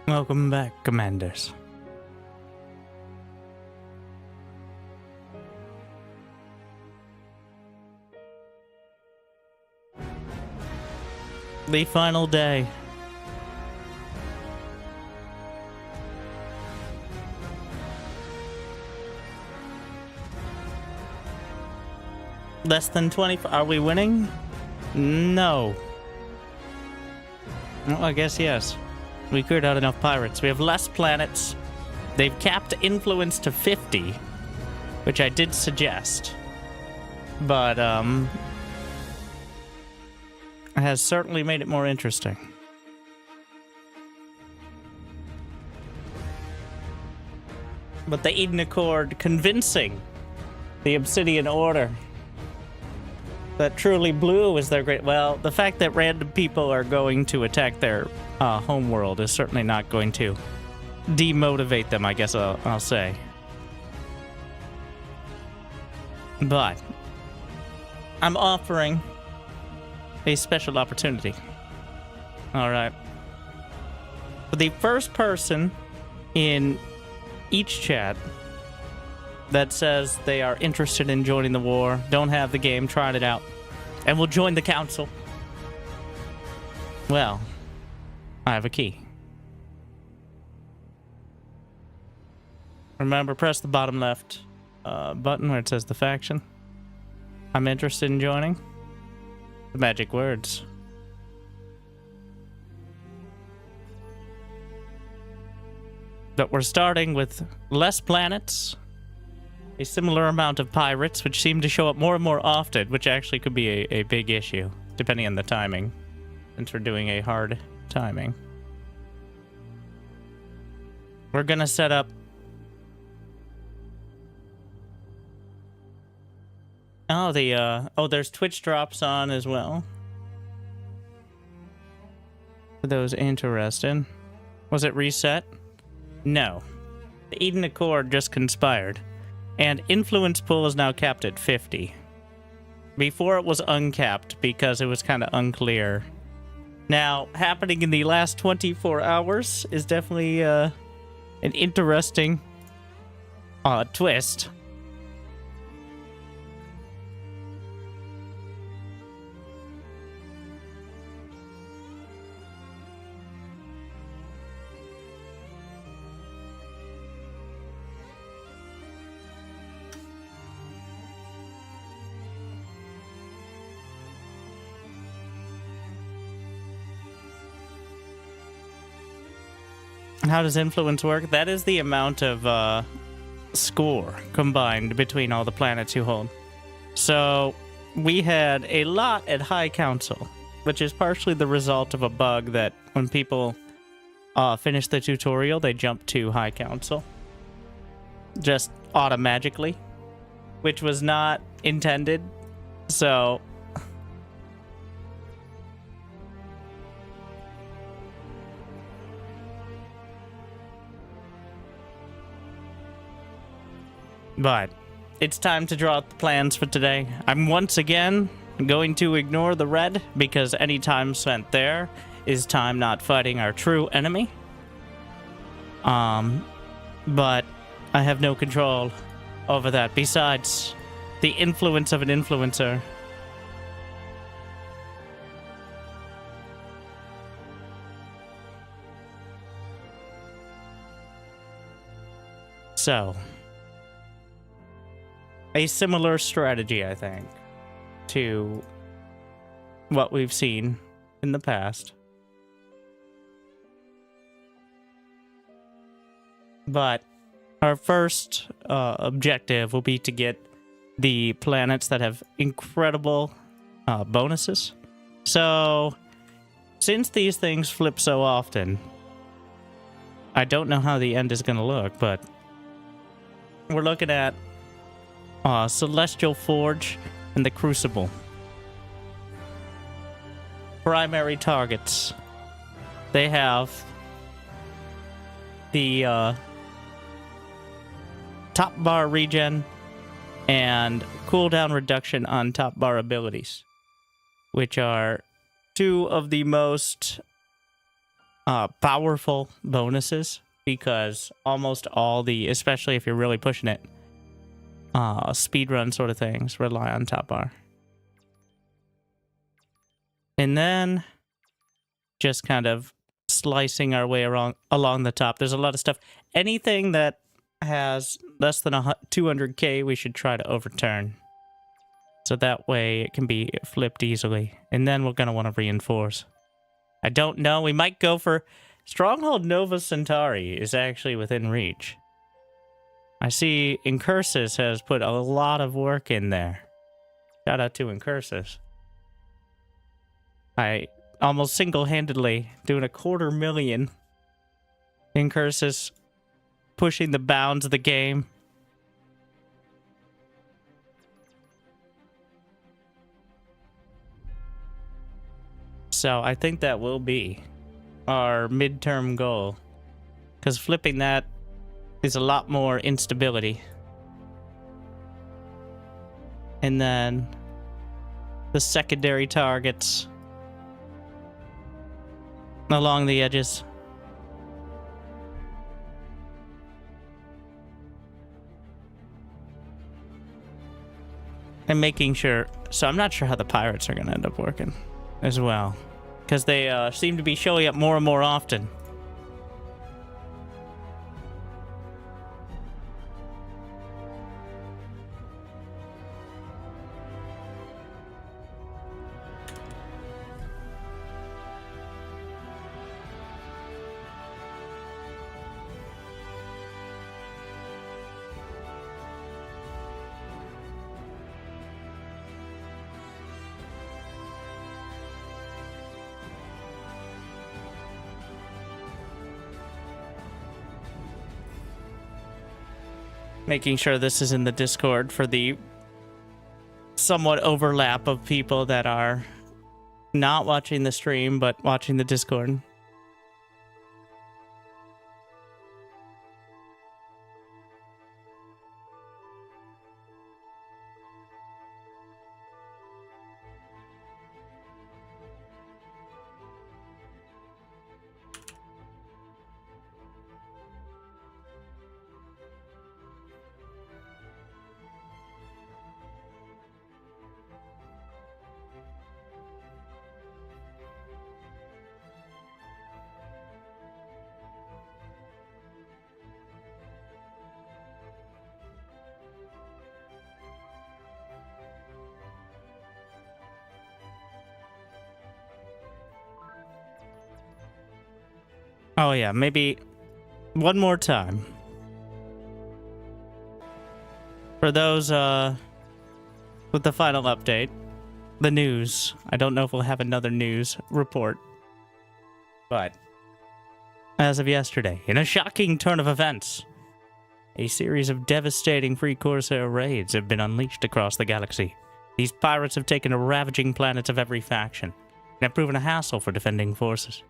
Welcome back, Commanders. The final day. Less than 20. Are we winning? No. Well, I guess yes. We cleared out enough pirates. We have less planets. They've capped influence to 50, which I did suggest. But, has certainly made it more interesting. But the Eden Accord convincing the Obsidian Order that truly blue is their great... Well, the fact that random people are going to attack their homeworld is certainly not going to demotivate them, I guess I'll say. But I'm offering a special opportunity. All right. For the first person in each chat that says they are interested in joining the war, don't have the game, tried it out, and will join the council, well, I have a key. Remember, press the bottom left button where it says the faction. I'm interested in joining. The magic words. But we're starting with less planets, a similar amount of pirates, which seem to show up more and more often, which actually could be a big issue, depending on the timing, since we're doing a hard timing. We're gonna set up... Oh, there's Twitch drops on as well. For those interested. Was it reset? No. The Eden Accord just conspired. And influence pool is now capped at 50. Before it was uncapped because it was kind of unclear. Now, happening in the last 24 hours is definitely an interesting twist. How does influence work? That is the amount of score combined between all the planets you hold. So we had a lot at High Council, which is partially the result of a bug that when people finish the tutorial, they jump to High Council. Just automatically, which was not intended. So... But it's time to draw up the plans for today. I'm once again going to ignore the red because any time spent there is time not fighting our true enemy. But I have no control over that besides the influence of an influencer. So... a similar strategy, I think, to what we've seen in the past. But our first objective will be to get the planets that have incredible bonuses. So, since these things flip so often, I don't know how the end is going to look, but we're looking at Celestial Forge and the Crucible. Primary targets. They have the top bar regen and cooldown reduction on top bar abilities, which are two of the most powerful bonuses, because almost all the, especially if you're really pushing it, speedrun sort of things rely on top bar. And then just kind of slicing our way along the top. There's a lot of stuff. Anything that has less than 200k, we should try to overturn. So that way it can be flipped easily. And then we're going to want to reinforce. I don't know. We might go for... Stronghold Nova Centauri is actually within reach. I see Incursus has put a lot of work in there. Shout out to Incursus. I almost single-handedly doing 250,000. Incursus pushing the bounds of the game. So I think that will be our midterm goal, because flipping that is a lot more instability. And then the secondary targets along the edges. And making sure, so I'm not sure how the pirates are going to end up working as well, because they seem to be showing up more and more often. Making sure this is in the Discord for the somewhat overlap of people that are not watching the stream, but watching the Discord. Oh yeah, maybe one more time. For those with the final update, the news. I don't know if we'll have another news report, but as of yesterday, in a shocking turn of events, a series of devastating free Corsair raids have been unleashed across the galaxy. These pirates have taken to ravaging planets of every faction and have proven a hassle for defending forces.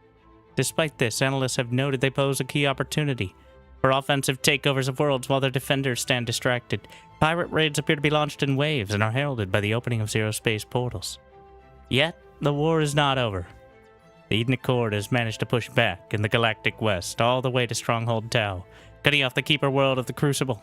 Despite this, analysts have noted they pose a key opportunity for offensive takeovers of worlds while their defenders stand distracted. Pirate raids appear to be launched in waves and are heralded by the opening of Zerospace portals. Yet, the war is not over. The Eden Accord has managed to push back in the Galactic West all the way to Stronghold Tau, cutting off the Keeper world of the Crucible.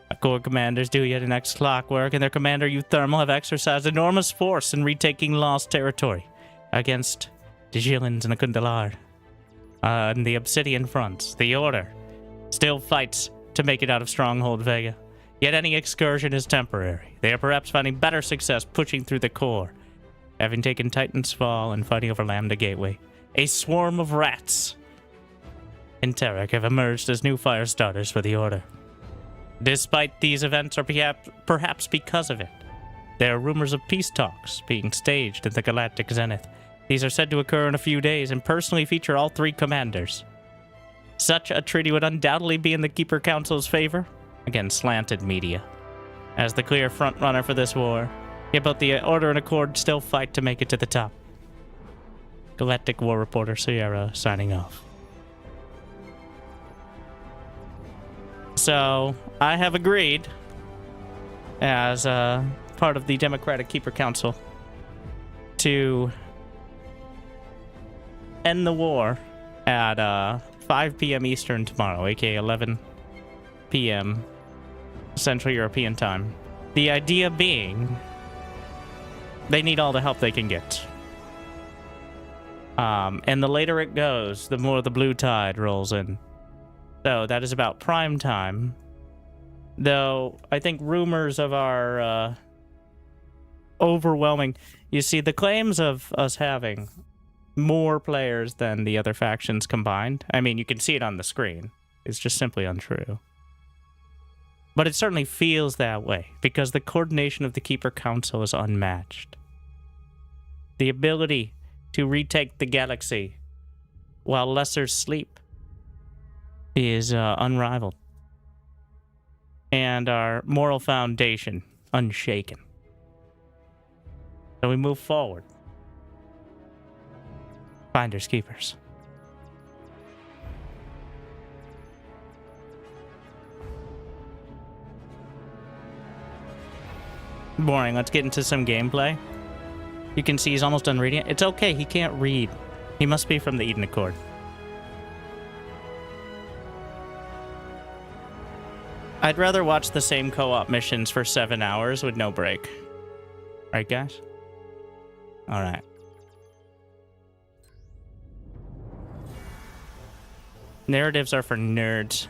Accord commanders do yet an X clockwork, and their commander Euthermal have exercised enormous force in retaking lost territory against Digillans and Akundalar. In the Obsidian fronts, the Order still fights to make it out of Stronghold Vega. Yet any excursion is temporary. They are perhaps finding better success pushing through the core, having taken Titan's Fall and fighting over Lambda Gateway. A swarm of rats in Terek have emerged as new fire starters for the Order. Despite these events, or perhaps because of it, there are rumors of peace talks being staged at the Galactic Zenith. These are said to occur in a few days and personally feature all three commanders. Such a treaty would undoubtedly be in the Keeper Council's favor. Again, slanted media. As the clear frontrunner for this war, yet both the Order and Accord still fight to make it to the top. Galactic War Reporter Sierra signing off. So, I have agreed, as part of the Democratic Keeper Council, to end the war at 5 p.m. Eastern tomorrow, aka 11 p.m. Central European time. The idea being, they need all the help they can get. And the later it goes, the more the blue tide rolls in. So that is about prime time. Though, I think rumors of our overwhelming... You see, the claims of us having more players than the other factions combined, I mean, you can see it on the screen. It's just simply untrue. But it certainly feels that way, because the coordination of the Keeper Council is unmatched. The ability to retake the galaxy while lessers sleep is unrivaled. And our moral foundation unshaken. So we move forward. Finders keepers. Boring. Let's get into some gameplay. You can see he's almost done reading it. It's okay, he can't read. He must be from the Eden Accord. I'd rather watch the same co-op missions for 7 hours with no break. Right, guys? Alright. Narratives are for nerds.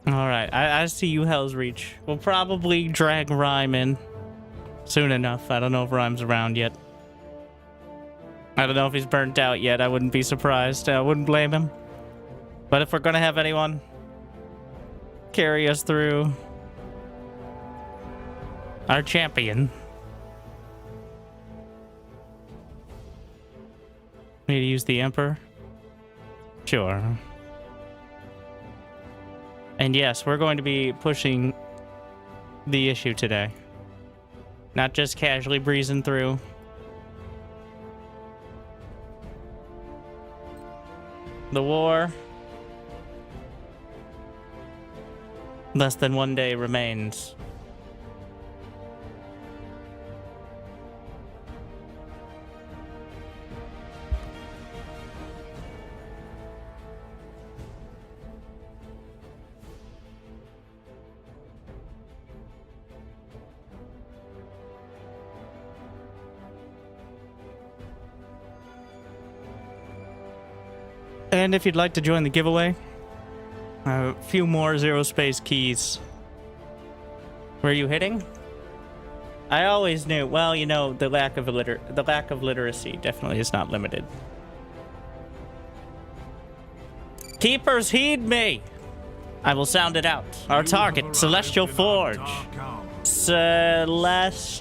Alright, I see you, Hell's Reach. We'll probably drag Rhyme in soon enough. I don't know if Rhyme's around yet. I don't know if he's burnt out yet. I wouldn't be surprised. I wouldn't blame him. But if we're gonna have anyone carry us through, our champion. Need to use the Emperor? Sure. And yes, we're going to be pushing the issue today. Not just casually breezing through. The war. Less than 1 day remains. And if you'd like to join the giveaway, a few more Zerospace keys. Where are you hitting? I always knew. Well, you know, the lack of literacy definitely is not limited. Keepers, heed me! I will sound it out. Our target, Celestial Forge. Celestial.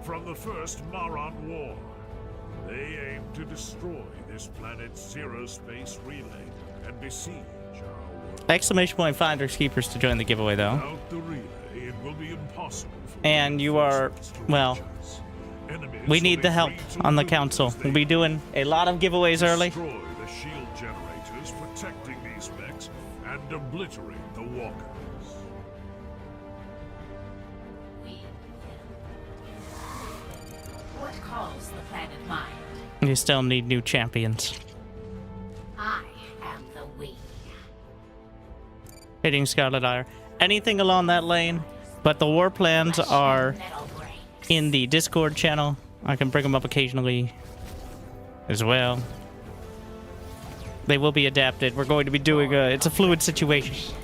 From the first Maron War. They aim to destroy this planet's Zerospace relay and besiege our world. Exclamation point Finders Keepers to join the giveaway, though. Without the relay, it will be impossible for and you are, well, we need the help on the council. We'll be doing a lot of giveaways early. Destroy the shield generators protecting these mechs and obliterate the walkers. What calls the planet mind? You still need new champions. I am the we. Hitting Scarlet Ire. Anything along that lane, but the war plans are in the Discord channel. I can bring them up occasionally as well. They will be adapted. We're going to be doing it's a fluid situation.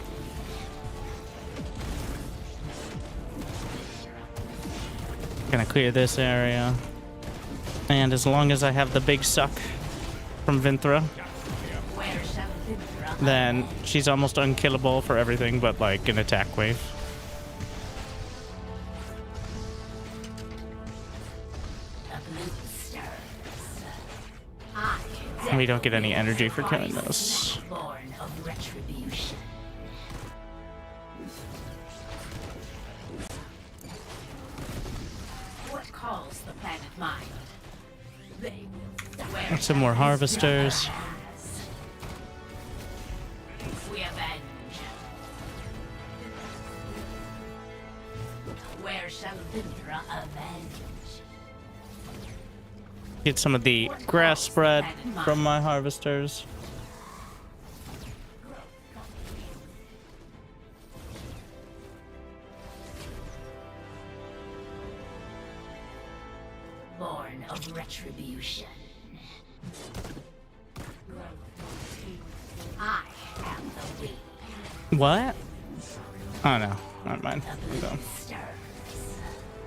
Gonna clear this area. And as long as I have the big suck from Vinthra, then she's almost unkillable for everything but like an attack wave. We don't get any energy for killing this. And some more harvesters. We avenge. Where shall Vindra avenge? Get some of the grass spread from my harvesters. Born of retribution. I am the weak. What? Oh no, never mind. So,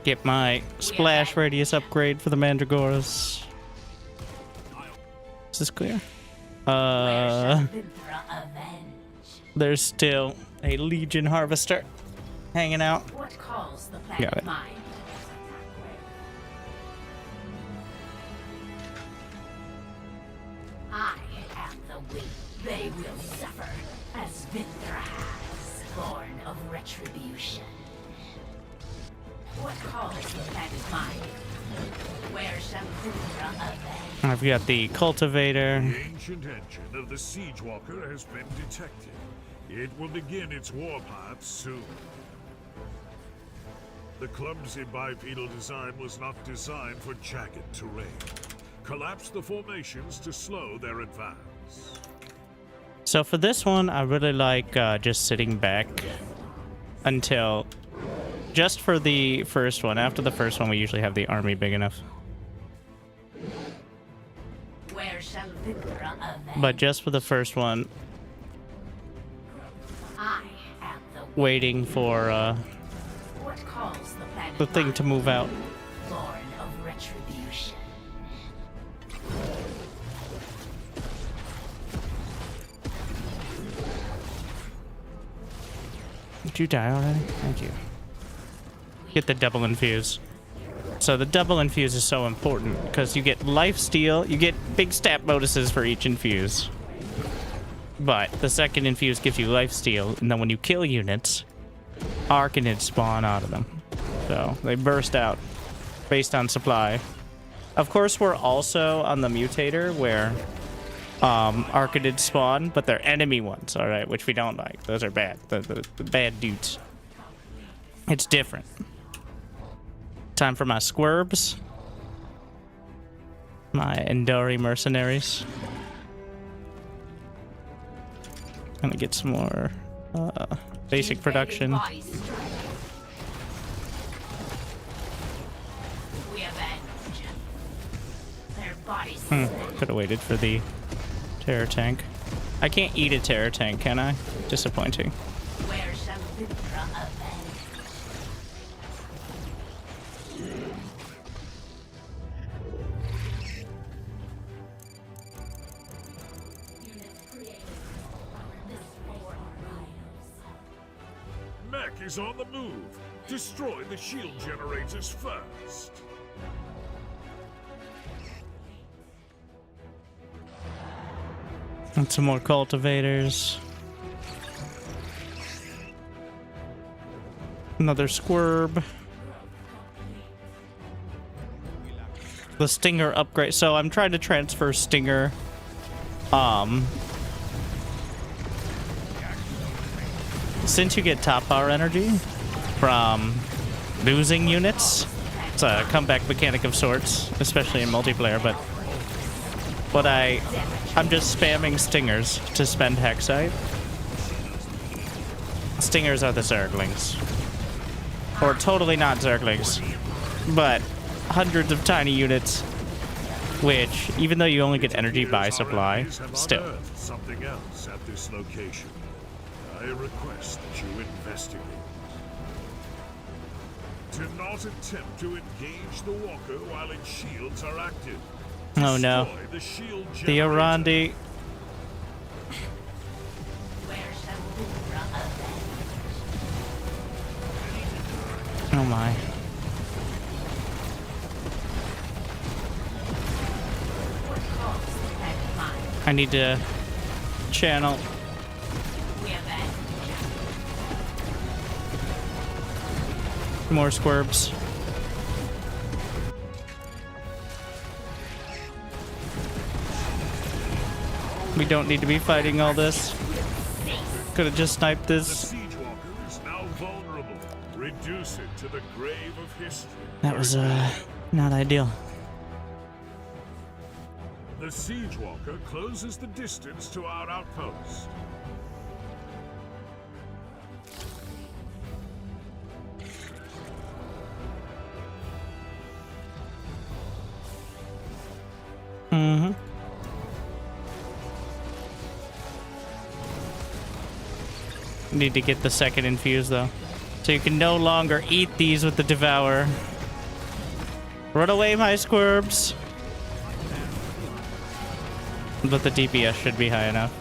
get my splash radius upgrade for the mandragoras. Is this clear? There's still a Legion harvester hanging out. What calls the Got planet it. mine? I am the weak. They will suffer as Vindra has. Born of retribution. What calls the planet mine? Where shall Vindra avenge? I've got the cultivator. The ancient engine of the Siege Walker has been detected. It will begin its warpath soon. The clumsy bipedal design was not designed for jagged terrain. Collapse the formations to slow their advance. So for this one, I really like just sitting back until just for the first one. After the first one, we usually have the army big enough. Where shall Vindra avenge? But just for the first one, I am the waiting for what calls the planet the thing to move out. born of retribution. Did you die already? Thank you. Get the double infuse. So the double infuse is so important because you get life steal, you get big stat bonuses for each infuse. But the second infuse gives you life steal, and then when you kill units, Arcanids spawn out of them. So they burst out based on supply. Of course, we're also on the mutator where Arcanids spawn, but they're enemy ones, alright, which we don't like. Those are bad. The bad dudes. It's different. Time for my squirps. My Endori mercenaries. Gonna get some more basic production. Body strike. We avenge. Their bodies. Could have waited for the terror tank. I can't eat a terror tank, can I? Disappointing. Where shall Vindra avenge? Mech is on the move. Destroy the shield generators first. And some more cultivators. Another squirb. The stinger upgrade. So I'm trying to transfer stinger. Since you get top power energy from losing units, it's a comeback mechanic of sorts, especially in multiplayer. But I'm just spamming stingers to spend hexite. Stingers are the zerglings, or totally not zerglings, but hundreds of tiny units. Which, even though you only get energy by supply, still. Unearthed something else at this location. I request that you investigate. Do not attempt to engage the walker while its shields are active. Oh no. Destroy the shield The generator. Arandi. Where shall Vindra avenge? Oh my. What calls the planet mine? I need to channel. We avenge. More squirps. We don't need to be fighting all this. Could have just sniped The this. Siege Walker is now vulnerable. Reduce it to the grave of history. That was, not ideal. The Siege Walker closes the distance to our outpost. Mm-hmm. Need to get the second infuse, though. So you can no longer eat these with the Devourer. Run away, my squirms! But the DPS should be high enough.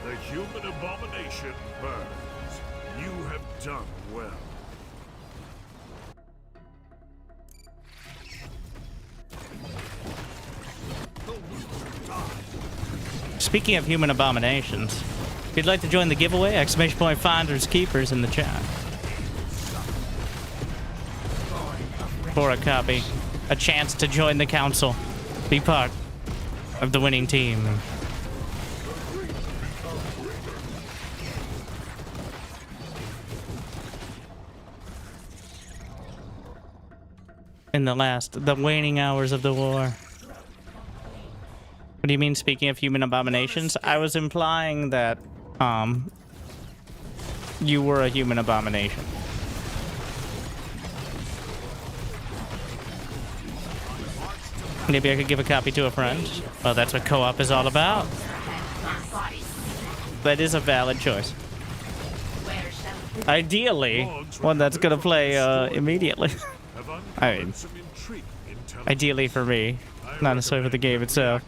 The human abomination burns. You have done well. Speaking of human abominations, if you'd like to join the giveaway, exclamation point finders keepers in the chat. For a copy. A chance to join the council. Be part of the winning team. In the waning hours of the war. What do you mean, speaking of human abominations? I was implying that, you were a human abomination. Maybe I could give a copy to a friend. Well, that's what co-op is all about. That is a valid choice. Ideally, one that's gonna play, immediately. I mean, ideally for me, not necessarily for the game itself.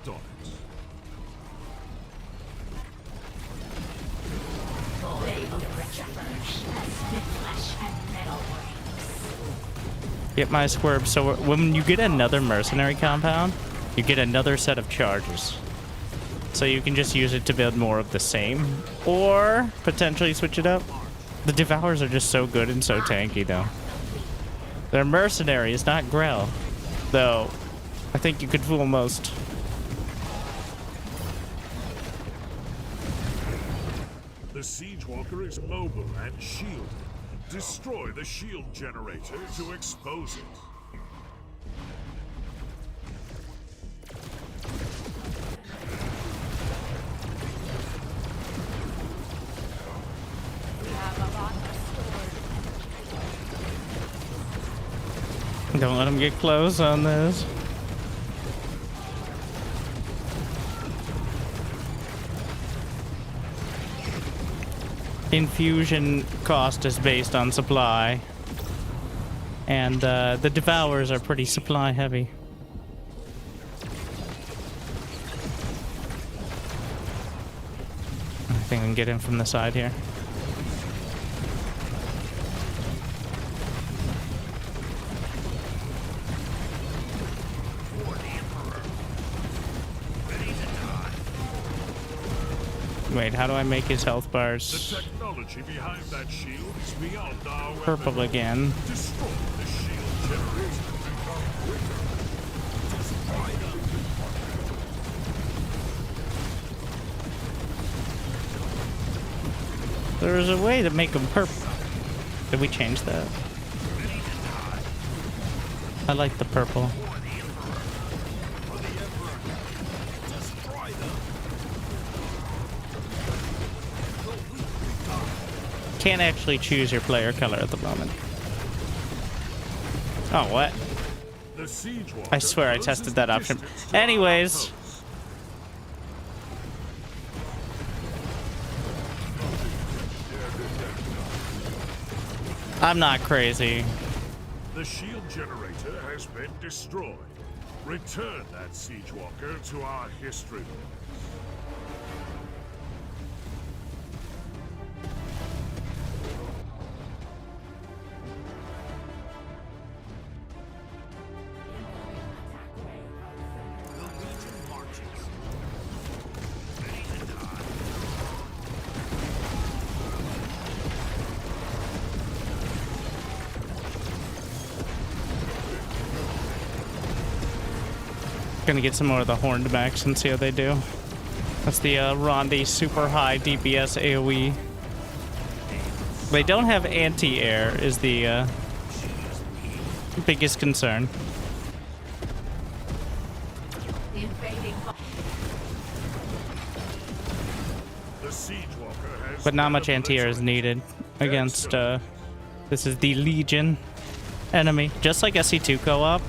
Get my squirm. So when you get another mercenary compound, you get another set of charges. So you can just use it to build more of the same, or potentially switch it up. The Devourers are just so good and so tanky, though. They're mercenaries, not Grell. Though, I think you could fool most. The Siege Walker is mobile and shielded. Destroy the shield generator to expose it. Don't let them get close on this. Infusion cost is based on supply, and the Devourers are pretty supply heavy. I think we can get in from the side here. Wait, how do I make his health bars? The technology behind that shield is beyond our Purple weapon. again. Destroy the shield generator. There's a way to make them purple. Did we change that? I like the purple. Can't actually choose your player color at the moment. Oh, what? The Siege Walker I swear I closes tested that the option. distance to our Anyways. outpost. I'm not crazy. The shield generator has been destroyed. Return that Siege Walker to our history books. Gonna get some more of the horned mechs and see how they do. That's the Rondi super high DPS AoE. They don't have anti-air is the biggest concern. But not much anti-air is needed against, this is the Legion enemy. Just like SC2 co-op,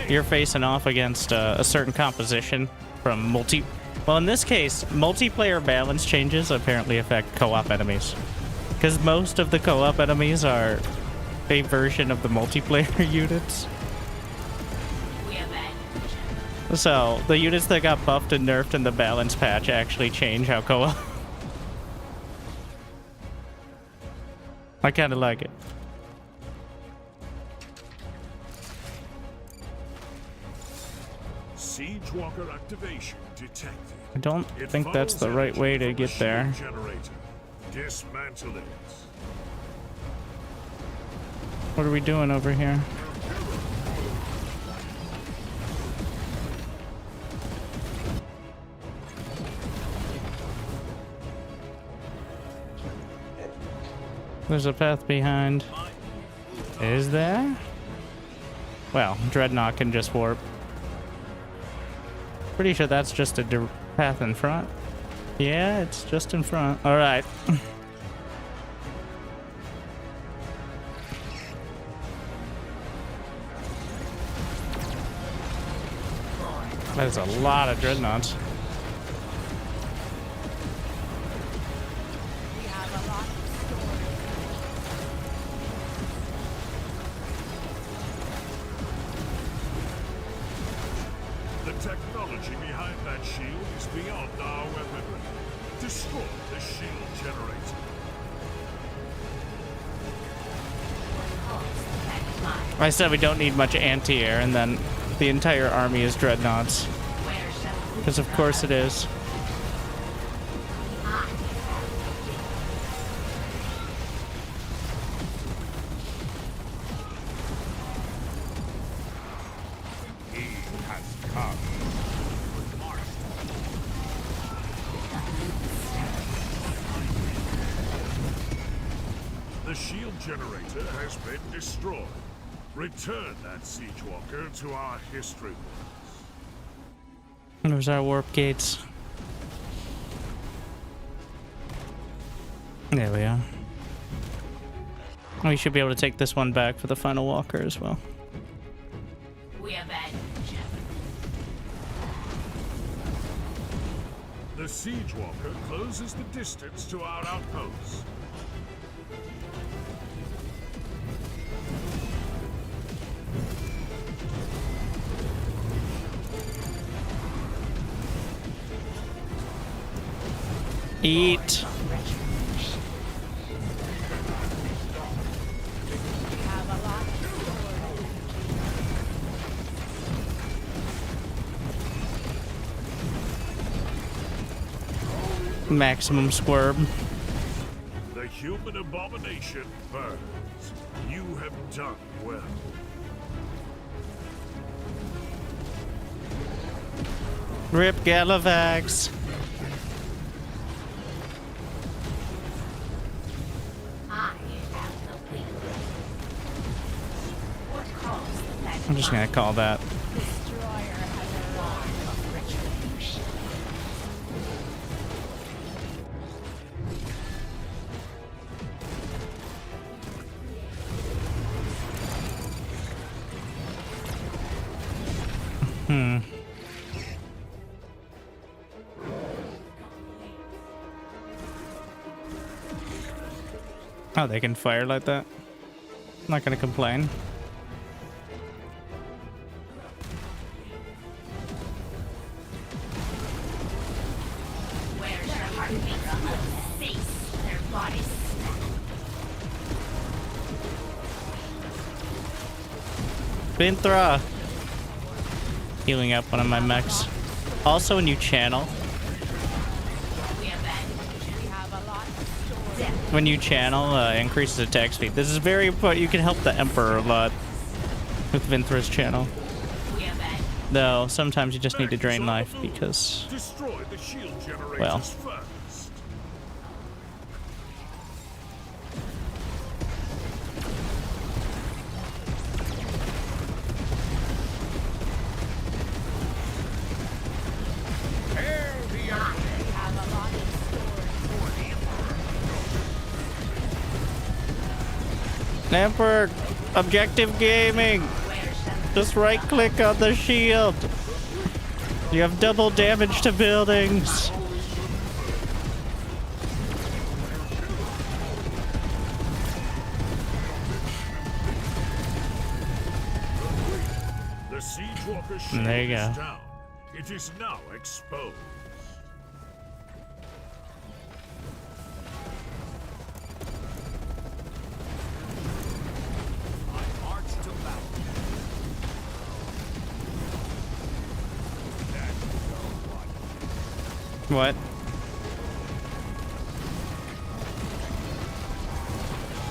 you're facing off against a certain composition from well, in this case, multiplayer balance changes apparently affect co-op enemies. Because most of the co-op enemies are a version of the multiplayer units. So, the units that got buffed and nerfed in the balance patch actually change how co-op. I kind of like it. Siege Walker activation detected. I don't think that's the right way to get there. Dismantle it. What are we doing over here? There's a path behind. Is there? Well, Dreadnought can just warp. Pretty sure that's just a path in front. Yeah, it's just in front. All right. That's a lot of Dreadnoughts. Technology behind that shield is beyond our weaponry. Destroy the shield generator. I said we don't need much anti-air, and then the entire army is Dreadnoughts. Because of course it is. The shield generator has been destroyed. Return that Siege Walker to our history books. There's our warp gates. There we are. We should be able to take this one back for the final walker as well. We avenge. The Siege Walker closes the distance to our outposts. Eat. Maximum squirm. The human abomination burns. You have done well. Rip Galavax. I'm just gonna call that. Oh, they can fire like that? I'm not gonna complain. Vinthra! Healing up one of my mechs. Also a new channel. When you channel, increases attack speed. This is very important. You can help the Emperor a lot with Vinthra's channel. Though sometimes you just need to drain life because, Destroy the shield generators well. first. Emperor, objective gaming. Just right click on the shield. You have double damage to buildings. The Siege Walker's shield There you is go. down. It is now exposed. What?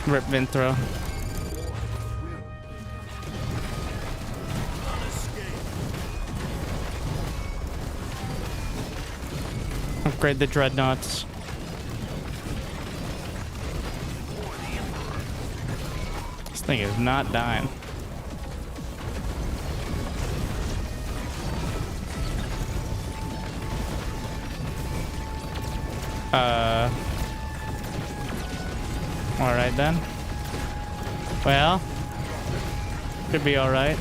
Rip Vinthro. Upgrade the dreadnoughts. This thing is not dying. Alright then. Well, could be alright.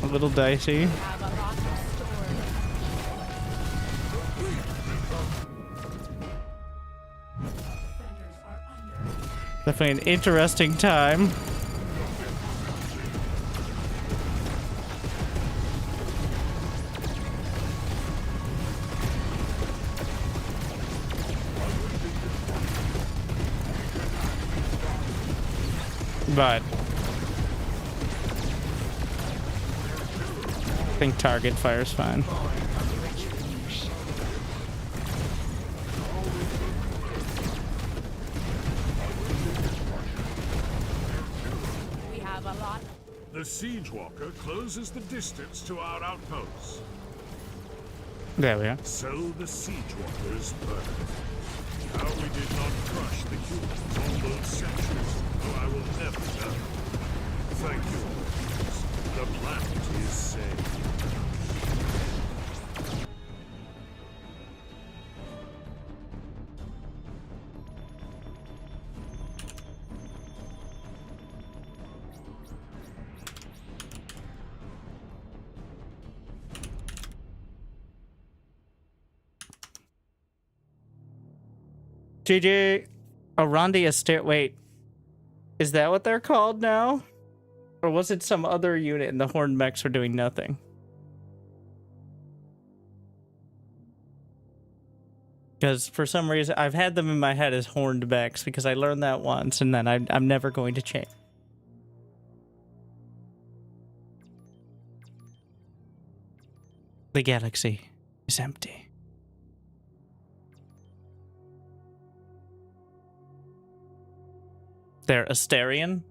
A little dicey. Definitely an interesting time. But I think target fire's fine. We have a lot. The Siege Walker closes the distance to our outposts. There we are. So the Siege Walkers burn. How we did not crush the humans all those centuries, though I will never know. Thank you, Orions. The planet is saved. GG. Arondia stair. Wait. Is that what they're called now? Or was it some other unit and the horned mechs were doing nothing? Because for some reason, I've had them in my head as horned mechs because I learned that once and then I'm never going to change. The galaxy is empty. They're Asterian.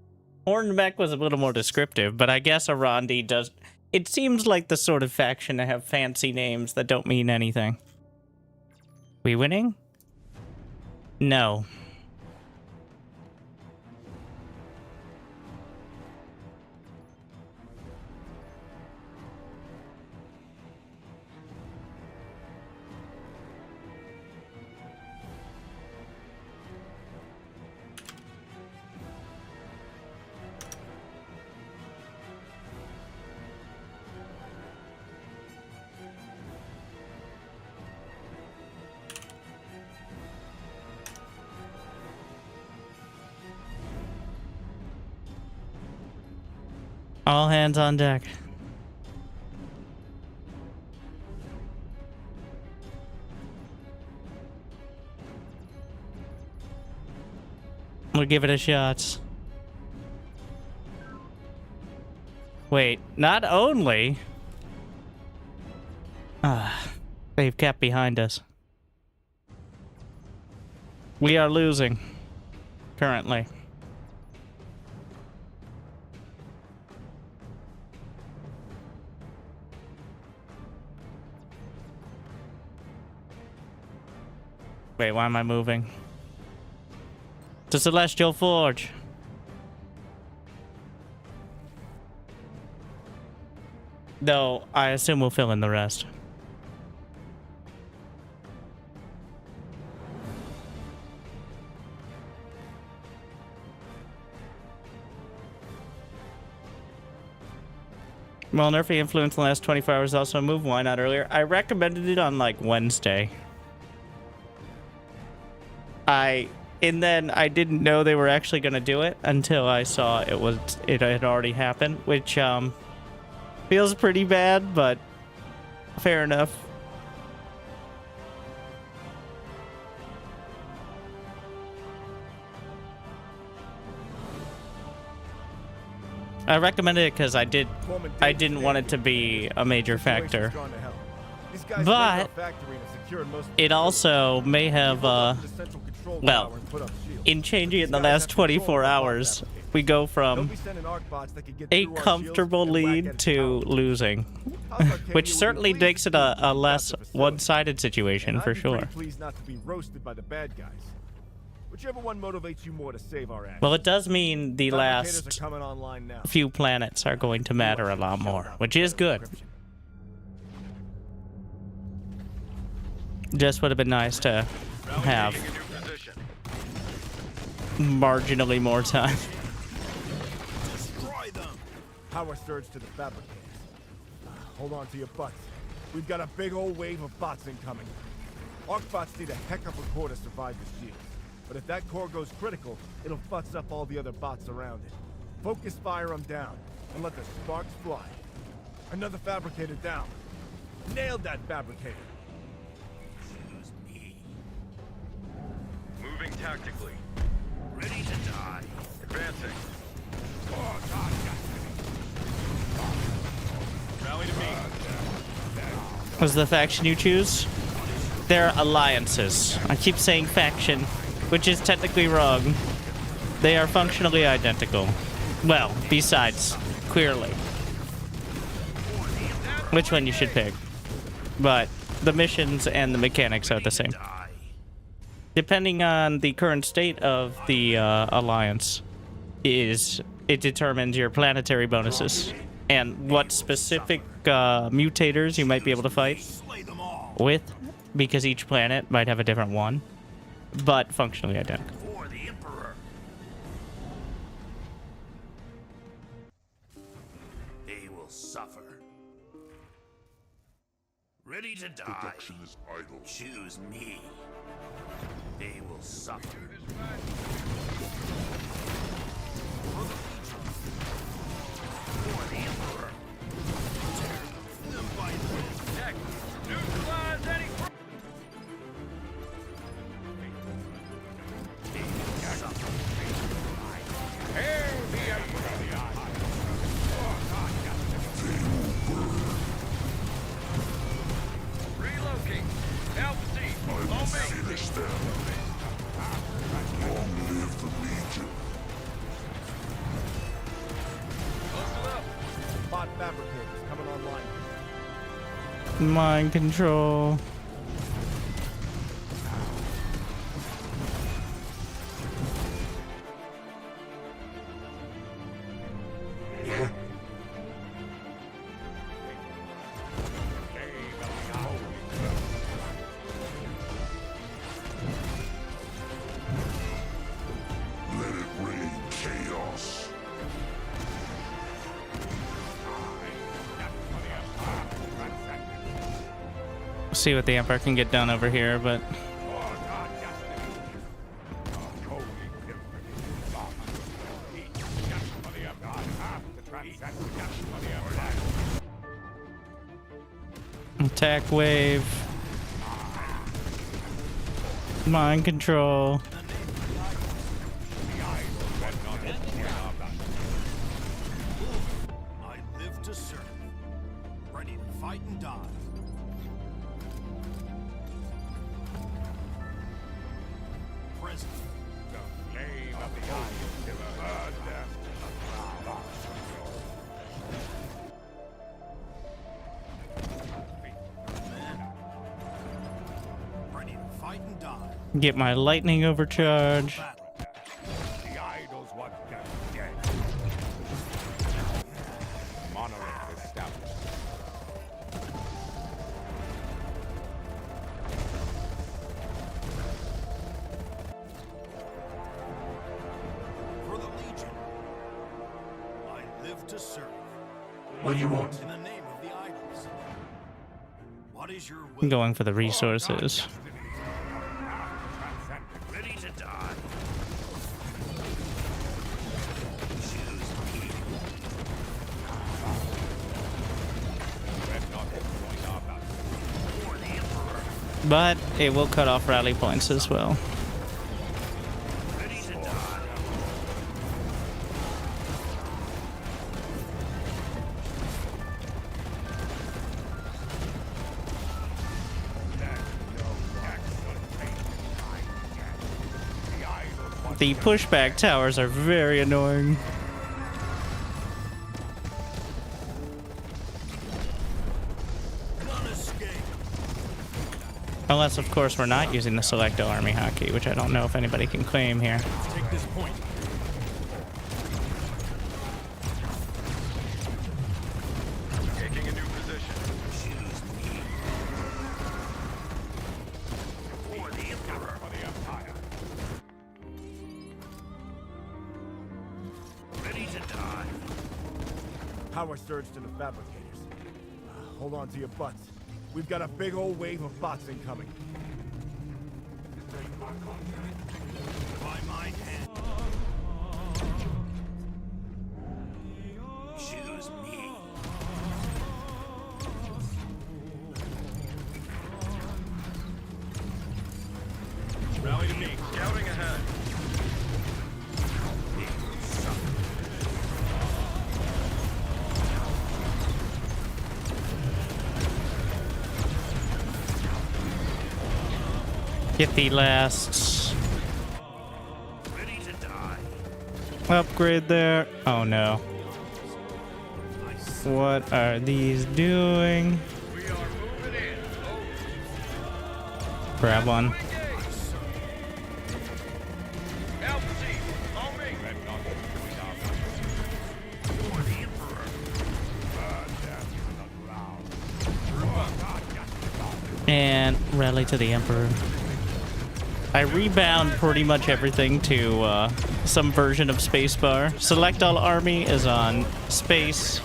Horned mech was a little more descriptive, but I guess Arondi does. It seems like the sort of faction to have fancy names that don't mean anything. We winning? No. All hands on deck. We'll give it a shot. Wait, not only... they've kept behind us. We are losing. Currently. Wait, why am I moving? To Celestial Forge. No, I assume we'll fill in the rest. Well, nerfy influence in the last 24 hours also moved. Why not earlier? I recommended it on like Wednesday. And then I didn't know they were actually going to do it until I saw it had already happened, which feels pretty bad, but fair enough. I recommended it because I didn't want it to be a major factor. But it also may have, well, in changing it in the last 24 hours, we go from a comfortable lead to losing, which certainly makes it a less one-sided situation for sure. Whichever one motivates you more to save our ass. Well, it does mean the last few planets are going to matter a lot more, which is good. Just would have been nice to have marginally more time. Destroy them. Power surge to the fabricators. Hold on to your butts. We've got a big old wave of bots incoming. Arc bots need a heck of a core to survive this shield. But if that core goes critical, it'll futz up all the other bots around it. Focus fire them down, and let the sparks fly. Another fabricator down. Nailed that fabricator. Choose me. Moving tactically. Ready to die. Advancing. Oh, God, Rally to me. Was the faction you choose? They're alliances. I keep saying faction, which is technically wrong. They are functionally identical. Well, besides, clearly. Which one you should pick. But the missions and the mechanics are the same. Depending on the current state of the alliance, it determines your planetary bonuses and what specific mutators you might be able to fight with, because each planet might have a different one, but functionally identical. For the Emperor. They will suffer. Ready to die. Production is idle. Choose me. They will suffer. For the Emperor. Tear them by the neck. Neutralize any. They will suffer. Hail the Emperor. Relocate. Help see. I will finish them. Long live the Legion. Close up. Bot fabricators coming online. Mind control. Let it rain chaos. See what the Emperor can get done over here, but attack wave, mind control. I live to serve. Ready to fight and die. Present. The flame of the eye burn them to the ground. Ready to fight and die. Get my lightning overcharge. The idols want them dead. Monolith established. For the Legion, I live to serve. What do you want? In the name of the idols. What is your will? I'm going for the resources. Ready to die. But it will cut off rally points as well. Ready to die. The pushback towers are very annoying. None escape. Unless, of course, we're not using the Selecto Army Hockey, which I don't know if anybody can claim here. Take this point. Taking a new position. For the Emperor. For the Empire. Ready to die. Power surge to the fabricators. Hold on to your butts. We've got a big old wave of bots incoming. By my hand. Choose me. Rally to me. Scouting ahead. Get the last Ready to die. upgrade there. Oh no. What are these doing? We are moving in. Grab one. Help see. On me. For the Emperor. And rally to the Emperor. I rebound pretty much everything to some version of spacebar. Select all army is on space.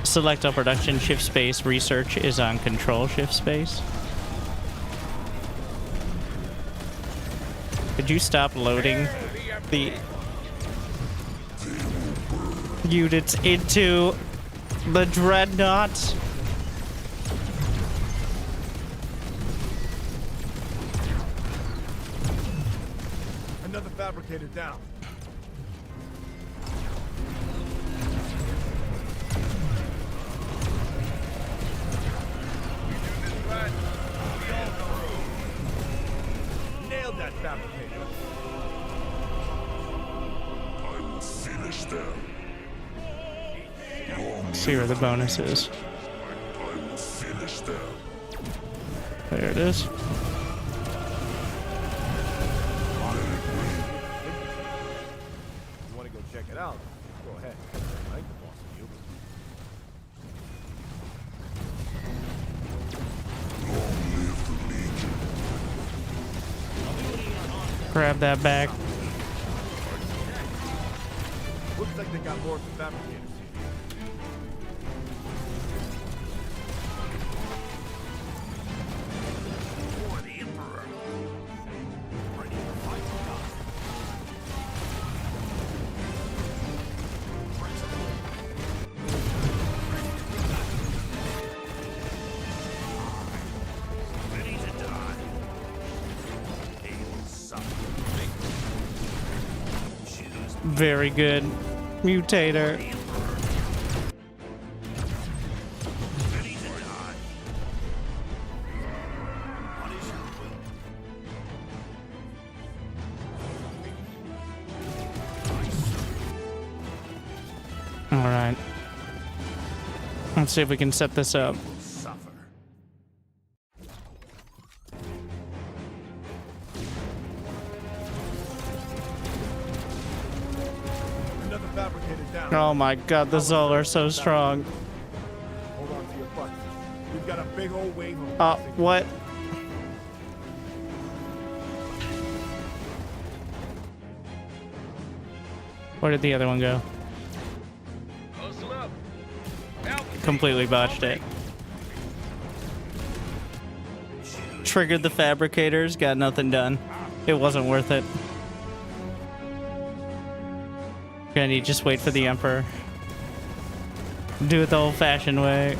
Select all production shift space. Research is on control shift space. Could you stop loading the units into the dreadnought? Another fabricator down. Nailed that fabricator. I will finish them. See where the bonus is. I will finish them. There it is. You want to go check it out? Go ahead. I ain't the boss of you. Long live the Legion. Grab that back. Looks like they got more of the fabricators here. For the Emperor. Ready to fight or die. Ready to die. They will suffer. Choose Very good. Mutator. the Emperor. Ready to die. What is your will? All right. Let's see if we can set this up. Suffer. Oh my god, the Zol are so strong. Hold on to your butts. We've got a big old wave of Oh, boxing. what? Where did the other one go? Hustle up. Alpha team, Completely on botched me. it. Triggered the fabricators, got nothing done. It wasn't worth it. Gonna just wait for the Emperor. Do it the old-fashioned way.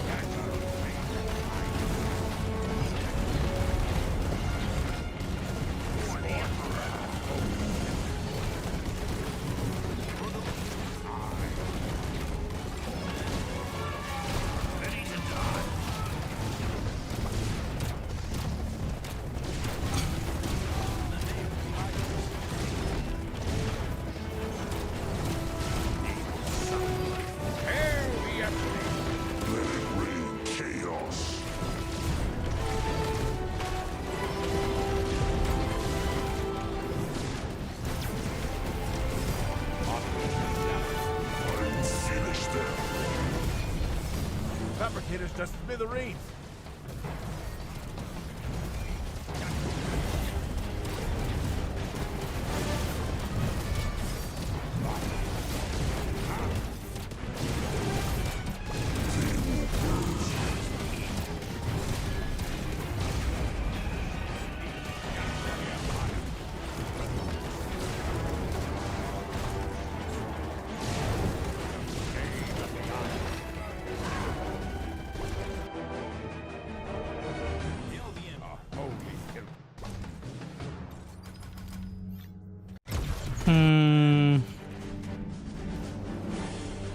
Hail the Emperor. Let it rain chaos. I will finish them. Fabricators just smithereens. Hmm.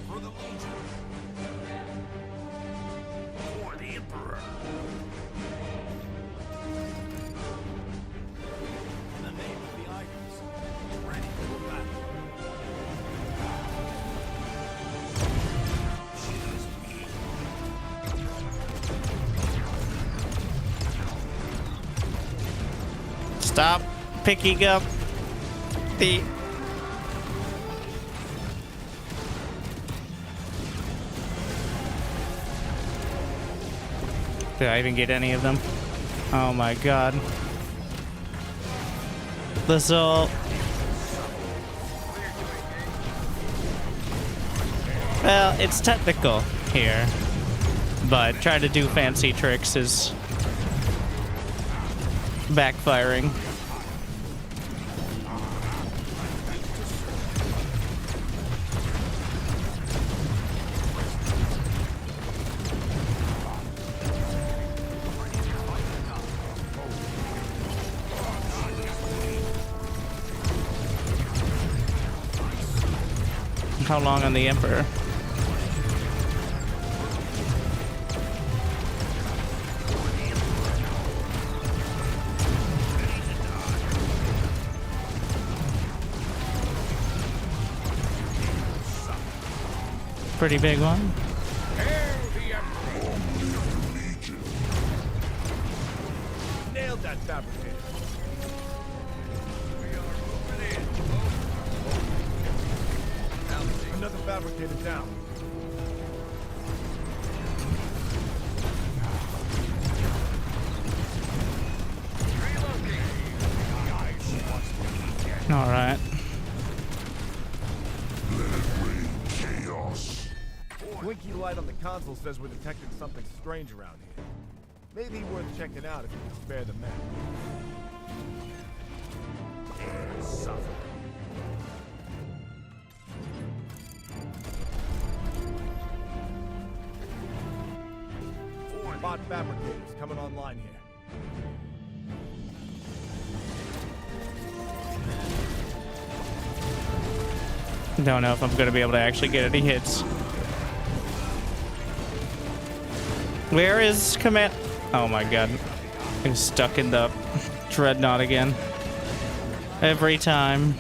For the Emperor. In the name of the Icons, ready for battle. Stop picking up the... Did I even get any of them? Oh my god. The Zol. Well, it's technical here, but trying to do fancy tricks is backfiring. How long on the Emperor? Pretty big one. Hail the Emperor. Nailed that fabricator. We are moving in. Alpha team, Another fabricator down. relocating. All right. Let it rain chaos. Blinky light on the console says we're detecting something strange around here. Maybe worth checking out if you can spare the men. Suffer. Bot fabricators coming online here. Don't know if I'm gonna be able to actually get any hits. Where is command? Oh my god. I'm stuck in the dreadnought again. Every time.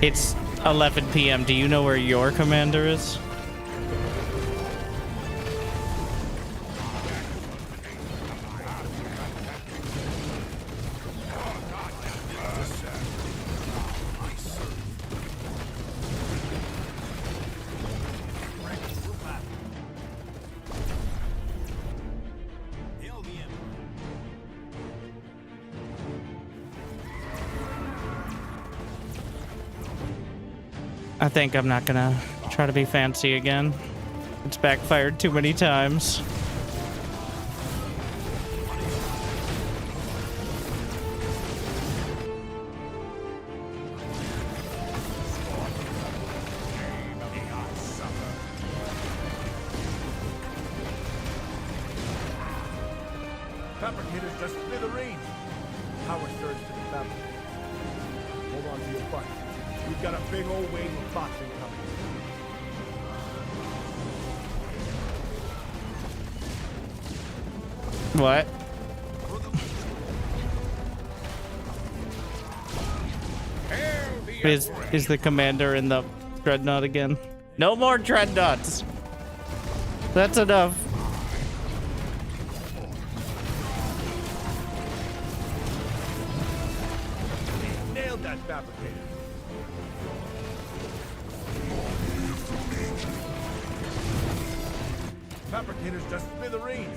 It's 11 p.m. Do you know where your commander is? I think I'm not gonna try to be fancy again. It's backfired too many times. Fabricators just smithereens. Power surge to the fabricator. Hold on to your butts. We've got a big old wave of bots incoming. What? Is the commander in the dreadnought again? No more dreadnoughts. That's enough. Nailed that fabricator. Fabricators just smithereens.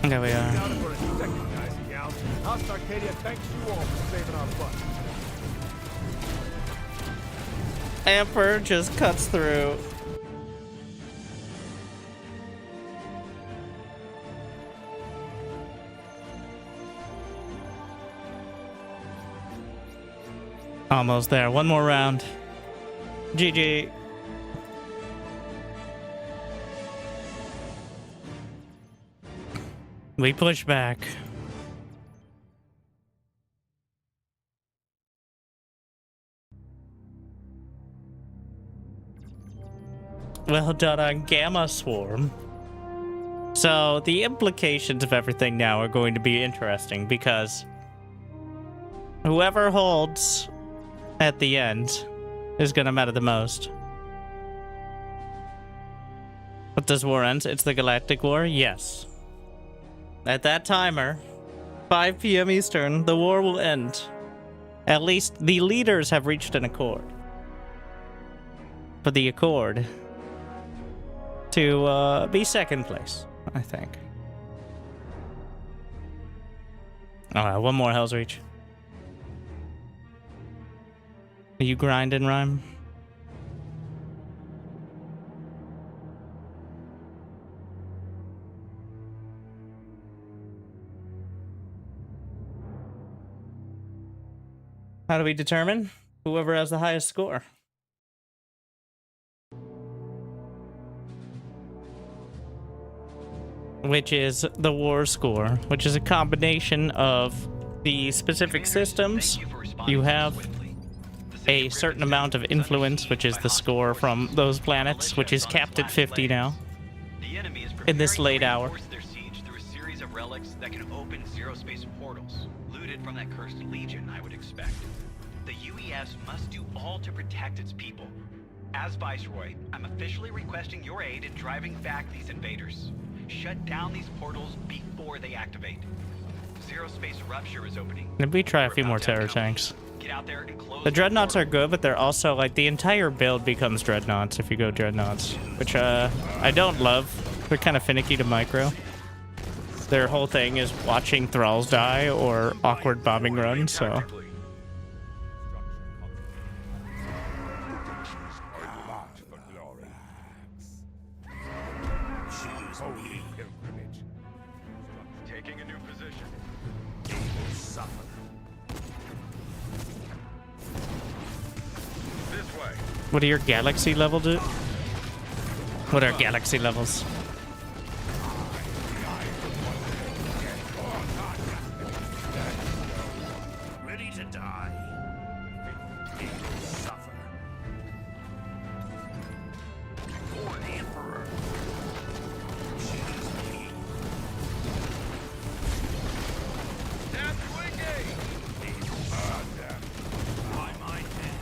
There we are. Down for a second, guys and gals. House Arcadia thanks you all for saving our butt. Emperor just cuts through. Almost there. One more round. GG. We push back. Well done on Gamma Swarm. So the implications of everything now are going to be interesting because whoever holds at the end is going to matter the most. What does war end? It's the Galactic War? Yes. At that timer, 5 p.m. Eastern, the war will end. At least the leaders have reached an accord. For the accord to be second place, I think. Alright, one more Hell's Reach. Are you grinding, Rhyme? How do we determine? Whoever has the highest score. Which is the war score, which is a combination of the specific systems you have, a certain amount of influence, which is the score from those planets, which is capped at 50 now, in this late hour. Their siege through a series of relics that can open Zerospace portals, looted from that cursed legion, I would expect. The UES must do all to protect its people. As Viceroy, I'm officially requesting your aid in driving back these invaders. Shut down these portals before they activate. Zerospace rupture is opening. Maybe we try a few more terror tanks. Get out there and close The dreadnoughts are good, but they're also like the entire build becomes dreadnoughts if you go dreadnoughts, which I don't love. They're kind of finicky to micro. Their whole thing is watching thralls die or awkward bombing runs, so. taking a new position. This way. What are your galaxy level do? What are galaxy levels? Ready to die. They will suffer. For the Emperor. Choose me. Stand to engage. By my hand.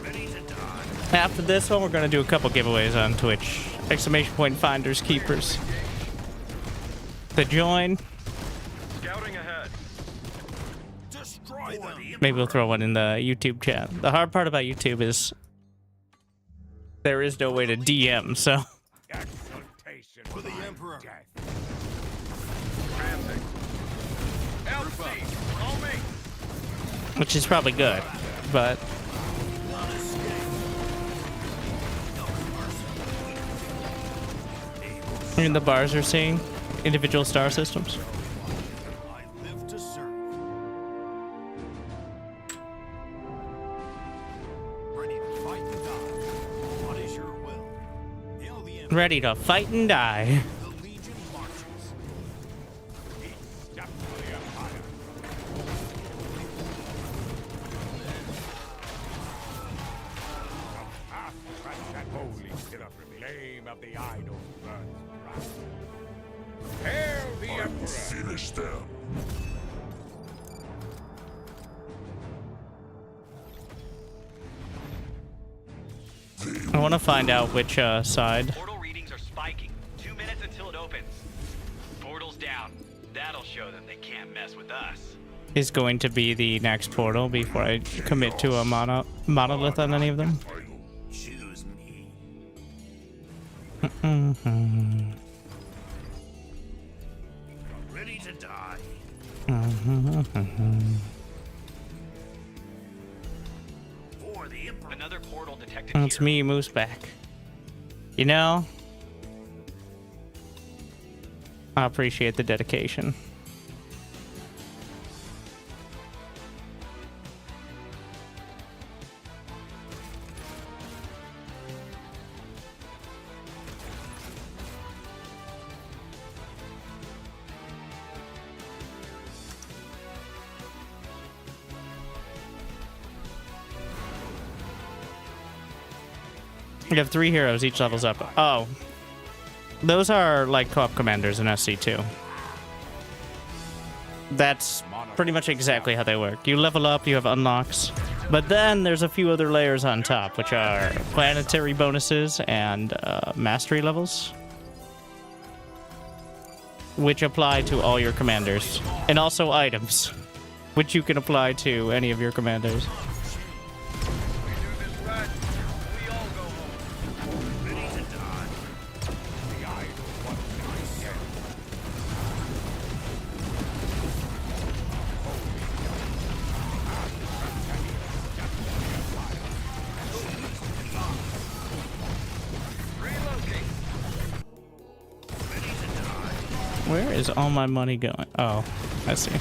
Ready to die. After this one, we're going to do a couple giveaways on Twitch. Exclamation point finders, keepers. To join, Scouting ahead. Destroy them. maybe we'll throw one in the YouTube chat. The hard part about YouTube is there is no way to DM, so. Exultation for the Emperor. Death. Advancing. LC, on me. which is probably good, but I mean, the bars are seeing individual star systems. I live to serve. Ready to fight and die. What is your will? Hail the enemy. Ready to fight and die. The Legion marches. Each step for the Empire. That holy pillar flame of the idol burns bright. Hail the Emperor! Finish them. I want to find out which side Portal readings are spiking. 2 minutes until it opens. Portal's down. That'll show them they can't mess with us. is going to be the next portal before I commit to a monolith on any of them. Choose me. Ready to die. For the Emperor. Another portal detected That's here. me, Moose back. You know, I appreciate the dedication. You have 3 heroes, each levels up. Oh. Those are like co-op commanders in SC2. That's pretty much exactly how they work. You level up, you have unlocks. But then there's a few other layers on top, which are planetary bonuses and mastery levels, which apply to all your commanders. And also items, which you can apply to any of your commanders. Where is all my money going? Oh, I see.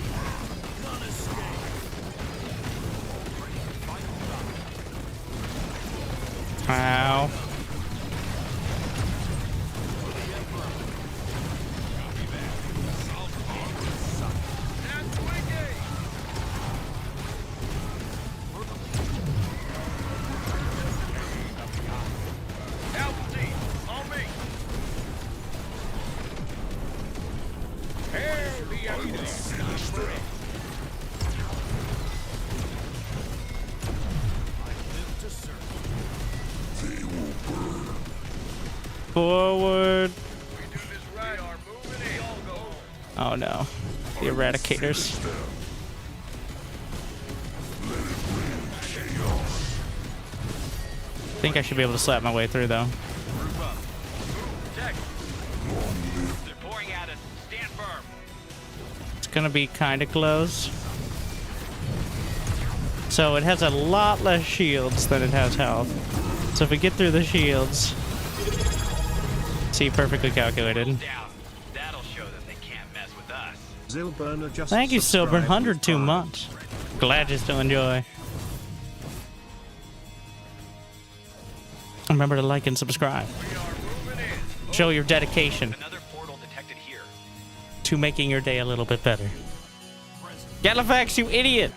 Ow. Forward. Oh no. The Eradicators. I think I should be able to slap my way through though. They're pouring at us. Stand firm. It's gonna be kind of close. So it has a lot less shields than it has health. So if we get through the shields, see, perfectly calculated. Down. That'll show them they can't mess with us. Zilburner just Thank you, Silver. subscribed 102 with Prime. months. Glad you still enjoy. Remember to like and subscribe. Show your dedication Another portal detected here. to making your day a little bit better. Galafax, you idiot!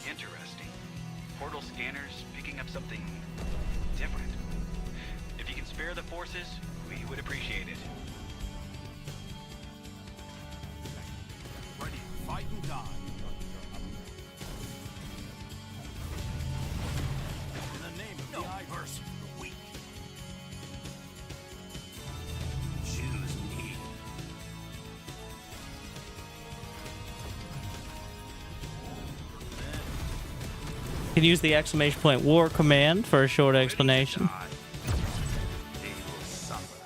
Interesting. Portal scanners picking up something different. If you can spare the forces, we would appreciate it. Ready to fight and die. In the name of the Iverse, the weak. Choose me. You can use the exclamation point war command for a short explanation. They will suffer.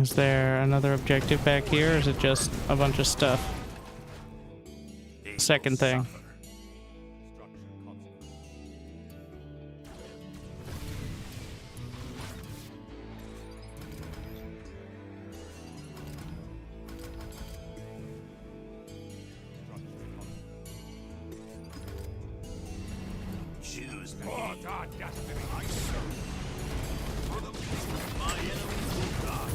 Is there another objective back here, or is it just a bunch of stuff? Second thing. Choose me. God, destiny. I serve. For the my enemies will die.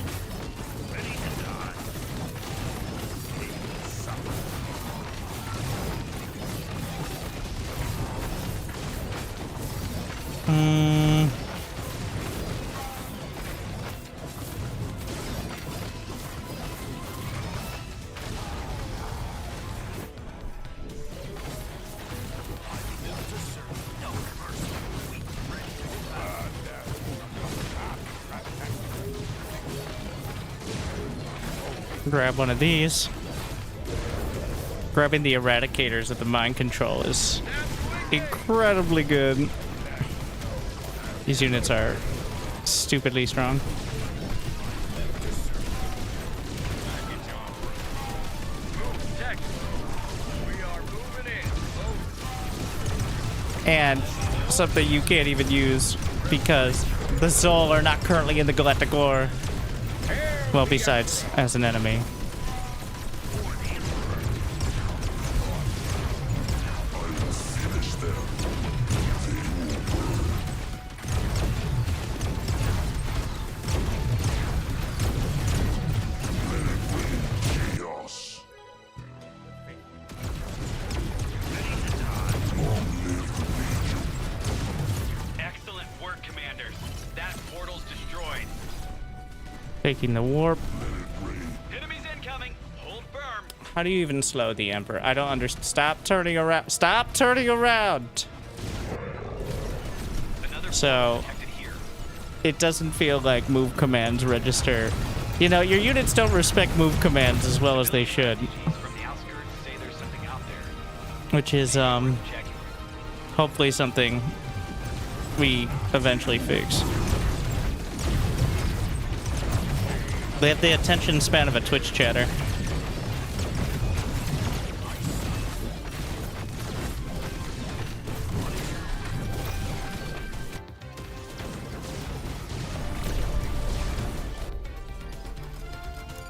Ready to die. They will suffer. Grab one of these. Grabbing the eradicators at the mind control is incredibly good. These units are stupidly strong. And something you can't even use because the Zol are not currently in the Galactic War. Well, besides as an enemy. Excellent work, commanders. That portal's destroyed. Taking the warp. Enemies incoming. Hold firm. How do you even slow the Emperor? I don't understand. Stop turning around. Stop turning around. Another So, protected here. it doesn't feel like move commands register. You know, your units don't respect move commands as well as they should. From the outskirts say there's something out there. Which is, Checking. hopefully something we eventually fix. They have the attention span of a Twitch chatter.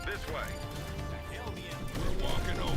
This way. We're walking over.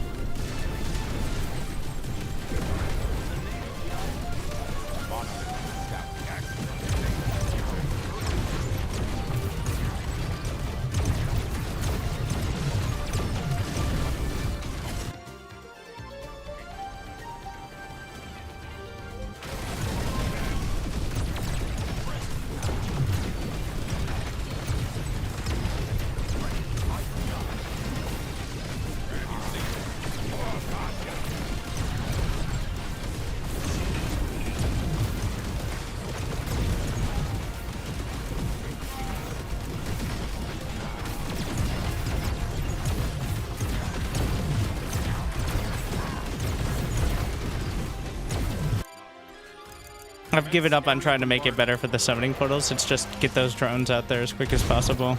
I've given up on trying to make it better for the summoning portals. It's just get those drones out there as quick as possible.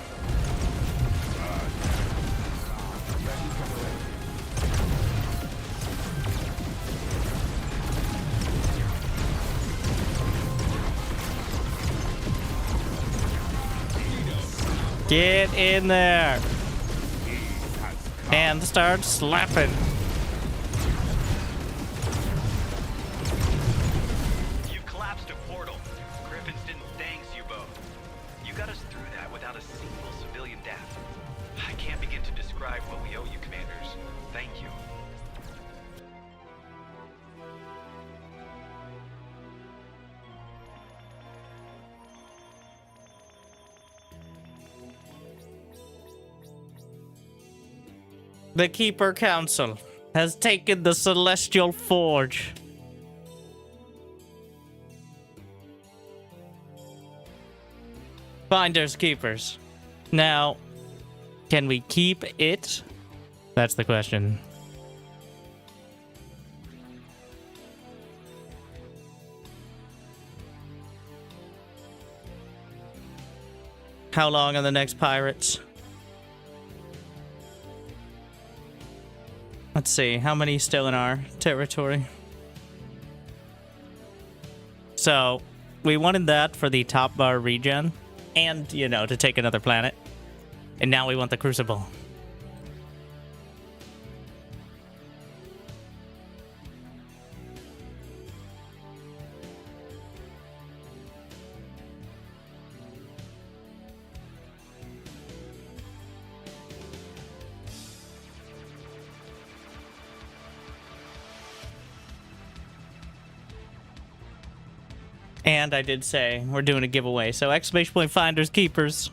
Get in there and start slapping. You collapsed a portal. Griffins didn't thanks you both. You got us through that without a single civilian death. I can't begin to describe what we owe you, commanders. Thank you. The Keeper Council has taken the Celestial Forge. Finders Keepers. Now, can we keep it? That's the question. How long are the next Pirates? Let's see, how many still in our territory? So, we wanted that for the top bar regen, and, you know, to take another planet. And now we want the Crucible. And I did say we're doing a giveaway, so exclamation point finders, keepers.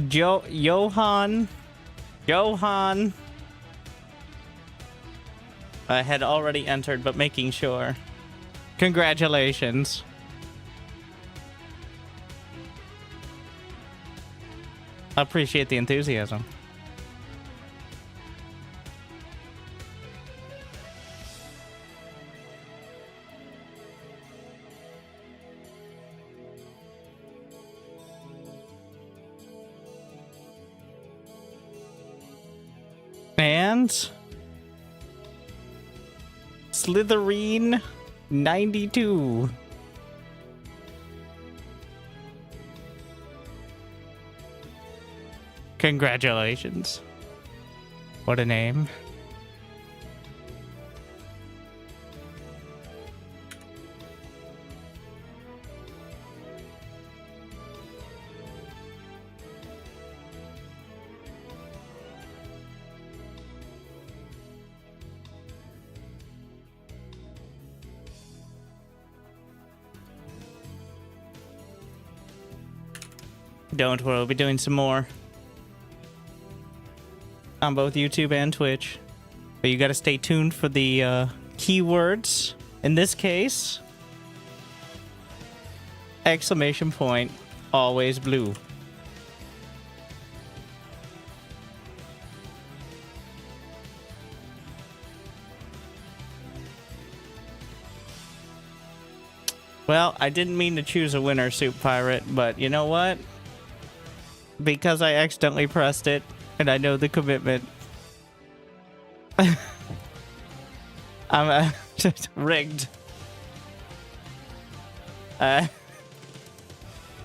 Johan I had already entered, but making sure. Congratulations. I appreciate the enthusiasm. And Slytherin 92. Congratulations. What a name. Don't worry, we'll be doing some more on both YouTube and Twitch. But you gotta stay tuned for the keywords. In this case, exclamation point, always blue. Well, I didn't mean to choose a winner, Soup Pirate, but you know what? Because I accidentally pressed it, and I know the commitment. I'm just rigged.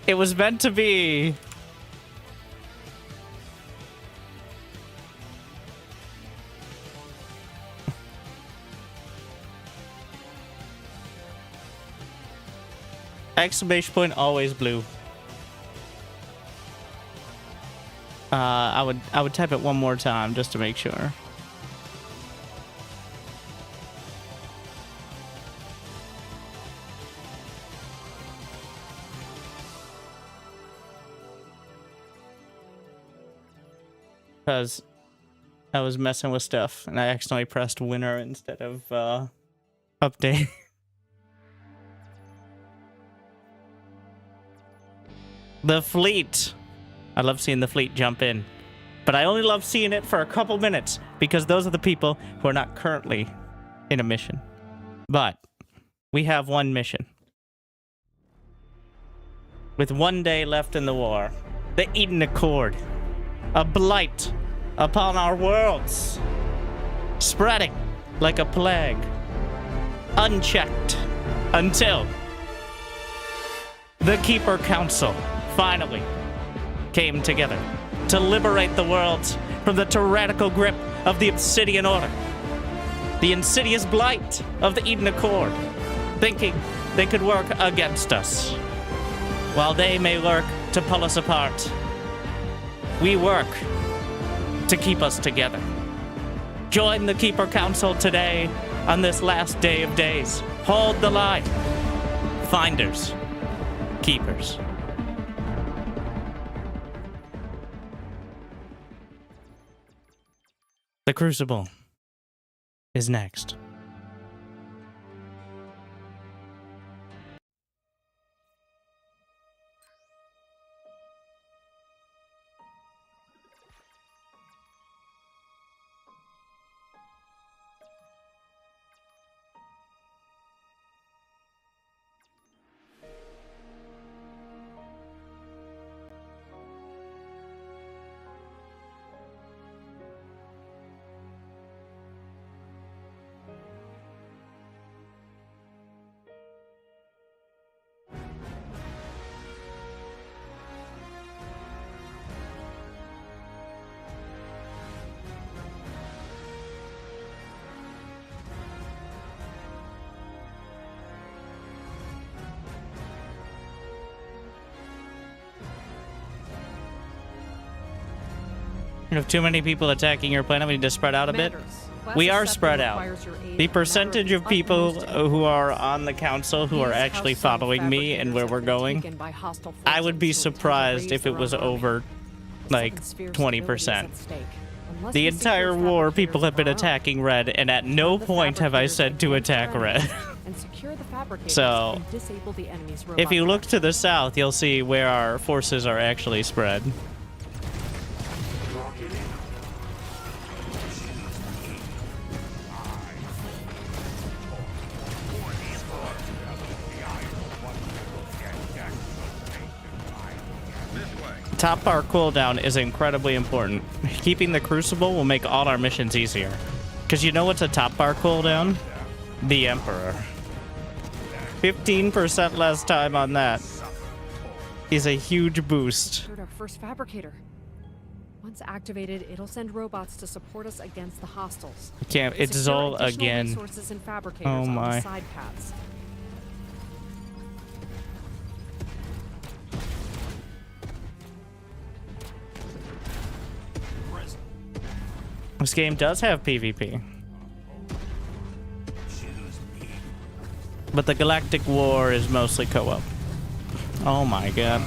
It was meant to be. Exclamation point, always blue. I would type it one more time just to make sure. Because I was messing with stuff and I accidentally pressed winner instead of update. The fleet. I love seeing the fleet jump in. But I only love seeing it for a couple minutes because those are the people who are not currently in a mission. But we have one mission. With 1 day left in the war, the Eden Accord, a blight upon our worlds, spreading like a plague, unchecked, until the Keeper Council finally came together to liberate the worlds from the tyrannical grip of the Obsidian Order, the insidious blight of the Eden Accord, thinking they could work against us. While they may lurk to pull us apart, we work to keep us together. Join the Keeper Council today on this last day of days. Hold the line. Finders, keepers. The Crucible. is next. You have too many people attacking your planet. We need to spread out a bit. We are spread out. The percentage of people who are on the council who are actually following me and where we're going, I would be surprised if it was over, like, 20%. The entire war, people have been attacking Red, and at no point have I said to attack Red. So, if you look to the south, you'll see where our forces are actually spread. Top bar cooldown is incredibly important. Keeping the Crucible will make all our missions easier. Because you know what's a top bar cooldown? The Emperor. 15% less time on that is a huge boost. Our first fabricator. Once activated, it'll send robots to support us against the hostiles. Can't, it's Zol again. Resources and fabricators Oh my. on the side paths. This game does have PvP. But the Galactic War is mostly co-op. Oh my god.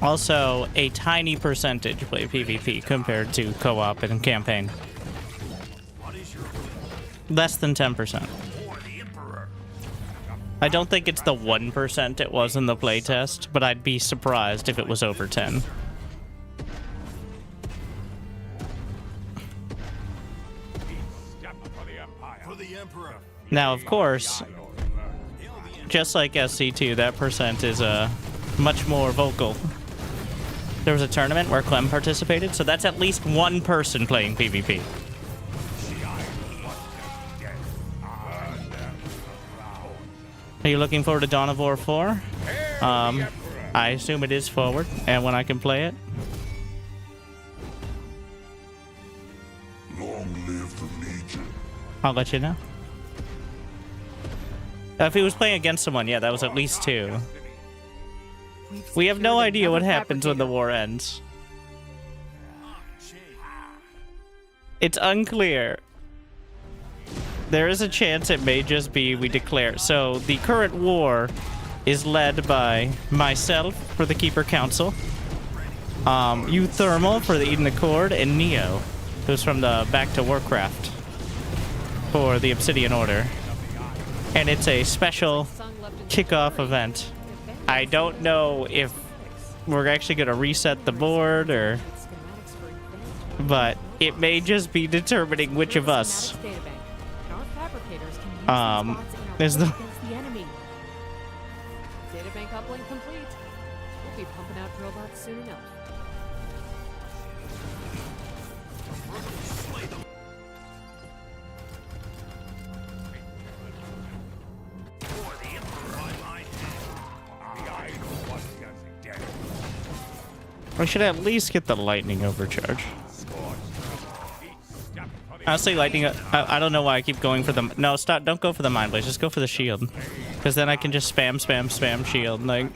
Also, a tiny percentage play PvP compared to co-op and campaign. Less than 10%. I don't think it's the 1% it was in the playtest, but I'd be surprised if it was over 10. Now, of course, just like SC2, that percent is much more vocal. There was a tournament where Clem participated, so that's at least one person playing PvP. Are you looking forward to Dawn of War 4? I assume it is forward, and when I can play it. Long live the Legion. I'll let you know. If he was playing against someone, yeah, that was at least 2. We have no idea what happens when the war ends. It's unclear. There is a chance it may just be we declare. So the current war is led by myself for the Keeper Council, Euthermal for the Eden Accord, and Neo, who's from the Back to Warcraft for the Obsidian Order. And it's a special kickoff event. I don't know if we're actually going to reset the board or... but it may just be determining which of us is the... Databank uplink complete. We'll be pumping out robots soon enough. We should at least get the lightning overcharge. Honestly, lightning... I don't know why I keep going for the... No, stop. Don't go for the Mind Blaze. Just go for the shield. Because then I can just spam shield. Like...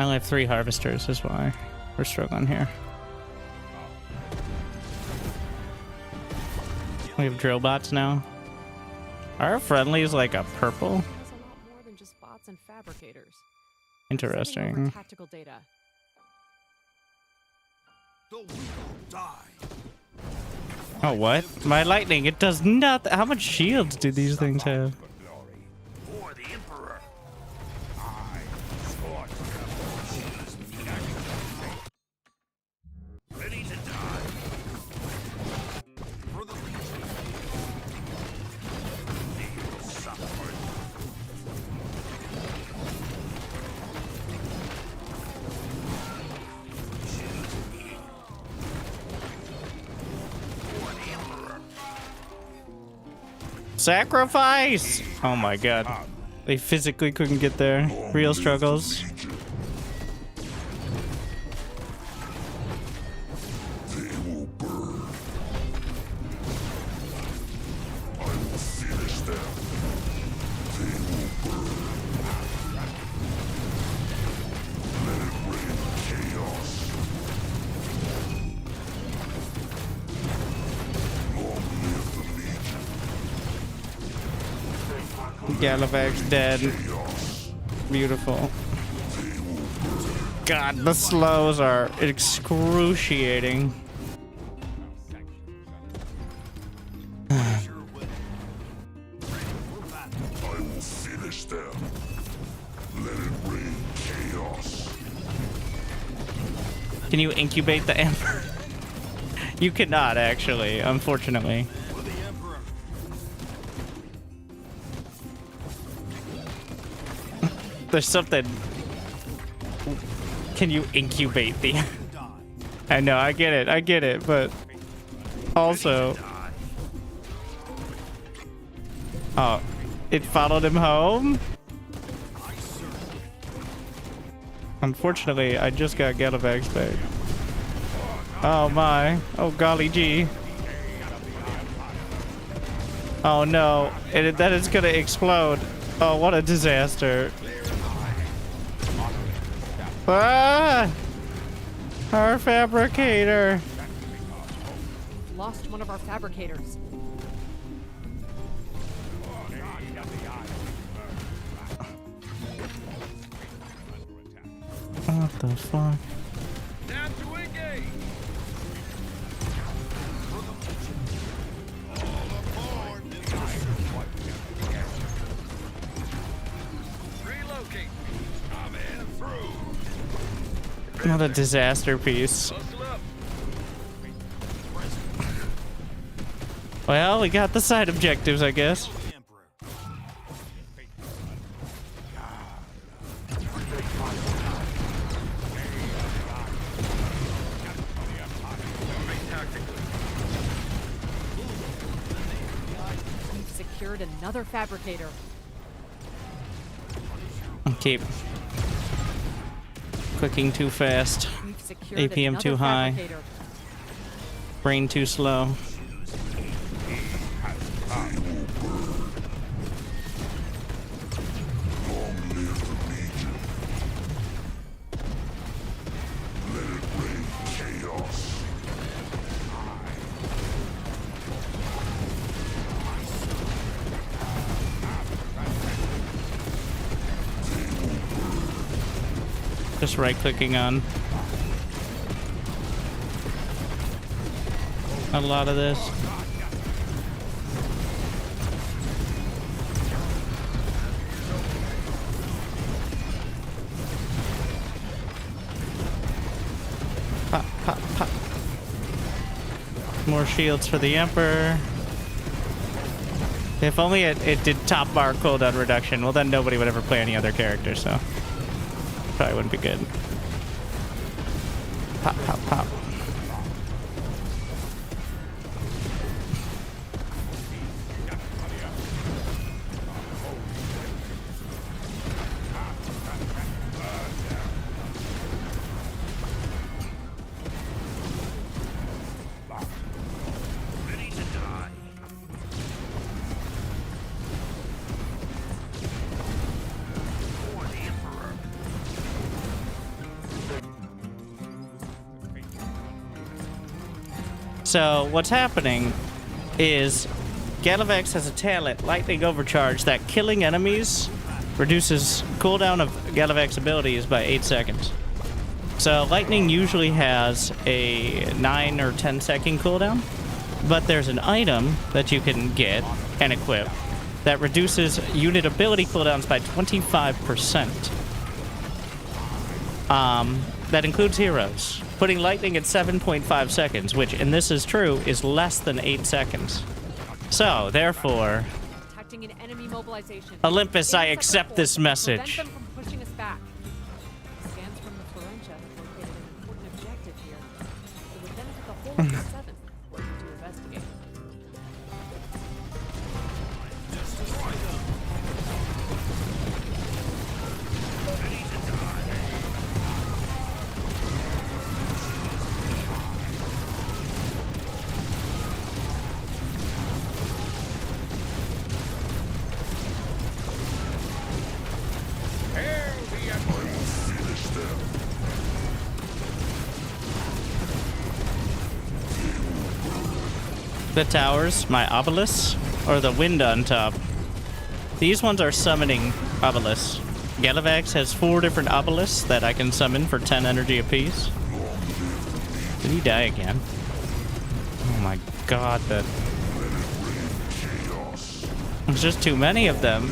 I only have 3 harvesters, is why we're struggling here. We have drill bots now. Are our friendlies like a purple? There's a lot more than just bots and fabricators. Sending over Interesting. tactical data. The weak die. Oh, what? My lightning, it does not. How much shields do these things have? For the Emperor. I scorch their ready to die. For the Legion. They will suffer. Choose me. For the Emperor. Sacrifice! Oh my god. They physically couldn't get there. Real struggles. Galactic's dead. Beautiful. God, the slows are excruciating. Finish them. Let it rain chaos. Can you incubate the Emperor? You cannot, actually, unfortunately. For the Emperor. There's something. Can you incubate the? I know, I get it, but also. Oh, it followed him home? Unfortunately, I just got Galactic's back. Oh my. Oh golly gee. Oh no. That is gonna explode. Oh, what a disaster. Ah! Our fabricator. Lost one of our fabricators. What the fuck? Down to engage. All aboard. Relocate. I'm in through. What a disaster piece. Bustle up. Well, we got the side objectives, I guess. For the Emperor. We've secured another fabricator. Keep clicking too fast. We've secured APM another too high. fabricator. Brain too slow. Just right-clicking on a lot of this. Pop, pop, pop. More shields for the Emperor. If only it did top bar cooldown reduction, well then nobody would ever play any other character, so probably wouldn't be good. Pop, pop, pop. Ready to die. For the Emperor. So what's happening is Galactic has a talent, Lightning Overcharge, that killing enemies reduces cooldown of Galactic's abilities by 8 seconds. So Lightning usually has a 9 or 10 second cooldown, but there's an item that you can get and equip that reduces unit ability cooldowns by 25%. That includes heroes, putting Lightning at 7.5 seconds, which, and this is true, is less than 8 seconds. So, therefore, Detecting an enemy mobilization. Olympus, I Scan accept sector this 4 to message. prevent them from pushing us back. Scans from the Florentia have located an important objective here. It would benefit the whole of the 7th working to investigate. The towers, my obelisks, or the wind on top. These ones are summoning obelisks. Galactic has 4 different obelisks that I can summon for 10 energy apiece. Did he die again? Oh my god, that... There's just too many of them.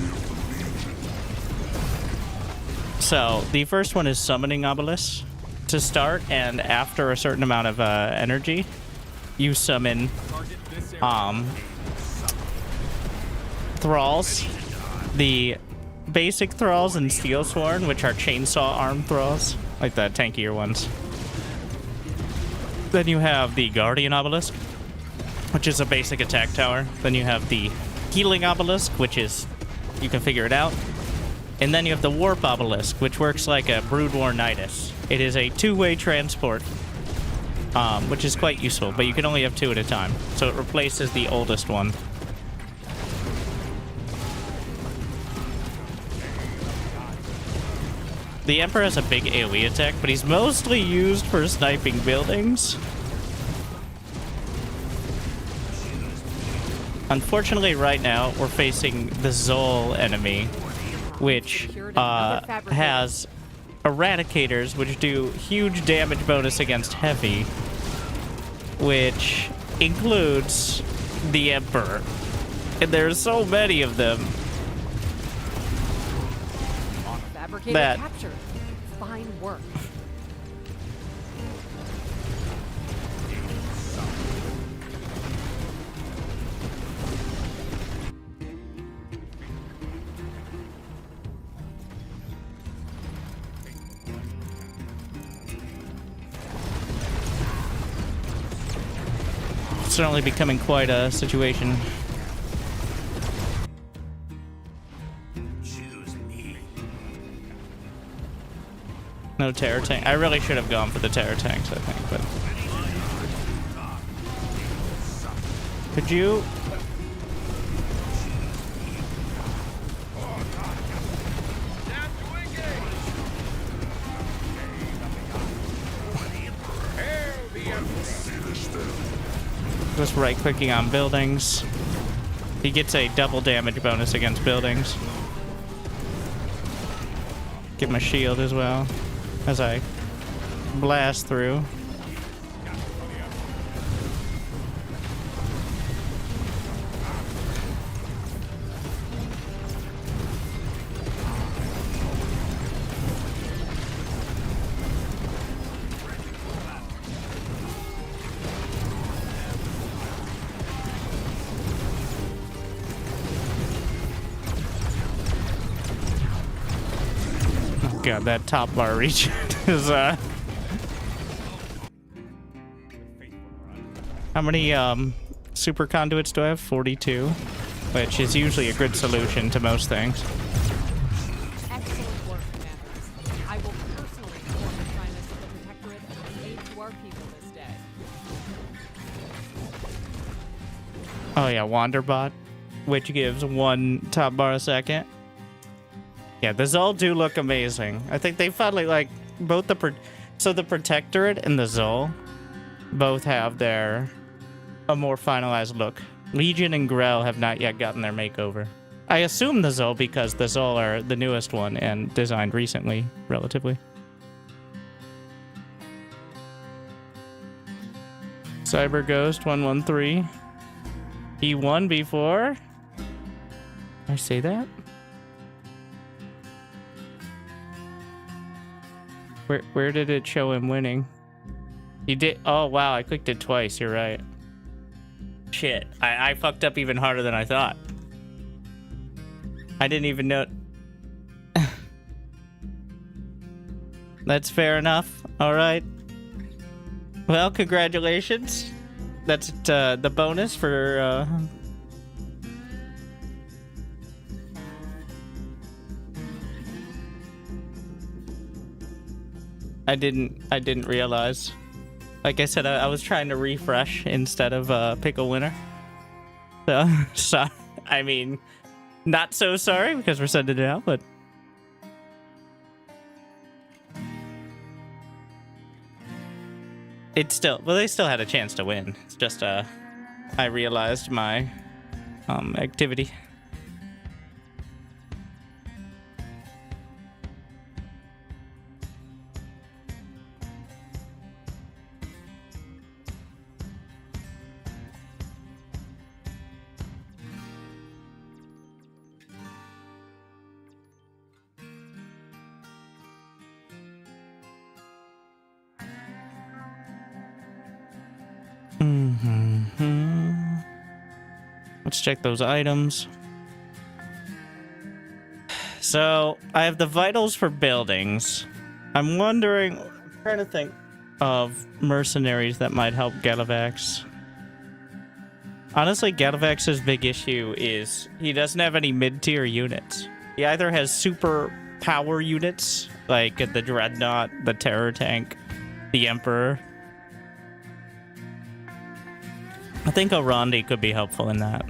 So, the first one is summoning obelisks to start, and after a certain amount of energy, you summon thralls, the basic thralls and steel sworn, which are chainsaw arm thralls, like the tankier ones. Then you have the guardian obelisk, which is a basic attack tower. Then you have the healing obelisk, which is, you can figure it out. And then you have the warp obelisk, which works like a brood war nidus. It is a 2-way transport, which is quite useful, but you can only have 2 at a time. So it replaces the oldest one. The Emperor has a big AoE attack, but he's mostly used for sniping buildings. Unfortunately, right now, we're facing the Zol enemy, which has eradicators, which do huge damage bonus against heavy, which includes the Emperor. And there's so many of them. Fabricator captured. Fine work. Certainly becoming quite a situation. No terror tank. I really should have gone for the terror tanks, I think, but... Could you... Just right-clicking on buildings. He gets a double damage bonus against buildings. Give him a shield as well as I blast through. God, that top bar region is how many super conduits do I have? 42, which is usually a good solution to most things. Excellent work, Commanders. I will personally perform the assignments of the Protectorate and aid to our people this day. Oh yeah, Wanderbot, which gives 1 top bar a second. Yeah, these all do look amazing. I think they finally, like, both the... So the Protectorate and the Zol both have their a more finalized look. Legion and Grell have not yet gotten their makeover. I assume the Zol because the Zol are the newest one and designed recently, relatively. Cyber Ghost 113. He won before. Did I say that? Where did it show him winning? He did. Oh wow, I clicked it twice. You're right. Shit, I fucked up even harder than I thought. I didn't even know. That's fair enough. All right. Well, congratulations. That's the bonus for. I didn't realize. Like I said, I was trying to refresh instead of pick a winner. So, I mean, not so sorry because we're sending it out, but it's still, well, they still had a chance to win. It's just I realized my activity. Let's check those items. So, I have the vitals for buildings. I'm wondering, I'm trying to think of mercenaries that might help Galavax. Honestly, Galavax's big issue is he doesn't have any mid-tier units. He either has super power units, like the Dreadnought, the Terror Tank, the Emperor. I think Orandi could be helpful in that.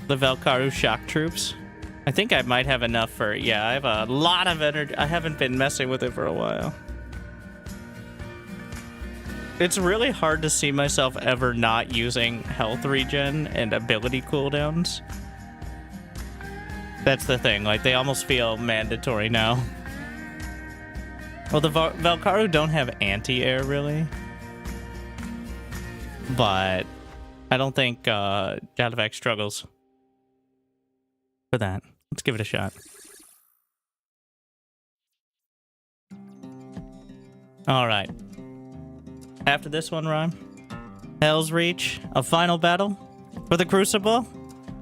The Valkaru shock troops. I think I might have enough for, yeah, I have a lot of energy. I haven't been messing with it for a while. It's really hard to see myself ever not using health regen and ability cooldowns. That's the thing, like they almost feel mandatory now. Well, the Valkaru don't have anti-air really. But I don't think Galavax struggles for that. Let's give it a shot. Alright. After this one, Rhyme. Hell's Reach. A final battle for the Crucible.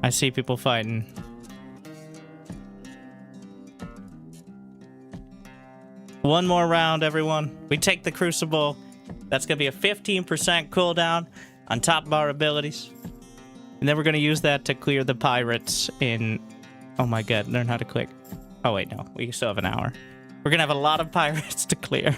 I see people fighting. One more round, everyone. We take the Crucible. That's going to be a 15% cooldown on top of our abilities. And then we're going to use that to clear the pirates in... Oh my god, learn how to click. Oh wait, no. We still have an hour. We're going to have a lot of pirates to clear.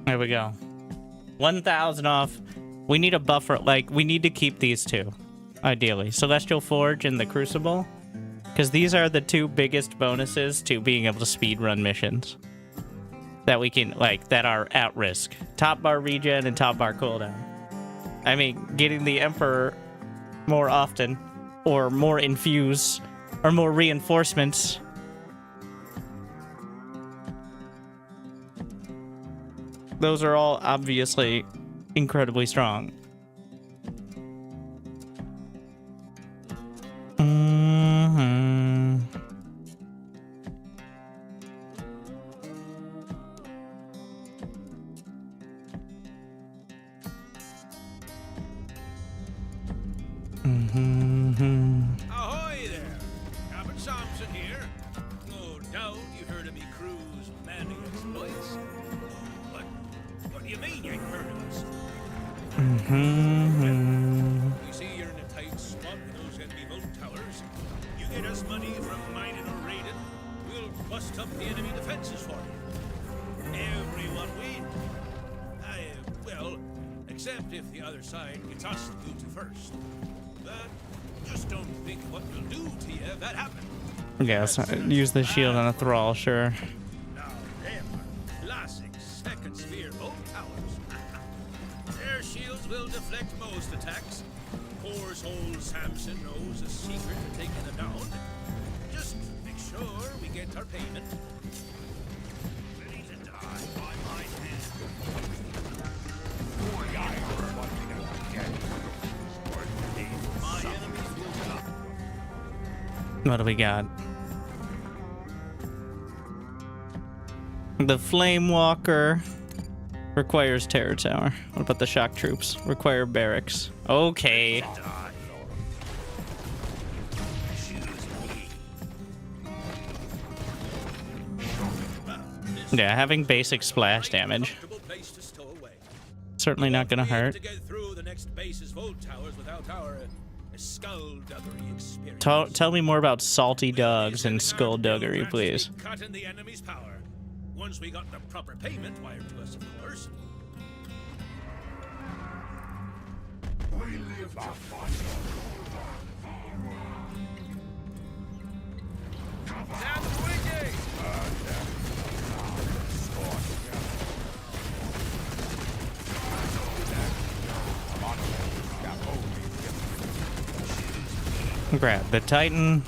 There we go. 1,000 off. We need a buffer. Like, we need to keep these two, ideally. Celestial Forge and the Crucible. Because these are the two biggest bonuses to being able to speedrun missions. That we can, like, that are at risk. Top bar regen and top bar cooldown. I mean, getting the Emperor more often. Or more infuse. Or more reinforcements. Those are all obviously incredibly strong. Ahoy there! Captain Samson here. No doubt you heard of me crew's many exploits. But what do you mean you ain't heard of us? We see you're in a tight spot in those enemy vault towers. You get us money from mining or raiding, we'll bust up the enemy defenses for you. Everyone wins. Well, Except if the other side gets us the booty first. But just don't think what we'll do to you if that happens. Yes, use the shield on a thrall, sure. Now, them are classic second sphere bolt towers. Their shields will deflect most attacks. Course old Samson knows a secret to taking them down. Just make sure we get our payment. Ready to die by my hand. My enemies will die. What do we got? The Flame Walker requires Terror Tower. What about the Shock Troops? Require Barracks. Okay. Yeah, having basic splash damage. Certainly not gonna hurt. To get through the next base's vault towers without our skullduggery experience. Tell me more about salty dogs and skullduggery, please. Cut in the enemy's power. Once we got the proper payment wired to us, of course. We live to fight. Down the wingate! Grab the Titan.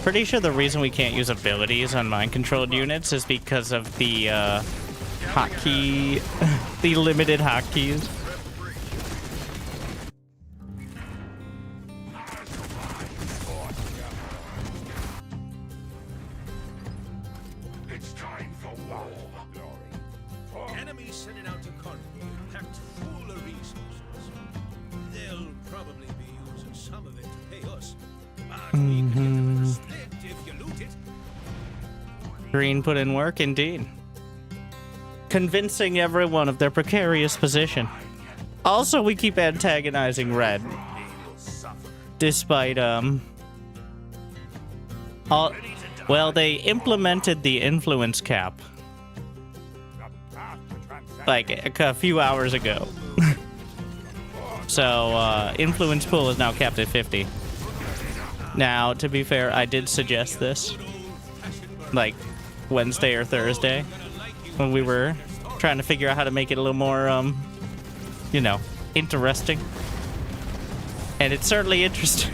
Pretty sure the reason we can't use abilities on mind-controlled units is because of the hotkey, the limited hotkeys. It's time for war. Enemies sending out a convoy packed full of resources. They'll probably be using some of it to pay us. But we can get them for a split if you loot it. Green put in work, indeed. Convincing everyone of their precarious position. Also, we keep antagonizing red. Despite, well, they implemented the influence cap. Like, a few hours ago. So, influence pool is now capped at 50. Now, to be fair, I did suggest this. Like, Wednesday or Thursday. When we were trying to figure out how to make it a little more, you know, interesting. And it's certainly interesting.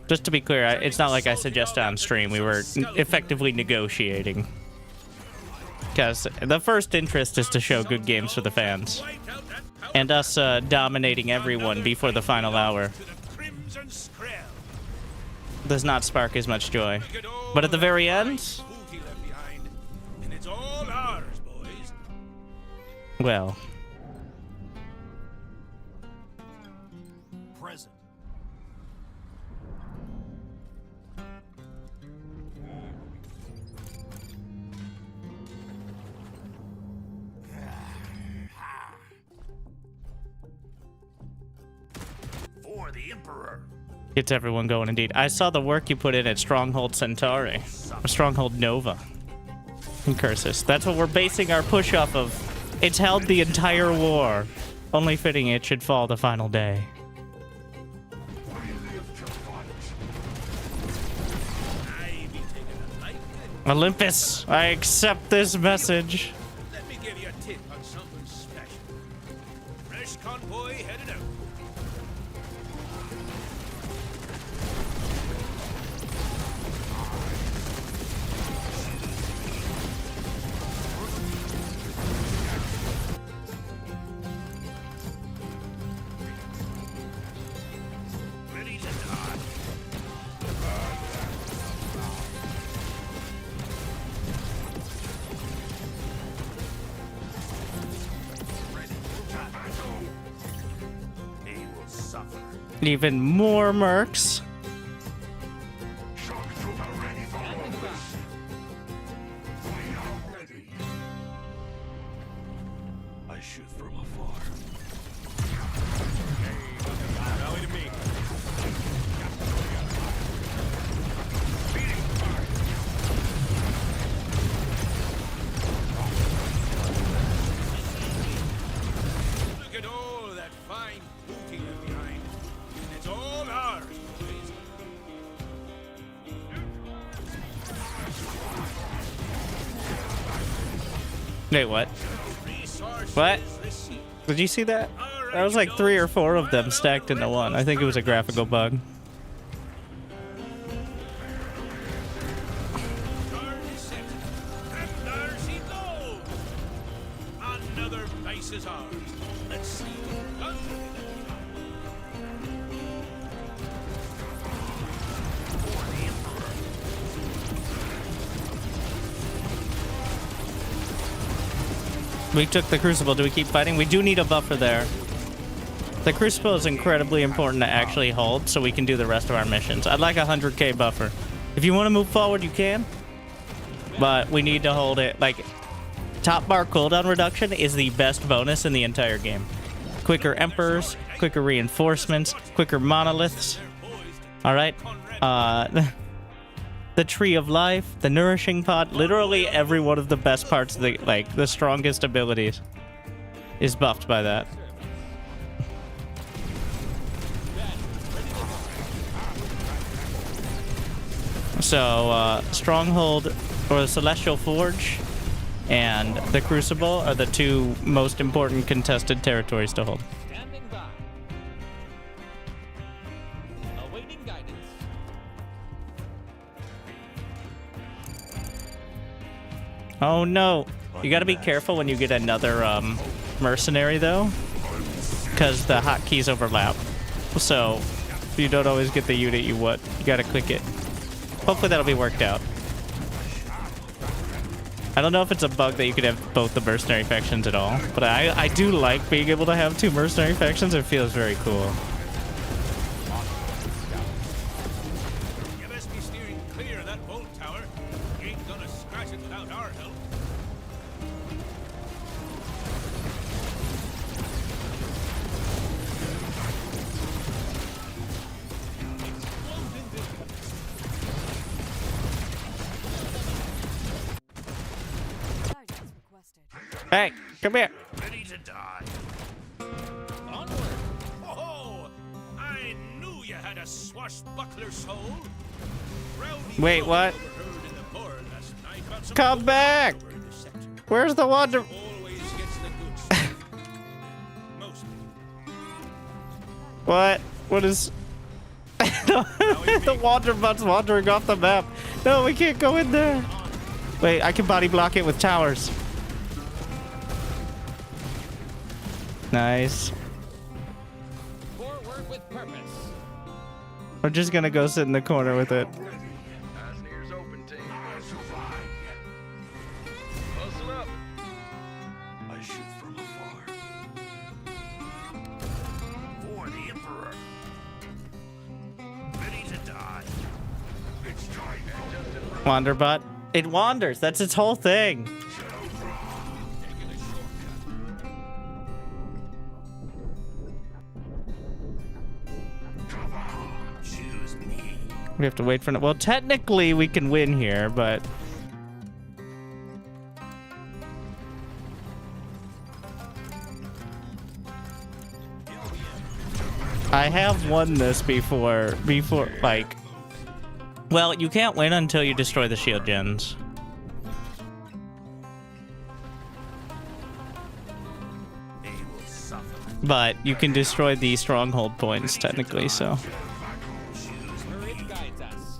Just to be clear, it's not like I suggested on stream. We were effectively negotiating. Because the first interest is to show good games for the fans. And us dominating everyone before the final hour does not spark as much joy. But at the very end, well... Gets everyone going, indeed. I saw the work you put in at Stronghold Centauri. Or Stronghold Nova. In Cursus. That's what we're basing our push off of. It's held the entire war. Only fitting it should fall the final day. Olympus, I accept this message. Let me give you a tip on something special. Fresh convoy headed out. Ready to die. Even more mercs. booty left behind. It's all ours, boys. Wait, what? Resources What? received. Did you see that? That was like 3 or 4 of them stacked into one. I think it was a graphical bug. Guard is set. And there she goes. Another base is ours. Let's see what guns we can We took the Crucible. Do we keep fighting? We do need a buffer there. The Crucible is incredibly important to actually hold so we can do the rest of our missions. I'd like a 100k buffer. If you want to move forward, you can. But we need to hold it. Like, top bar cooldown reduction is the best bonus in the entire game. Quicker Emperors, quicker reinforcements, quicker monoliths. Alright. The Tree of Life, the Nourishing Pod, literally every one of the best parts of the, like, the strongest abilities is buffed by that. So, Stronghold or Celestial Forge and the Crucible are the 2 most important contested territories to hold. Standing by. Awaiting guidance. Oh no. You gotta be careful when you get another mercenary though, because the hotkeys overlap. So you don't always get the unit you want. You gotta click it. Hopefully that'll be worked out. I don't know if it's a bug that you could have both the mercenary factions at all, but I do like being able to have 2 mercenary factions. It feels very cool. You best be steering clear of that bolt tower. You ain't gonna scratch it without our help. Guidance requested. Hey, come here. Ready to die. Onward. Oh, I knew you had a swashbuckler soul. Rowdy Wait, Roy what? overheard in the bar last night about some Come back! over in the sector. Where's the water? Always gets the good stuff. Mostly. What? What is... The Wanderbot's wandering off the map. No, we can't go in there. Wait, I can body block it with towers. Nice. Forward with purpose. We're just gonna go sit in the corner with it. Ears open, team. Hustle up. I shoot from afar. For the Emperor. Ready to die. It's time. Wanderbot. It wanders. That's its whole thing. Choose me. We have to wait for it. Well, technically we can win here, but... I have won this before, like... Well, you can't win until you destroy the shield gens. They will suffer. But you can destroy the stronghold points, technically, so... Courage guides us.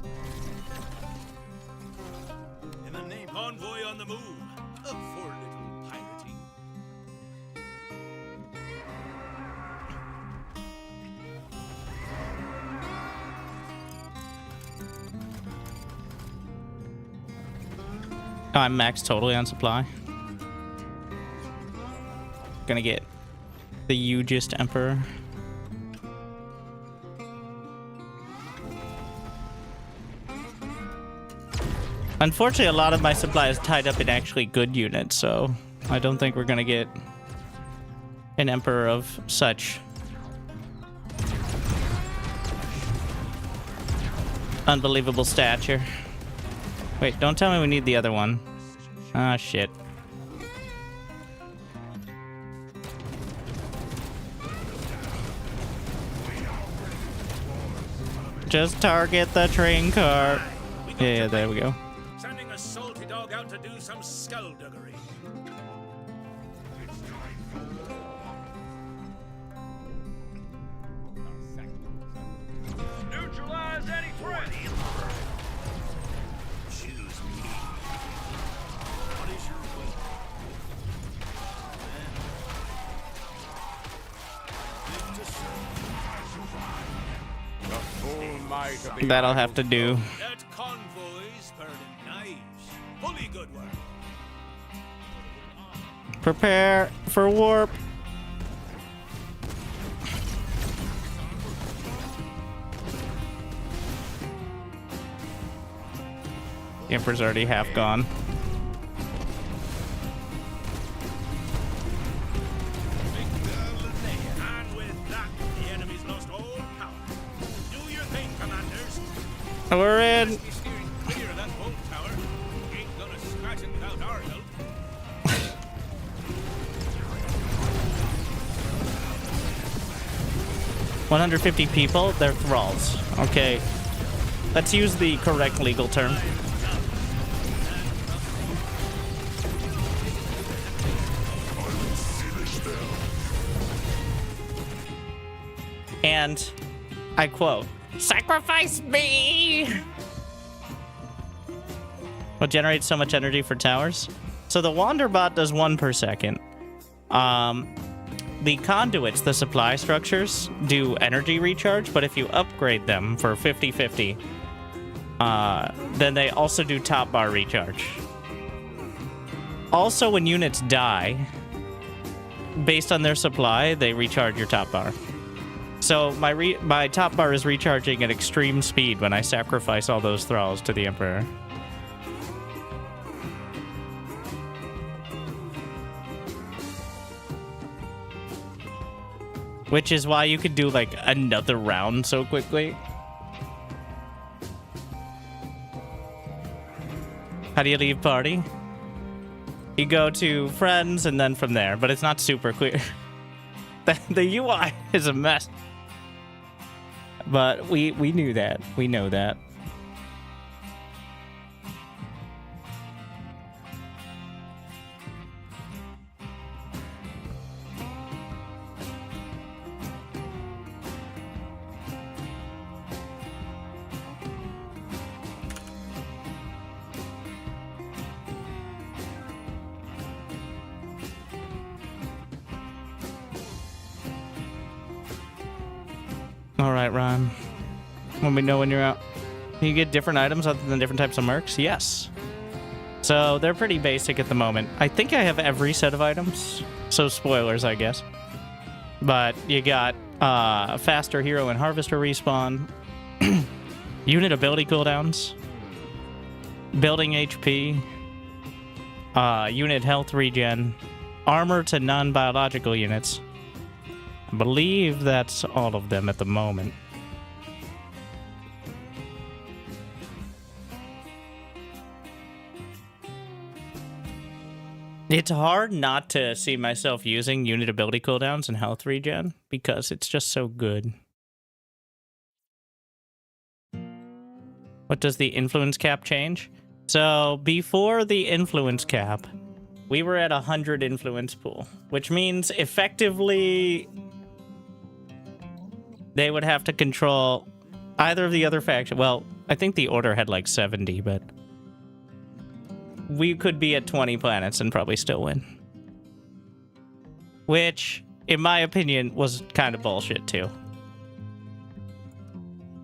In the name convoy on the move. Up for a little pirating. Oh, I'm maxed totally on supply. Gonna get the hugest Emperor. Unfortunately, a lot of my supply is tied up in actually good units, so I don't think we're gonna get an Emperor of such unbelievable stature. Wait, don't tell me we need the other one. Ah, shit. Just target the train car. Yeah, there we go. Sending a salty dog out to do some skullduggery. Neutralize any threat. Choose me. What is your will? The full might of the That'll have to do. That convoys burning knives. Fully good work. Prepare for warp. The Emperor's already half gone. And with that, the enemy's lost all power. Do your thing, commanders. We're in. Be steering clear of that bolt tower. Ain't gonna scratch it without our help. 150 people, they're thralls. Okay. Let's use the correct legal term. And I quote, "Sacrifice me!" What generates so much energy for towers? So the Wanderbot does 1 per second. The conduits, the supply structures, do energy recharge, but if you upgrade them for 50-50, then they also do top bar recharge. Also, when units die, based on their supply, they recharge your top bar. So my top bar is recharging at extreme speed when I sacrifice all those thralls to the Emperor. Which is why you could do like another round so quickly. How do you leave party? You go to friends and then from there, but it's not super clear. The UI is a mess. But we knew that. We know that. Alright, Ron. Let me know when you're out. Can you get different items other than different types of mercs? Yes. So they're pretty basic at the moment. I think I have every set of items. So spoilers, I guess. But you got faster hero and harvester respawn. Unit ability cooldowns. Building HP. Unit health regen. Armor to non-biological units. I believe that's all of them at the moment. It's hard not to see myself using unit ability cooldowns and health regen because it's just so good. What does the influence cap change? So before the influence cap, we were at 100 influence pool, which means effectively they would have to control either of the other faction. Well, I think the Order had like 70, but we could be at 20 planets and probably still win. Which, in my opinion, was kind of bullshit too.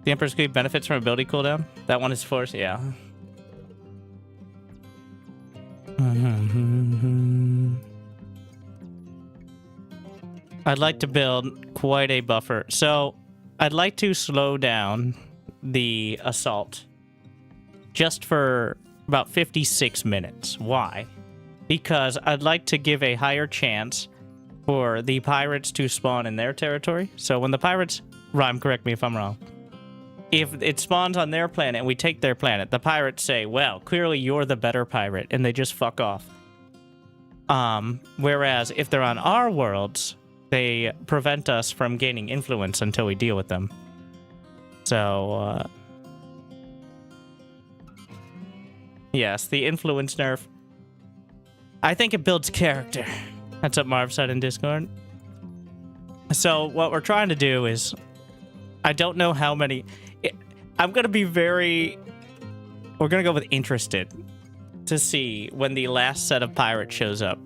The Emperor's Creed benefits from ability cooldown? That one is force, yeah. I'd like to build quite a buffer. So, I'd like to slow down the assault just for about 56 minutes. Why? Because I'd like to give a higher chance for the pirates to spawn in their territory. So when the pirates... Rhyme, correct me if I'm wrong. If it spawns on their planet and we take their planet, the pirates say, well, clearly you're the better pirate, and they just fuck off. Whereas if they're on our worlds, they prevent us from gaining influence until we deal with them. So, yes, the influence nerf. I think it builds character. That's what Marv said in Discord. So what we're trying to do is, I don't know how many. I'm going to be very. We're going to go with interested to see when the last set of pirates shows up.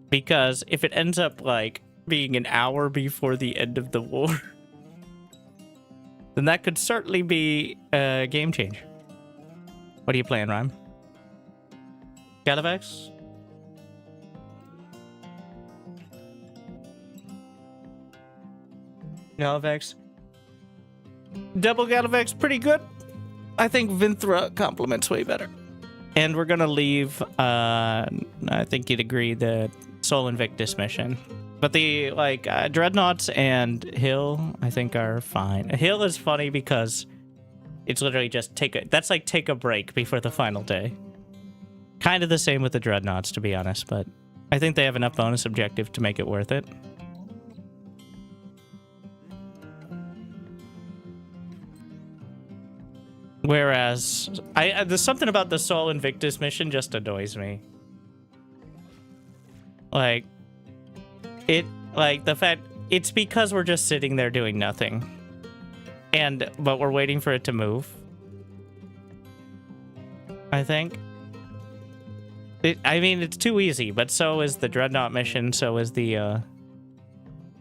Because if it ends up like being an hour before the end of the war, then that could certainly be a game change. What are you playing, Rhyme? Galactic? Galactic. Double Galactic's pretty good. I think Vinthra complements way better. And we're gonna leave, I think you'd agree, the Sol Invictus mission. But the, like, Dreadnoughts and Hill, I think, are fine. Hill is funny because it's literally just take a break before the final day. Kind of the same with the Dreadnoughts, to be honest, but I think they have enough bonus objective to make it worth it. Whereas, there's something about the Sol Invictus mission just annoys me. Like, the fact, it's because we're just sitting there doing nothing. But we're waiting for it to move. I think. I mean, it's too easy, but so is the Dreadnought mission, so is the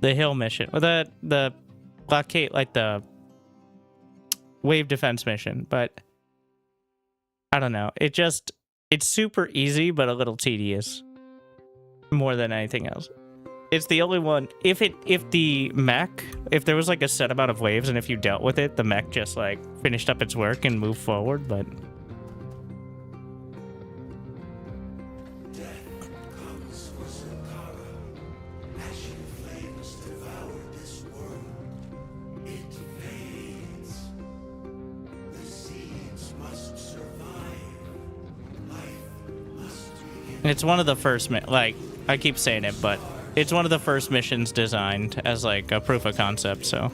Hill mission. Or the blockade, like the wave defense mission, but I don't know. It's super easy, but a little tedious. More than anything else. It's the only one. If the mech, if there was like a set amount of waves and if you dealt with it, the mech just like finished up its work and moved forward, but it's one of the first, like, I keep saying it, but it's one of the first missions designed as, like, a proof of concept, so.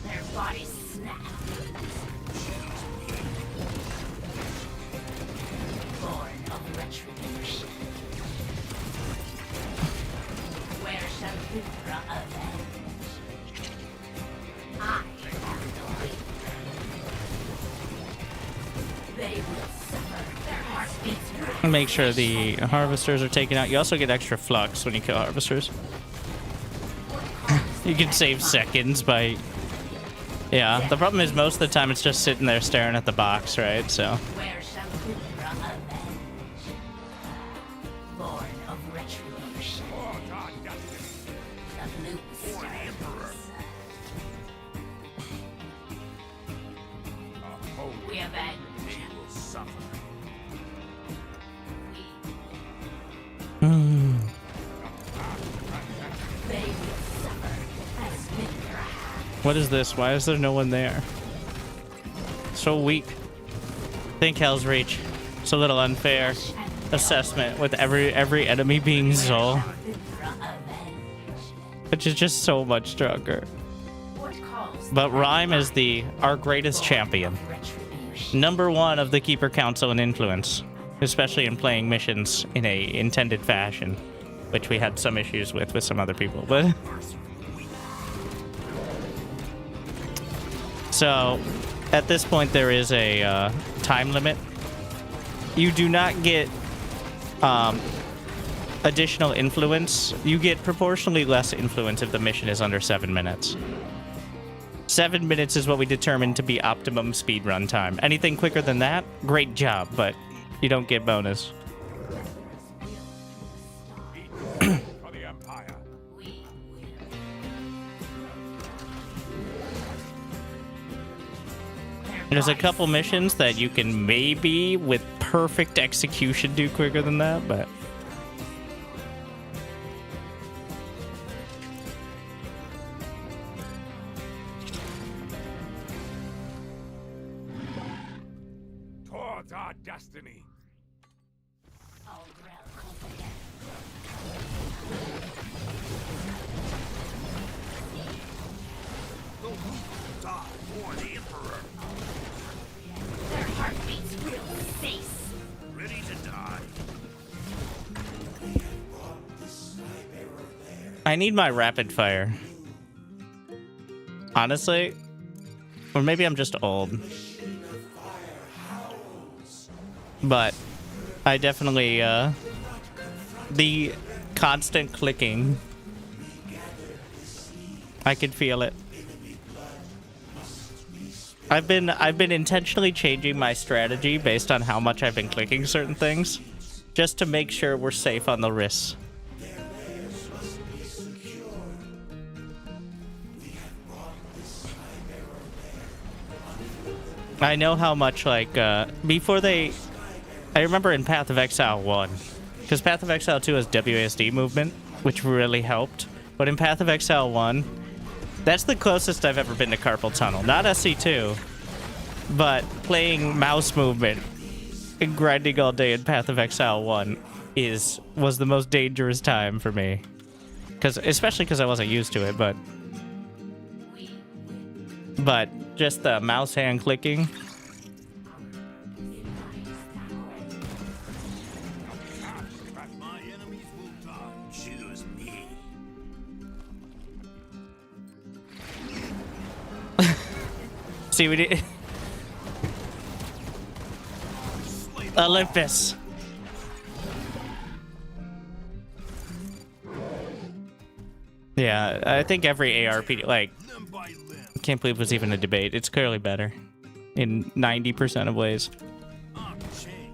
Their bodies snap. Born of retribution. Where shall Wintra avenge? I am the Winter. They will suffer. Their heartbeats rise. Make sure the harvesters are taken out. You also get extra flux when you kill harvesters. You can save seconds by... Yeah, the problem is most of the time it's just sitting there staring at the box, right? So... Where shall Wintra avenge? Born of retribution. The blue stars. We avenge. They will suffer as Wintra. What is this? Why is there no one there? So weak. Think Hell's Reach. It's a little unfair assessment with every enemy being Zol, which is just so much stronger. But Rhyme is our greatest champion. #1 of the Keeper Council in influence, especially in playing missions in a intended fashion, which we had some issues with some other people, but... So, at this point, there is a time limit. You do not get additional influence. You get proportionally less influence if the mission is under 7 minutes. 7 minutes is what we determined to be optimum speedrun time. Anything quicker than that, great job, but you don't get bonus. For the Empire. There's a couple missions that you can maybe, with perfect execution, do quicker than that, but... It's our destiny. Die for the Emperor. Their heartbeats will cease. Ready to die. I need my rapid fire. Honestly, or maybe I'm just old. But I definitely the constant clicking, I could feel it. I've been intentionally changing my strategy based on how much I've been clicking certain things, just to make sure we're safe on the risks. I know how much, like, before they... I remember in Path of Exile 1, because Path of Exile 2 has WASD movement, which really helped. But in Path of Exile 1, that's the closest I've ever been to carpal tunnel. Not SC2, but playing mouse movement and grinding all day in Path of Exile 1 was the most dangerous time for me. Especially because I wasn't used to it, but just the mouse hand clicking. My enemies will die. Choose me. See, we did. Olympus. Yeah, I think every ARPG, like, I can't believe it was even a debate. It's clearly better in 90% of ways.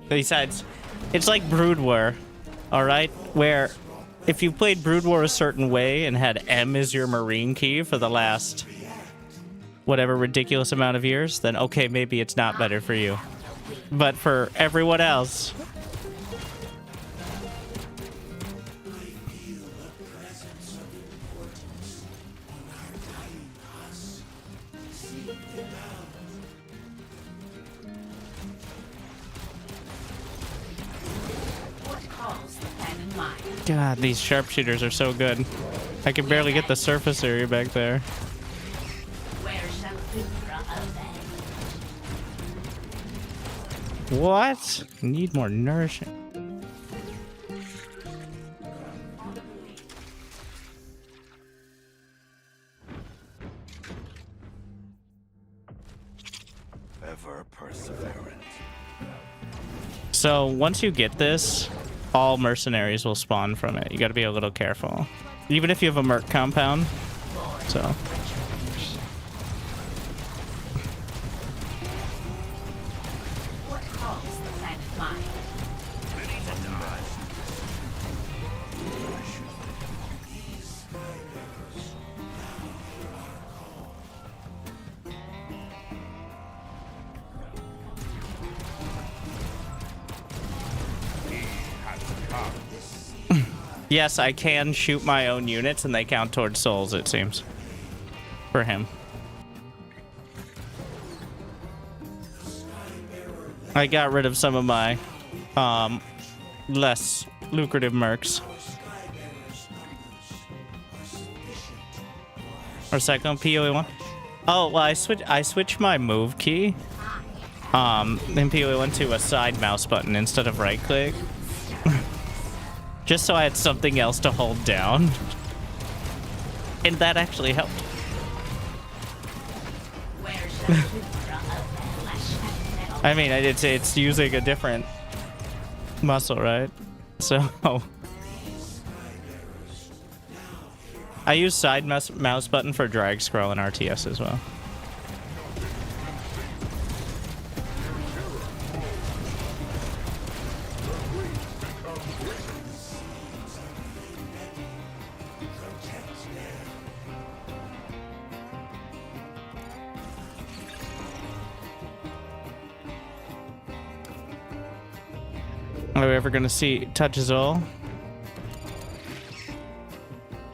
Besides, it's like Brood War, alright? Where if you played Brood War a certain way and had M as your Marine key for the last whatever ridiculous amount of years, then okay, maybe it's not better for you. But for everyone else... God, these sharpshooters are so good. I can barely get the surface area back there. Where shall Vindra avenge? What? Need more nourishing. Ever perseverant. So once you get this, all mercenaries will spawn from it. You gotta be a little careful. Even if you have a merc compound. So. What calls the planet mine? Ready to die. Yes, I can shoot my own units and they count towards souls, it seems. For him. I got rid of some of my less lucrative mercs. Or second PoE1. Oh, well, I switched my move key in PoE1 to a side mouse button instead of right click. Just so I had something else to hold down. And that actually helped. I mean, it's using a different muscle, right? So I use side mouse button for drag scroll in RTS as well. Are we ever gonna see touch Zol?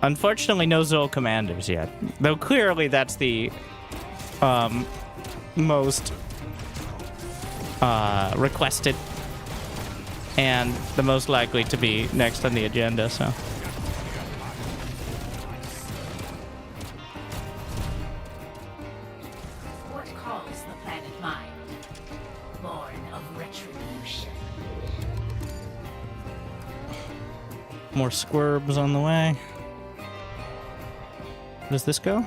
Unfortunately, no Zol commanders yet. Though clearly that's the most requested and the most likely to be next on the agenda, so. What calls the planet mind? Born of retribution. More squirms on the way. Where does this go?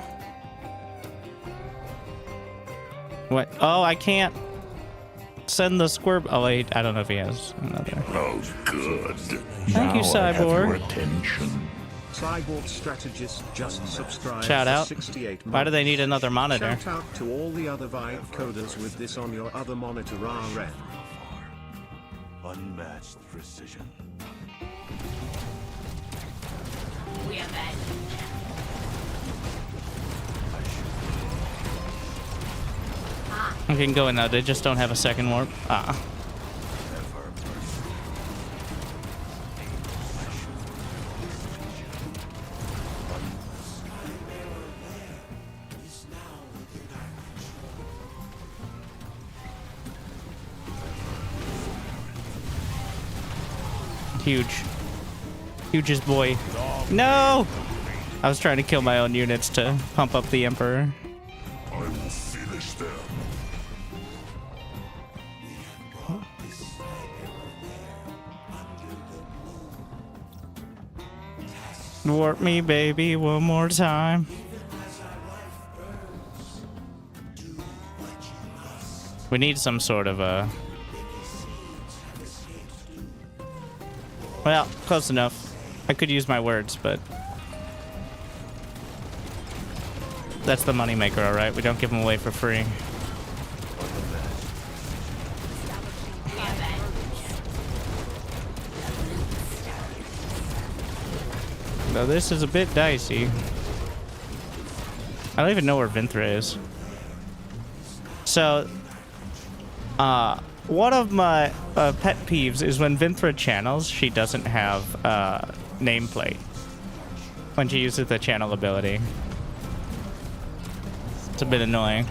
What? Oh, I can't send the squirb. Oh, wait, I don't know if he has another. Oh, good. Thank you, Cyborg. Attention. Cyborg strategist just subscribed Shout for out. 68 Why do they need another monitor? Shout out to all the other Vibe coders with this on your other monitor RN. Unmatched precision. We abandon. I can go in now. They just don't have a second warp. Ah. Huge. Hugest boy. No! I was trying to kill my own units to pump up the Emperor. I will finish them. Warp me, baby, one more time. We need some sort of a... Well, close enough. I could use my words, but... That's the moneymaker, alright? We don't give them away for free. Now this is a bit dicey. I don't even know where Vinthra is. So, one of my pet peeves is when Vinthra channels, she doesn't have nameplate when she uses the channel ability. It's a bit annoying.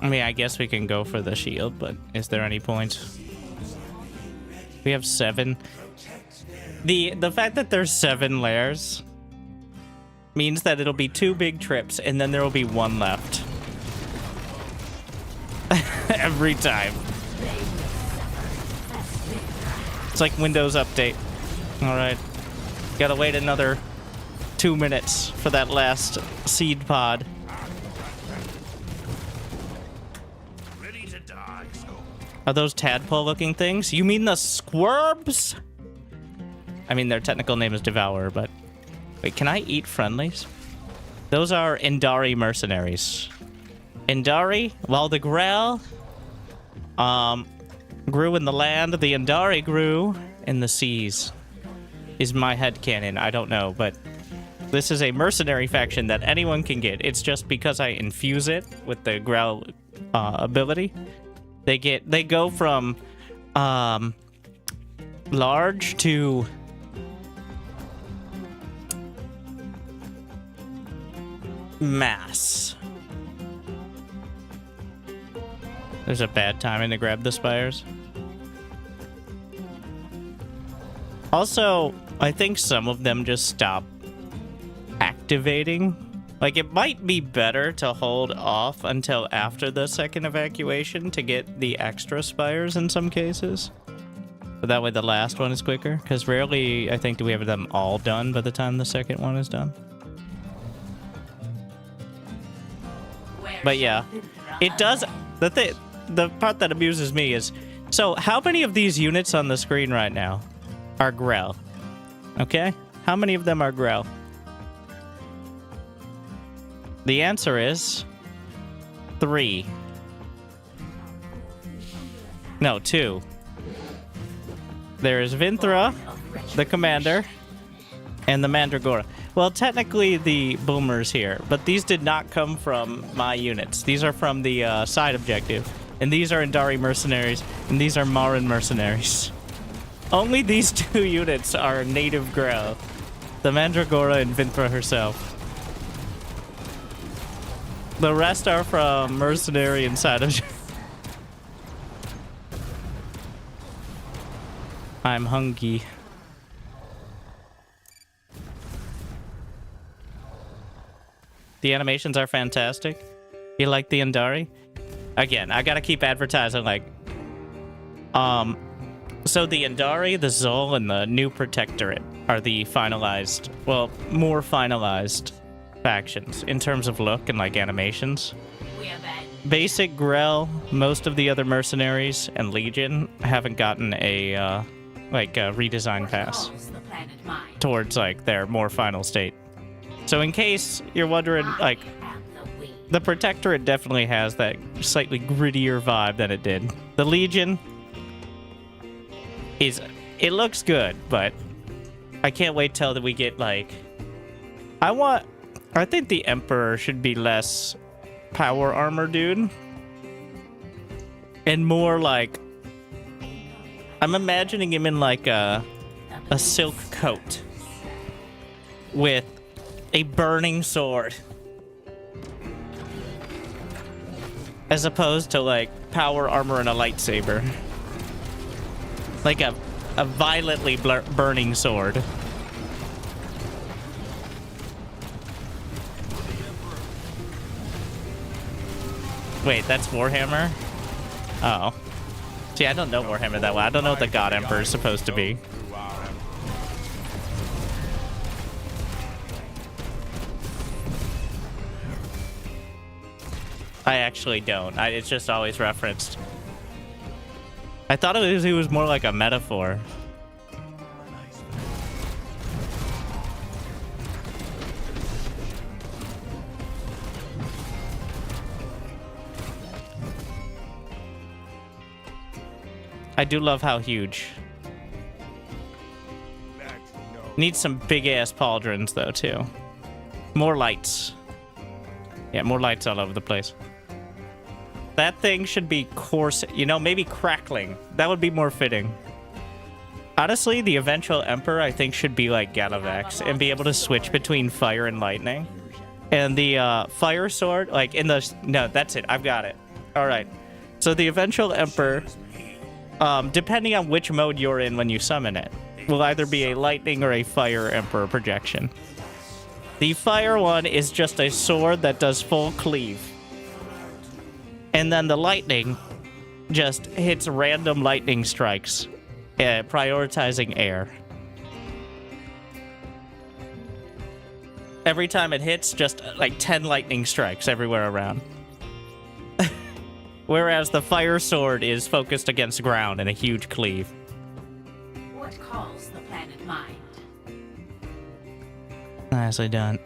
I mean, I guess we can go for the shield, but is there any point? We have 7. The fact that there's 7 layers means that it'll be 2 big trips, and then there will be 1 left. Every time. It's like Windows Update. Alright. Gotta wait another 2 minutes for that last seed pod. Ready to die. Are those tadpole-looking things? You mean the squirms? I mean, their technical name is Devourer, but... Wait, can I eat friendlies? Those are Indari mercenaries. Indari, while the Grail grew in the land, the Indari grew in the seas. Is my headcanon. I don't know, but this is a mercenary faction that anyone can get. It's just because I infuse it with the Grail ability. They go from large to mass. There's a bad timing to grab the spires. Also, I think some of them just stop activating. Like, it might be better to hold off until after the second evacuation to get the extra spires in some cases. But that way the last one is quicker. Because rarely, I think, do we have them all done by the time the second one is done. But yeah, it does... The part that amuses me is... So, how many of these units on the screen right now are Grell? Okay? How many of them are Grell? The answer is 3. No, 2. There is Vinthra, the commander, and the Mandragora. Well, technically the boomers here, but these did not come from my units. These are from the side objective. And these are Indari mercenaries, and these are Marin mercenaries. Only these 2 units are native Grell. The Mandragora and Vinthra herself. The rest are from mercenary inside of... I'm hungry. The animations are fantastic. You like the Indari? Again, I gotta keep advertising, like... So the Indari, the Zol, and the new Protectorate are the finalized... Well, more finalized factions in terms of look and, like, animations. Basic Grell, most of the other mercenaries, and Legion haven't gotten a, redesign pass towards, like, their more final state. So in case you're wondering, like, the Protectorate definitely has that slightly grittier vibe than it did. The Legion it looks good, but I can't wait till that we get, like, I think the Emperor should be less power armor, dude. And more like, I'm imagining him in like a silk coat with a burning sword, as opposed to like power armor and a lightsaber. Like a violently burning sword. Wait, that's Warhammer? Oh. See, I don't know Warhammer that well. I don't know what the God Emperor is supposed to be. I actually don't. It's just always referenced. I thought it was more like a metaphor. I do love how huge. Need some big-ass pauldrons, though, too. More lights. Yeah, more lights all over the place. That thing should be coarse, you know, maybe crackling. That would be more fitting. Honestly, the eventual Emperor, I think, should be like Galactic and be able to switch between fire and lightning. And the fire sword, like in the... No, that's it. I've got it. All right. So the eventual Emperor... depending on which mode you're in when you summon it, will either be a lightning or a fire emperor projection. The fire one is just a sword that does full cleave. And then the lightning just hits random lightning strikes, prioritizing air. Every time it hits, just like 10 lightning strikes everywhere around. Whereas the fire sword is focused against ground in a huge cleave. What calls the planet mind? Nicely done.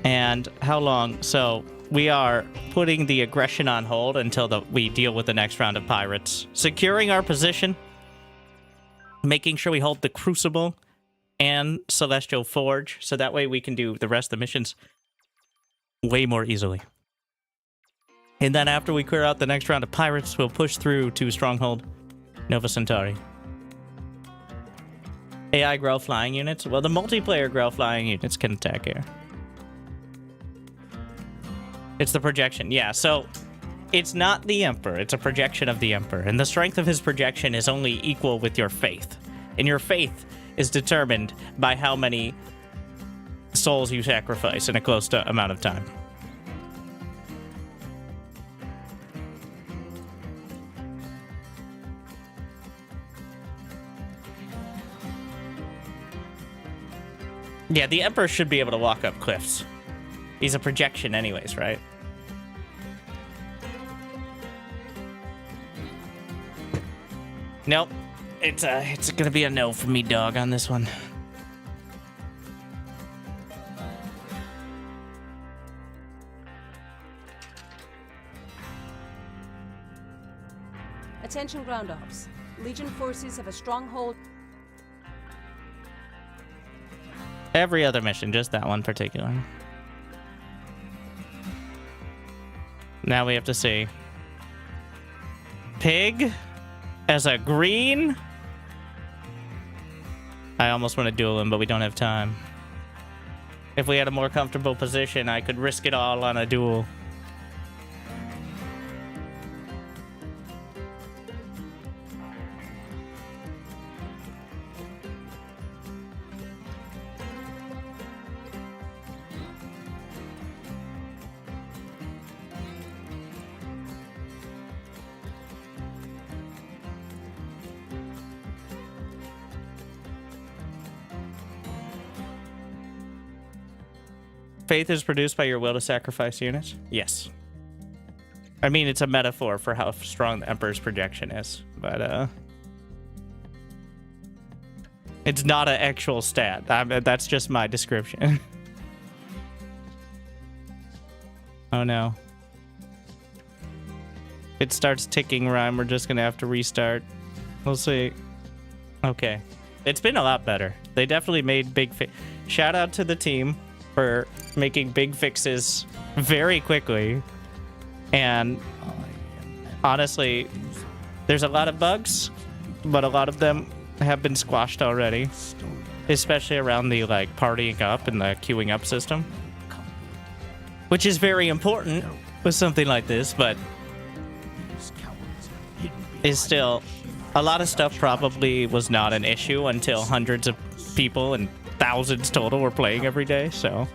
And how long? So we are putting the aggression on hold until we deal with the next round of pirates. Securing our position. Making sure we hold the Crucible and Celestial Forge. So that way we can do the rest of the missions way more easily. And then after we clear out the next round of pirates, we'll push through to Stronghold Nova Centauri. AI Grell flying units? Well, the multiplayer Grell flying units can attack air. It's the projection. Yeah, so it's not the Emperor. It's a projection of the Emperor. And the strength of his projection is only equal with your faith. And your faith is determined by how many souls you sacrifice in a close amount of time. Yeah, the Emperor should be able to walk up cliffs. He's a projection anyways, right? Nope. It's gonna be a no for me, dog, on this one. Attention ground ops. Legion forces have a stronghold. Every other mission, just that one particular. Now we have to see. Pig as a green? I almost want to duel him, but we don't have time. If we had a more comfortable position, I could risk it all on a duel. Faith is produced by your will to sacrifice units? Yes. I mean, it's a metaphor for how strong the Emperor's projection is, but, it's not an actual stat. That's just my description. Oh, no. If it starts ticking, Rhyme, we're just gonna have to restart. We'll see. Okay. It's been a lot better. They definitely made big shout out to the team for making big fixes very quickly. And honestly, there's a lot of bugs, but a lot of them have been squashed already, especially around the like partying up and the queuing up system, which is very important with something like this, but is still a lot of stuff probably was not an issue until hundreds of people and thousands total were playing every day, so.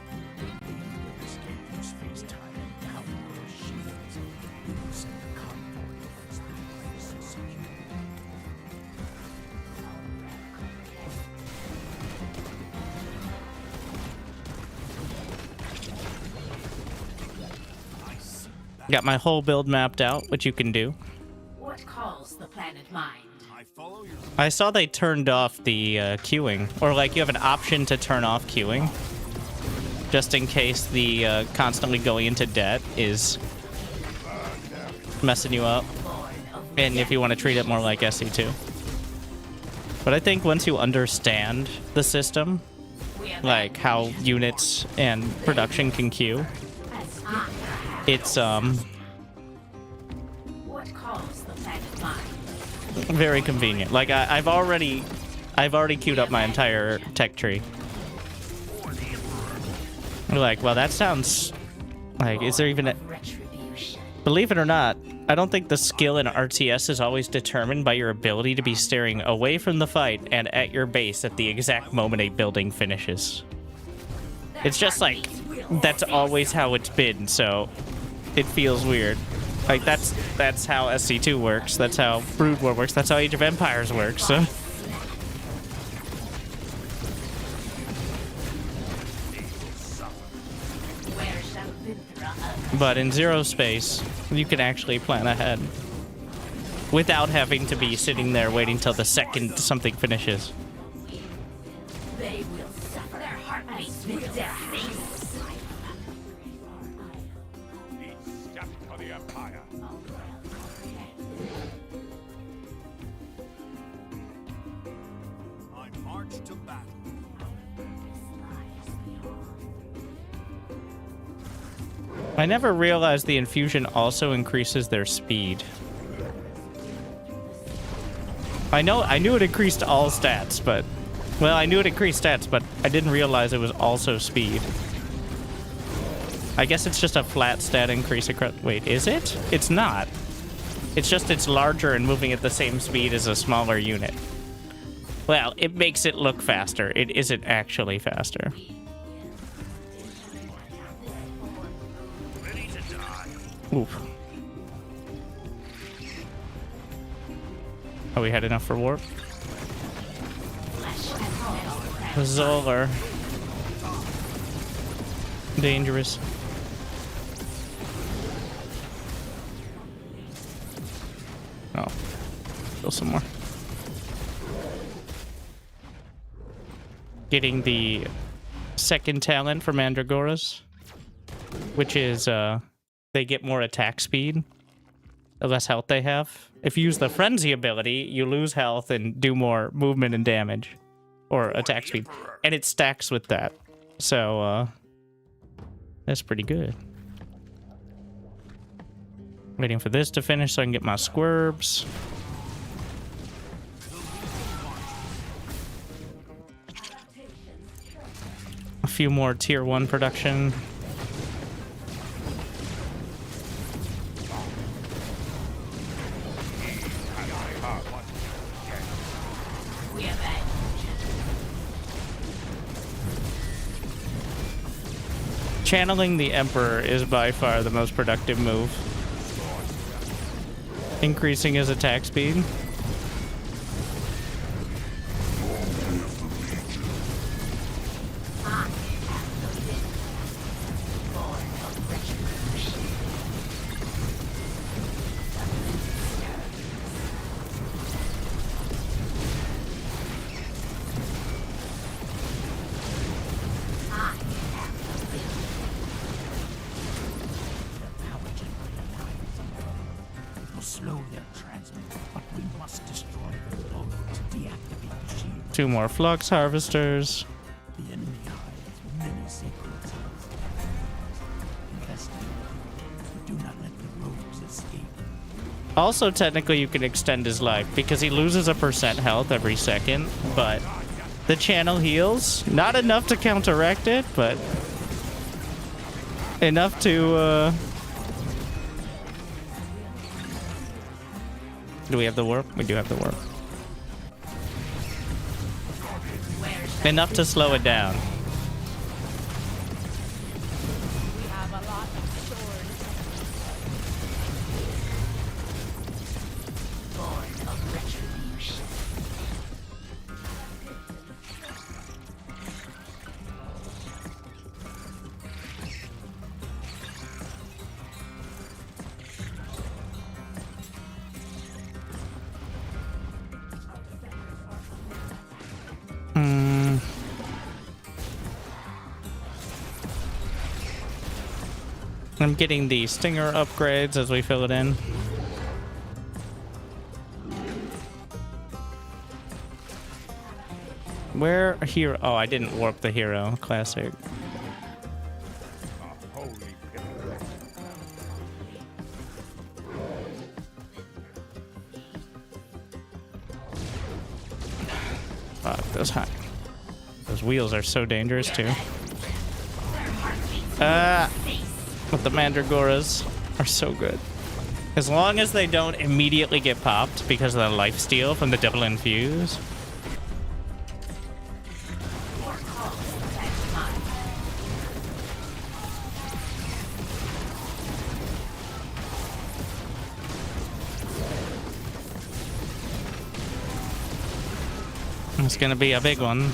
Got my whole build mapped out, which you can do. What calls the planet mind? I saw they turned off the queuing, or like you have an option to turn off queuing, just in case the constantly going into debt is messing you up, and if you want to treat it more like SC2. But I think once you understand the system, like how units and production can queue, it's What calls the planet mind? very convenient. Like I've already queued up my entire tech tree. Like, well, that sounds like, is there even a... Believe it or not, I don't think the skill in RTS is always determined by your ability to be staring away from the fight and at your base at the exact moment a building finishes. It's just like, that's always how it's been, so it feels weird. Like, that's how SC2 works, that's how Brood War works, that's how Age of Empires works, so... But in Zerospace, you can actually plan ahead without having to be sitting there waiting till the second something finishes. They will suffer. Their heartbeats with their haste. For the Empire. I march to battle. I never realized the infusion also increases their speed. I knew it increased all stats, but... Well, I knew it increased stats, but I didn't realize it was also speed. I guess it's just a flat stat increase across... Wait, is it? It's not. It's just it's larger and moving at the same speed as a smaller unit. Well, it makes it look faster. It isn't actually faster. Oof. Are we had enough for warp? Zoller. Dangerous. Oh. Still some more. Getting the second talent for Mandragoras, which is, they get more attack speed, the less health they have. If you use the Frenzy ability, you lose health and do more movement and damage. Or attack speed. And it stacks with that. So, that's pretty good. Waiting for this to finish so I can get my squirps. A few more tier 1 production. Channeling the Emperor is by far the most productive move. Increasing his attack speed. Two more flux harvesters. The enemy hides many secrets. Investigate. Do not let the rogues escape. Also, technically, you can extend his life because he loses 1% health every second, but the channel heals. Not enough to counteract it, but enough to, Do we have the warp? We do have the warp. Enough to slow it down. We have a lot of swords. Born of retribution. I'm getting the stinger upgrades as we fill it in. Where hero? Oh, I didn't warp the hero. Classic. Fuck, those wheels are so dangerous too. But the Mandragoras are so good. As long as they don't immediately get popped because of the lifesteal from the double infuse. It's gonna be a big one.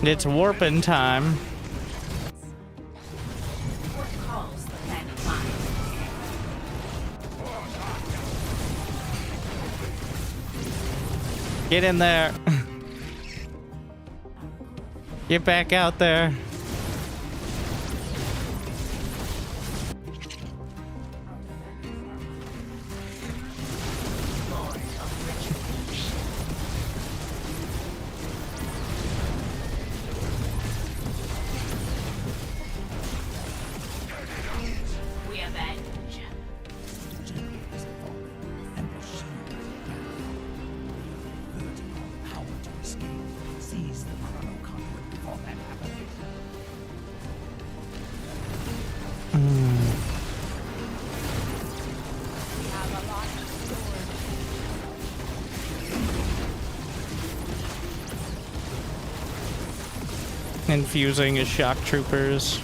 It's warping time. Get in there. Get back out there. Infusing his shock troopers.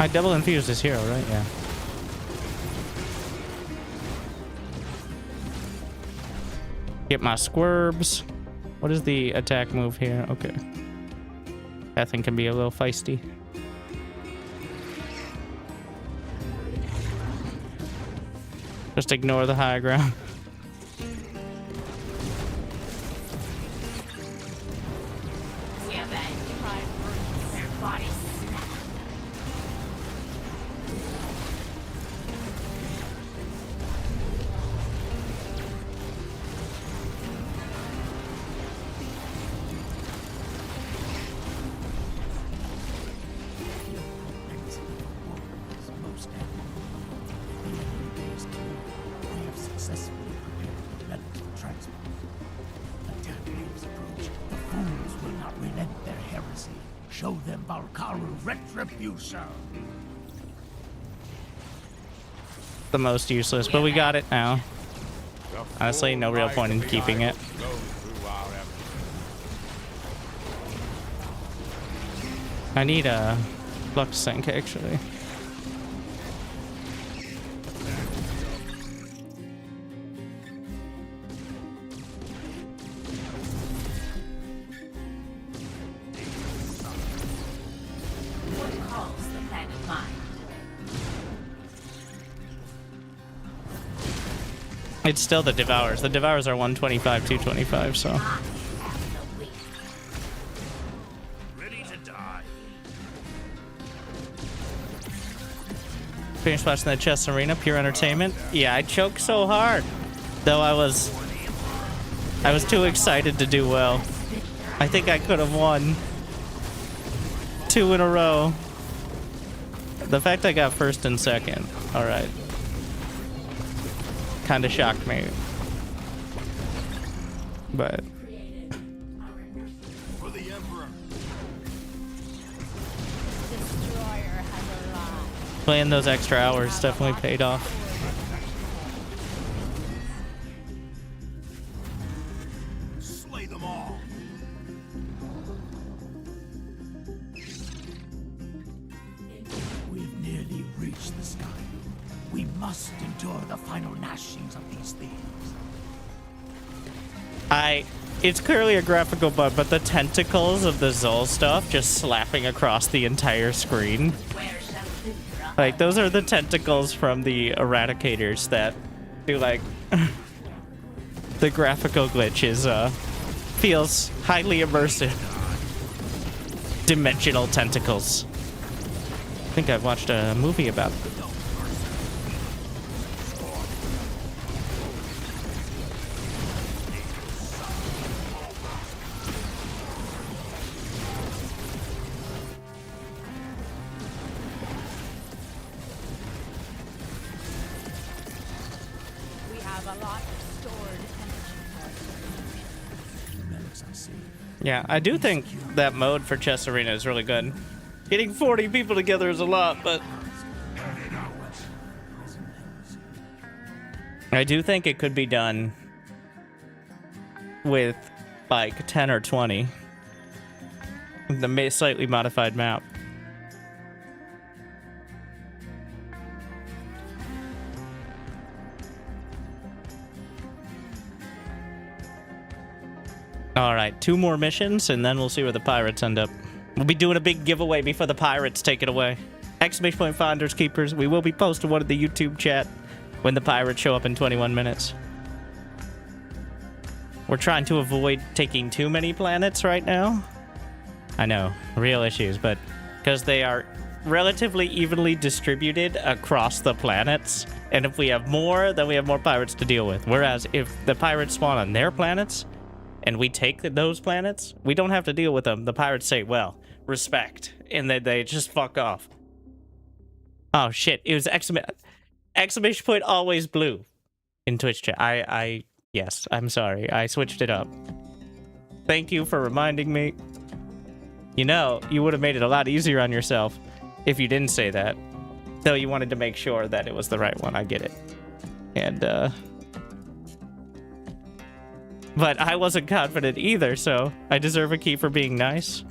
I double infused this hero, right? Yeah. Get my squirms. What is the attack move here? Okay. That thing can be a little feisty. Just ignore the high ground. Show them Valkaru retribution. The most useless, but we got it now. Honestly, no real point in keeping it. I need a flux sink actually. It's still the Devours. The Devours are 125, 225, so. Ready to die. Finished watching that chess arena, pure entertainment. Yeah, I choked so hard. Though I was too excited to do well. I think I could have won 2 in a row. The fact I got first and second. All right. Kind of shocked me, but For the Emperor. playing those extra hours definitely paid off. Slay them all. We've nearly reached the sky. We must endure the final gnashings of these things. It's clearly a graphical bug, but the tentacles of the Zol stuff just slapping across the entire screen. Like, those are the tentacles from the Eradicators that do, like, the graphical glitch is, feels highly immersive. Dimensional tentacles. I think I've watched a movie about it. Yeah, I do think that mode for Chess Arena is really good. Getting 40 people together is a lot, but I do think it could be done with like 10 or 20. The slightly modified map. All right, 2 more missions, and then we'll see where the pirates end up. We'll be doing a big giveaway before the pirates take it away. Exclamation point Finders Keepers. We will be posting one in the YouTube chat when the pirates show up in 21 minutes. We're trying to avoid taking too many planets right now. I know, real issues, but because they are relatively evenly distributed across the planets, and if we have more, then we have more pirates to deal with. Whereas if the pirates spawn on their planets, and we take those planets, we don't have to deal with them. The pirates say, well, respect. And then they just fuck off. Oh, shit. It was exclamation point always blue in Twitch chat. Yes, I'm sorry. I switched it up. Thank you for reminding me. You know, you would have made it a lot easier on yourself if you didn't say that. Though you wanted to make sure that it was the right one. I get it. And, but I wasn't confident either, so I deserve a key for being nice.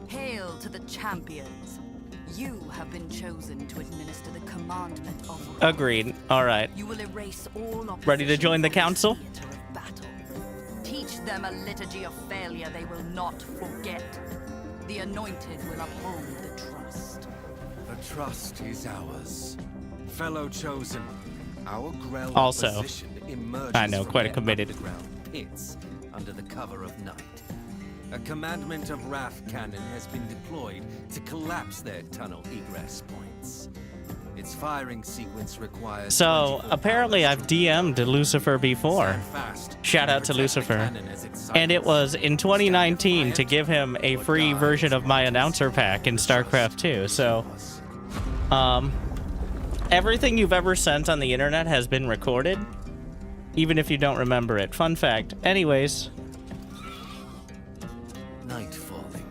Hail to the champions. have been chosen to administer the commandment of Orion. Agreed. All right. You will erase all Ready to join the council? theater of battle. Teach them a liturgy of failure they will not forget. The anointed will uphold the trust. The trust is ours. Fellow chosen, our Grell Also, opposition emerges I know, from quite a their committed. underground pits under the cover of night. A commandment of Wrath cannon has been deployed to collapse their tunnel egress points. Its firing sequence requires... So, apparently I've DM'd Lucifer before. Shout out to Lucifer. And it was in 2019 to give him a free version of my announcer pack in StarCraft 2. So, everything you've ever sent on the internet has been recorded, even if you don't remember it. Fun fact. Anyways. Night falling.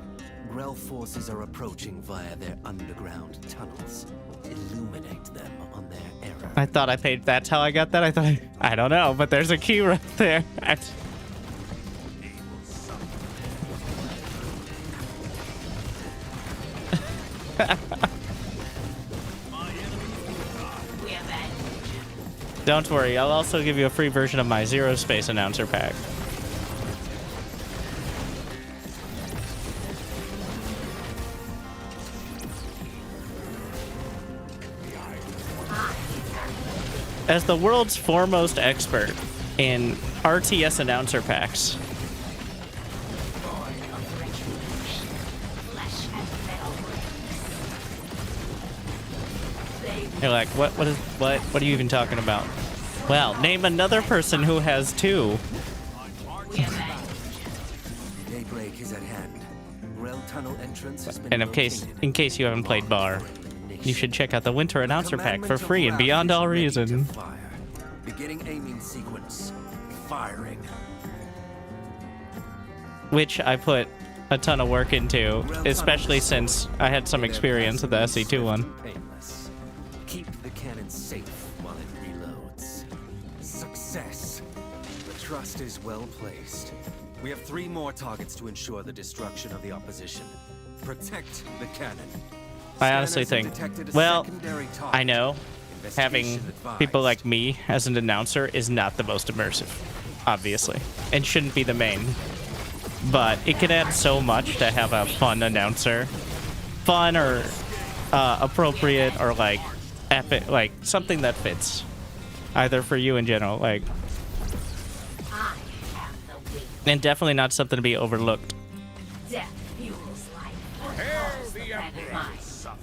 Grell forces are approaching via their underground tunnels. Illuminate them on their error. I thought I paid. That's how I got that. I don't know, but there's a key right there. Don't worry, I'll also give you a free version of my Zerospace announcer pack. As the world's foremost expert in RTS announcer packs, you're like, what are you even talking about? Well, name another person who has two. Daybreak is at hand. Grell tunnel entrance has been And in case you haven't played Bar, you should check out the Winter Announcer Pack for free and beyond all reason. Beginning aiming sequence. Firing. Which I put a ton of work into, especially since I had some experience with the SC2 one. Painless. Keep the cannon safe while it reloads. Success. The trust is well placed. We have 3 more targets to ensure the destruction of the opposition. Protect the cannon. I honestly think, well, I know having people like me as an announcer is not the most immersive, obviously, and shouldn't be the main. But it can add so much to have a fun announcer. Fun or appropriate or like epic, like something that fits. Either for you in general, like. And definitely not something to be overlooked.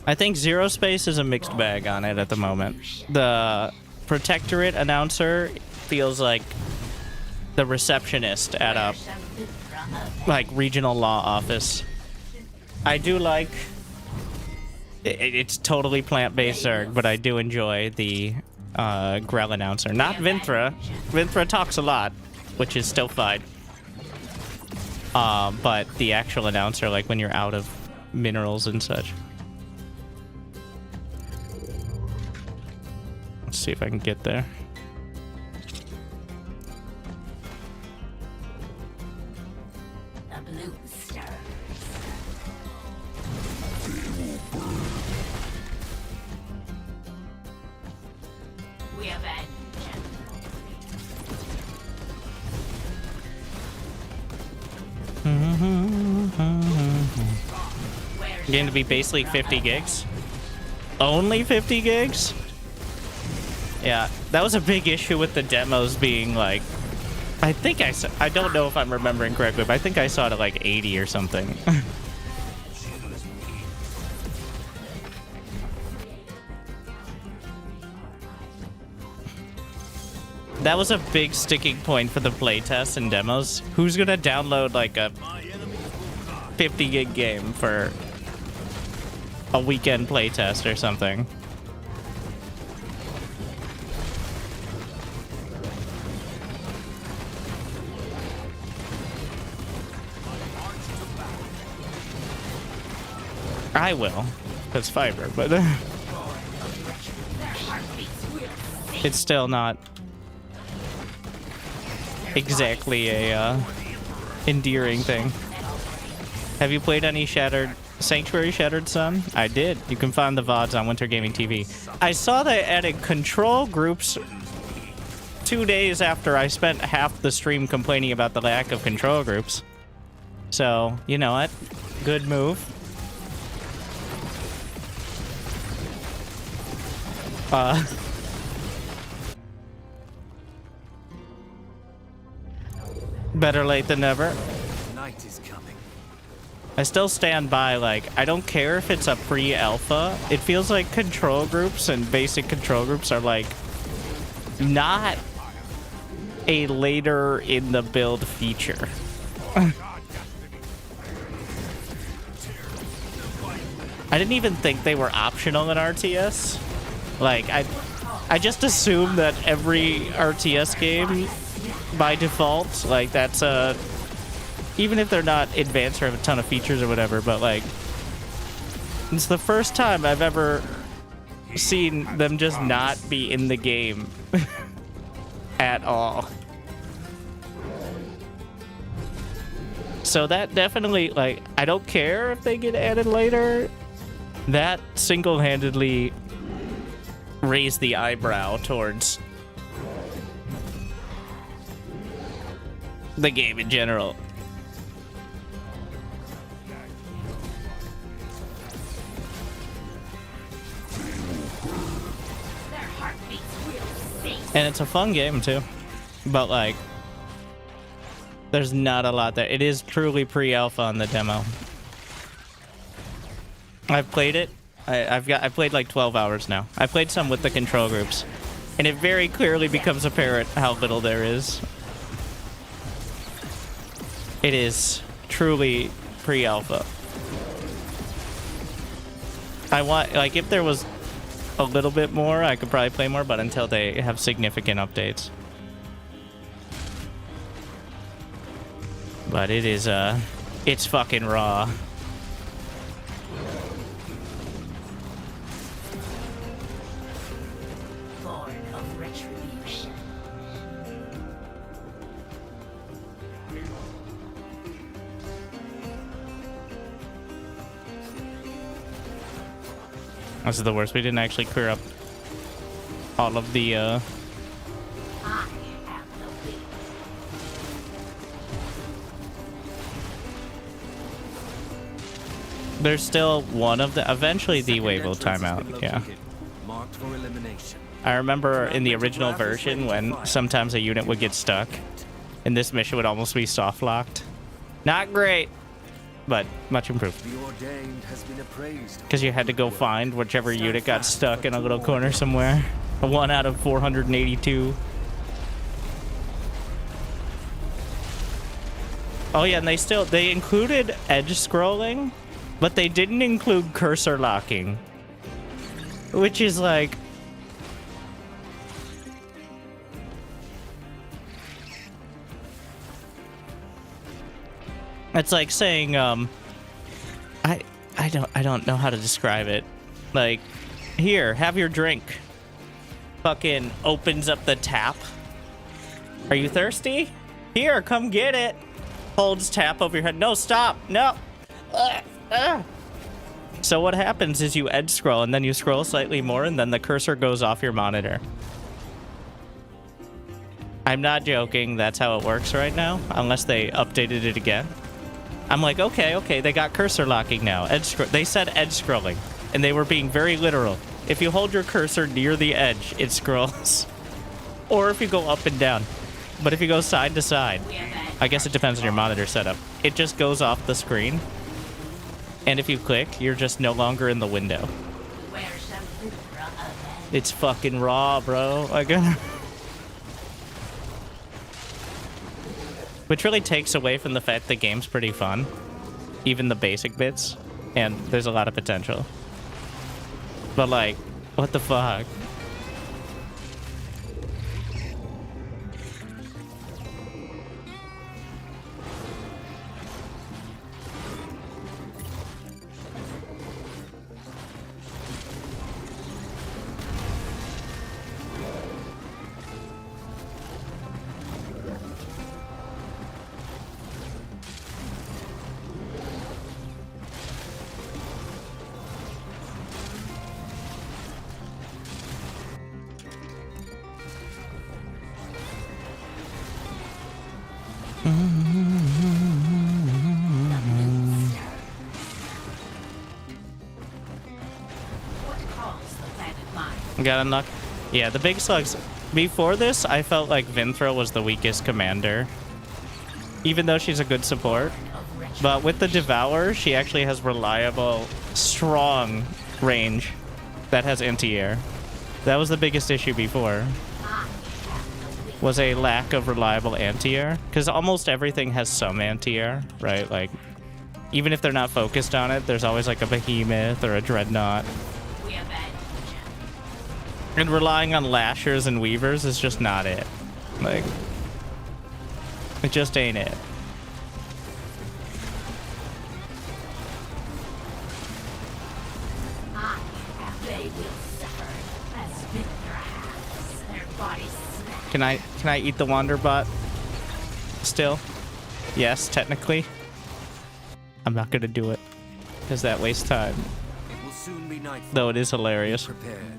I think Zerospace is a mixed bag on it at the moment. The Protectorate announcer feels like the receptionist at a regional law office. I do like it's totally plant-based Zerg, but I do enjoy the Grell announcer. Not Vinthra. Vinthra talks a lot, which is still fine. But the actual announcer, like when you're out of minerals and such. Let's see if I can get there. The blue stirs. We avenge. Going to be basically 50 gigs. Only 50 gigs? Yeah, that was a big issue with the demos being like, I think I don't know if I'm remembering correctly, but I think I saw it at like 80 or something. That was a big sticking point for the playtests and demos. Who's gonna download like a 50 gig game for a weekend playtest or something? I will, because fiber, but it's still not exactly a endearing thing. Have you played any Shattered Sanctuary Shattered Sun? I did. You can find the VODs on Wintergaming TV. I saw they added control groups 2 days after I spent half the stream complaining about the lack of control groups. So, you know what? Good move. Better late than never. Night is coming. I still stand by, like, I don't care if it's a pre-alpha. It feels like control groups and basic control groups are, like, not a later in the build feature. I didn't even think they were optional in RTS. Like, I just assume that every RTS game, by default, like, that's a... Even if they're not advanced or have a ton of features or whatever, but, like... It's the first time I've ever seen them just not be in the game at all. So that definitely, like, I don't care if they get added later. That single-handedly raised the eyebrow towards the game in general. And it's a fun game too, but like, there's not a lot there. It is truly pre-alpha on the demo. I've played it. I played like 12 hours now. I played some with the control groups, and it very clearly becomes apparent how little there is. It is truly pre-alpha. I want, like, if there was a little bit more, I could probably play more, but until they have significant updates. But it is, it's fucking raw. Born of retribution. This is the worst. We didn't actually clear up all of the, I am the weak. There's still one of the... Eventually the wave will time out, yeah. Marked for elimination. I remember in the original version when sometimes a unit would get stuck, and this mission would almost be soft-locked. Not great, but much improved. The ordained has been appraised. Because you had to go find whichever unit got stuck in a little corner somewhere. A 1 out of 482. Oh yeah, and they included edge scrolling, but they didn't include cursor locking. Which is like... It's like saying, I don't know how to describe it. Like, here, have your drink. Fucking opens up the tap. Are you thirsty? Here, come get it. Holds tap over your head. No, stop. No. So what happens is you edge scroll, and then you scroll slightly more, and then the cursor goes off your monitor. I'm not joking. That's how it works right now, unless they updated it again. I'm like, okay, they got cursor locking now. They said edge scrolling, and they were being very literal. If you hold your cursor near the edge, it scrolls. Or if you go up and down. But if you go side to side, I guess it depends on your monitor setup. It just goes off the screen. And if you click, you're just no longer in the window. It's fucking raw, bro. Which really takes away from the fact the game's pretty fun. Even the basic bits. And there's a lot of potential. But like, what the fuck? Got a knock. Yeah, the big slugs. Before this, I felt like Vinthra was the weakest commander, even though she's a good support. But with the Devourer, she actually has reliable, strong range that has anti-air. That was the biggest issue before, was a lack of reliable anti-air, because almost everything has some anti-air, right? Like, even if they're not focused on it, there's always like a behemoth or a dreadnought. And relying on lashers and weavers is just not it. Like, it just ain't it. Can I eat the Wanderbot? Still? Yes, technically. I'm not gonna do it, because that wastes time. It will soon be nightfall. Though it is hilarious. Be prepared.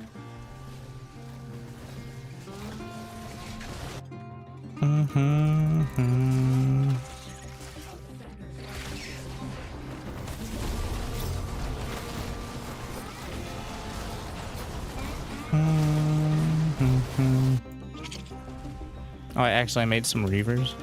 Oh, I actually made some Reavers.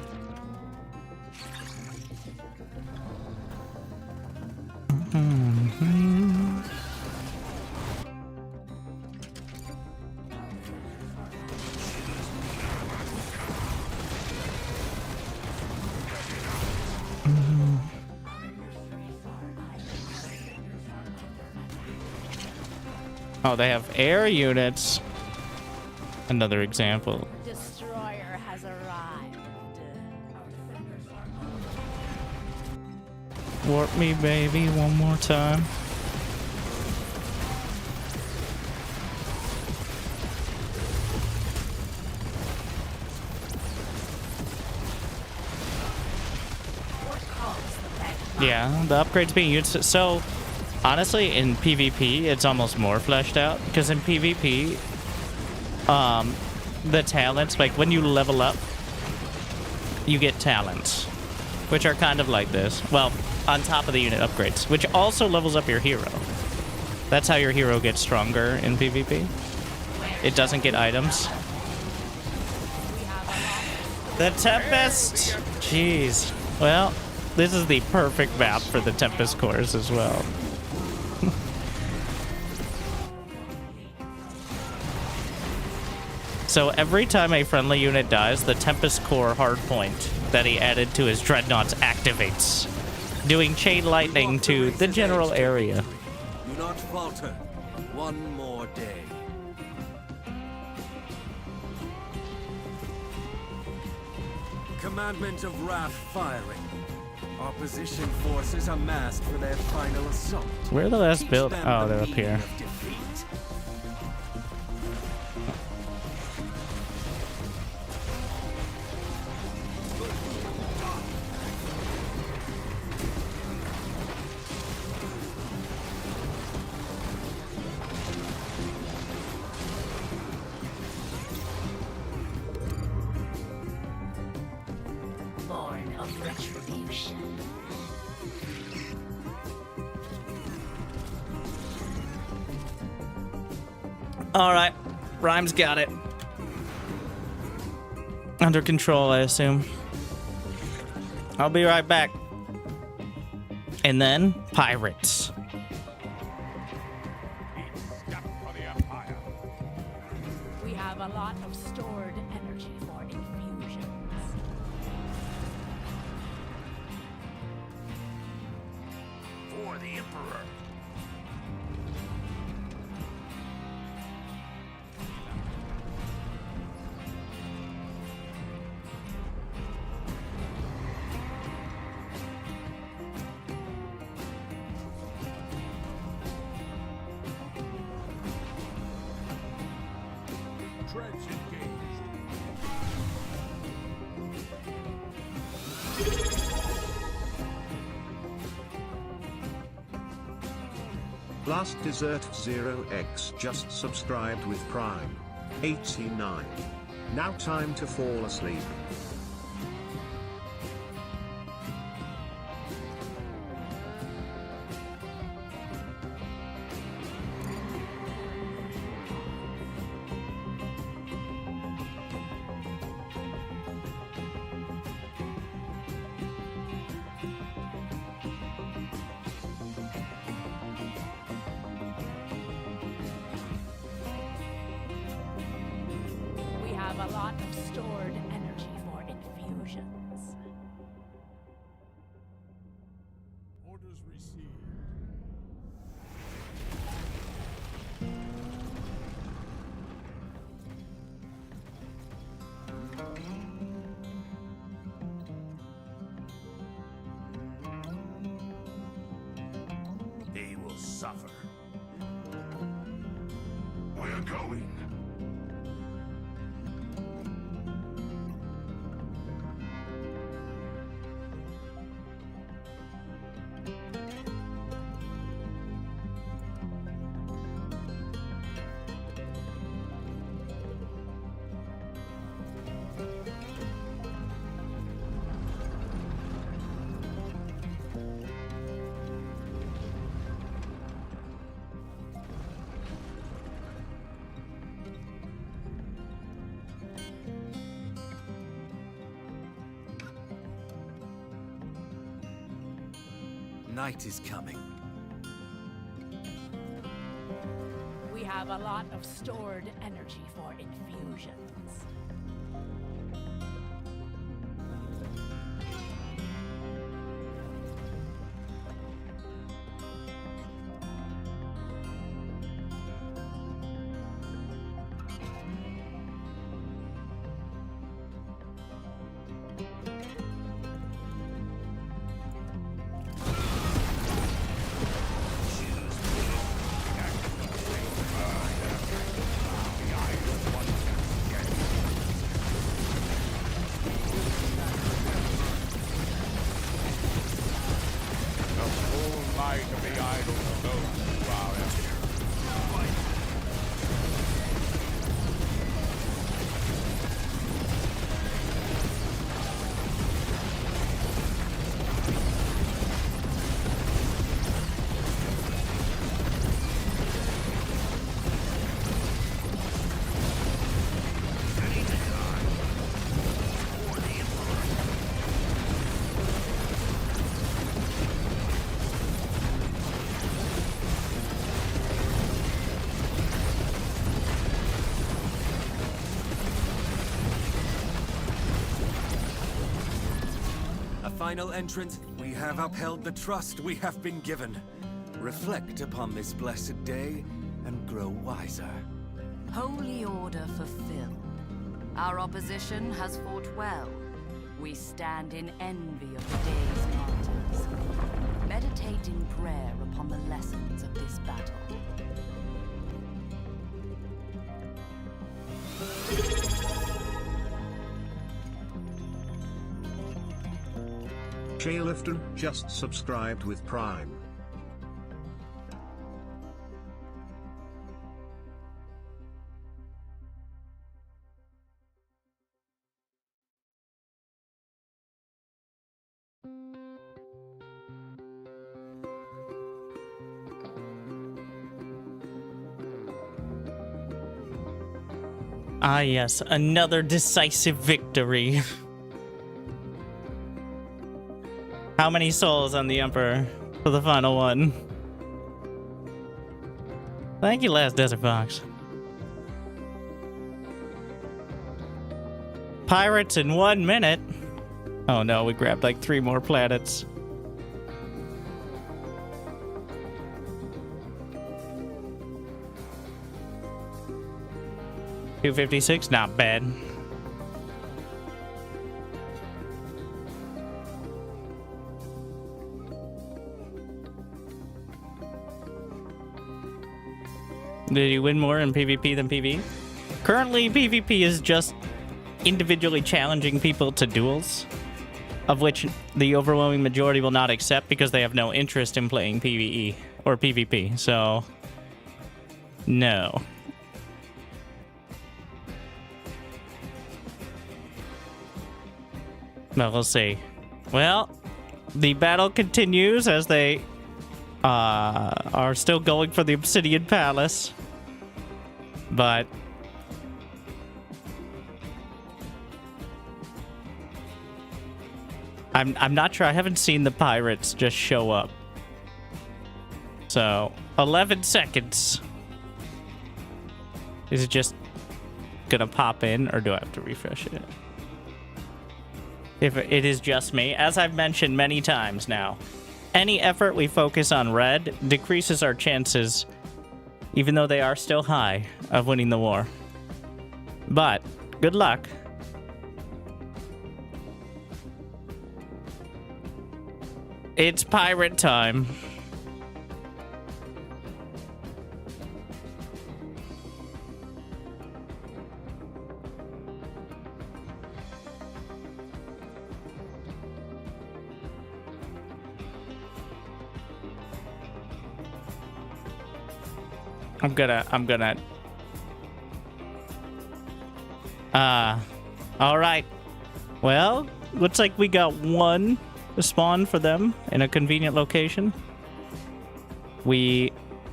Oh, they have air units. Another example. Destroyer has arrived. Warp me, baby, one more time. Yeah, the upgrades being used. So, honestly, in PvP, it's almost more fleshed out. Because in PvP, the talents, like when you level up, you get talents, which are kind of like this. Well, on top of the unit upgrades, which also levels up your hero. That's how your hero gets stronger in PvP. It doesn't get items. The Tempest! Jeez. Well, this is the perfect map for the Tempest cores as well. So every time a friendly unit dies, the Tempest core hardpoint that he added to his dreadnoughts activates, doing chain lightning to the general area. Do not falter. One more day. Commandment of Wrath firing. Opposition forces amassed for their final assault. Where are the last build? Oh, they're up here. Born of retribution. All right, Rhymes got it. Under control, I assume. I'll be right back. And then, pirates. We have a lot of stored energy for infusions. For the Emperor. Treads engaged. Last Desert 0x just subscribed with Prime 89. Now time to fall asleep. a lot of stored energy for infusions. Orders received. They will suffer. We're going. Night is coming. We have a lot of stored energy for infusions. Final entrant, we have upheld the trust we have been given. Reflect upon this blessed day and grow wiser. Holy order fulfilled. Our opposition has fought well. We stand in envy of the day's martyrs. Meditate in prayer upon the lessons of this battle. Chairlifton just subscribed with Prime. Ah yes, another decisive victory. How many souls on the Emperor for the final one? Thank you, Last Desert Fox. Pirates in 1 minute. Oh no, we grabbed like 3 more planets. $256, not bad. Did you win more in PvP than PvE? Currently, PvP is just individually challenging people to duels, of which the overwhelming majority will not accept because they have no interest in playing PvE or PvP, so no. But we'll see. Well, the battle continues as they are still going for the Obsidian Palace. But I'm not sure. I haven't seen the pirates just show up. So 11 seconds. Is it just gonna pop in, or do I have to refresh it? If it is just me, as I've mentioned many times now, any effort we focus on red decreases our chances, even though they are still high, of winning the war. But, good luck. It's pirate time. I'm gonna. All right. Well, looks like we got one spawn for them in a convenient location.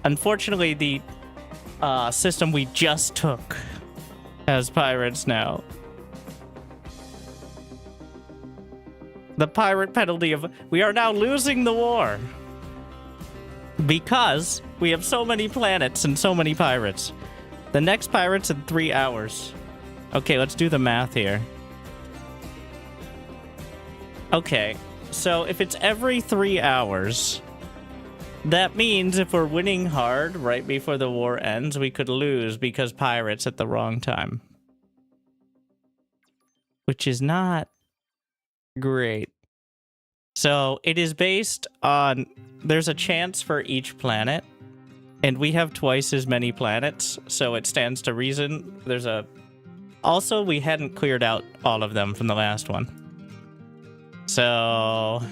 Unfortunately, the system we just took has pirates now. The pirate penalty of... We are now losing the war. Because we have so many planets and so many pirates. The next pirate's in 3 hours. Okay, let's do the math here. Okay, so if it's every 3 hours, that means if we're winning hard right before the war ends, we could lose because pirates at the wrong time. Which is not great. So it is based on... There's a chance for each planet, and we have twice as many planets, so it stands to reason. There's a... Also, we hadn't cleared out all of them from the last one. So...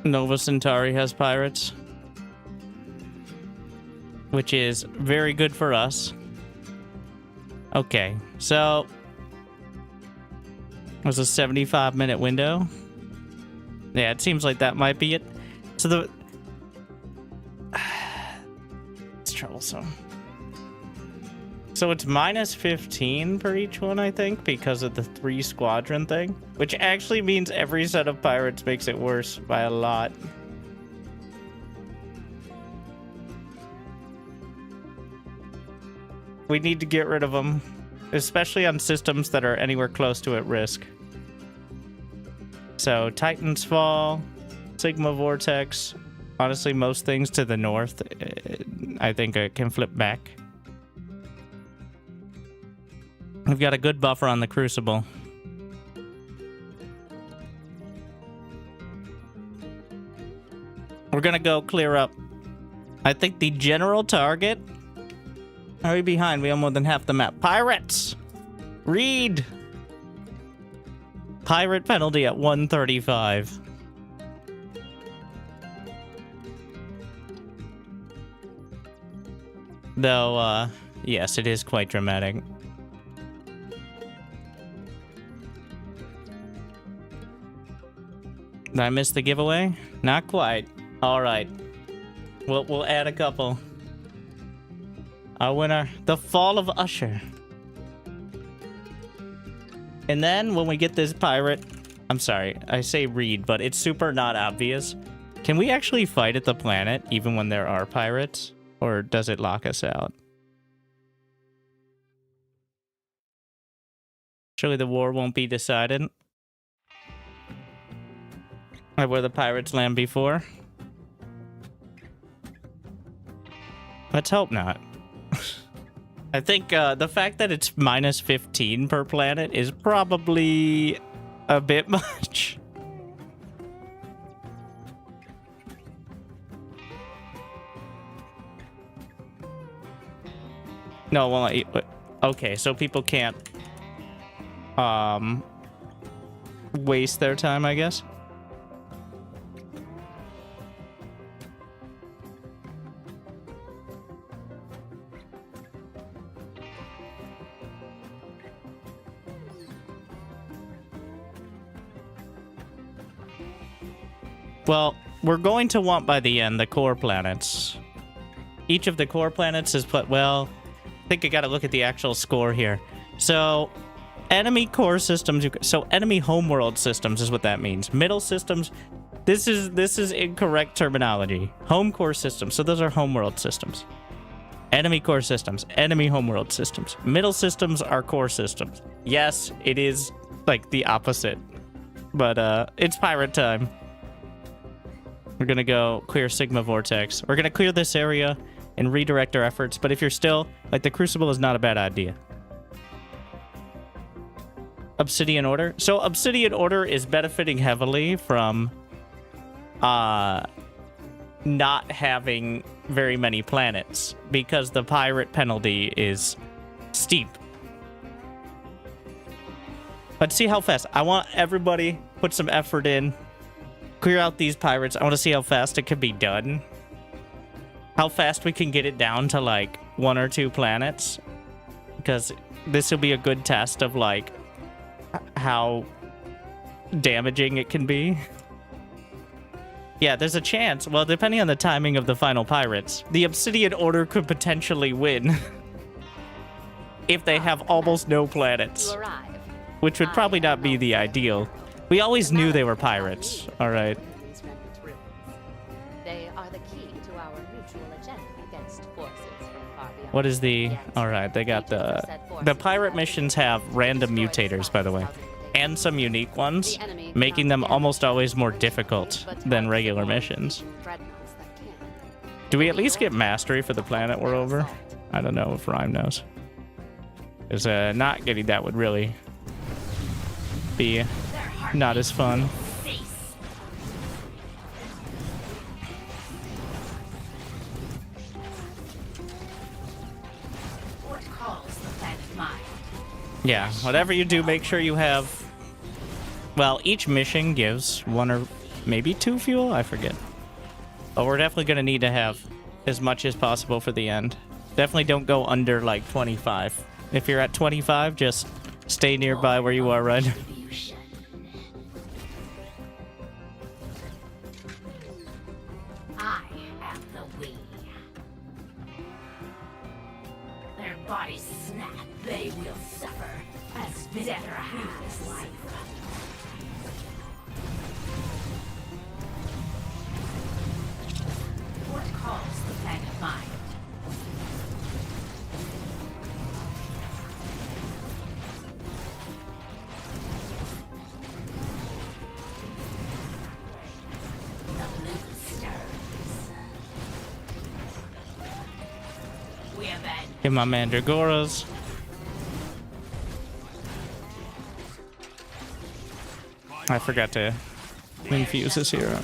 Nova Centauri has pirates, which is very good for us. Okay, so it was a 75-minute window. Yeah, it seems like that might be it. So it's troublesome. So it's minus 15 per each one, I think, because of the 3 squadron thing, which actually means every set of pirates makes it worse by a lot. We need to get rid of them, especially on systems that are anywhere close to at risk. So Titans Fall, Sigma Vortex, honestly most things to the north, I think it can flip back. We've got a good buffer on the Crucible. We're gonna go clear up. I think the general target... Are we behind? We have more than half the map. Pirates! Read! Pirate penalty at 135. Though, yes, it is quite dramatic. Did I miss the giveaway? Not quite. All right. We'll add a couple. Our winner, the Fall of Usher. And then when we get this pirate, I'm sorry, I say read, but it's super not obvious. Can we actually fight at the planet even when there are pirates? Or does it lock us out? Surely the war won't be decided. Where the pirates land before. Let's hope not. I think the fact that it's minus 15 per planet is probably a bit much. No, well, okay, so people can't waste their time, I guess. Well, we're going to want by the end the core planets. Each of the core planets is put, well, I think I gotta look at the actual score here. So, enemy core systems, so enemy homeworld systems is what that means. Middle systems, this is incorrect terminology. Home core systems, so those are homeworld systems. Enemy core systems, enemy homeworld systems. Middle systems are core systems. Yes, it is like the opposite, but it's pirate time. We're gonna go clear Sigma Vortex. We're gonna clear this area and redirect our efforts, but if you're still, like, the Crucible is not a bad idea. Obsidian Order. So Obsidian Order is benefiting heavily from not having very many planets because the pirate penalty is steep. Let's see how fast. I want everybody put some effort in. Clear out these pirates. I want to see how fast it can be done. How fast we can get it down to, like, 1 or 2 planets. Because this will be a good test of, like, how damaging it can be. Yeah, there's a chance. Well, depending on the timing of the final pirates, the Obsidian Order could potentially win. If they have almost no planets. Which would probably not be the ideal. We always knew they were pirates. All right. They are the key to our mutual agenda against forces from far beyond. What is the... All right, they got the pirate missions have random mutators, by the way, and some unique ones, making them almost always more difficult than regular missions. Do we at least get mastery for the planet we're over? I don't know if Rhyme knows. Because not getting that would really be not as fun. What calls the planet mine? Yeah, whatever you do, make sure you have... Well, each mission gives 1 or maybe 2 fuel? I forget. But we're definitely going to need to have as much as possible for the end. Definitely don't go under, like, 25. If you're at 25, just stay nearby where you are right now. I am the we. Their bodies snap, they will suffer as death has life. What calls the planet mine? Get my Mandragoras. I forgot to infuse this hero.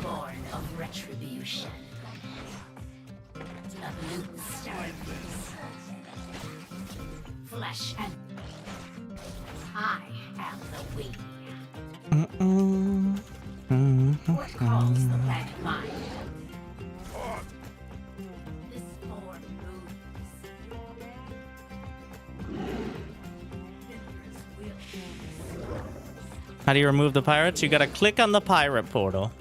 Born of retribution. The blue stars. Flesh and... I am the we. What calls the planet mine? This form How do you remove the pirates? You gotta click on the pirate portal.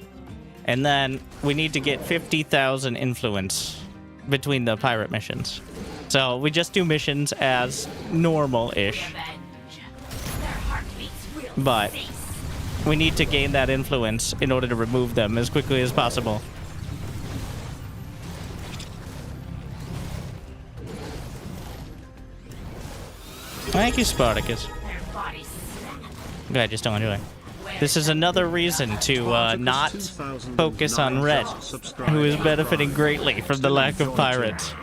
And then we need to get 50,000 influence between the pirate missions. So we just do missions as normal-ish. But we need to gain that influence in order to remove them as quickly as possible. Thank you, Spartacus. Okay, just don't do it. This is another reason to not focus on Red, who is benefiting greatly from the lack of pirates.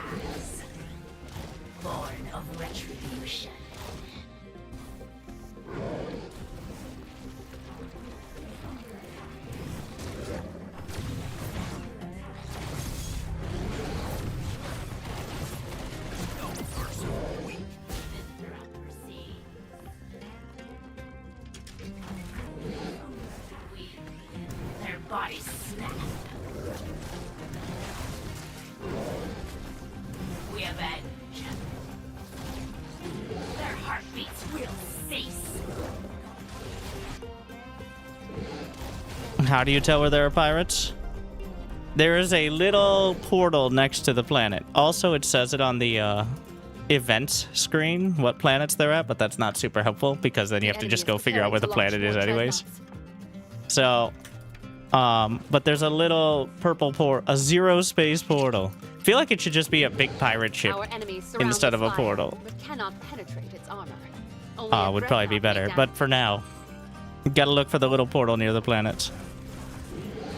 How do you tell where there are pirates? There is a little portal next to the planet. Also, it says it on the events screen, what planets they're at, but that's not super helpful because then you have to just go figure out where the planet is anyways. So, but there's a little purple a Zerospace portal. I feel like it should just be a big pirate ship instead of a portal. Cannot penetrate its armor. Would probably be better, but for now, you gotta look for the little portal near the planets.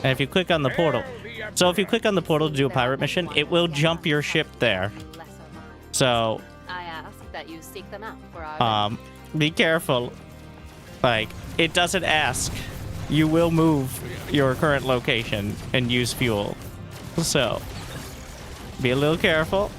And if you click on the portal, so if you click on the portal to do a pirate mission, it will jump your ship there. So, I ask that you seek them out for our be careful. Like, it doesn't ask. You will move your current location and use fuel. So, be a little careful.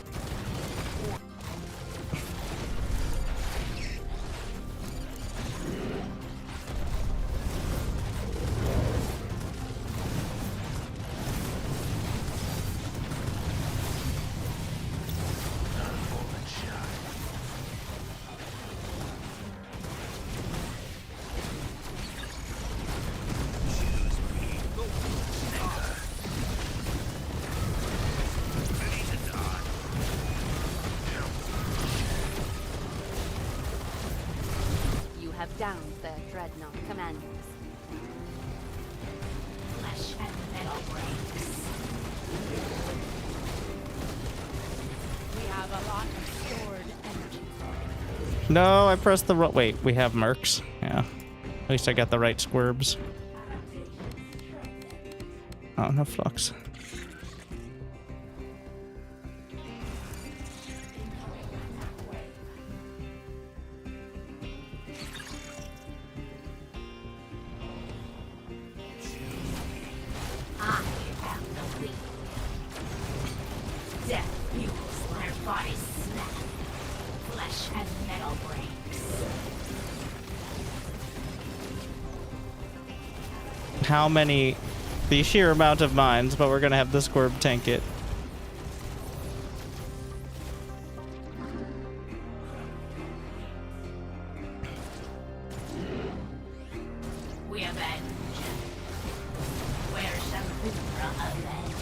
down their dreadnought commanders. Flesh and metal breaks. We have a lot of stored energy. No, I pressed the wrong... Wait, we have mercs. Yeah. At least I got the right squibs. Oh, no flux. I am the weak. Death fuels their bodies snap. Flesh and metal breaks. How many... The sheer amount of mines, but we're gonna have the squirb tank it. We avenge. Where shall Hydra avenge?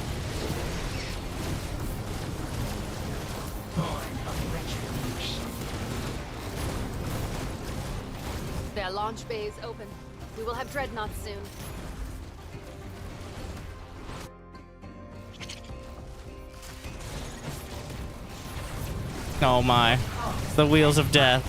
Born of retribution. Their launch bay is open. We will have dreadnoughts soon. Oh my. The wheels of death.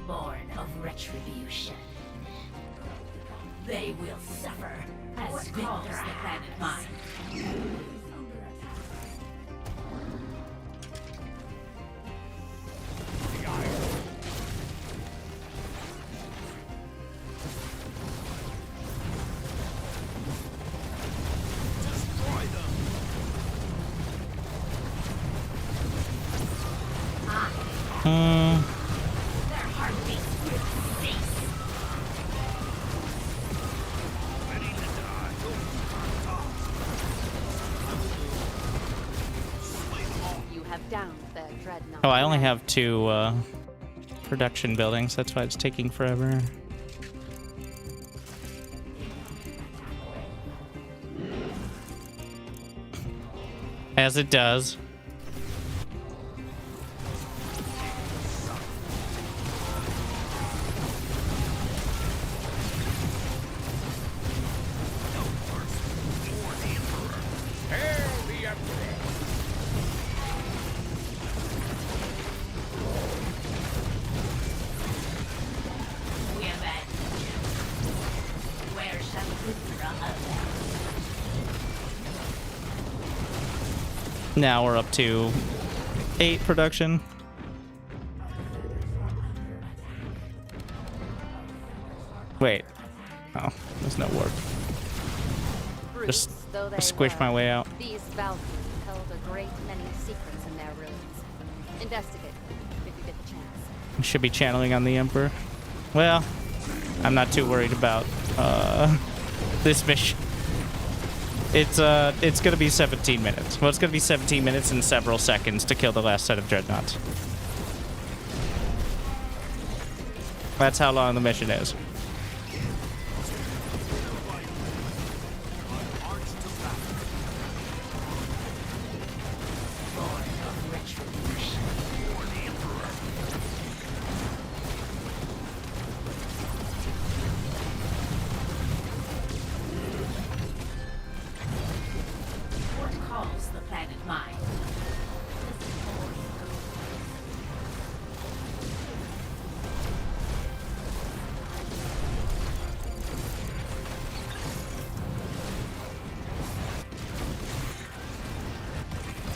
Born of retribution. They will suffer as calls the planet mine. Their heartbeats will cease. You have downed their dreadnought. Oh, I only have 2 production buildings. That's why it's taking forever. As it does. We avenge. Where shall Hydra avenge? Now we're up to 8 production. Wait. Oh, there's no warp. Just Brutes, though they squish were, my way out. These Valkyries held a great many secrets in their ruins. Investigate if you get the chance. Should be channeling on the Emperor. Well, I'm not too worried about this mission. It's gonna be 17 minutes. Well, it's gonna be 17 minutes and several seconds to kill the last set of dreadnoughts. That's how long the mission is.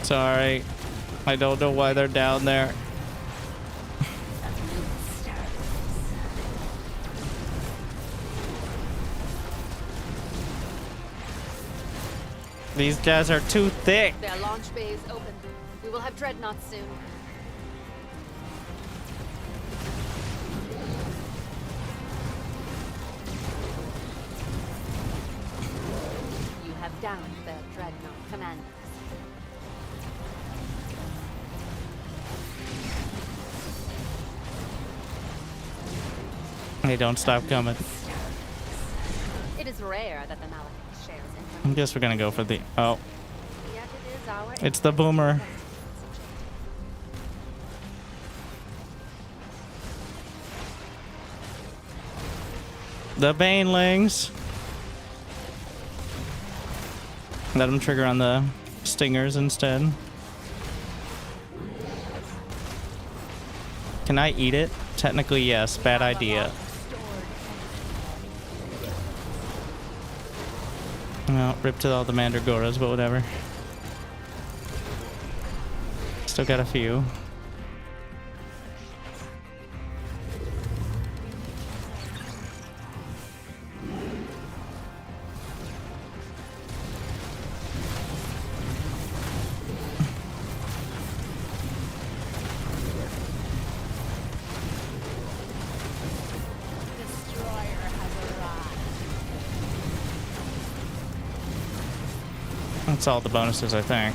Sorry. I don't know why they're down there. These guys are too thick. Their launch bay is open. We will have dreadnoughts soon. You have downed their dreadnought commanders. They don't stop coming. It is rare that the Malachite shares I guess we're gonna go for the... Oh. Yet it is our It's the boomer. The banelings. Let them trigger on the stingers instead. Can I eat it? Technically, yes. Bad idea. Well, rip to all the mandragoras, but whatever. Still got a few. That's all the bonuses, I think.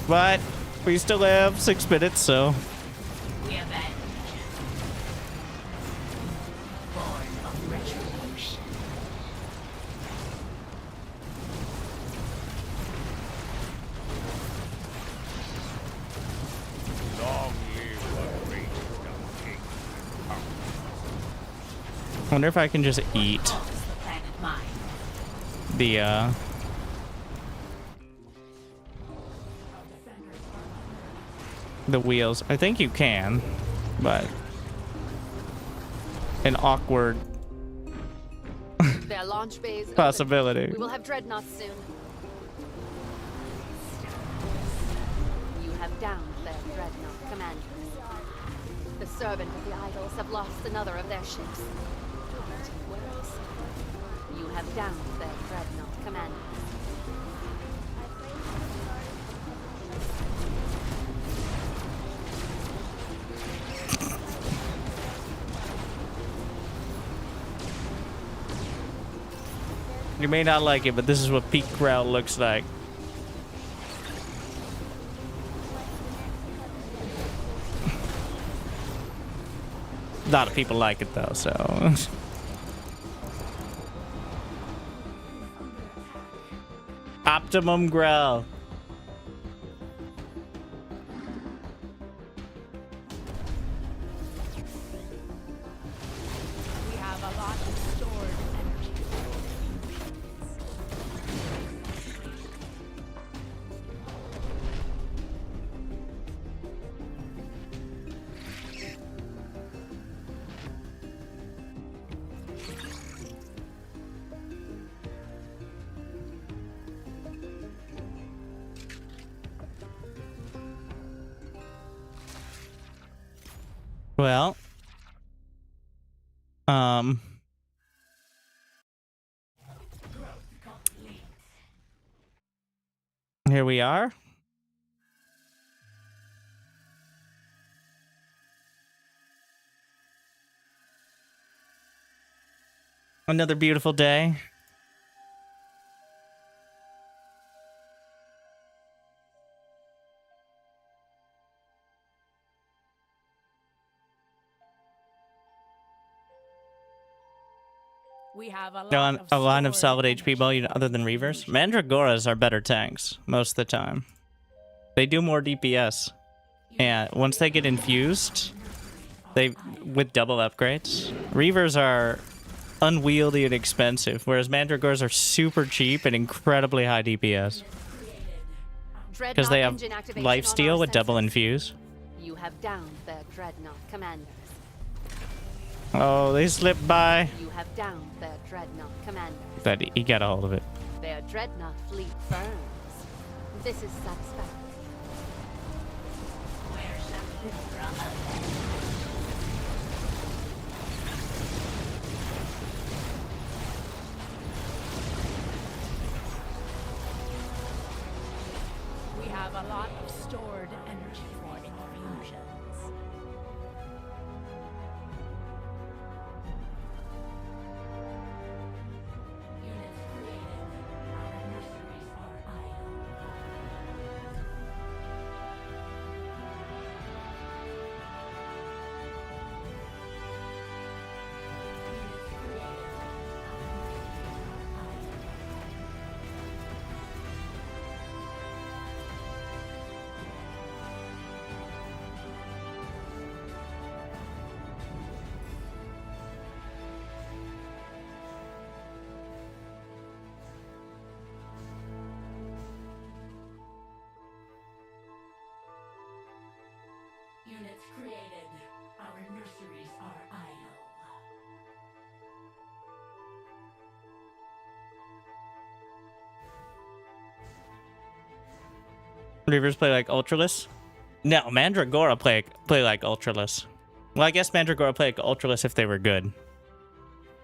But we still have 6 minutes, so. We have born of retribution. Long live the great Galactic. I wonder if I can just eat the wheels. I think you can, but an awkward Their launch bays possibility. We will have dreadnoughts soon. You have downed their dreadnought commanders. The servant of the idols have lost another of their ships. You have downed their dreadnought commanders. You may not like it, but this is what peak crowd looks like. A lot of people like it though, so. Optimum growl. We have a lot of stored energy. Well, here we are. Another beautiful day. We have a A line of solid HP value other than Reavers. Mandragoras are better tanks most of the time. They do more DPS. And once they get infused, with double upgrades. Reavers are unwieldy and expensive, whereas Mandragoras are super cheap and incredibly high DPS. Because they have lifesteal with double infuse. You have downed their dreadnought commanders. Oh, they slipped by. You have downed their dreadnought commanders. That he got a hold of it. Their dreadnought fleet burns. This is satisfactory. We have a lot of stored energy for infusions. Units created. Our nurseries are idle. Reavers play like Ultralisk? No, Mandragora play like Ultralisk. Well, I guess Mandragora play like Ultralisk if they were good.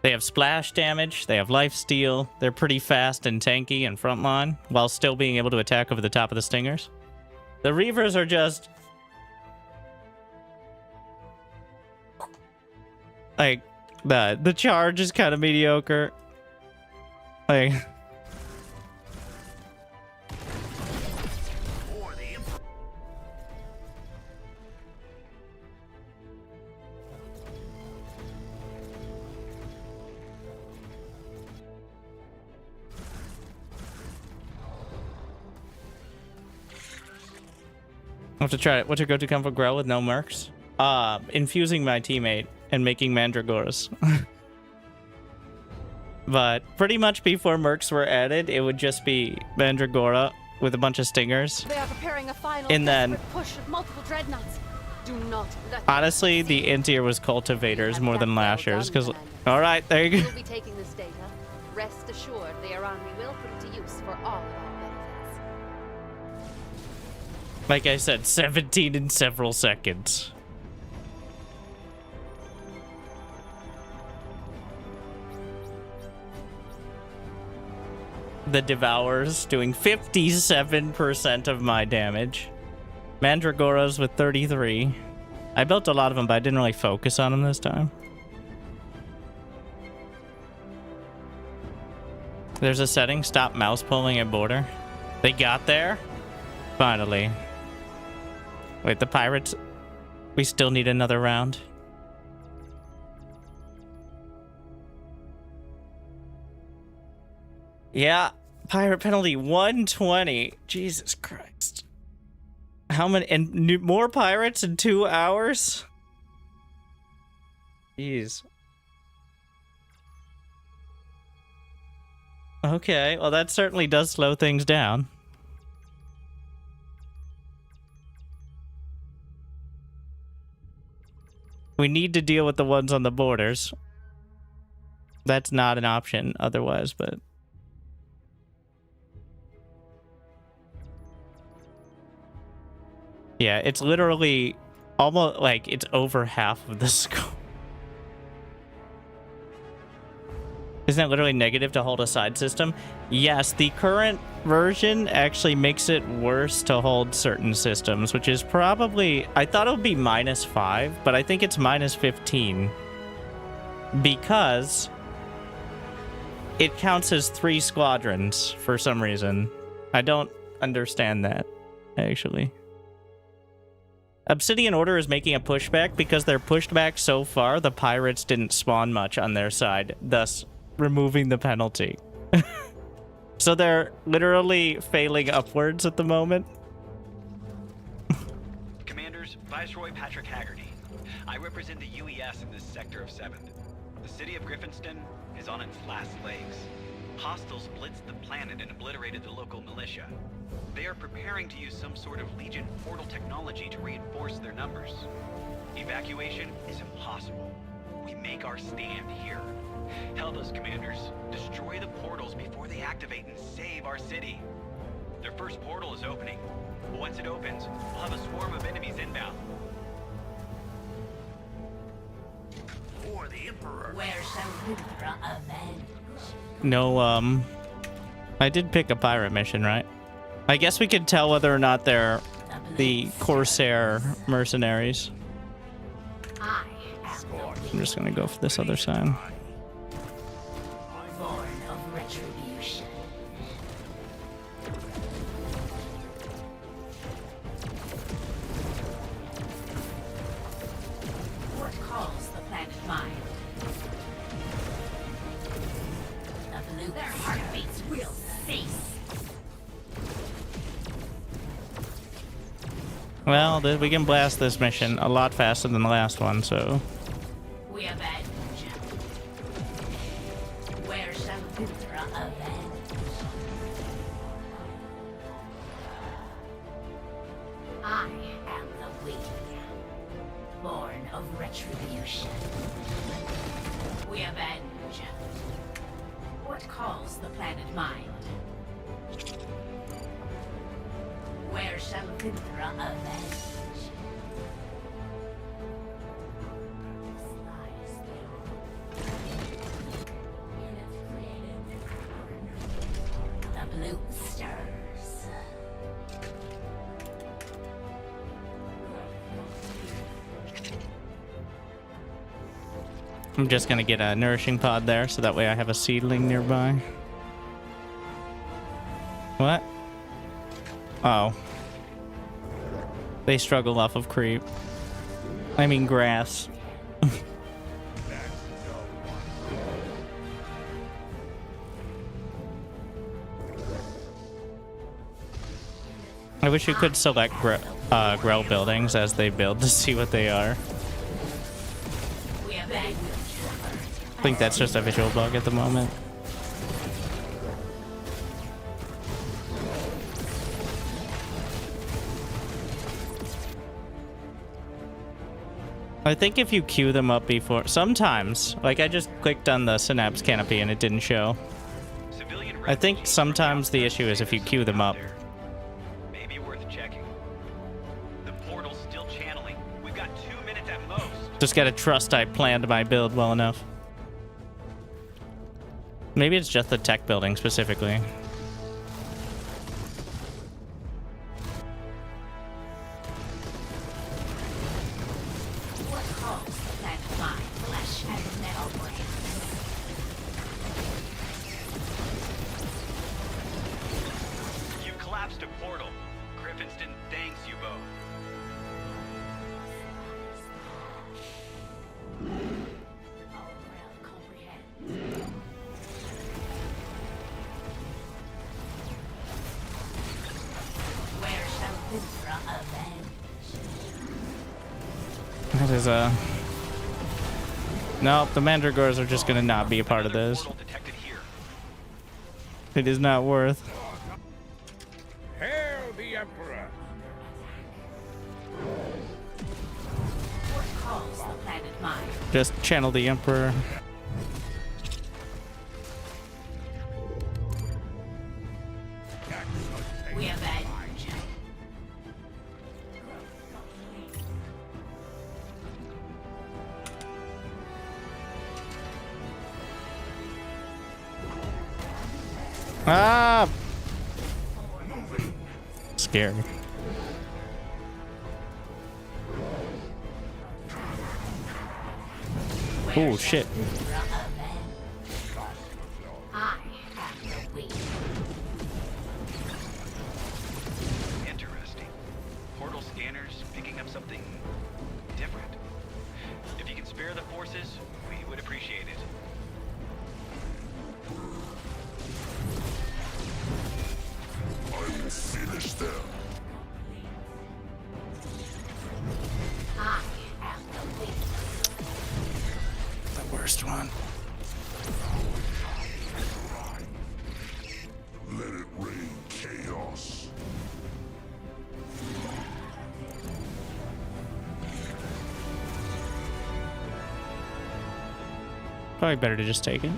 They have splash damage, they have lifesteal, they're pretty fast and tanky and frontline, while still being able to attack over the top of the stingers. The Reavers are just... like, the charge is kind of mediocre. Like... I have to try it. What's your go-to comfort grow with no mercs? Infusing my teammate and making Mandragoras. But pretty much before mercs were added, it would just be Mandragora with a bunch of stingers. They are preparing a final and then push of multiple dreadnoughts. Do not let honestly, the anti-air was cultivators more than lashers. Because all right, there you go. We'll be taking this data. Rest assured, the Army will put it to use for all of our benefits. Like I said, 17 in several seconds. The Devourers doing 57% of my damage. Mandragoras with 33. I built a lot of them, but I didn't really focus on them this time. There's a setting, stop mouse pulling at border. They got there? Finally. Wait, the pirates... we still need another round. Yeah, pirate penalty 120. Jesus Christ. How many... and more pirates in 2 hours? Jeez. Okay, well that certainly does slow things down. We need to deal with the ones on the borders. That's not an option otherwise, but... yeah, it's literally almost like it's over half of the score. Isn't it literally negative to hold a side system? Yes, the current version actually makes it worse to hold certain systems, which is probably... I thought it would be -5, but I think it's -15. Because it counts as 3 squadrons for some reason. I don't understand that, actually. Obsidian Order is making a pushback because they're pushed back so far, the pirates didn't spawn much on their side, thus removing the penalty. So they're literally failing upwards at the moment. Commanders, Viceroy Patrick Haggerty. I represent the UES in this sector of 7th. The city of Griffinston is on its last legs. Hostiles blitzed the planet and obliterated the local militia. They are preparing to use some sort of Legion portal technology to reinforce their numbers. Evacuation is impossible. We make our stand here. Helda's commanders, destroy the portals before they activate and save our city. Their first portal is opening. Once it opens, we'll have a swarm of enemies inbound. For the Emperor. Where shall Hydra avenge? No, I did pick a pirate mission, right? I guess we could tell whether or not they're the Corsair mercenaries. I'm just gonna go for this other side. Born of retribution. What calls the planet mind? The blue, their heartbeats will cease. Well, we can blast this mission a lot faster than the last one, so... We avenge. Where shall Hydra avenge? I am the weak, born of retribution. We avenge. What calls the planet mind? Where shall Hydra avenge? The blue stirs. I'm just gonna get a nourishing pod there, so that way I have a seedling nearby. What? Oh. They struggle off of creep. I mean grass. I wish you could select grow buildings as they build to see what they are. I think that's just a visual bug at the moment. I think if you queue them up before... Sometimes. Like, I just clicked on the Synapse canopy and it didn't show. I think sometimes the issue is if you queue them up. Maybe worth checking. The portal's still channeling. We've got 2 minutes at most. Just gotta trust I planned my build well enough. Maybe it's just the tech building specifically. You collapsed a portal. Griffinston thanks you both. Where shall Hydra avenge? That is a... Nope, the Mandragores are just gonna not be a part of this. It is not worth. Hail the Emperor! What calls the planet mind? Just channel the Emperor. We avenge. Ah! Scary. Oh shit. I worst one. Let it rain chaos. Probably better to just take it.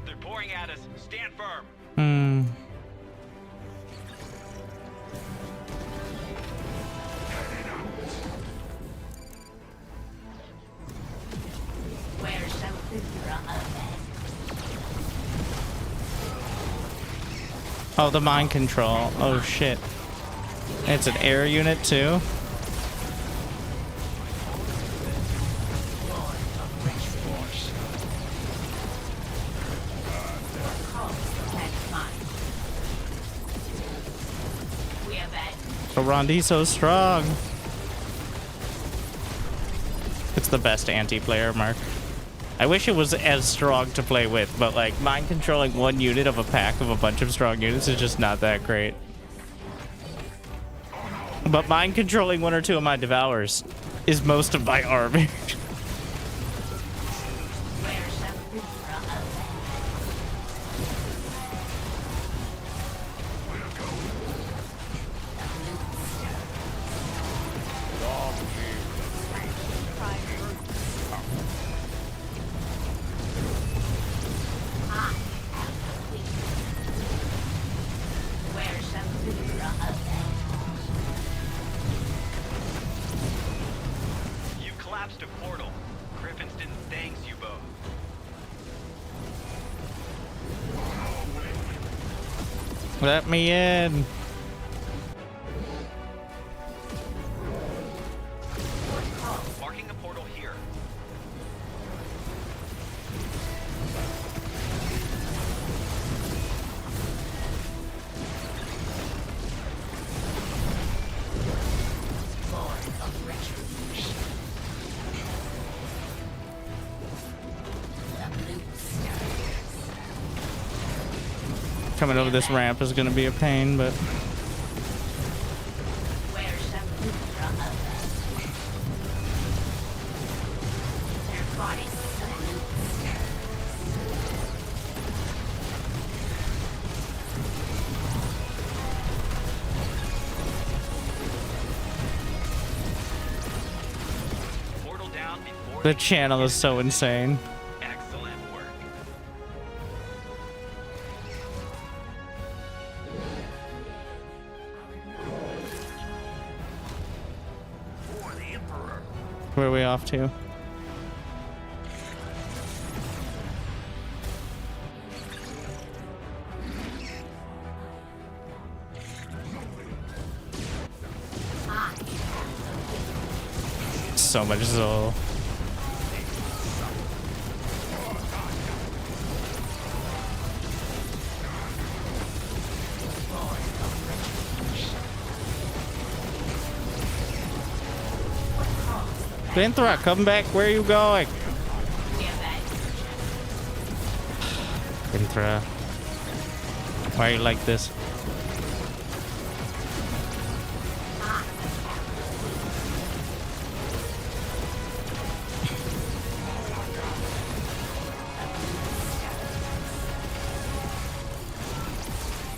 They're pouring at us. Stand firm. Where shall Thundra ascend? Oh, the mind control. Oh shit. It's an air unit too. So Rondi's so strong. It's the best anti-player, Mark. I wish it was as strong to play with, but like mind controlling one unit of a pack of a bunch of strong units is just not that great. But mind controlling one or two of my devours is most of my army. Let me in. Marking a portal here. Coming over this ramp is going to be a pain, but the channel is so insane. Excellent work. Where are we off to? So much Zol. Vinthra, come back. Where are you going? Vinthra. Why are you like this?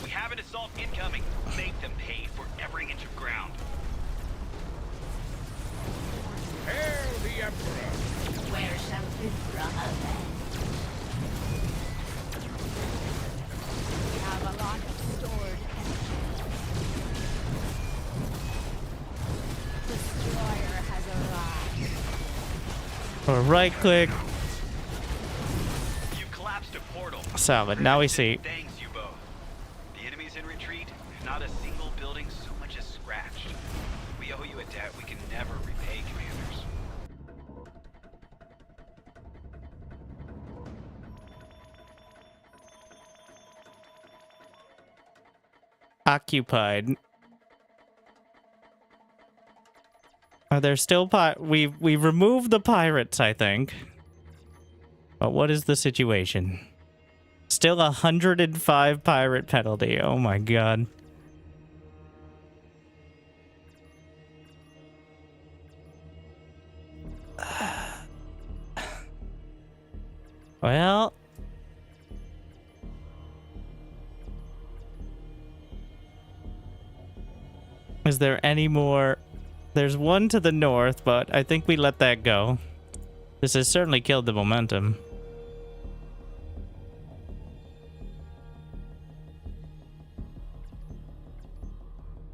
We have an assault incoming. Make them pay for every inch of ground. Hail the Emperor! Where shall Thundra ascend? We have a lot of stored energy. Destroyer has arrived. Or right click. You collapsed a portal. Salad. Now we see. Thanks, you both. The enemy's in retreat. Not a single building so much as scratched. We owe you a debt we can never repay, commanders. occupied. Are there still we've removed the pirates, I think. But what is the situation? Still 105 pirate penalty. Oh my god. Well, is there any more? There's one to the north, but I think we let that go. This has certainly killed the momentum.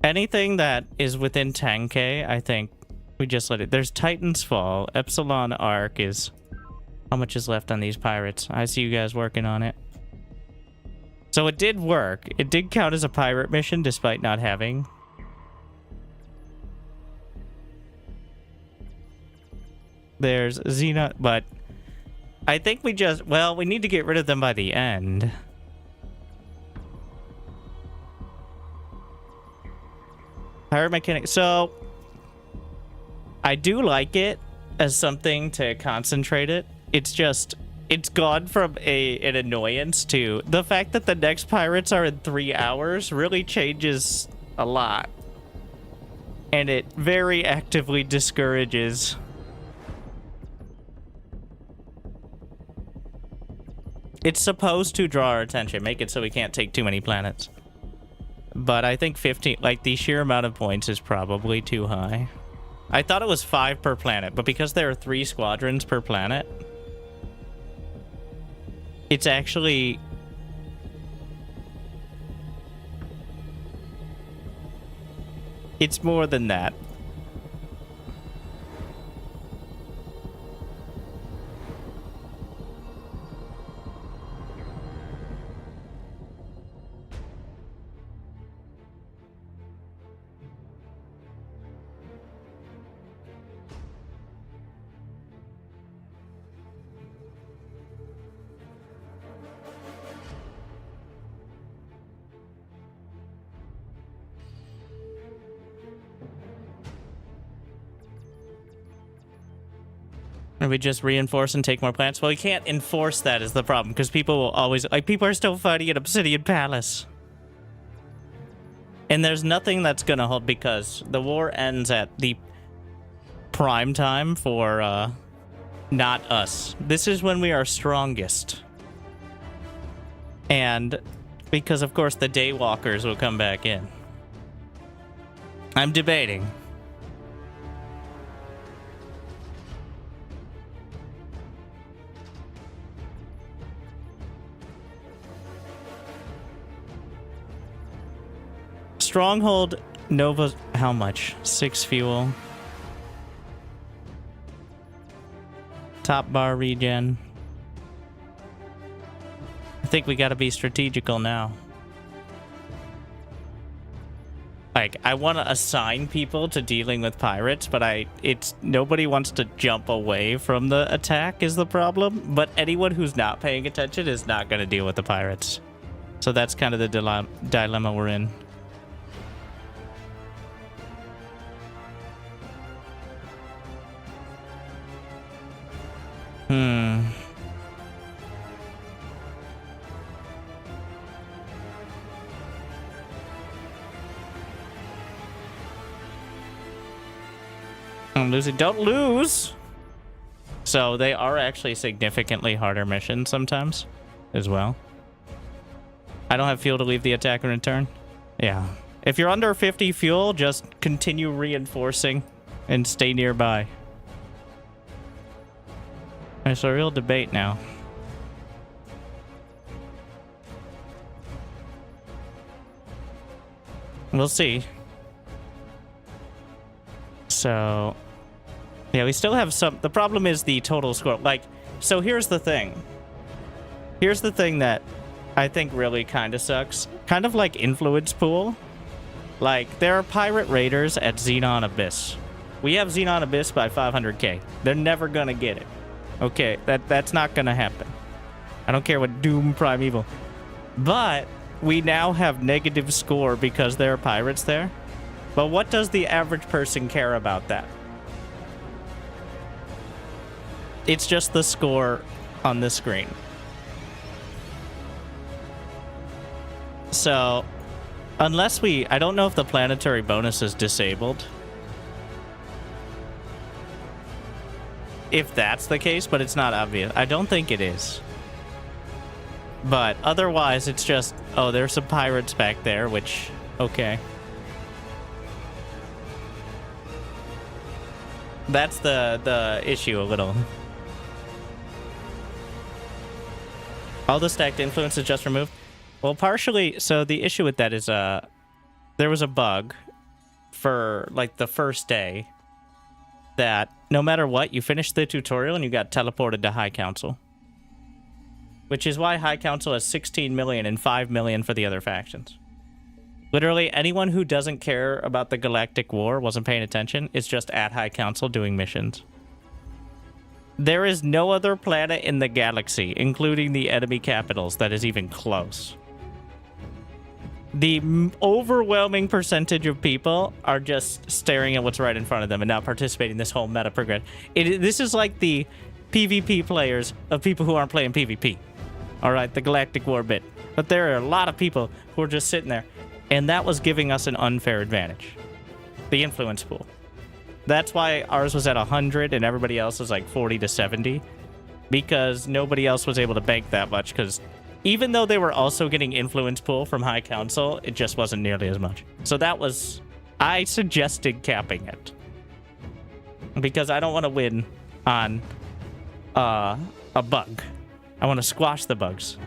Anything that is within 10k, I think we just let it. There's Titan's Fall. Epsilon Arc is... How much is left on these pirates? I see you guys working on it. So it did work. It did count as a pirate mission despite not having. There's Xena, but I think we just... Well, we need to get rid of them by the end. Pirate mechanic. So I do like it as something to concentrate it. It's just, it's gone from an annoyance to the fact that the next pirates are in 3 hours really changes a lot. And it very actively discourages. It's supposed to draw our attention, make it so we can't take too many planets. But I think 15, like the sheer amount of points is probably too high. I thought it was 5 per planet, but because there are 3 squadrons per planet, it's actually... It's more than that. And we just reinforce and take more planets? Well, we can't enforce that is the problem, because people will always... Like, people are still fighting at Obsidian Palace. And there's nothing that's gonna hold, because the war ends at the prime time for, not us. This is when we are strongest. And because, of course, the Daywalkers will come back in. I'm debating. Stronghold Nova, how much? 6 fuel. Top bar regen. I think we gotta be strategical now. Like, I want to assign people to dealing with pirates, but nobody wants to jump away from the attack is the problem. But anyone who's not paying attention is not gonna deal with the pirates. So that's kind of the dilemma we're in. I'm losing. Don't lose! So they are actually significantly harder missions sometimes as well. I don't have fuel to leave the attack and return. Yeah. If you're under 50 fuel, just continue reinforcing and stay nearby. There's a real debate now. We'll see. So, yeah, we still have some... The problem is the total score. Like, so here's the thing. Here's the thing that I think really kind of sucks. Kind of like Influence Pool. Like, there are pirate raiders at Xenon Abyss. We have Xenon Abyss by 500k. They're never gonna get it. Okay, that's not gonna happen. I don't care what Doom Primeval. But we now have negative score because there are pirates there. But what does the average person care about that? It's just the score on the screen. So, unless we... I don't know if the planetary bonus is disabled. If that's the case, but it's not obvious. I don't think it is. But otherwise, it's just... Oh, there's some pirates back there, which... Okay. That's the issue a little. All the stacked influence is just removed? Well, partially... So the issue with that is... there was a bug for, like, the first day that no matter what, you finished the tutorial and you got teleported to High Council. Which is why High Council has 16 million and 5 million for the other factions. Literally, anyone who doesn't care about the Galactic War, wasn't paying attention, is just at High Council doing missions. There is no other planet in the galaxy, including the enemy capitals, that is even close. The overwhelming percentage of people are just staring at what's right in front of them and not participating in this whole meta progression. This is like the PvP players of people who aren't playing PvP. Alright, the Galactic War bit. But there are a lot of people who are just sitting there. And that was giving us an unfair advantage. The influence pool. That's why ours was at 100 and everybody else was like 40 to 70. Because nobody else was able to bank that much, because even though they were also getting influence pool from High Council, it just wasn't nearly as much. So that was... I suggested capping it. Because I don't want to win on a bug. I want to squash the bugs.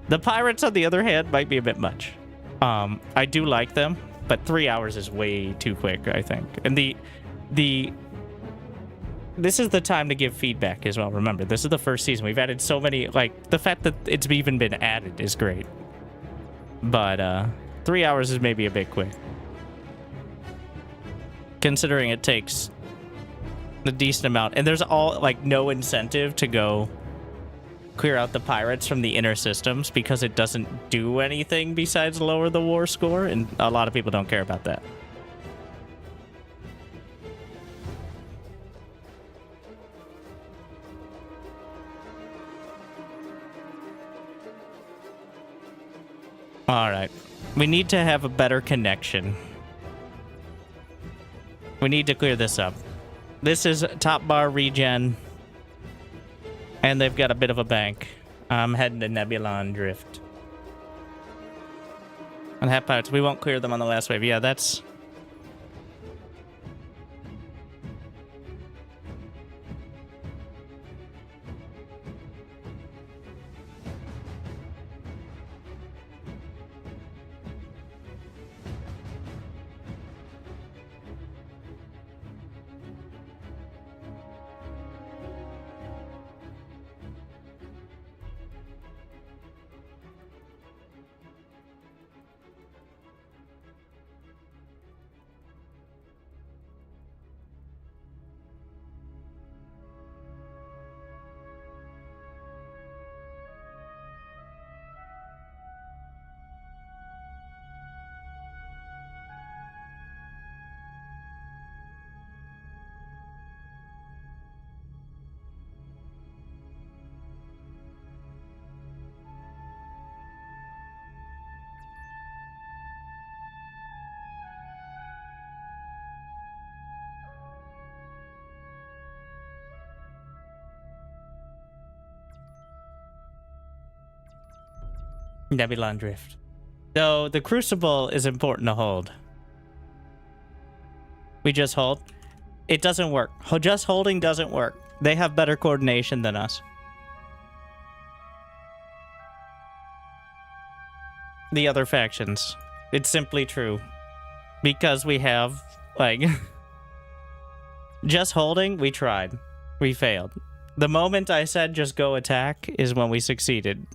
The pirates, on the other hand, might be a bit much. I do like them, but 3 hours is way too quick, I think. And this is the time to give feedback as well. Remember, this is the first season. We've added so many, like, the fact that it's even been added is great. But, 3 hours is maybe a bit quick. Considering it takes a decent amount. And there's all, like, no incentive to go clear out the pirates from the inner systems because it doesn't do anything besides lower the war score. And a lot of people don't care about that. All right. We need to have a better connection. We need to clear this up. This is top bar regen. And they've got a bit of a bank. I'm heading to Nebulon Drift. And half pirates. We won't clear them on the last wave. Yeah, that's... Nebulon Drift. So the Crucible is important to hold. We just hold. It doesn't work. Just holding doesn't work. They have better coordination than us. The other factions. It's simply true. Because we have, like... just holding, we tried. We failed. The moment I said just go attack is when we succeeded.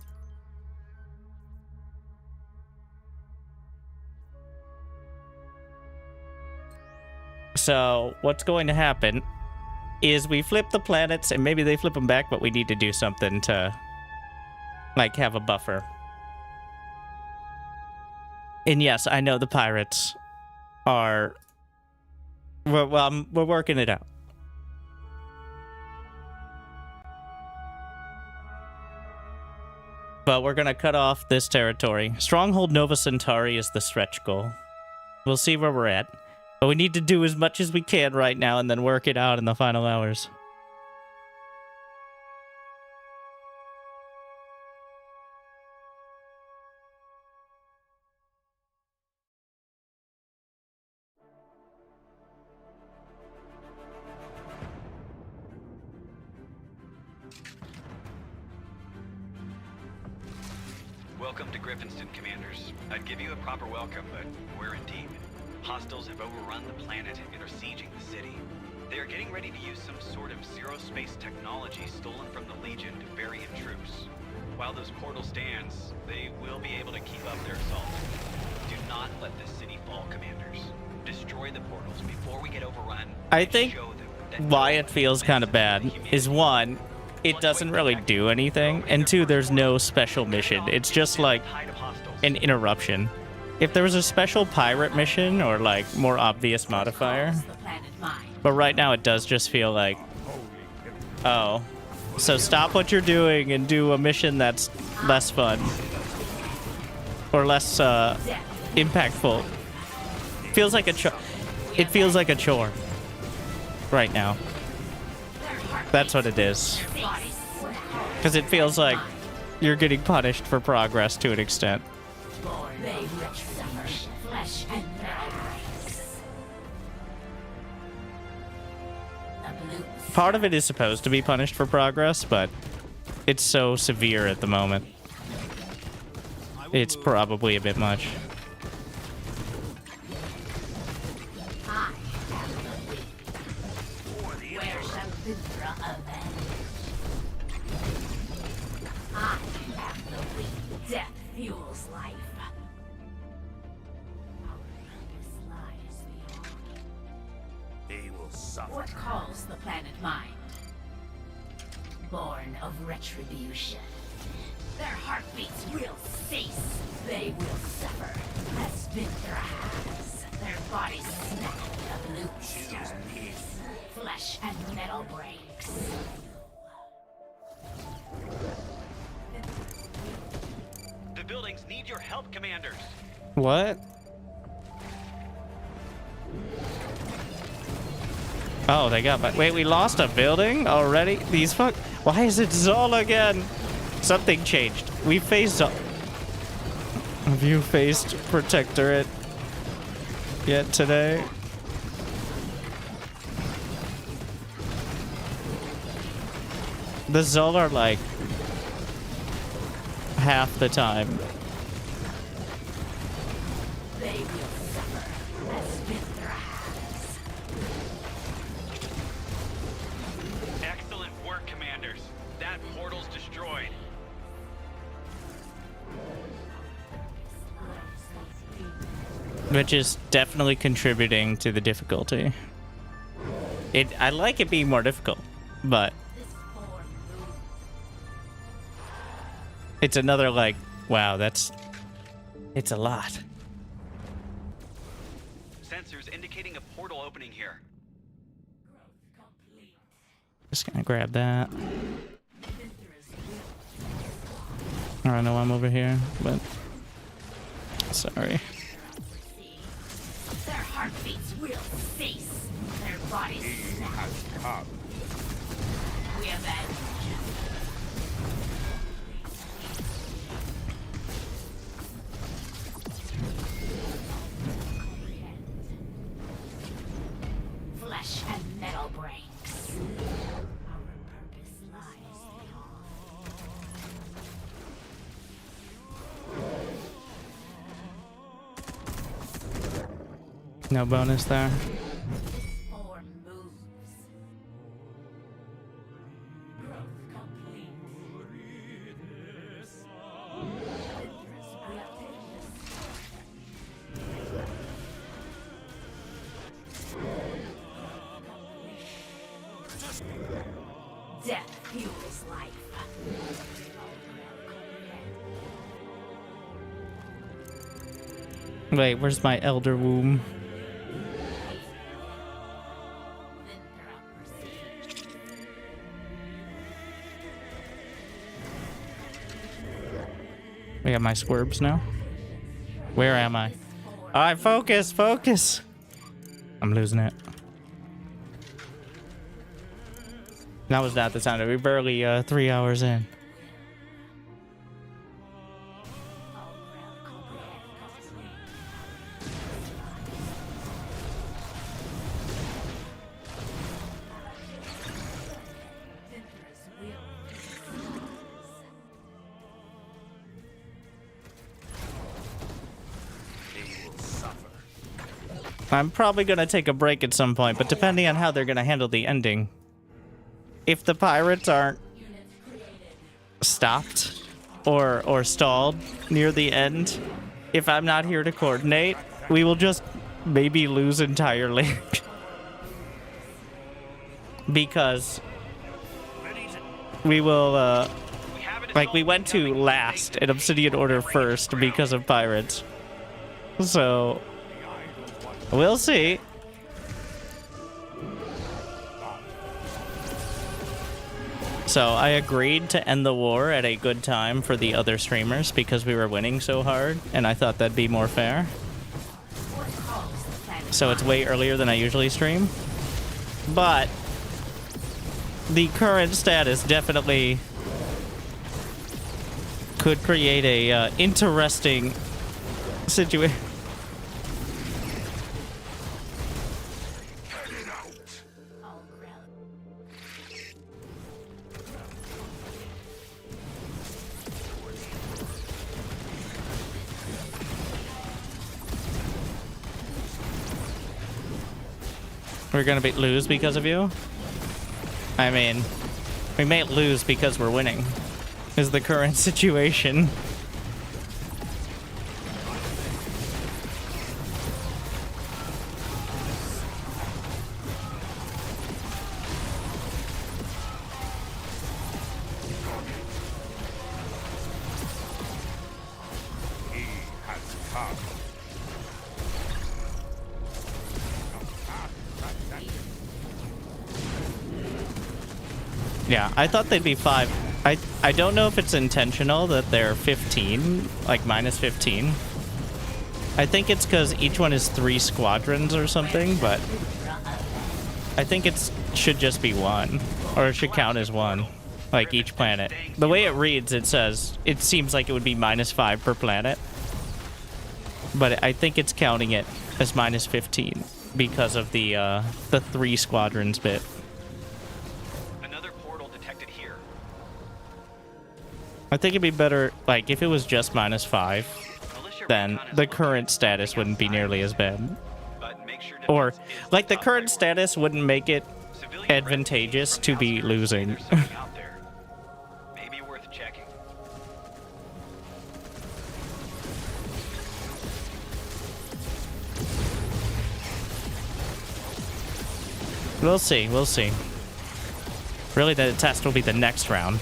So, what's going to happen is we flip the planets, and maybe they flip them back, but we need to do something to, like, have a buffer. And yes, I know the pirates are... Well, we're working it out. But we're gonna cut off this territory. Stronghold Nova Centauri is the stretch goal. We'll see where we're at. But we need to do as much as we can right now and then work it out in the final hours. Welcome to Griffinston, Commanders. I'd give you a proper welcome, but we're in deep. Hostiles have overrun the planet and are sieging the city. They are getting ready to use some sort of Zerospace technology stolen from the Legion to bury in troops. While this portal stands, they will be able to keep up their assault. Do not let this city fall, Commanders. Destroy the portals before we get overrun. I think why it feels kind of bad is, one, it doesn't really do anything, and two, there's no special mission. It's just like an interruption. If there was a special pirate mission or like more obvious modifier, but right now it does just feel like, oh, so stop what you're doing and do a mission that's less fun or less impactful. Feels like a it feels like a chore right now. That's what it is. Because it feels like you're getting punished for progress to an extent. Part of it is supposed to be punished for progress, but it's so severe at the moment. It's probably a bit much. Death fuels life. They will suffer. What calls the planet mind? Born of retribution. Their heartbeats will cease. They will suffer as Vinthra has. Their bodies snack the blue stars. Flesh and metal breaks. The buildings need your help, Commanders. What? Oh, they got back. Wait, we lost a building already? These fuck. Why is it Zola again? Something changed. We faced. Have you faced Protectorate yet today? The Zol are like half the time. They will suffer as Vinthra has. Excellent work, Commanders. That portal's destroyed. Which is definitely contributing to the difficulty. I like it being more difficult, but it's another like, wow, it's a lot. Sensors indicating a portal opening here. Just gonna grab that. I know I'm over here, but sorry. Their heartbeats will cease. Their bodies snap. We avenge. Flesh and metal breaks. Our purpose lies beyond. No bonus there. Form moves. Growth complete. Death fuels life. Wait, where's my elder womb? We got my squirps now. Where am I? Alright, focus, focus! I'm losing it. That was not the sound of it. We're barely 3 hours in. I'm probably gonna take a break at some point, but depending on how they're gonna handle the ending. If the pirates aren't stopped or stalled near the end, if I'm not here to coordinate, we will just maybe lose entirely. Because we will, like, we went to last in Obsidian Order first because of pirates. So, we'll see. So I agreed to end the war at a good time for the other streamers because we were winning so hard, and I thought that'd be more fair. So it's way earlier than I usually stream. But the current status definitely could create a interesting situation. We're gonna lose because of you? I mean, we may lose because we're winning, is the current situation. Yeah, I thought they'd be 5. I don't know if it's intentional that they're 15, like minus 15. I think it's because each one is 3 squadrons or something, but I think it should just be 1, or it should count as 1, like each planet. The way it reads, it seems like it would be minus 5 per planet, but I think it's counting it as minus 15 because of the 3 squadrons bit. I think it'd be better, like, if it was just minus 5, then the current status wouldn't be nearly as bad. Or, like, the current status wouldn't make it advantageous to be losing. We'll see, we'll see. Really, the test will be the next round.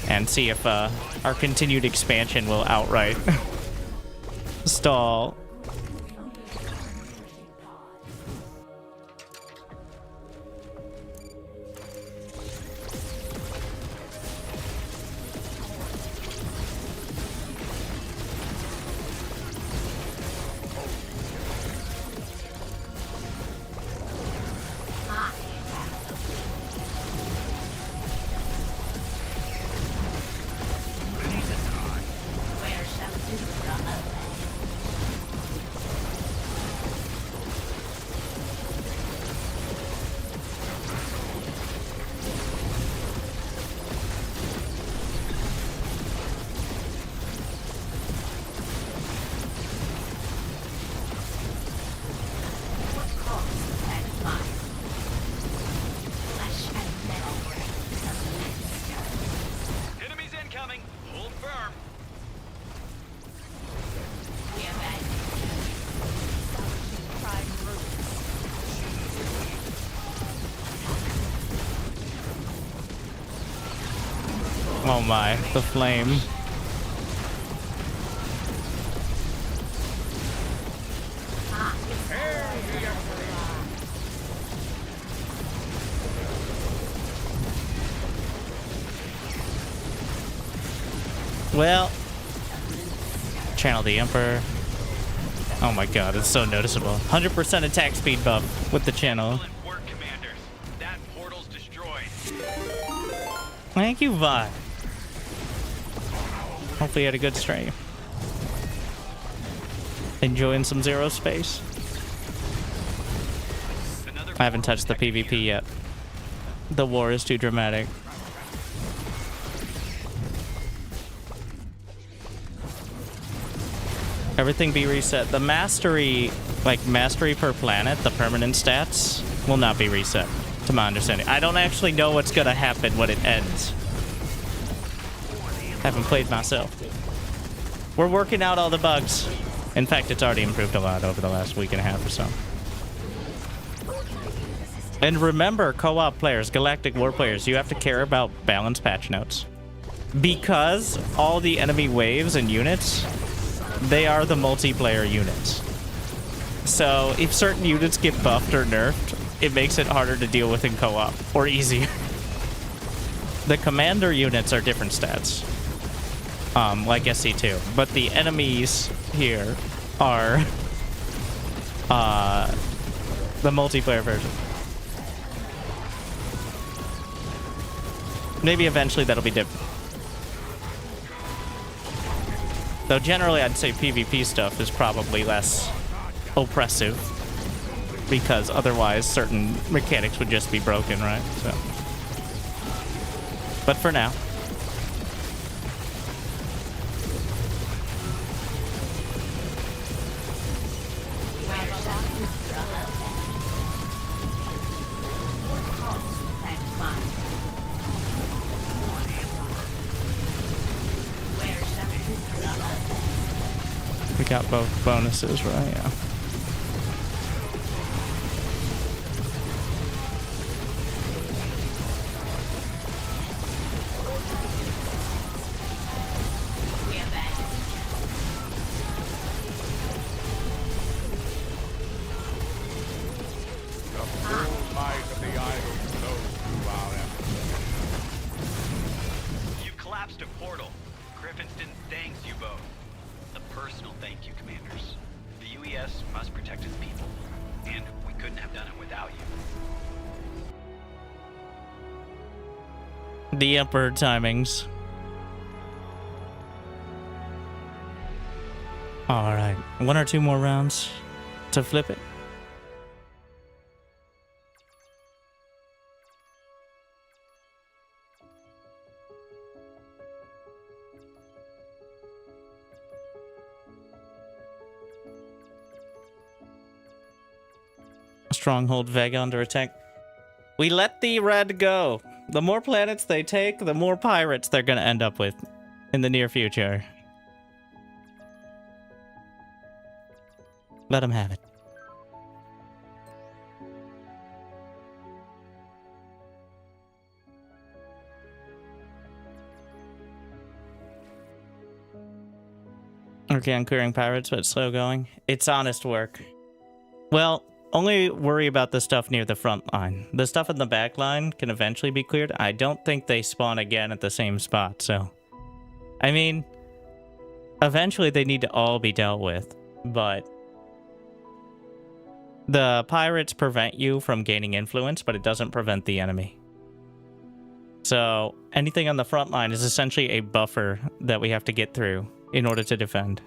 And see if our continued expansion will outright stall. Oh my, the flame. Well, channel the Emperor. Oh my god, it's so noticeable. 100% attack speed buff with the channel. Work, commanders. That portal's destroyed. Thank you, Vi. Hopefully you had a good stream. Enjoying some Zerospace. I haven't touched the PvP yet. The war is too dramatic. Everything be reset. The mastery, like mastery per planet, the permanent stats, will not be reset, to my understanding. I don't actually know what's gonna happen when it ends. Haven't played myself. We're working out all the bugs. In fact, it's already improved a lot over the last week and a half or so. And remember, co-op players, Galactic war players, you have to care about balanced patch notes. Because all the enemy waves and units, they are the multiplayer units. So if certain units get buffed or nerfed, it makes it harder to deal with in co-op, or easier. The commander units are different stats, like SC2, but the enemies here are the multiplayer version. Maybe eventually that'll be different. Though generally I'd say PvP stuff is probably less oppressive, because otherwise certain mechanics would just be broken, right? So, but for now. We got both bonuses, right? Yeah. You collapsed a portal. Griffenston thanks you both. A personal thank you, commanders. The UES must protect its people, and we couldn't have done it without you. The Emperor timings. Alright, 1 or 2 more rounds to flip it. Stronghold Vega under attack. We let the red go. The more planets they take, the more pirates they're gonna end up with in the near future. Let them have it. Okay, I'm clearing pirates, but slow going. It's honest work. Well, only worry about the stuff near the front line. The stuff in the back line can eventually be cleared. I don't think they spawn again at the same spot, so... I mean, eventually they need to all be dealt with, but... The pirates prevent you from gaining influence, but it doesn't prevent the enemy. So, anything on the front line is essentially a buffer that we have to get through in order to defend.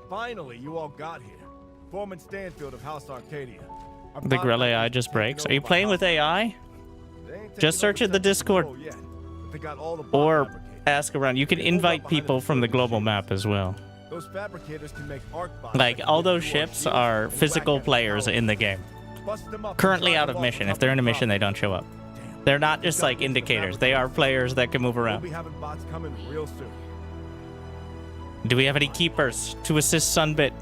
Finally, you all got here. Foreman Stanfield of House Arcadia. The Grell AI just breaks. Are you playing with AI? Just search in the Discord. Or ask around. You can invite people from the global map as well. Those fabricators can make arc bots. Like, all those ships are physical players in the game. Currently out of mission. If they're in a mission, they don't show up. They're not just like indicators. They are players that can move around. We'll be having bots coming real soon. Do we have any keepers to assist Sunbit?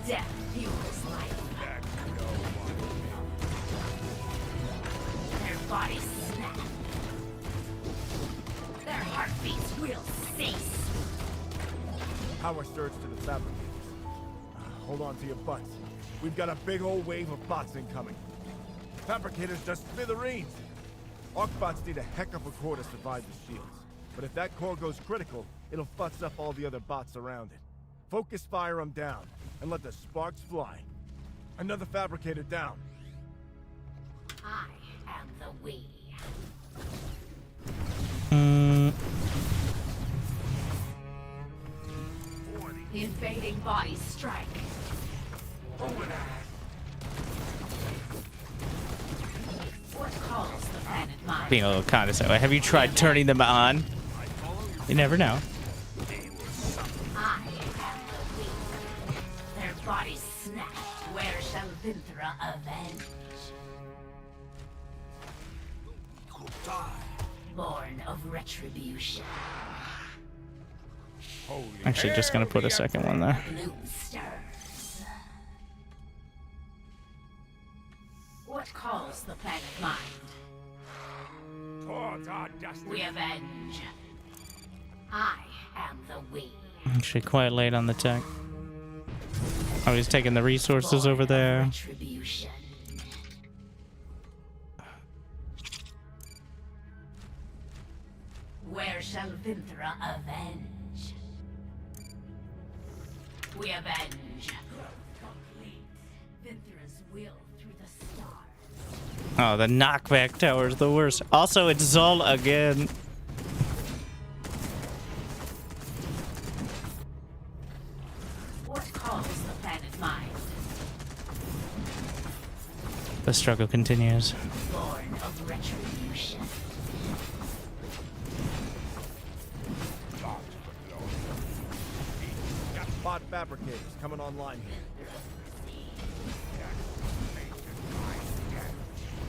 Death fuels life. Their bodies snap. Their heartbeats will cease. Power surge to the fabricators. Hold on to your butts. We've got a big old wave of bots incoming. Fabricators just smithereens. Arcbots need a heck of a core to survive the shields. But if that core goes critical, it'll futz up all the other bots around it. Focus fire them down, and let the sparks fly. Another fabricator down. I am the we. The invading bodies strike. Over there. What calls the planet mine? Being a little condescending. Have you tried turning them on? You never know. I am the we. Their bodies snatched. Where shall Vinthra avenge? Born of retribution. Actually, just gonna put a second one there. Bloom stirs. What calls the planet mind? Towards our destiny. We avenge. I am the we. Actually, quite late on the tech. Oh, he's taking the resources over there. Retribution. Where shall Vinthra avenge? We avenge. Complete. Vinthra's will through the stars. Oh, the knockback tower is the worst. Also, it's Zol again. What calls the planet mind? The struggle continues. Born of retribution. Bot fabricators coming online here.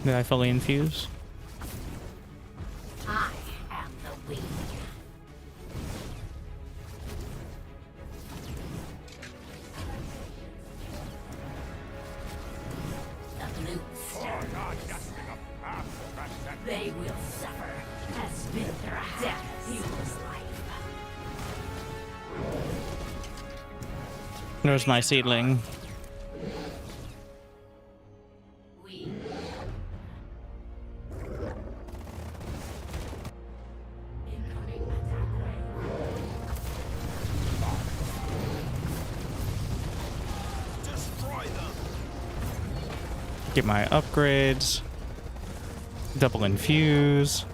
Did I fully infuse? I am the we. The blue stirs. They will suffer as Vinthra death fuels life. There's my seedling. We. Incoming attack wave. Destroy them. Get my upgrades. Double infuse.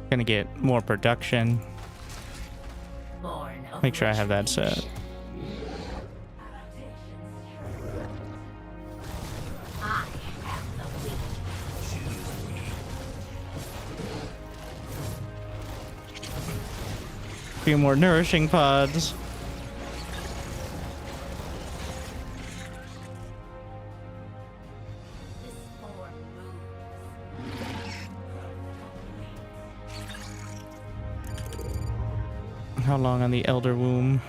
Gonna get more production. Make sure I have that set. I am the we. Few more nourishing pods. How long on the Elder Womb?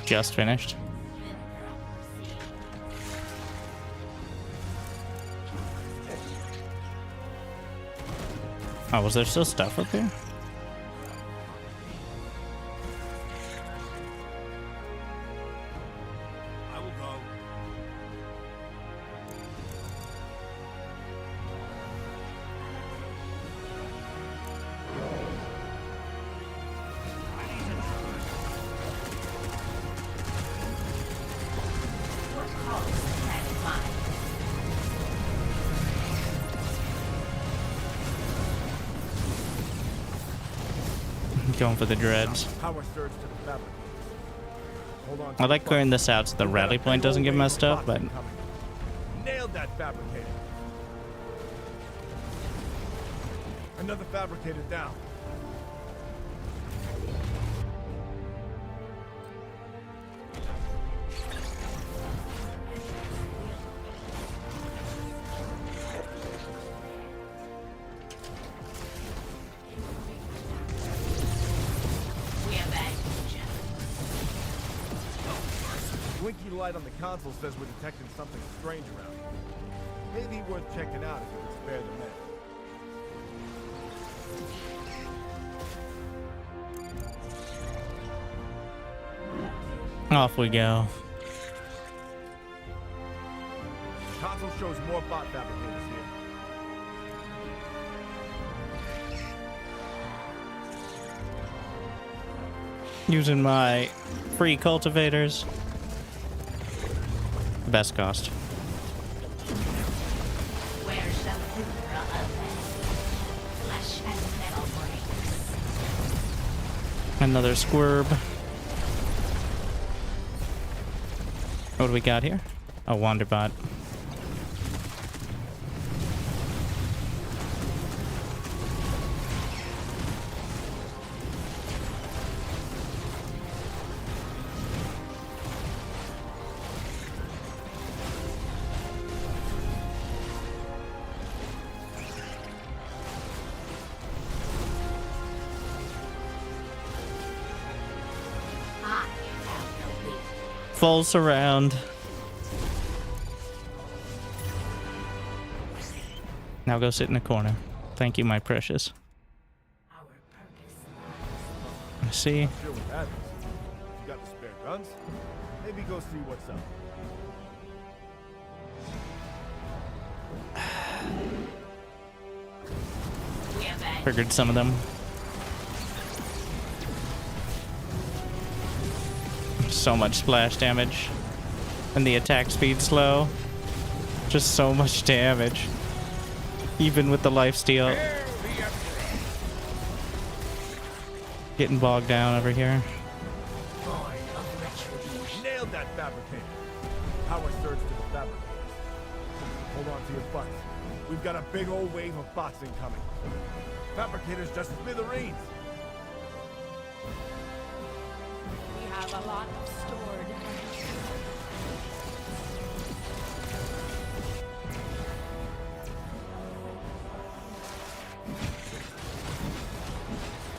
Just finished. Oh, was there still stuff up there? I will go. What calls the planet mind? Going for the dreads. Power surge to the fabricators. Hold on. I like clearing this out so the rally point doesn't get messed up, but Nailed that fabricator. Another fabricator down. We avenge. Blinky light on the console says we're detecting something strange around here. Maybe worth checking out if you can spare the men. Off we go. Console shows more bot fabricators here. Using my free cultivators. Best cost. Where shall Hydra ascend? Flesh and metal breaks. Another squirb. What do we got here? A Wanderbot. Full surround. Now go sit in the corner. Thank you, my precious. I see. Not sure what that is. You got the spare guns? Maybe go see what's up. Triggered some of them. So much splash damage. And the attack speed's low. Just so much damage. Even with the lifesteal. Getting bogged down over here. Nailed that fabricator. Power surge to the fabricators. Hold on to your butts. We've got a big old wave of bots incoming. Fabricators just smithereens. We have a lot stored.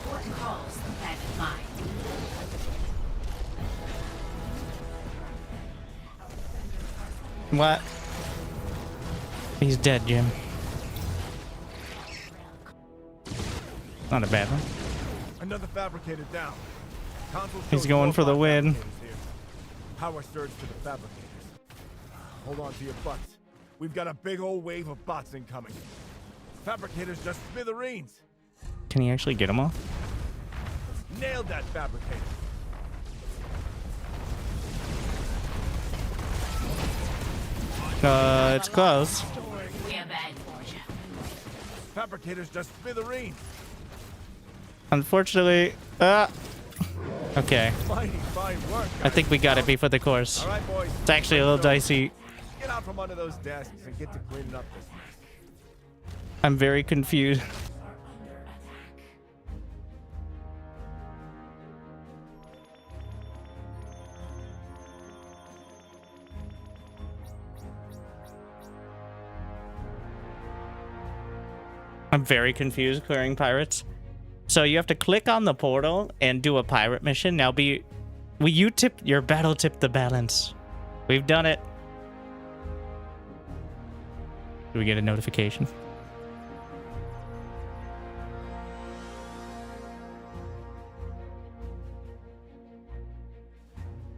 What calls the planet mine? What? He's dead, Jim. Not a bad one. Another fabricator down. Console He's shows going more for the bot win. fabricators here. Power surge to the fabricators. Hold on to your butts. We've got a big old wave of bots incoming. Fabricators just smithereens. Can he actually get him off? Nailed that fabricator. It's close. We have bad fortune. Fabricators just smithereens. Unfortunately, okay. Mighty fine work. I think we got it before the course. All right, boys. It's actually a little dicey. Get out from under those desks and get to cleaning up this mess. I'm very confused. I'm very confused clearing pirates. So you have to click on the portal and do a pirate mission. Now your battle tip the balance. We've done it. Do we get a notification?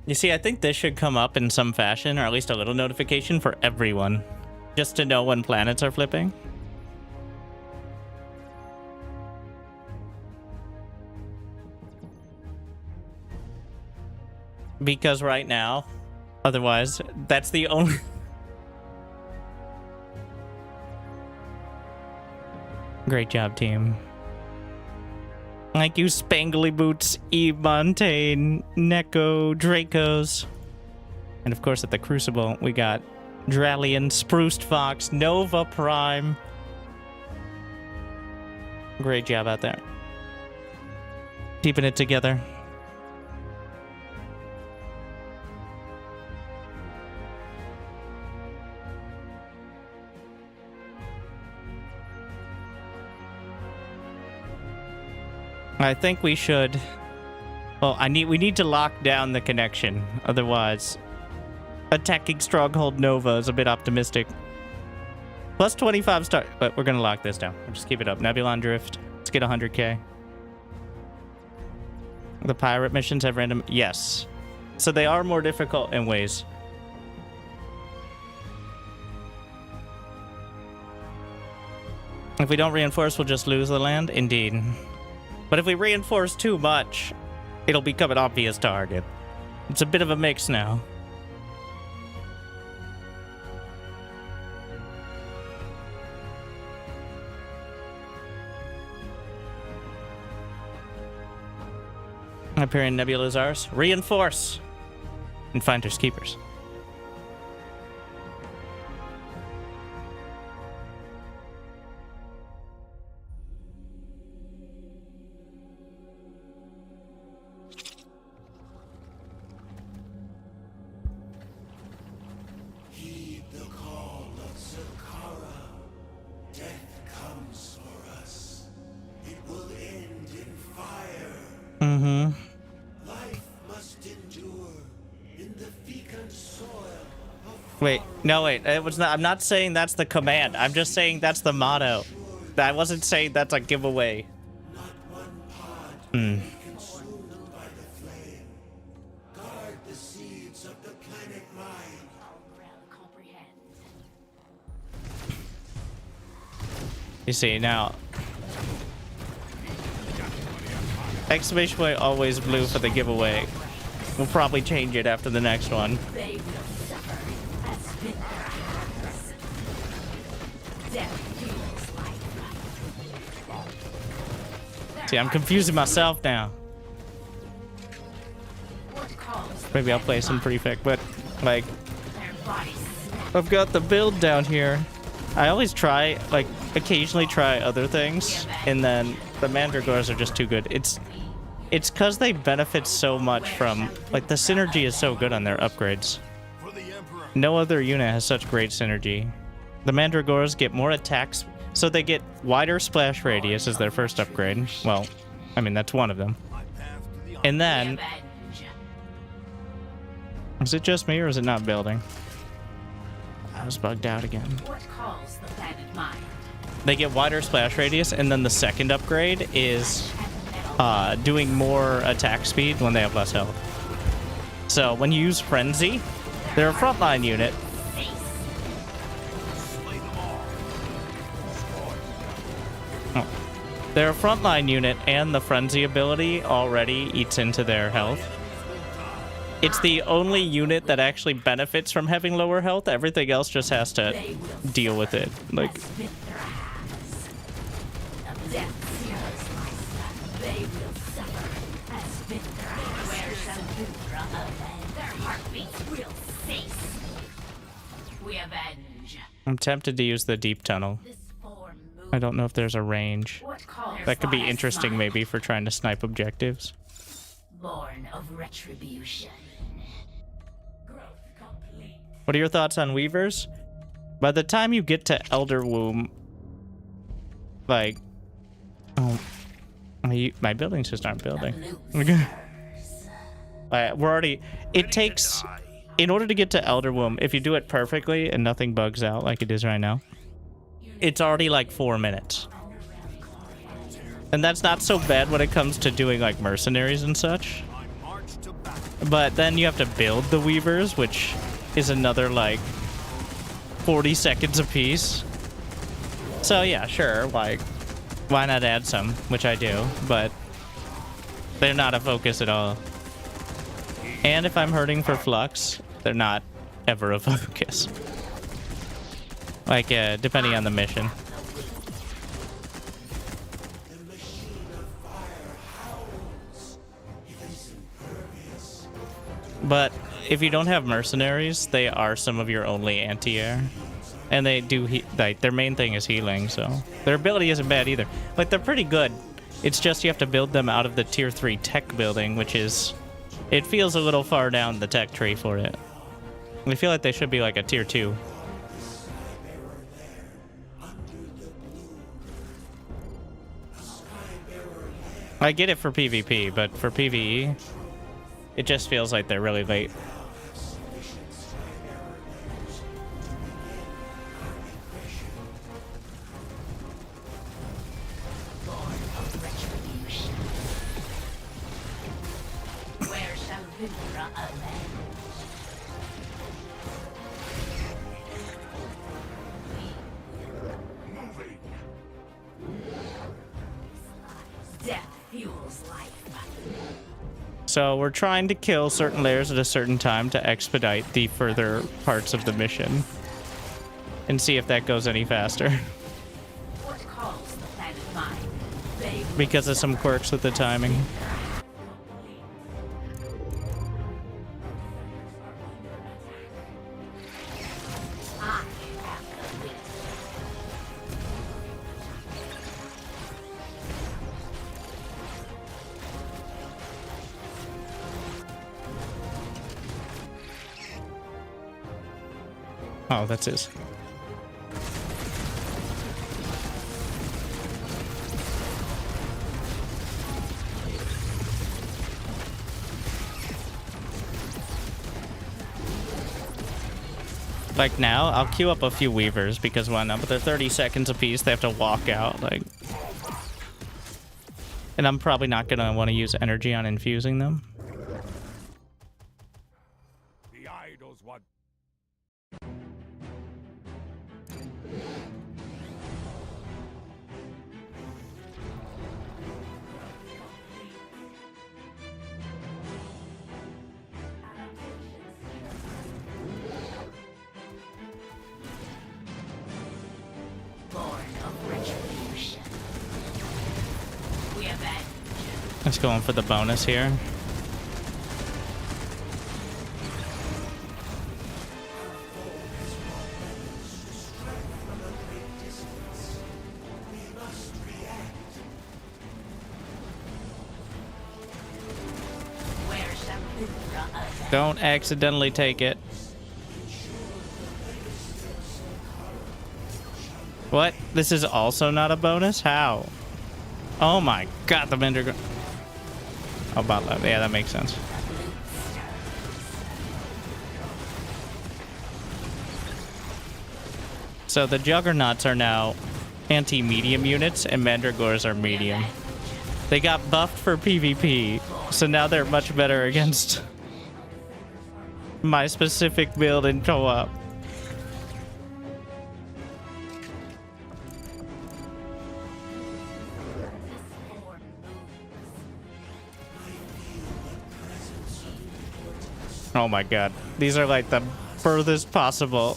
You see, I think this should come up in some fashion, or at least a little notification for everyone, just to know when planets are flipping. Because right now, otherwise, that's the only... Great job, team. Thank you, Spangly Boots, Eve Montaigne, Neko, Dracos. And of course, at the Crucible, we got Drallian, Spruced Fox, Nova Prime. Great job out there. Keeping it together. I think we should... Well, we need to lock down the connection. Otherwise, attacking Stronghold Nova is a bit optimistic. Plus 25 star. But we're gonna lock this down. We'll just keep it up. Nebulon Drift. Let's get 100k. The pirate missions have random. Yes. So they are more difficult in ways. If we don't reinforce, we'll just lose the land? Indeed. But if we reinforce too much, it'll become an obvious target. It's a bit of a mix now. Hyperion Nebula's ours. Reinforce! And Finders Keepers. Heed the call of Zakara. Death comes for us. It will end in fire. Mm-hmm. Life must endure in the fecund soil of Wait, no, wait. It was not. I'm not saying that's the command. I'm just saying that's the motto. I wasn't saying that's a giveaway. not one pod Hmm. consumed by the flame. Guard the seeds of the planet mind. You see, now... Exclamation point always blue for the giveaway. We'll probably change it after the next one. They will suffer as fit their hands. Death feels like See, I'm confusing myself now. what calls Maybe I'll play some prefect, but, like... their bodies snap. I've got the build down here. I always try, like, occasionally try other things, and then the Mandragores are just too good. It's because they benefit so much from, like, the synergy is so good on their upgrades. No other unit has such great synergy. The Mandragores get more attacks, so they get wider splash radius as their first upgrade. Well, I mean, that's one of them. And then... Is it just me, or is it not building? I was bugged out again. What calls the planet mind? They get wider splash radius, and then the second upgrade is doing more attack speed when they have less health. So when you use Frenzy, they're a frontline unit. Oh. They're a frontline unit, and the Frenzy ability already eats into their health. It's the only unit that actually benefits from having lower health. Everything else just has to deal with it. Like, They will suffer as fit their hands. Where shall their heartbeats will cease? We avenge. I'm tempted to use the deep tunnel. I don't know if there's a range. That could be interesting maybe for trying to snipe objectives. Born of retribution. Growth complete. What are your thoughts on Weavers? By the time you get to Elder Womb, like, oh, my buildings just aren't building. Okay. We're already, it takes, in order to get to Elder Womb, if you do it perfectly and nothing bugs out like it is right now, it's already like 4 minutes. And that's not so bad when it comes to doing like mercenaries and such. But then you have to build the Weavers, which is another like 40 seconds a piece. So yeah, sure, like, why not add some, which I do, but they're not a focus at all. And if I'm hurting for Flux, they're not ever a focus. Like, depending on the mission. But if you don't have mercenaries, they are some of your only anti-air. And they do, like, their main thing is healing, so their ability isn't bad either. Like, they're pretty good. It's just you have to build them out of the tier 3 tech building, which is, it feels a little far down the tech tree for it. I feel like they should be like a tier 2. I get it for PvP, but for PvE, it just feels like they're really late. Vindra avenged. Moving. Death fuels life. So we're trying to kill certain layers at a certain time to expedite the further parts of the mission. And see if that goes any faster. What calls the planet mine? They will Because of some quirks with the timing. I am the wind. Oh, that's his. Like now, I'll queue up a few weavers because why not? But they're 30 seconds apiece. They have to walk out, like. And I'm probably not gonna want to use energy on infusing them. The idols want. Born of retribution. We avenge. Let's go in for the bonus here. Where shall Vindra avenge? Don't accidentally take it. What? This is also not a bonus? How? Oh my god, the Vendor. Oh, about that. Yeah, that makes sense. So the Juggernauts are now anti-medium units, and Mandragores are medium. They got buffed for PvP, so now they're much better against my specific build in co-op. Oh my god. These are like the furthest possible.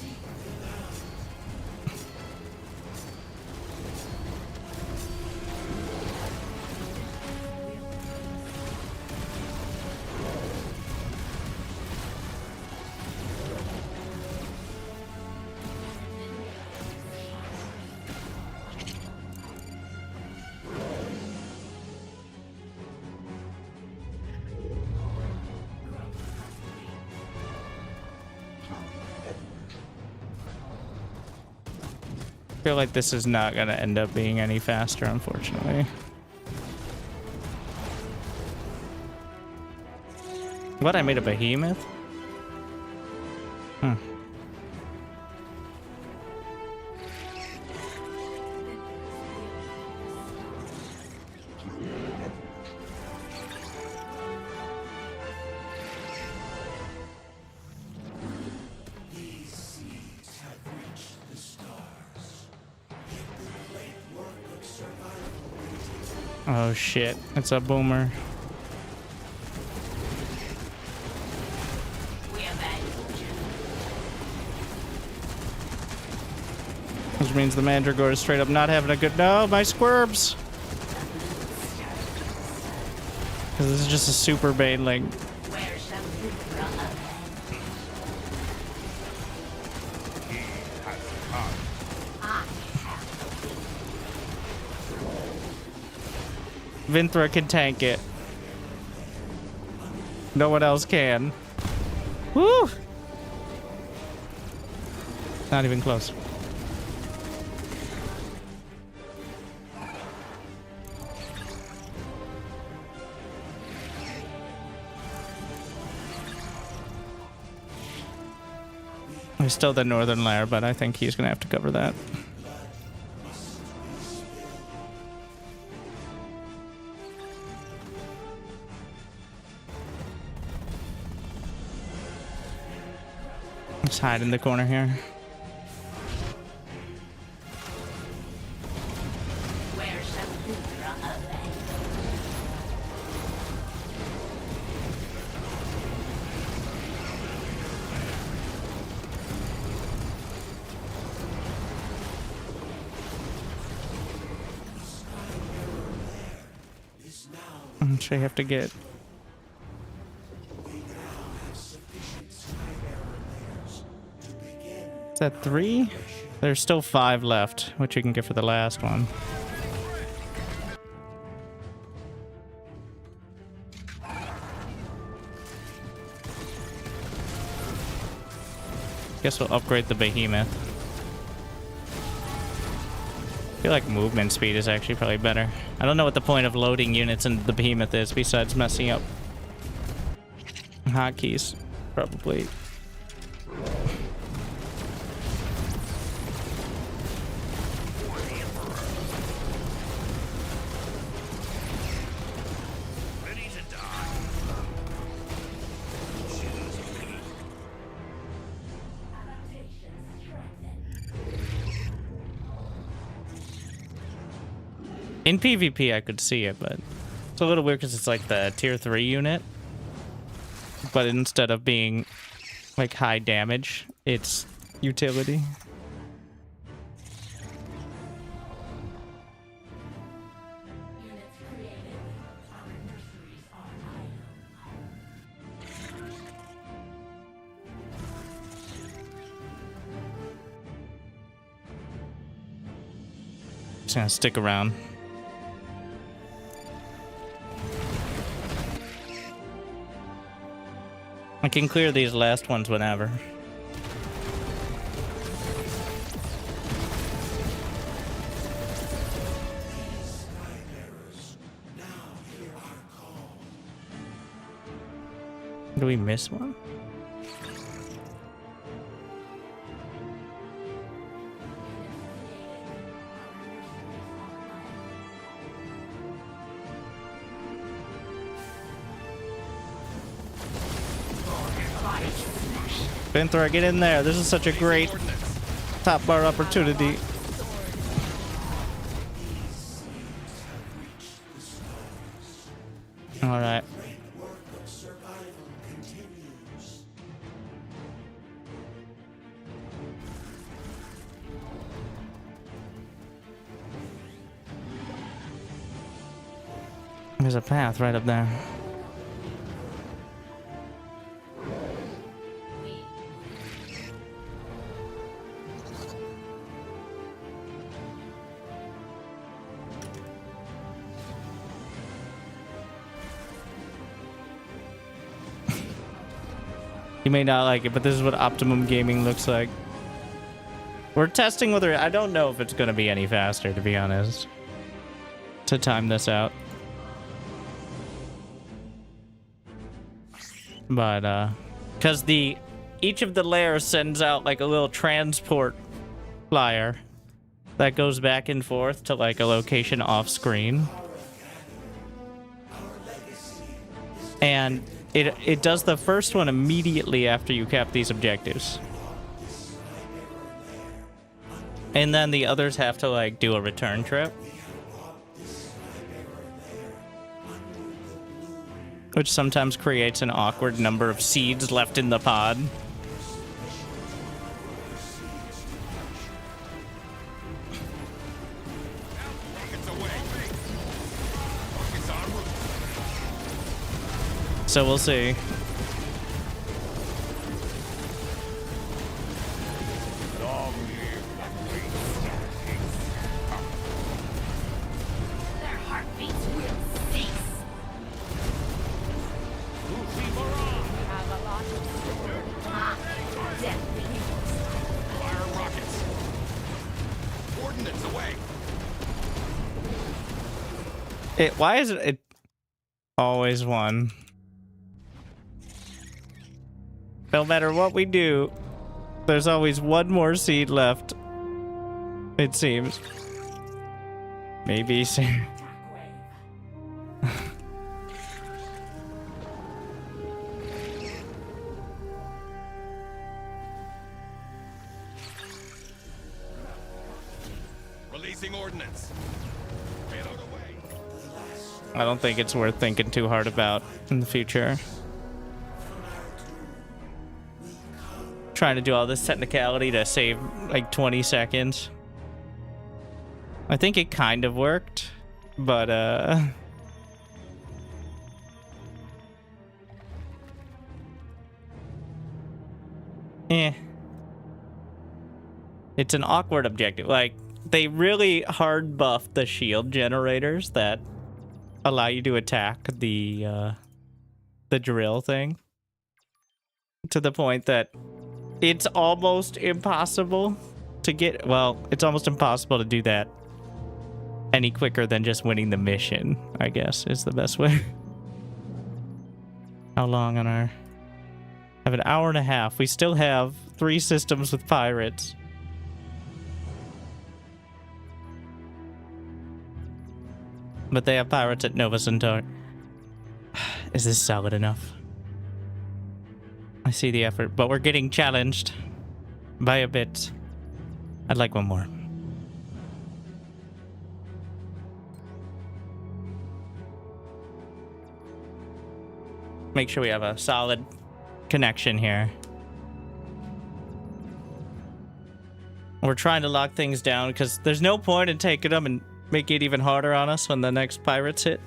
I feel like this is not gonna end up being any faster, unfortunately. What, I made a behemoth? Hmm. Oh shit, it's a boomer. Which means the Mandragore is straight up not having a good... No, my squirms! Because this is just a super baneling. Vinthra can tank it. No one else can. Woo! Not even close. There's still the northern lair, but I think he's gonna have to cover that. Let's hide in the corner here. Where shall Luthra abandon? I'm sure you have to get. Is that 3? There's still 5 left, which you can get for the last one. Guess we'll upgrade the behemoth. I feel like movement speed is actually probably better. I don't know what the point of loading units into the behemoth is besides messing up hotkeys, probably. In PvP, I could see it, but it's a little weird because it's like the tier 3 unit. But instead of being like high damage, it's utility. Just gonna stick around. I can clear these last ones whenever. Do we miss one? Vinthra, get in there. This is such a great top bar opportunity. All right. There's a path right up there. You may not like it, but this is what optimum gaming looks like. We're testing whether... I don't know if it's going to be any faster, to be honest, to time this out. But, because each of the layers sends out, like, a little transport flyer that goes back and forth to, like, a location off-screen. And... It does the first one immediately after you cap these objectives. And then the others have to, like, do a return trip. Which sometimes creates an awkward number of seeds left in the pod. So we'll see. Their heartbeats will cease. Have a lot of Deadly. fire rockets. Coordinates away. Why is it always one? No matter what we do, there's always one more seed left. It seems. Maybe soon. Placing ordnance. Payload away. I don't think it's worth thinking too hard about in the future. Trying to do all this technicality to save like 20 seconds. I think it kind of worked, but it's an awkward objective. Like, they really hard buffed the shield generators that allow you to attack the drill thing to the point that it's almost impossible to get, well, it's almost impossible to do that any quicker than just winning the mission, I guess, is the best way. How long on our... have an hour and a half. We still have 3 systems with pirates. But they have pirates at Nova Centauri. Is this solid enough? I see the effort, but we're getting challenged by a bit. I'd like one more. Make sure we have a solid connection here. We're trying to lock things down because there's no point in taking them and make it even harder on us when the next pirates hit.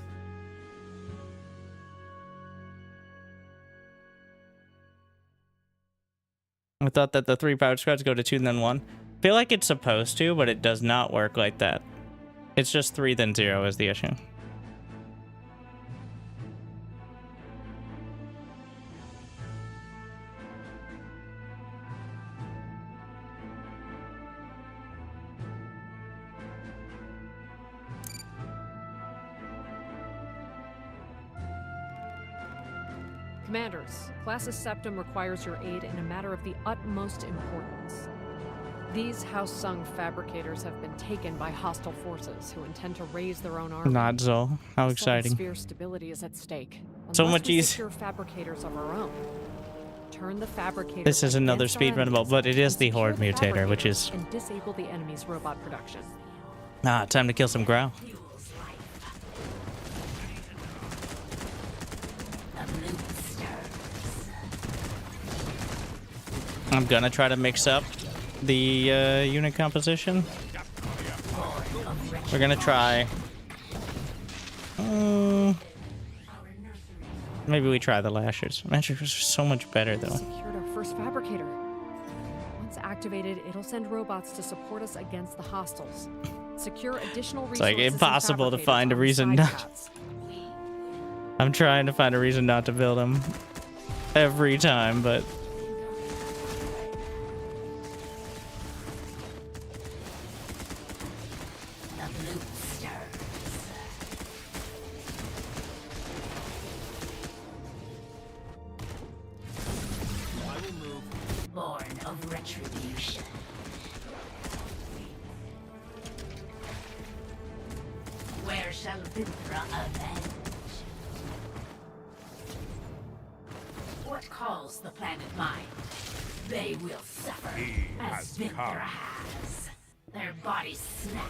I thought that the 3 pirate squads go to 2 and then 1. Feel like it's supposed to, but it does not work like that. It's just 3 then 0 is the issue. Commanders, Classis Septum requires your aid in a matter of the utmost importance. These House Sung fabricators have been taken by hostile forces who intend to raise their own army. Not Zol. How exciting. Sphere stability is at stake. So much easier. Secure fabricators of our own. Turn the fabricators. This is another speedrunnable, but it is the Horde mutator, which is... and disable the enemy's robot production. Ah, time to kill some Grau. I'm gonna try to mix up the unit composition. We're gonna try. Maybe we try the Lashers. Lashers are so much better, though. Secured our first fabricator. Once activated, it'll send robots to support us against the hostiles. Secure additional resources. It's like impossible to find a reason not. I'm trying to find a reason not to build them every time, but. What calls the planet mine? They will suffer, as Vinthra has. Their bodies snap.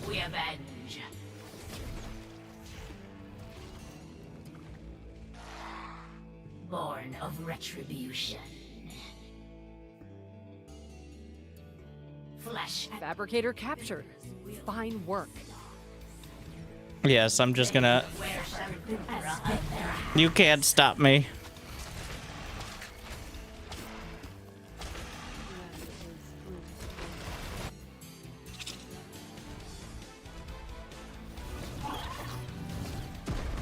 We avenge. Born of retribution. Flesh. Fabricator captured. Fine work. Yes, I'm just gonna... You can't stop me.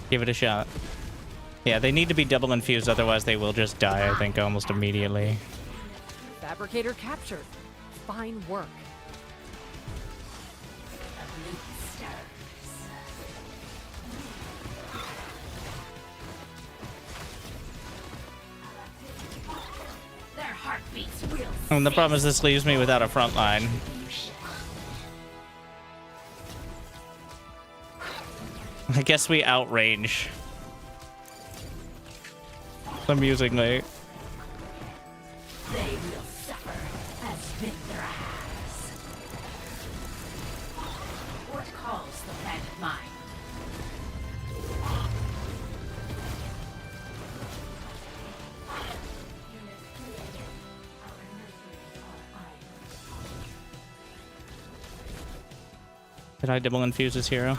Give it a shot. Yeah, they need to be double infused, otherwise they will just die, I think, almost immediately. Fabricator captured. Fine work. Their heartbeats will. And the problem is this leaves me without a front line. I guess we outrange. Amusingly. They will suffer the planet mine. Did I double infuse this hero?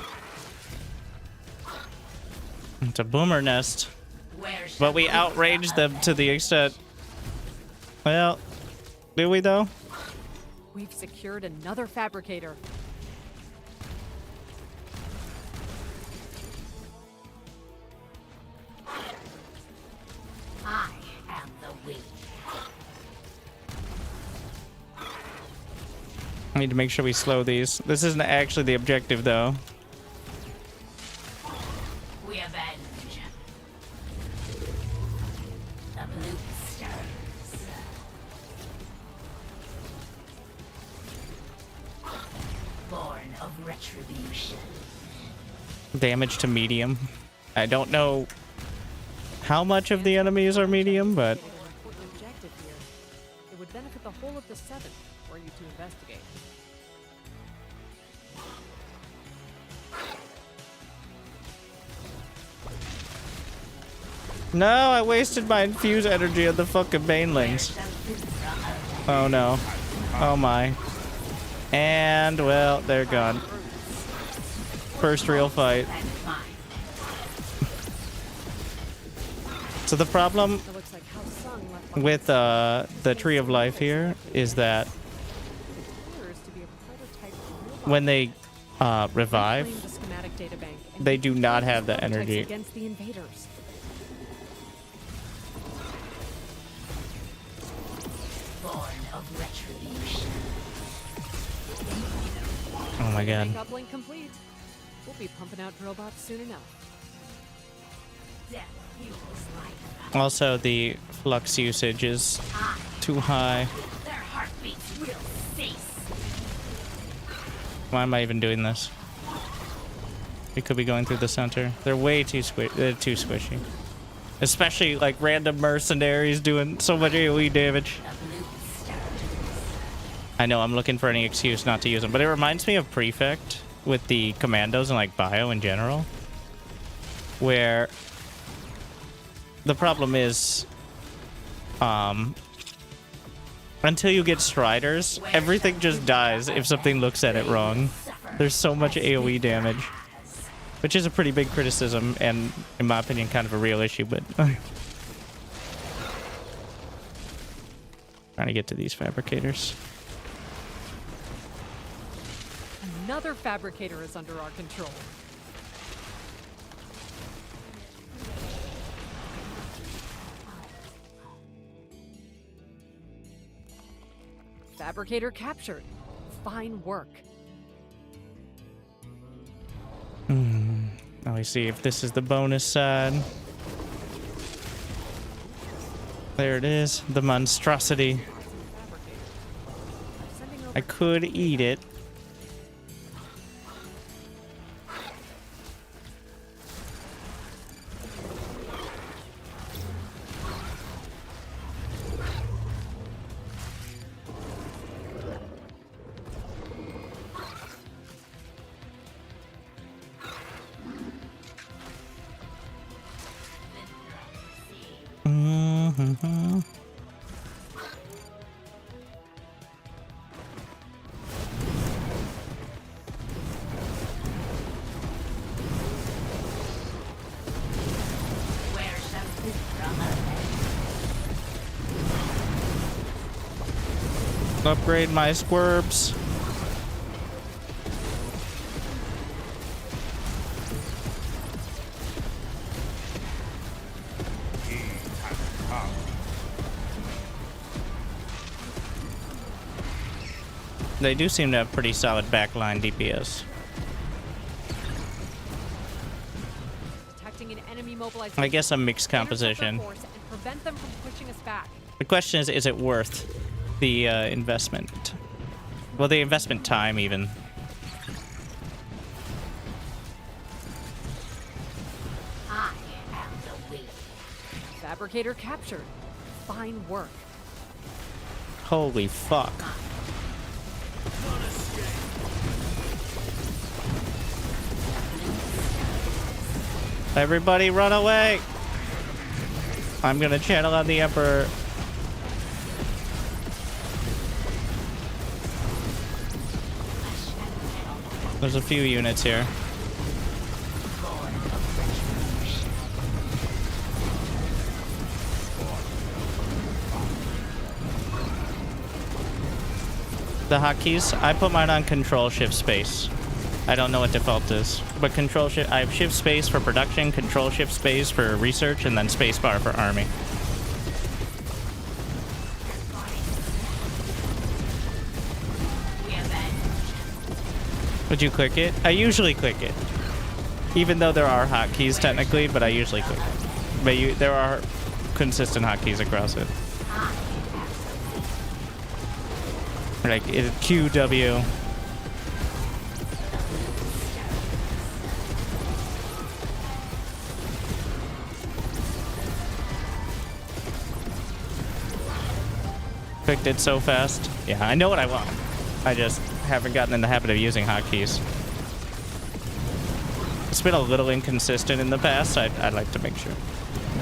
It's a boomer nest. But we outraged them to the extent. Well, do we though? We've secured another fabricator. I am the we. I need to make sure we slow these. This isn't actually the objective though. We avenge the blue stars. Born of retribution. Damage to medium. I don't know how much of the enemies are medium, but Important objective here. It would benefit the whole of the 7th were you to investigate. no, I wasted my infused energy on the fucking banelings. Oh no. Oh my. And well, they're gone. First real fight. So the problem with the Tree of Life here is that when they revive, they do not have the energy. Against the invaders. Born of retribution. Oh my god. Uplink complete. We'll be pumping out drill bots soon enough. Death fuels life. Also, the flux usage is too high. Their heartbeats will cease. Why am I even doing this? We could be going through the center. They're way too they're too squishy. Especially like random mercenaries doing so much AoE damage. I know I'm looking for any excuse not to use them, but it reminds me of Prefect with the commandos and like bio in general, where the problem is until you get Striders, everything just dies if something looks at it wrong. There's so much AoE damage, which is a pretty big criticism and, in my opinion, kind of a real issue, but trying to get to these fabricators. Another fabricator is under our control. Fabricator captured. Fine work. Now we see if this is the bonus side. There it is, the monstrosity. I could eat it. Upgrade my squirps. They do seem to have pretty solid backline DPS. Detecting an enemy mobilization. I guess a mixed composition. And prevent them from pushing us back. The question is it worth the investment? Well, the investment time, even. I am the we. Fabricator captured. Fine work. Holy fuck. Everybody run away! I'm gonna channel on the Emperor. There's a few units here. The hotkeys, I put mine on control shift space. I don't know what default is, but control shift, I have shift space for production, control shift space for research, and then space bar for army. Would you click it? I usually click it. Even though there are hotkeys technically, but I usually click it. But there are consistent hotkeys across it. Like Q, W. Clicked it so fast. Yeah, I know what I want. I just haven't gotten in the habit of using hotkeys. It's been a little inconsistent in the past. I'd like to make sure.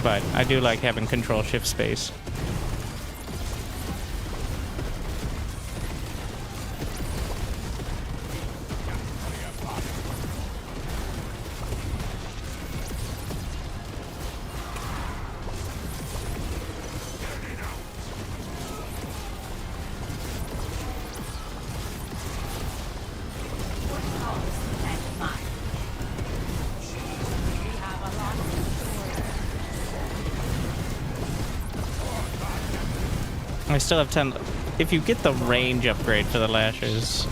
But I do like having control shift space. I still have 10. If you get the range upgrade for the lashes,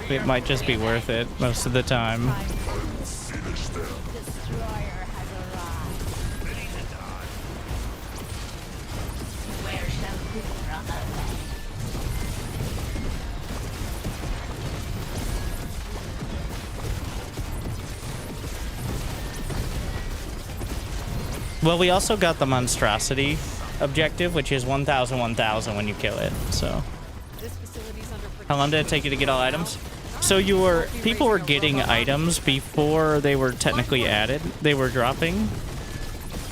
it might just be worth it most of the time. Well, we also got the monstrosity objective, which is 1,000, 1,000 when you kill it. So, how long did it take you to get all items? So people were getting items before they were technically added. They were dropping.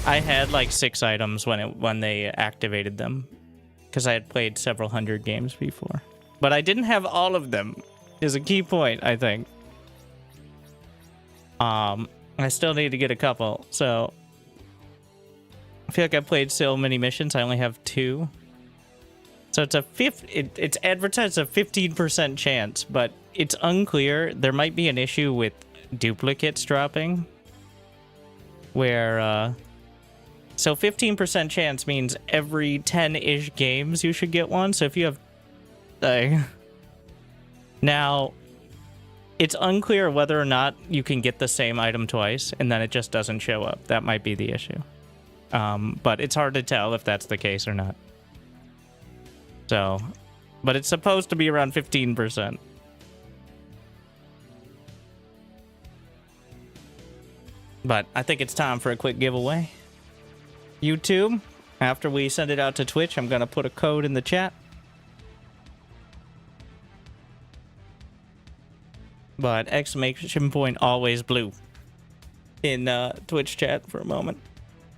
I had like 6 items when they activated them, because I had played several hundred games before. But I didn't have all of them. Is a key point, I think. I still need to get a couple. So I feel like I played so many missions. I only have 2. So it's it's advertised a 15% chance, but it's unclear. There might be an issue with duplicates dropping, where so 15% chance means every 10-ish games you should get one. So if you have now, it's unclear whether or not you can get the same item twice and then it just doesn't show up. That might be the issue. But it's hard to tell if that's the case or not. So, but it's supposed to be around 15%. But I think it's time for a quick giveaway. YouTube, after we send it out to Twitch, I'm going to put a code in the chat. But exclamation point always blue in Twitch chat for a moment.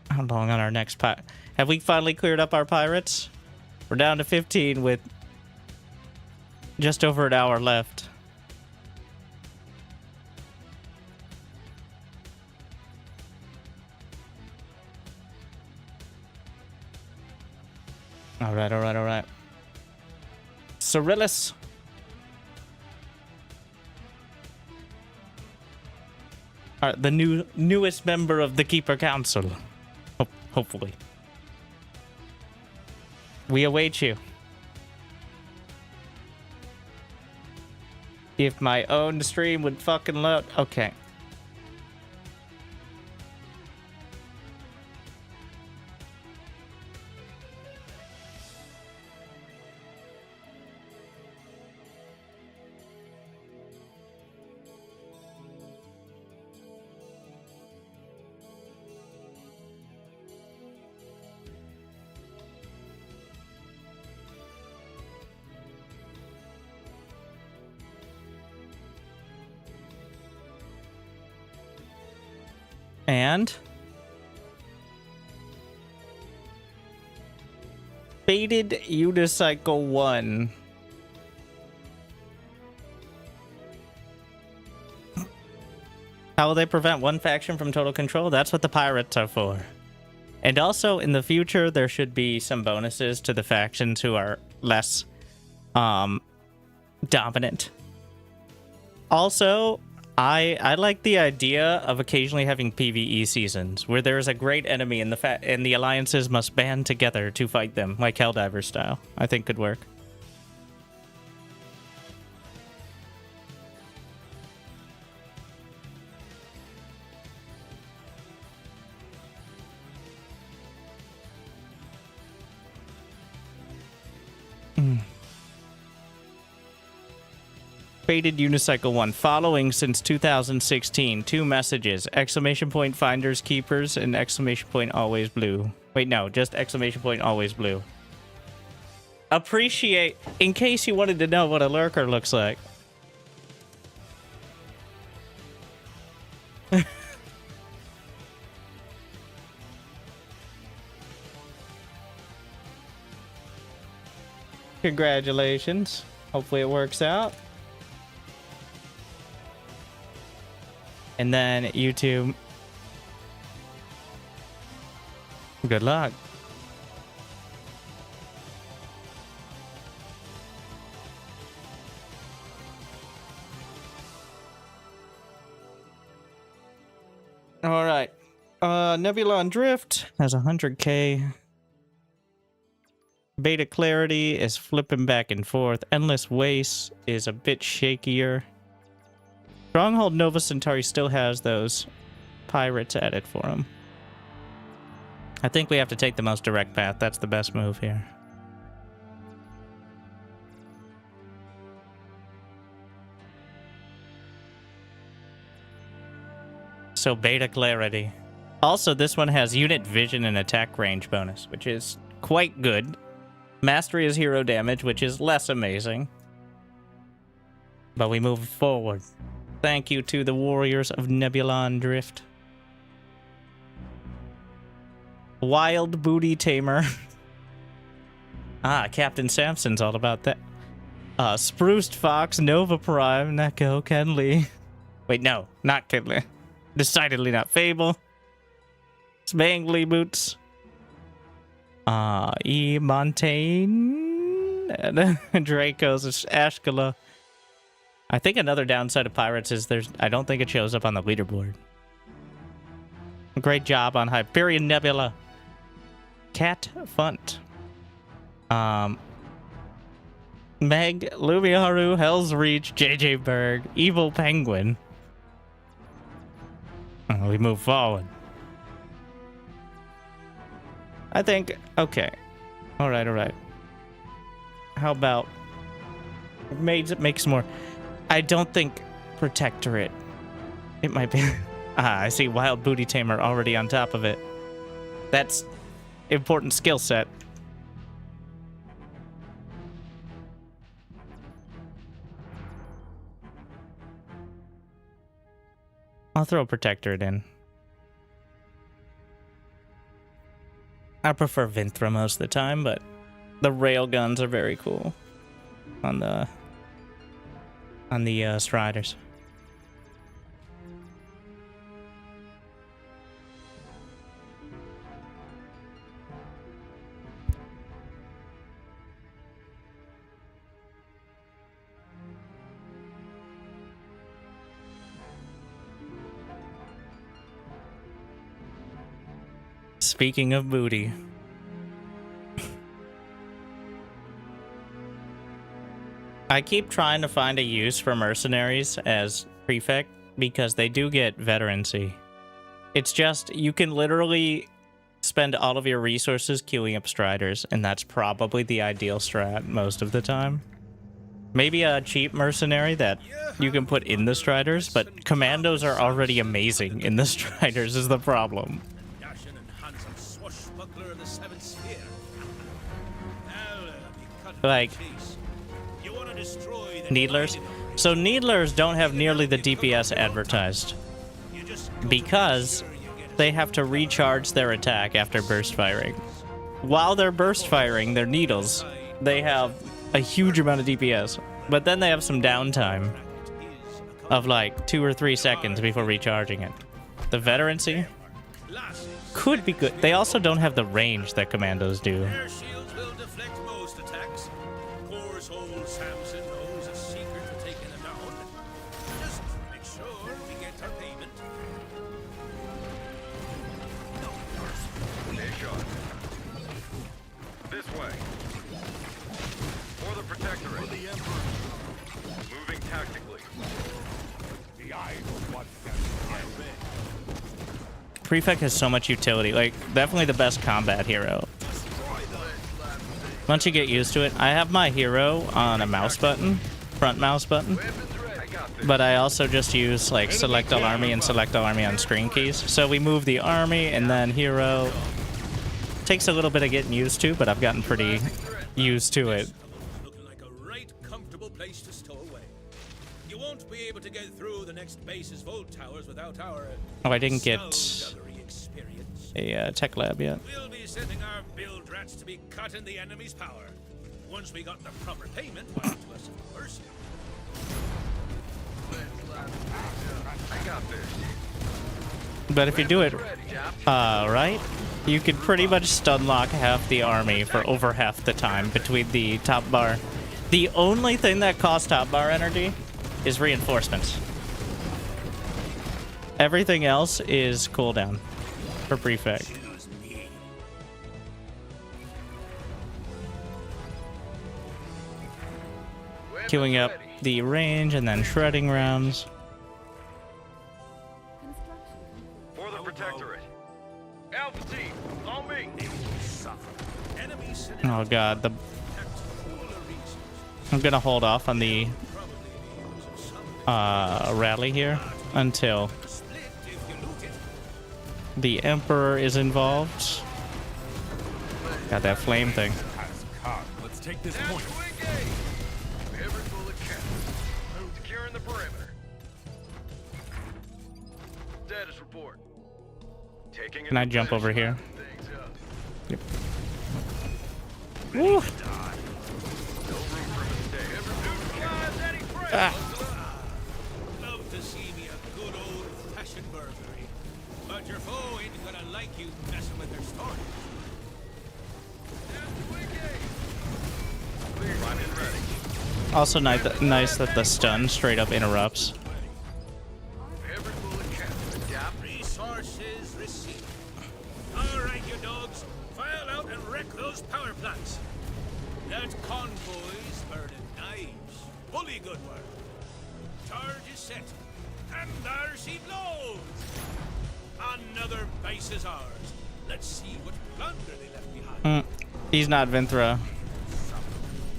How long on our next pirate? Have we finally cleared up our pirates? We're down to 15 with just over an hour left. All right, all right, all right. Cyrillus. All right, the newest member of the Keeper Council. Hopefully. We await you. If my own stream would fucking load. Okay. And Fated Unicycle 1. How will they prevent one faction from total control? That's what the pirates are for. And also, in the future, there should be some bonuses to the factions who are less dominant. Also, I like the idea of occasionally having PvE seasons, where there is a great enemy and the alliances must band together to fight them, like Helldiver style. I think could work. Fated Unicycle 1. Following since 2016. 2 messages. Exclamation point finders keepers and exclamation point always blue. Wait, no. Just exclamation point always blue. Appreciate... In case you wanted to know what a lurker looks like. Congratulations. Hopefully it works out. And then YouTube. Good luck. All right. Nebula on Drift has 100k. Beta Clarity is flipping back and forth. Endless Waste is a bit shakier. Stronghold Nova Centauri still has those pirates added for him. I think we have to take the most direct path. That's the best move here. So Beta Clarity. Also, this one has unit vision and attack range bonus, which is quite good. Mastery is hero damage, which is less amazing. But we move forward. Thank you to the warriors of Nebulon Drift. Wild Booty Tamer. Captain Samson's all about that. Spruced Fox, Nova Prime, Neko, Kenley. Wait, no, not Kenley. Decidedly not Fable. Spangly Boots. E. Montaigne. Draco's Ashkala. I think another downside of Pirates is I don't think it shows up on the leaderboard. Great job on Hyperion Nebula. Cat Funt. Meg, Lumiharu, Hell's Reach, JJ Berg, Evil Penguin. We move forward. I think, okay. Alright. How about make some more. I don't think Protectorate. It might be. I see Wild Booty Tamer already on top of it. That's important skill set. I'll throw Protectorate in. I prefer Vinthra most of the time, but the rail guns are very cool on the Striders. Speaking of booty. I keep trying to find a use for mercenaries as prefect because they do get veterancy. It's just, you can literally spend all of your resources queuing up Striders, and that's probably the ideal strat most of the time. Maybe a cheap mercenary that you can put in the Striders, but commandos are already amazing in the Striders is the problem. Like Needlers. So Needlers don't have nearly the DPS advertised because they have to recharge their attack after burst firing. While they're burst firing their needles, they have a huge amount of DPS, but then they have some downtime of like 2 or 3 seconds before recharging it. The veterancy could be good. They also don't have the range that commandos do. Their shields will deflect most attacks. Course old Samson knows a secret for taking them down. Just make sure we get our payment. Stay sharp. This way. For the Protectorate. For the Emperor. Moving tactically. The idol wants that Prefect has so much utility. Like, definitely the best combat hero. Once you get used to it, I have my hero on a mouse button, front mouse button. But I also just use like select all army and select all army on screen keys. So we move the army and then hero. Takes a little bit of getting used to, but I've gotten pretty used to it. Looking like a right comfortable place to stow away. You won't be able to get through the next base's vault towers without our Oh, I didn't get experience. a tech lab yet. We'll be setting our build rats to be cut in the enemy's power. Once we got the proper payment, why to us of course. I got this. But if you do it right, you could pretty much stun lock half the army for over half the time between the top bar. The only thing that costs top bar energy is reinforcements. Everything else is cooldown for prefect. Queuing up the range and then shredding rounds. For the Protectorate. Alpha team, on me. Oh god, I'm gonna hold off on the rally here until the Emperor is involved. Got that flame thing. Let's take this point. Every bullet counts. Securing the perimeter. Status report. Taking Can I jump over here? Yep. Woo! Ah. Love to see me a good old-fashioned burglary, but your foe ain't gonna like you messing with their story. Also nice that the stun straight up interrupts. Resources received. All right, you dogs, file out and wreck those power plants. That convoy's burning knives. Fully good work. Charge is set, and there she blows. Another base is ours. Let's see what plunder they left behind. He's not Vinthra.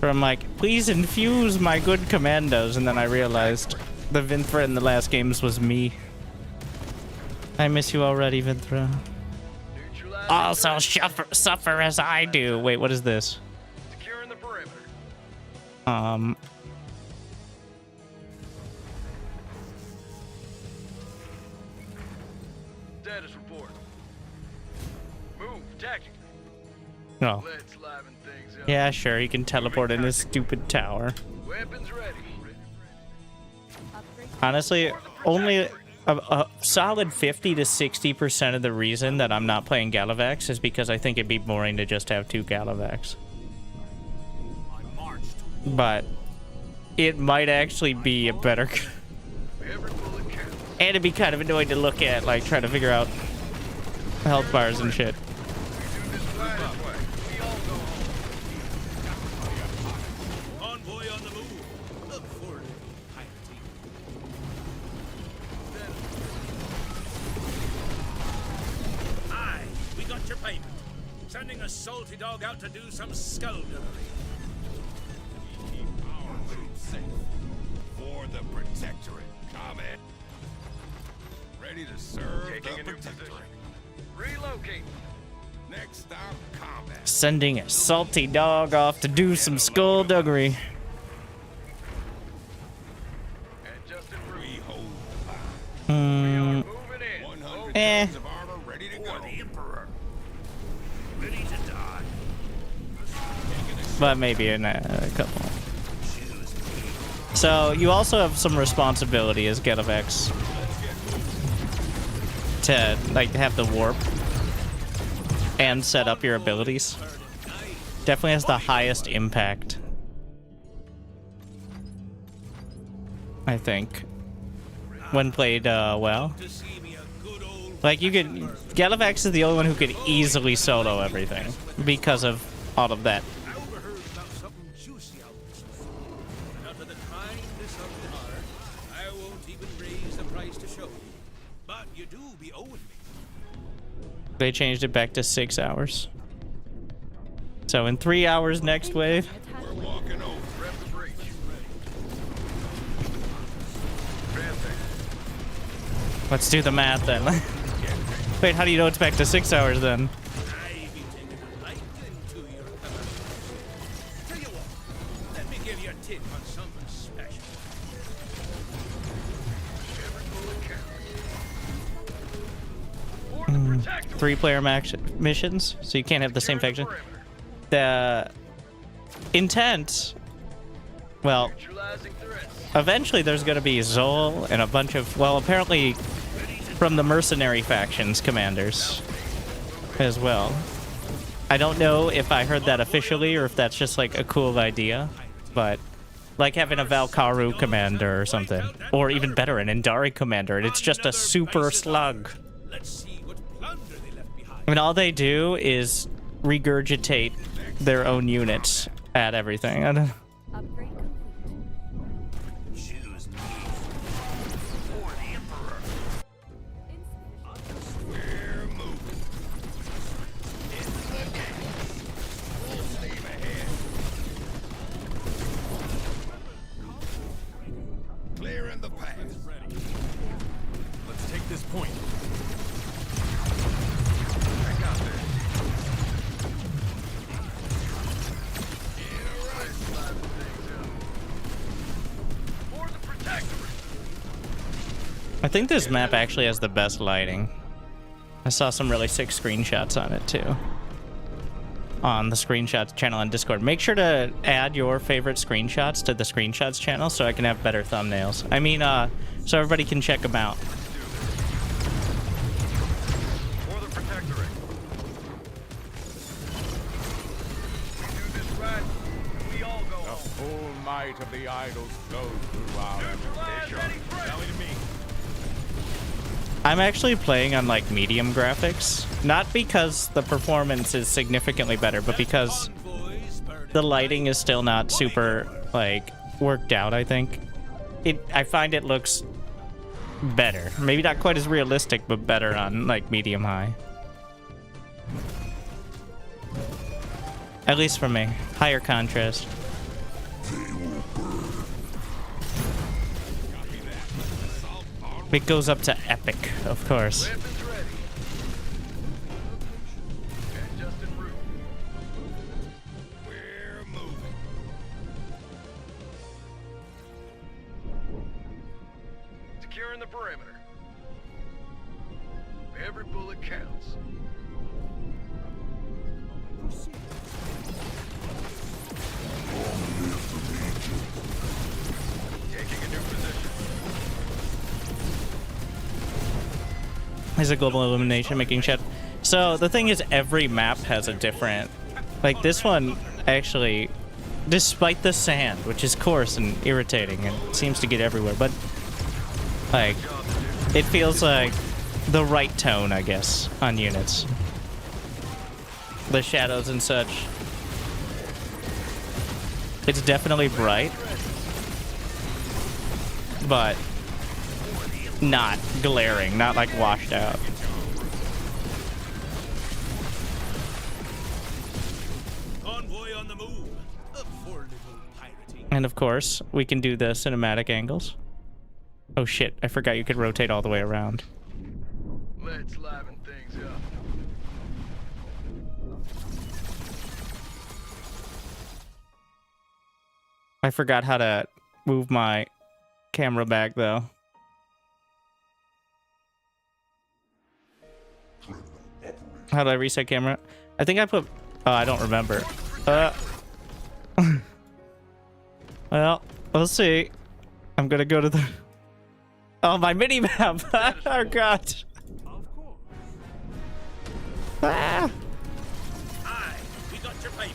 I'm like, please infuse my good commandos, and then I realized the Vinthra in the last games was me. I miss you already, Vinthra. Also suffer as I do. Wait, what is this? Securing the perimeter. Status report. Move tactically. Oh. Let's liven things up. Yeah, sure, he can teleport in his stupid tower. Weapons ready. Honestly, only a solid 50 to 60% of the reason that I'm not playing Galavax is because I think it'd be boring to just have 2 Galavax. But it might actually be a better... and it'd be kind of annoying to look at, like, trying to figure out health bars and shit. Convoy on the move. Look for it, piety. Aye, we got your payment. Sending a salty dog out to do some skullduggery. Keep our troops safe. For the Protectorate. Comment. Ready to serve Taking the a new Protectorate. Relocate. Next stop, combat. Sending a salty dog off to do some skullduggery. And just We hold the line. 100 Eh. tons of armor but maybe in a couple. So you also have some responsibility as Galactic to like have the warp and set up your abilities. Definitely has the highest impact, I think, when played well. Like you could, Galactic is the only one who could easily solo everything because of all of that. I overheard about something juicy out this way. And out of the kindness of the heart, I won't even raise the price to show you. But you do be owing me. They changed it back to 6 hours. So in 3 hours next wave. We're walking over. Grab the breach. Let's do the math then. Wait, how do you know it's back to 6 hours then? I be taking a liking to your commands. Tell you what, let me give you a tip on something special. For the Protectorate. 3-player missions, so you can't have the same faction. The intent, well, Neutralizing threats. eventually there's going to be Zol and a bunch of, well, apparently from the mercenary factions commanders as well. I don't know if I heard that officially or if that's just like a cool idea, but like having a Valkaru commander or something, or even better, an Indari commander, and it's just a super slug. And all they do is regurgitate their own units at everything. I don't. Upgrade complete. Choose me. For the Emperor. We're moving. It's the game. Full steam ahead. Clearing the path. Let's take this point. I got this. For the Protectorate. I think this map actually has the best lighting. I saw some really sick screenshots on it too. On the screenshots channel on Discord. Make sure to add your favorite screenshots to the screenshots channel so I can have better thumbnails. I mean, so everybody can check them out. For the Protectorate. We do this right, and we all go home. Full might of the idols goes through our Rally to me. I'm actually playing on like medium graphics, not because the performance is significantly better, but because the lighting is still not super like worked out. I think I find it looks better, maybe not quite as realistic, but better on like medium high, at least for me. Higher contrast. It goes up to epic, of course. Weapons ready. And just en route. We're moving. Securing the perimeter. Every bullet counts. Taking a new position. Is a global illumination making shed. So the thing is, every map has a different, like this one actually, despite the sand, which is coarse and irritating and seems to get everywhere, but like it feels like the right tone, I guess, on units. The shadows and such. It's definitely bright, but not glaring, not like washed out. Convoy on the move. Up for a little pirating. And of course, we can do the cinematic angles. Oh shit, I forgot you could rotate all the way around. Let's liven things up. I forgot how to move my camera back though. How do I reset camera? I think I put... Oh, I don't remember. Well, we'll see. I'm gonna go to the... Oh, my mini-map! Oh, God. Ah. Aye, we got your paper.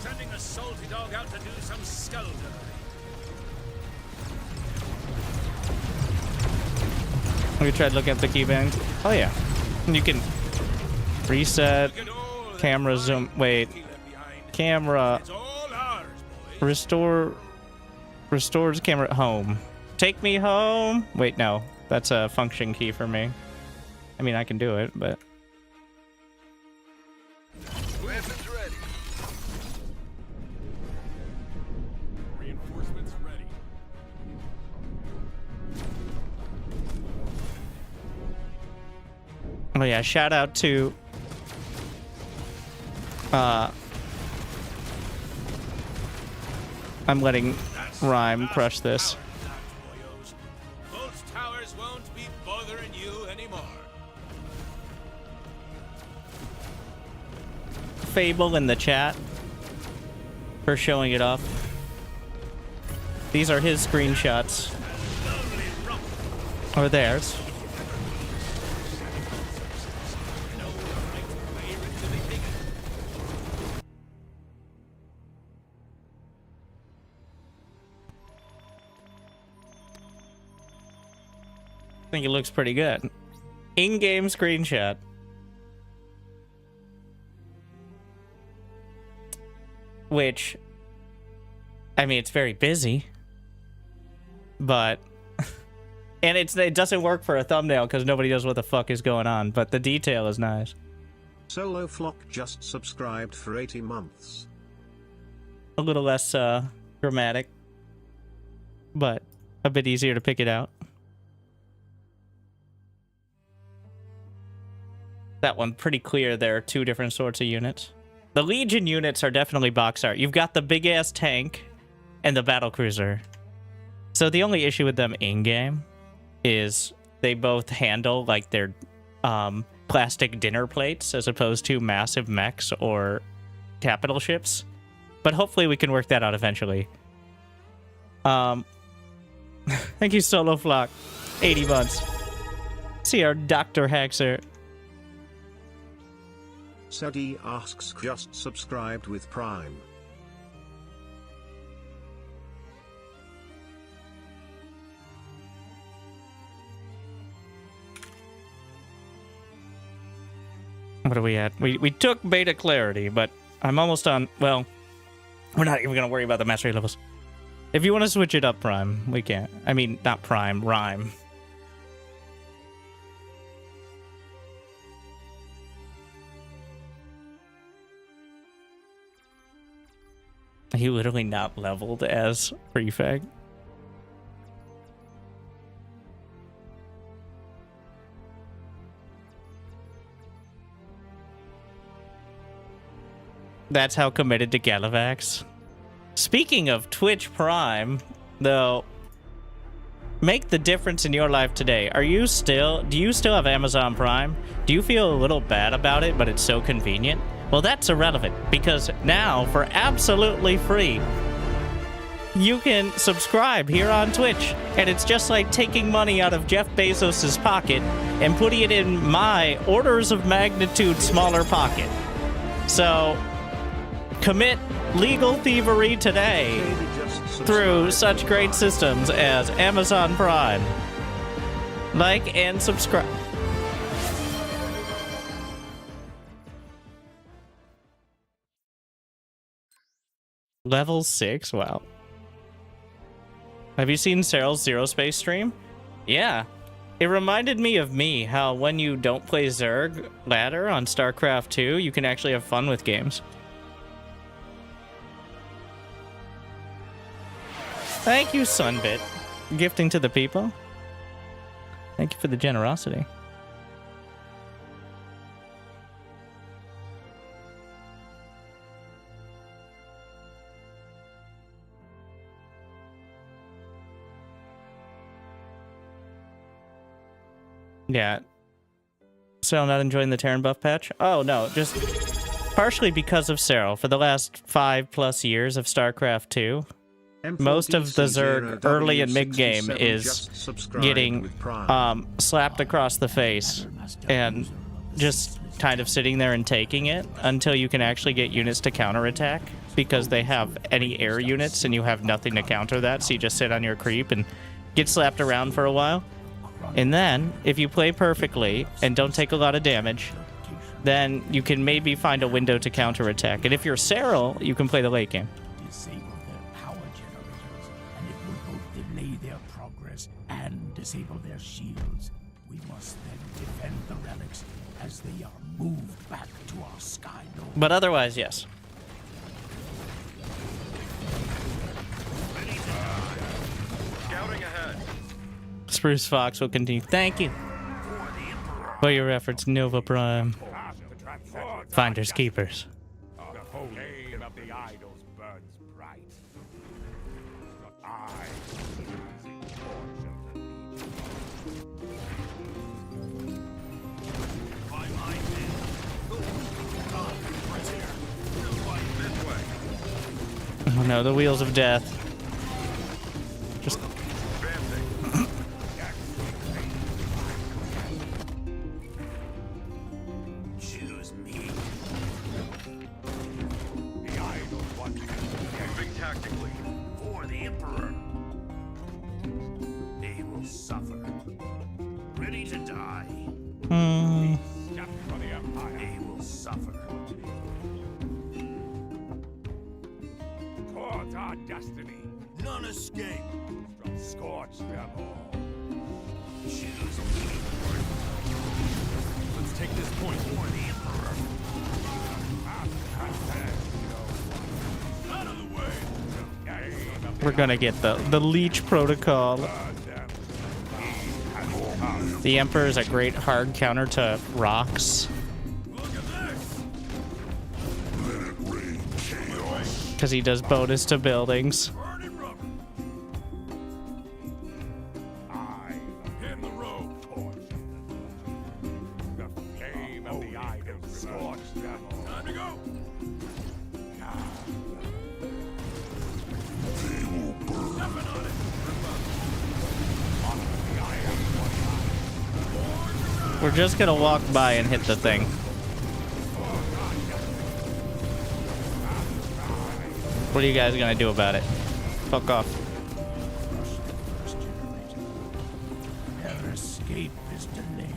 Sending a salty dog out to do some skullduggery. We tried looking at the keybind. Oh, yeah. You can reset, camera zoom... Wait. Camera... Restores camera at home. Take me home. Wait, no. That's a function key for me. I mean, I can do it, but... Weapons ready. Reinforcements ready. Oh, yeah. Shout out to... I'm letting Rhyme crush this. Those towers won't be bothering you anymore. Fable in the chat for showing it off. These are his screenshots. Or theirs. I think it looks pretty good. In-game screenshot. Which, I mean, it's very busy. But, and it doesn't work for a thumbnail because nobody knows what the fuck is going on. But the detail is nice. Solo Flock just subscribed for 80 months. A little less dramatic, but a bit easier to pick it out. That one pretty clear. There are two different sorts of units. The Legion units are definitely box art. You've got the big ass tank and the battle cruiser. So the only issue with them in game is they both handle like their plastic dinner plates as opposed to massive mechs or capital ships. But hopefully we can work that out eventually. Thank you, Solo Flock. 80 months. See our Dr. Haxer. Sadie asks just subscribed with Prime. What are we at? We took beta clarity, but I'm almost on... Well, we're not even going to worry about the mastery levels. If you want to switch it up, Prime, we can. I mean, not Prime, Rhyme. He literally not leveled as prefect. That's how committed to Galavax. Speaking of Twitch Prime, though, make the difference in your life today. Do you still have Amazon Prime? Do you feel a little bad about it, but it's so convenient? Well, that's irrelevant, because now, for absolutely free, you can subscribe here on Twitch, and it's just like taking money out of Jeff Bezos's pocket and putting it in my orders of magnitude smaller pocket. So, commit legal thievery today through such great systems as Amazon Prime. Like and subscribe. Level 6? Wow. Have you seen Cyril's Zerospace stream? Yeah. It reminded me of me, how when you don't play Zerg ladder on StarCraft 2, you can actually have fun with games. Thank you, Sunbit. Gifting to the people. Thank you for the generosity. Yeah. So not enjoying the Terran buff patch? Oh, no. Just partially because of Cyril. For the last 5+ years of StarCraft 2, most of the Zerg early and mid game is getting slapped across the face and just kind of sitting there and taking it until you can actually get units to counterattack, because they have any air units and you have nothing to counter that, so you just sit on your creep and get slapped around for a while. And then, if you play perfectly and don't take a lot of damage, then you can maybe find a window to counterattack. And if you're Cyril, you can play the late game. Disable their power generators, and it will both delay their progress and disable their shields. We must then defend the relics as they are moved back to our sky lord. But otherwise, yes. Scouting ahead. Spruce Fox will continue. Thank you for your efforts, Nova Prime. Finders keepers. The flame of the idols burns bright. But I Oh no, the wheels of death. Just choose me. the idols want me. Moving tactically. For the Emperor. They will suffer. Ready to die. Step for the Empire. They will suffer. Towards our destiny. None escape. Scorch them all. Choose me. Let's take this point. For the Emperor. Out of the way. we're gonna get the leech protocol. The Emperor is a great hard counter to rocks. Because he does bonus to buildings. In the road, torch. The flame of the idols scorch them all. Time to go. They will burn. Stepping on it. We're just gonna walk by and hit the thing. What are you guys gonna do about it? Fuck off. Their escape is delayed,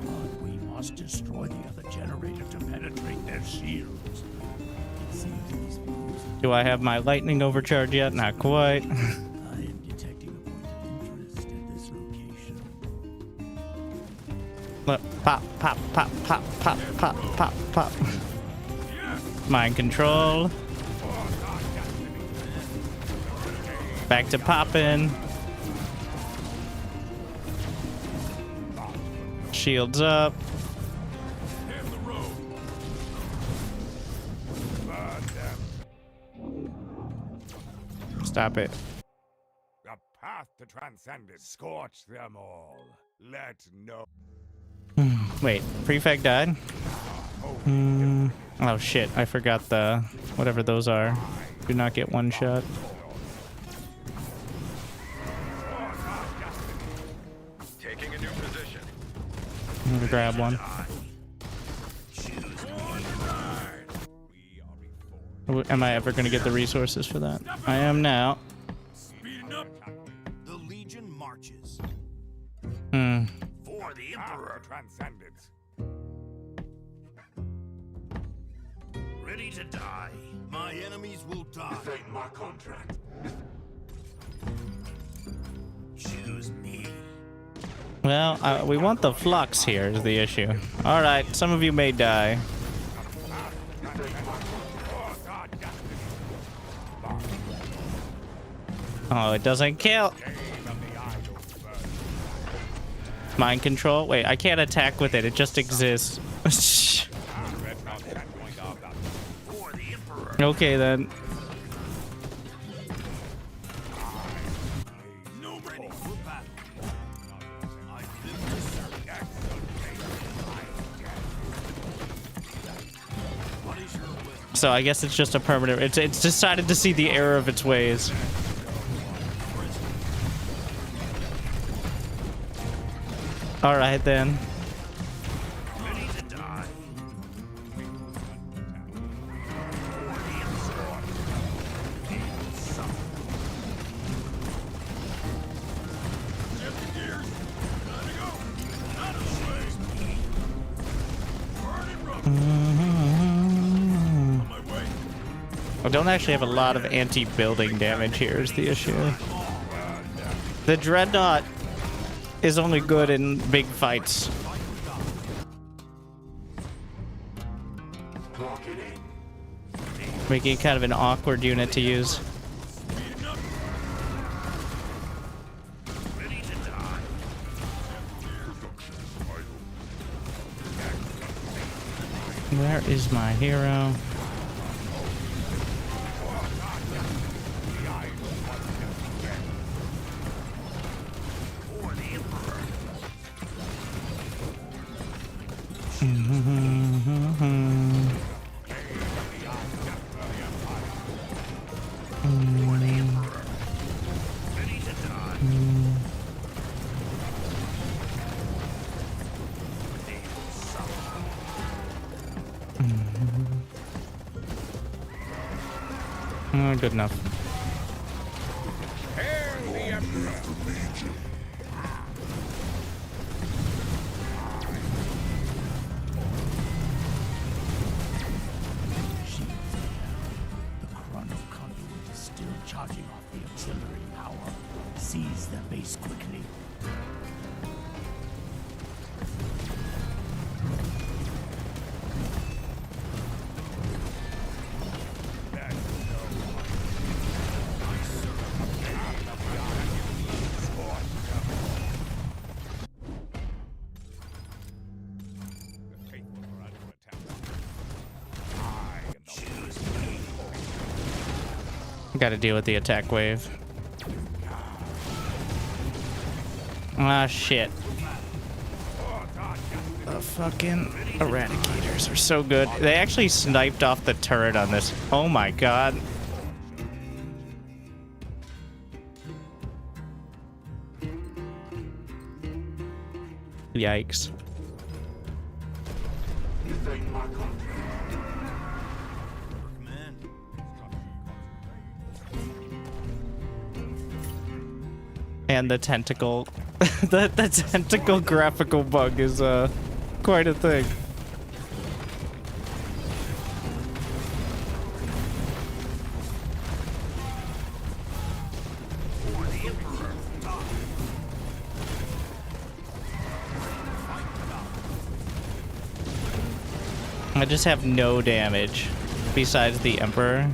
but we must destroy the other generator to penetrate their shields. It seems these views. Do I have my lightning overcharge yet? Not quite. I am detecting a point of interest at this location. Look, pop, pop, pop, pop, pop, pop, pop, pop. Mind control. Back to poppin'. Shields up. Stop it. The path to transcendence. Scorch them all. Let no. Wait, Prefect died? Oh shit, I forgot the whatever those are. Do not get one shot. Taking a new position. I'm gonna grab one. Am I ever gonna get the resources for that? I am now. Speeding up. The Legion marches. For the Emperor transcendence. Ready to die. My enemies will die. This ain't my contract. Choose me. Well, we want the flux here is the issue. Alright, some of you may die. Oh, it doesn't kill. Mind control? Wait, I can't attack with it. It just exists. Okay, then. So I guess it's just a permanent. It's decided to see the error of its ways. All right then. Ready to die. I don't actually have a lot of anti-building damage here is the issue. The Dreadnought is only good in big fights. Making it kind of an awkward unit to use. Where is my hero? Good enough. Charging off the auxiliary power. Seize their base quickly. Got to deal with the attack wave. Ah, shit. The fucking eradicators are so good. They actually sniped off the turret on this. Oh my god. Yikes. And the tentacle, the tentacle graphical bug is quite a thing. I just have no damage besides the Emperor.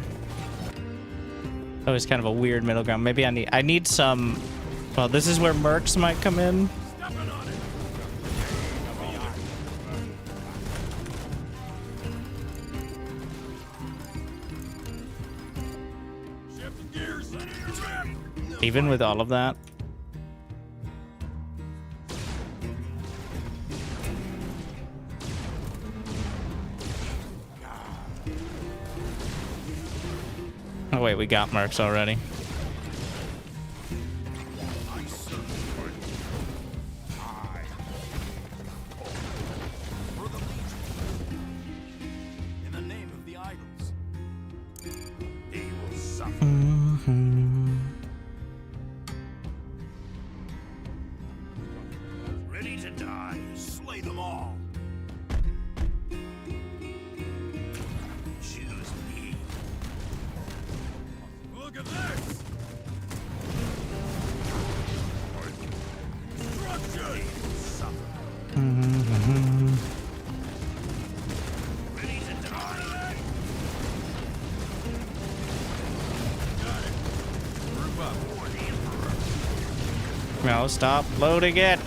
That was kind of a weird middle ground. Maybe I need some. Well, this is where mercs might come in. Even with all of that. Oh wait, we got mercs already. No, stop loading it.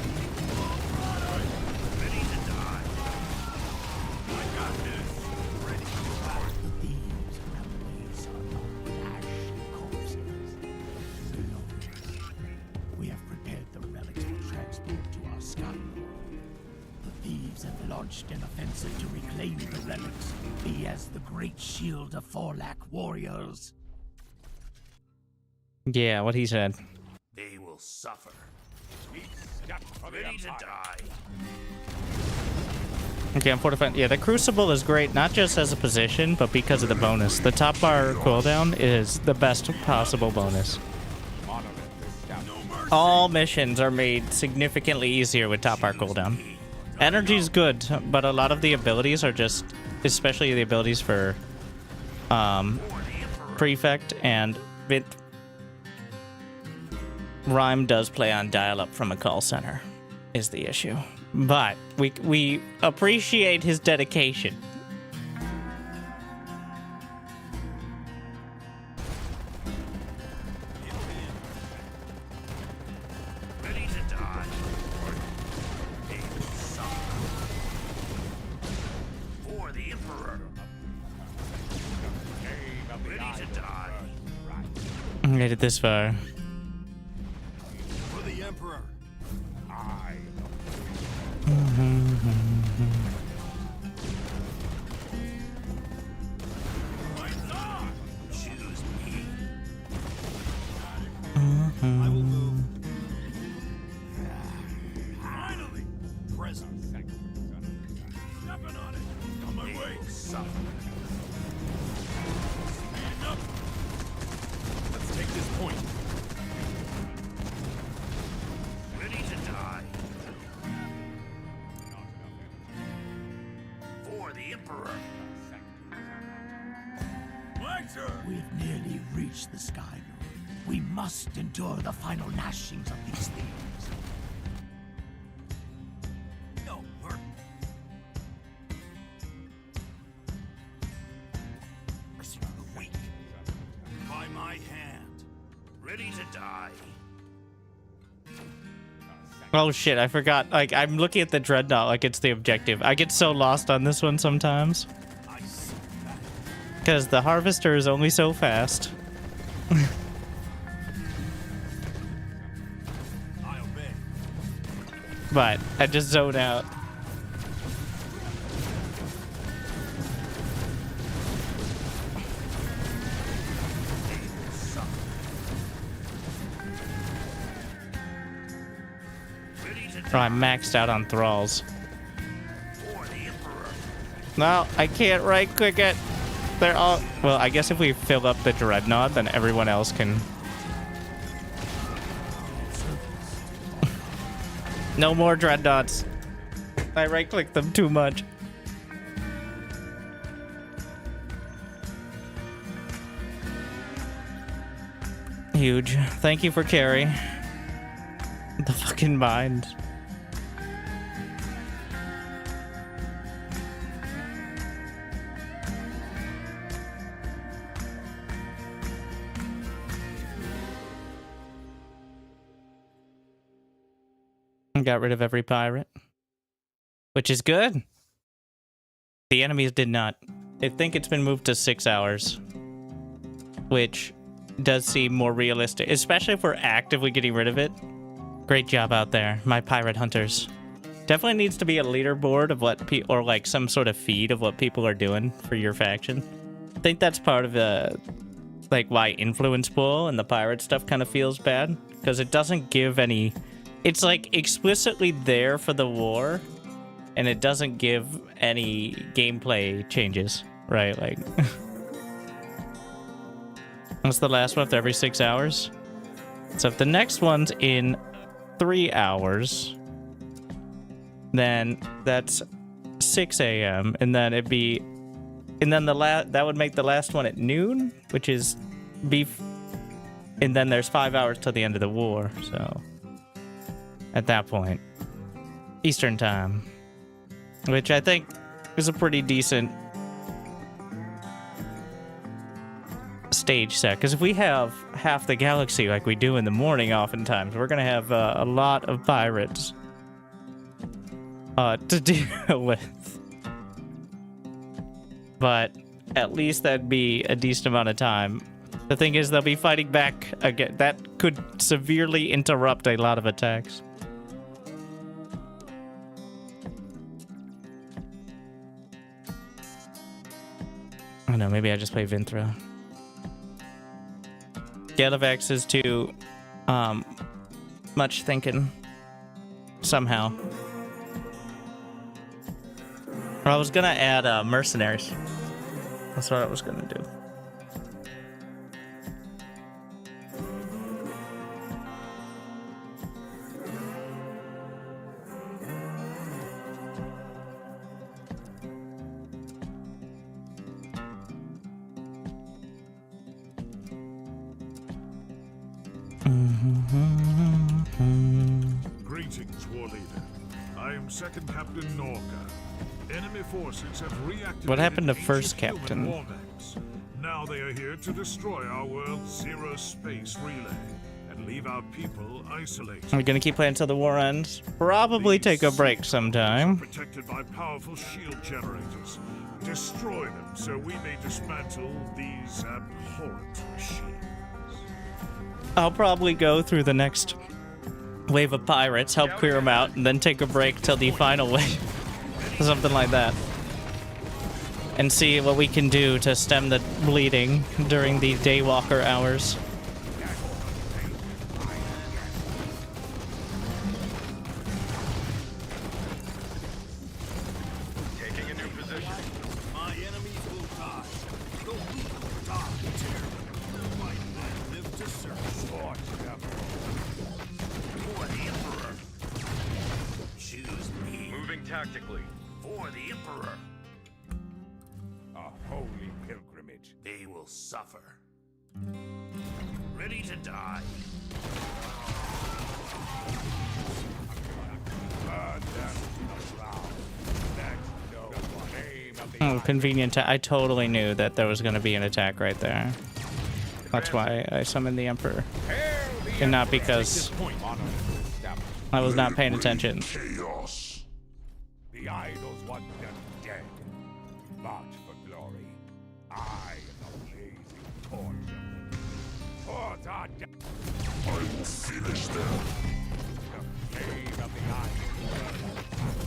We have prepared the relics for transport to our sky lord. The thieves have launched an offensive to reclaim the relics. Be as the great shield of Forlac warriors. Yeah, what he said. They will suffer. We step Ready to die. Okay, I'm fortified. Yeah, the Crucible is great, not just as a position, but because of the bonus. The top bar cooldown is the best possible bonus. All missions are made significantly easier with top bar cooldown. Energy's good, but a lot of the abilities are just, especially the abilities for Prefect and Vint. Rhyme does play on dial-up from a call center, is the issue. But we appreciate his dedication. Ready to die. For the Emperor. Ready to die. Made it this far. For the Emperor. Choose me. I will move. Finally, present. Stepping on it. On my way. Stand up. Let's take this point. Ready to die. For the Emperor. My turn. We've nearly reached the Sky Lord. We must endure the final gnashings of these things. No, we're... Mercy on the weak. By my hand. Ready to die. Oh shit, I forgot. Like, I'm looking at the Dreadnought like it's the objective. I get so lost on this one sometimes. Because the Harvester is only so fast. But I just zone out. Oh, I'm maxed out on thralls. No, I can't right click it. They're all... Well, I guess if we fill up the Dreadnought, then everyone else can... No more Dreadnoughts. I right clicked them too much. Huge. Thank you for carry. The fucking mind. Got rid of every pirate, which is good. The enemies did not. I think it's been moved to 6 hours, which does seem more realistic, especially if we're actively getting rid of it. Great job out there, my pirate hunters. Definitely needs to be a leaderboard of what people, or like some sort of feed of what people are doing for your faction. I think that's part of the, like, why influence pool and the pirate stuff kind of feels bad, because it doesn't give any... It's like explicitly there for the war, and it doesn't give any gameplay changes, right? Like, that's the last one after every 6 hours. So if the next one's in 3 hours, then that's 6 a.m. and then it'd be, and then that would make the last one at noon, which is and then there's 5 hours till the end of the war. So at that point, Eastern time, which I think is a pretty decent stage set, because if we have half the galaxy like we do in the morning, oftentimes we're gonna have a lot of pirates to deal with. But at least that'd be a decent amount of time. The thing is, they'll be fighting back again. That could severely interrupt a lot of attacks. I don't know, maybe I just play Vinthra. Galavex is too much thinking. somehow. Or I was gonna add mercenaries. That's what I was gonna do. Greetings, War Leader. I am Second Captain Norga. Enemy forces have reactivated What happened to ancient first human captain? war maps. Now they are here to destroy our world's Zerospace relay and leave our people isolated. We're gonna keep playing until the war ends. Probably take a break sometime. Protected by powerful shield generators. Destroy them so we may dismantle these abhorrent machines. I'll probably go through the next wave of pirates, help clear them out, and then take a break till the final wave. Something like that. And see what we can do to stem the bleeding during the Daywalker hours. Taking a new position. My enemies will die. The weak will die. The white men live to serve. Scorch them. For the Emperor. Choose me. Moving tactically. For the Emperor. A holy pilgrimage. They will suffer. Ready to die. Burn them to the ground. Let no name of the Oh, convenient. I totally knew that there was going to be an attack right there. That's why I summoned the Emperor. And not because I was not paying attention. chaos. The idols want them dead. March for glory. I am the blazing torch. Towards our death. I will finish them. The flame of the idols.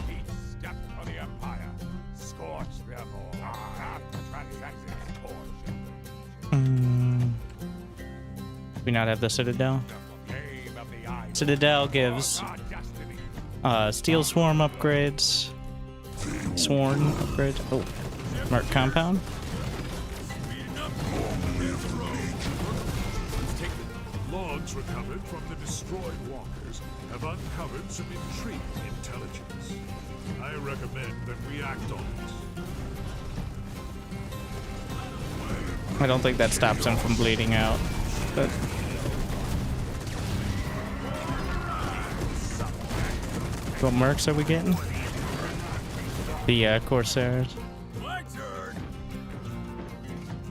Each step for the Empire. Scorch them all. After transcending torch. We not have the Citadel? Citadel gives Steel Swarm upgrades, Sworn upgrades. Oh, Merc Compound. Logs recovered from the destroyed walkers have uncovered some intriguing intelligence. I recommend that we act on it. I don't think that stops him from bleeding out, but what mercs are we getting? The Corsairs.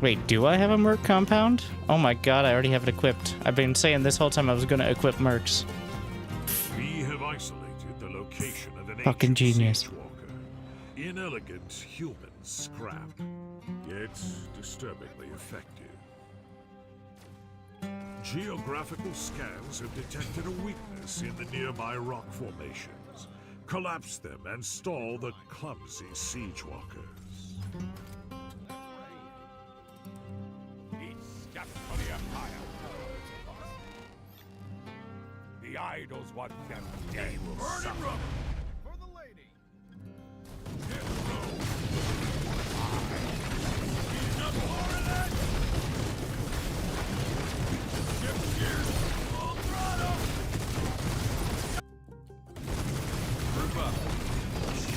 Wait, do I have a merc compound? Oh my god, I already have it equipped. I've been saying this whole time I was gonna equip mercs. We have isolated the location of an Fucking ancient genius. siege walker. Inelegant human scrap, yet disturbingly effective. Geographical scans have detected a weakness in the nearby rock formations. Collapse them and stall the clumsy siege walkers. Each step for the Empire. The idols want them dead. They will suffer. For the lady.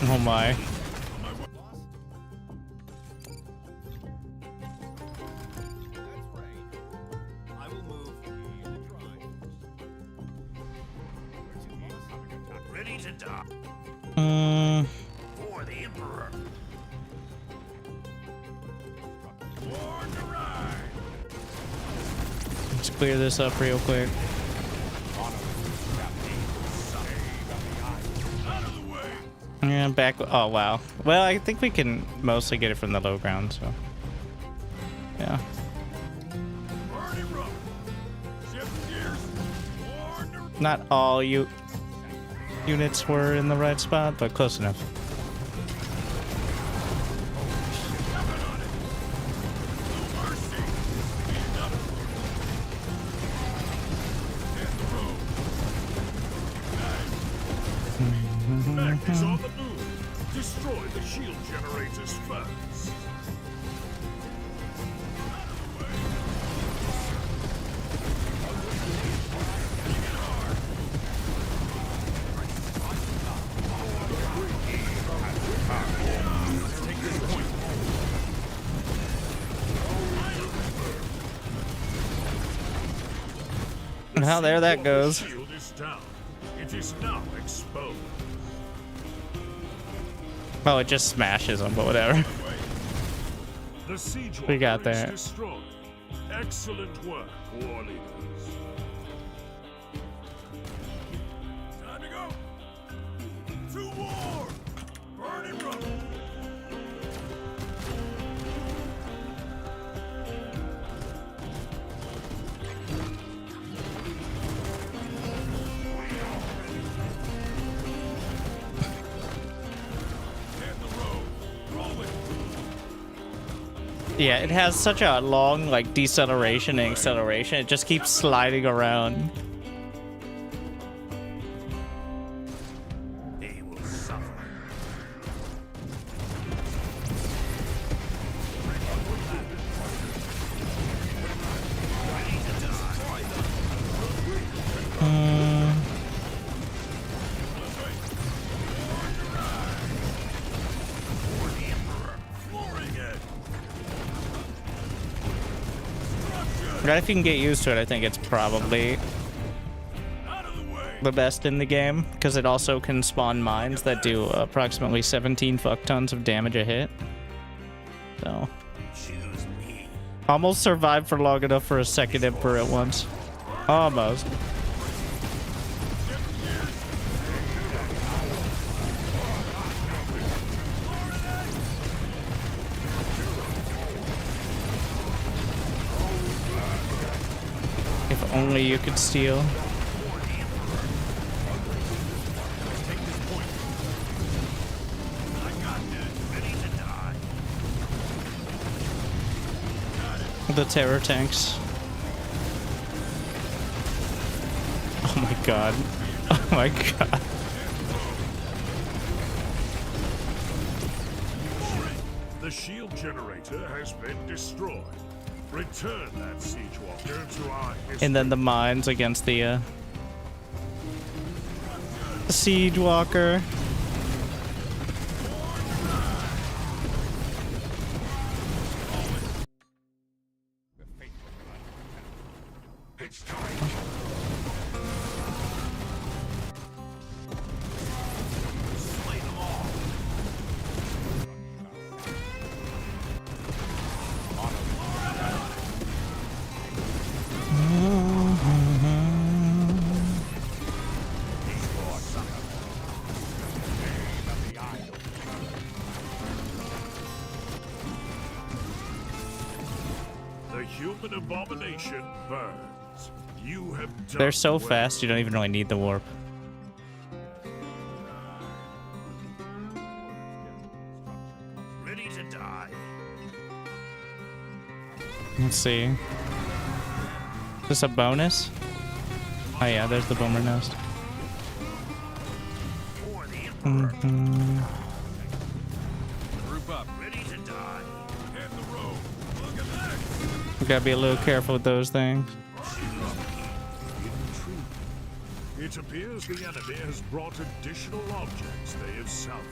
Oh my. Ready to die. For the Emperor. Born to ride. Let's clear this up real quick. Yeah, back. Oh wow. Well, I think we can mostly get it from the low ground. So, yeah. Not all units were in the right spot, but close enough. Destroy the shield generators first. Well, there that goes. The shield is down. It is now exposed. Oh, it just smashes them, but whatever. The siege We got walker is that. destroyed. Excellent work, war leaders. Time to go. To war. Burn and run. Yeah, it has such a long like deceleration and acceleration. It just keeps sliding around. They will suffer. But if you can get used to it, I think it's probably the best in the game, because it also can spawn mines that do approximately 17 fuck tons of damage a hit. So, almost survived for long enough for a second Emperor at once. Almost. If only you could steal. The terror tanks. Oh my god. Oh my god. The shield generator has been destroyed. Return that siege walker to our history. And then the mines against the siege walker. It's time. Slay them all. The human abomination burns. You have done They're so well. fast, you don't even really need the warp. Ready to die. Let's see. Is this a bonus? Oh yeah, there's the boomer nest. For the Emperor. Group up. Ready to die. Hit the road. Look at that. We gotta be a little careful with those things. It appears the enemy has brought additional objects they have salvaged.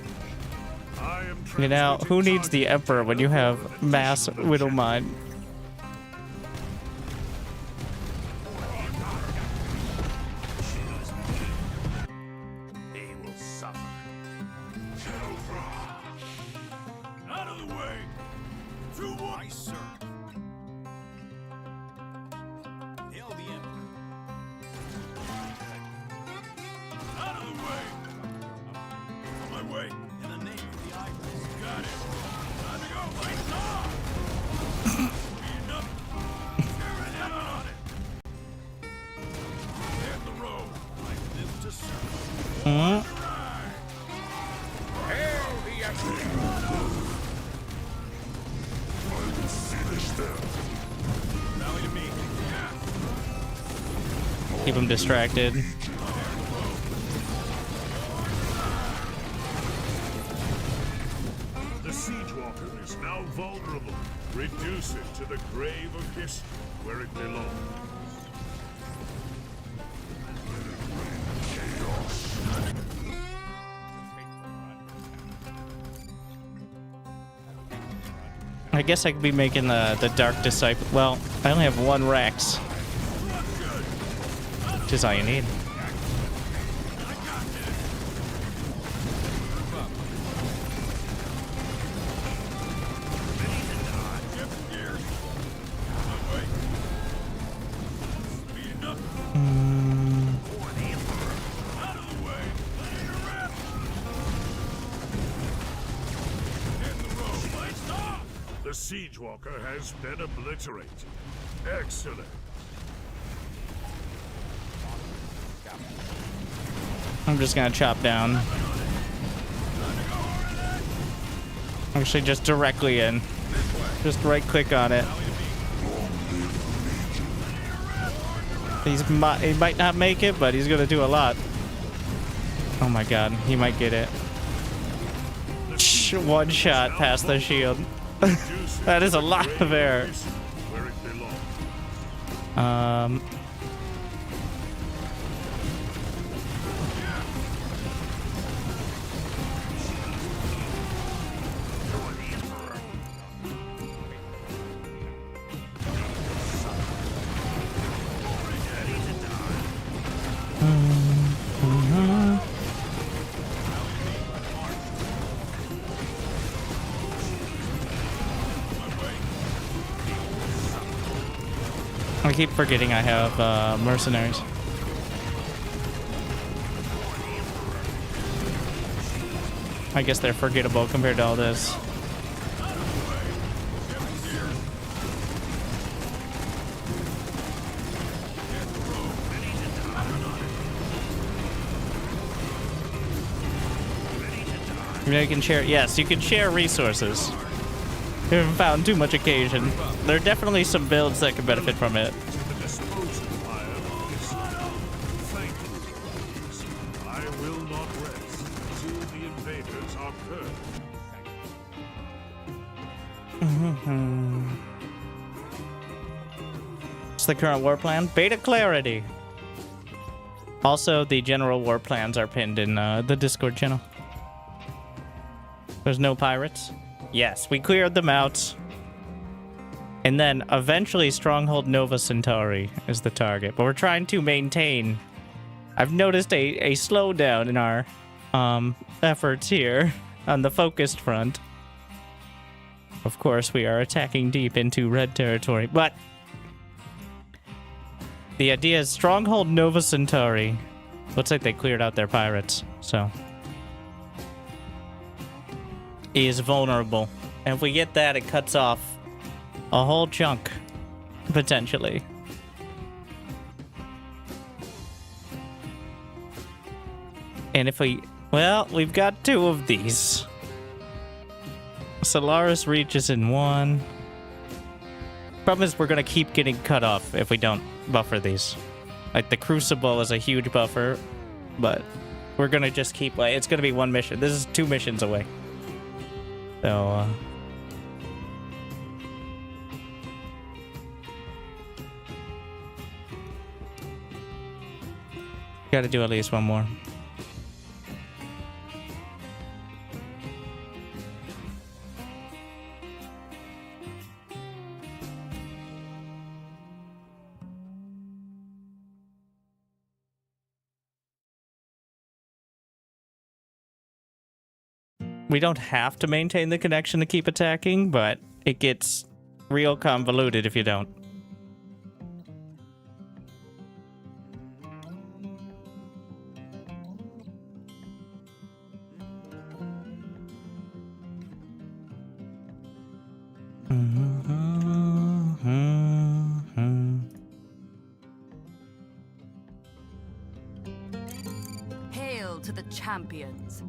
I am You know, who needs the Emperor when you have mass Widow Mine? They will suffer. Out of the way. To one. I serve. Hail the Emperor. Out of the way. On my way. In the name of the idols. Got it. Time to go. Lights off. Speeding up. Tearing down on it. Hit the road. I live to serve. Hail the Emperor! Rally to me. Keep them distracted. Siege Walker is now vulnerable. Reduce it to the grave of history where it belongs. I guess I could be making the Dark Disciple. Well, I only have one Rex, which is all you need. The Siege Walker has been obliterated. Excellent. I'm just gonna chop down. Actually, just directly in. Just right click on it. He might not make it, but he's gonna do a lot. Oh my god, he might get it. One shot past the shield. That is a lot of air. I keep forgetting I have mercenaries. I guess they're forgettable compared to all this. You can share. Yes, you can share resources. We haven't found too much occasion. There are definitely some builds that could benefit from it. I will not rest until the invaders are purged. What's the current war plan? Beta clarity. Also, the general war plans are pinned in the Discord channel. There's no pirates. Yes, we cleared them out. And then eventually Stronghold Nova Centauri is the target. But we're trying to maintain. I've noticed a slowdown in our efforts here on the focused front. Of course, we are attacking deep into red territory. But the idea is Stronghold Nova Centauri. Looks like they cleared out their pirates. So is vulnerable. And if we get that, it cuts off a whole chunk, potentially. And if we... Well, we've got two of these. Solaris reaches in one. Problem is, we're going to keep getting cut off if we don't buffer these. Like, the Crucible is a huge buffer, but we're going to just keep... Like, it's going to be one mission. This is 2 missions away. So, gotta do at least one more. We don't have to maintain the connection to keep attacking, but it gets real convoluted if you don't. Hail to the champions.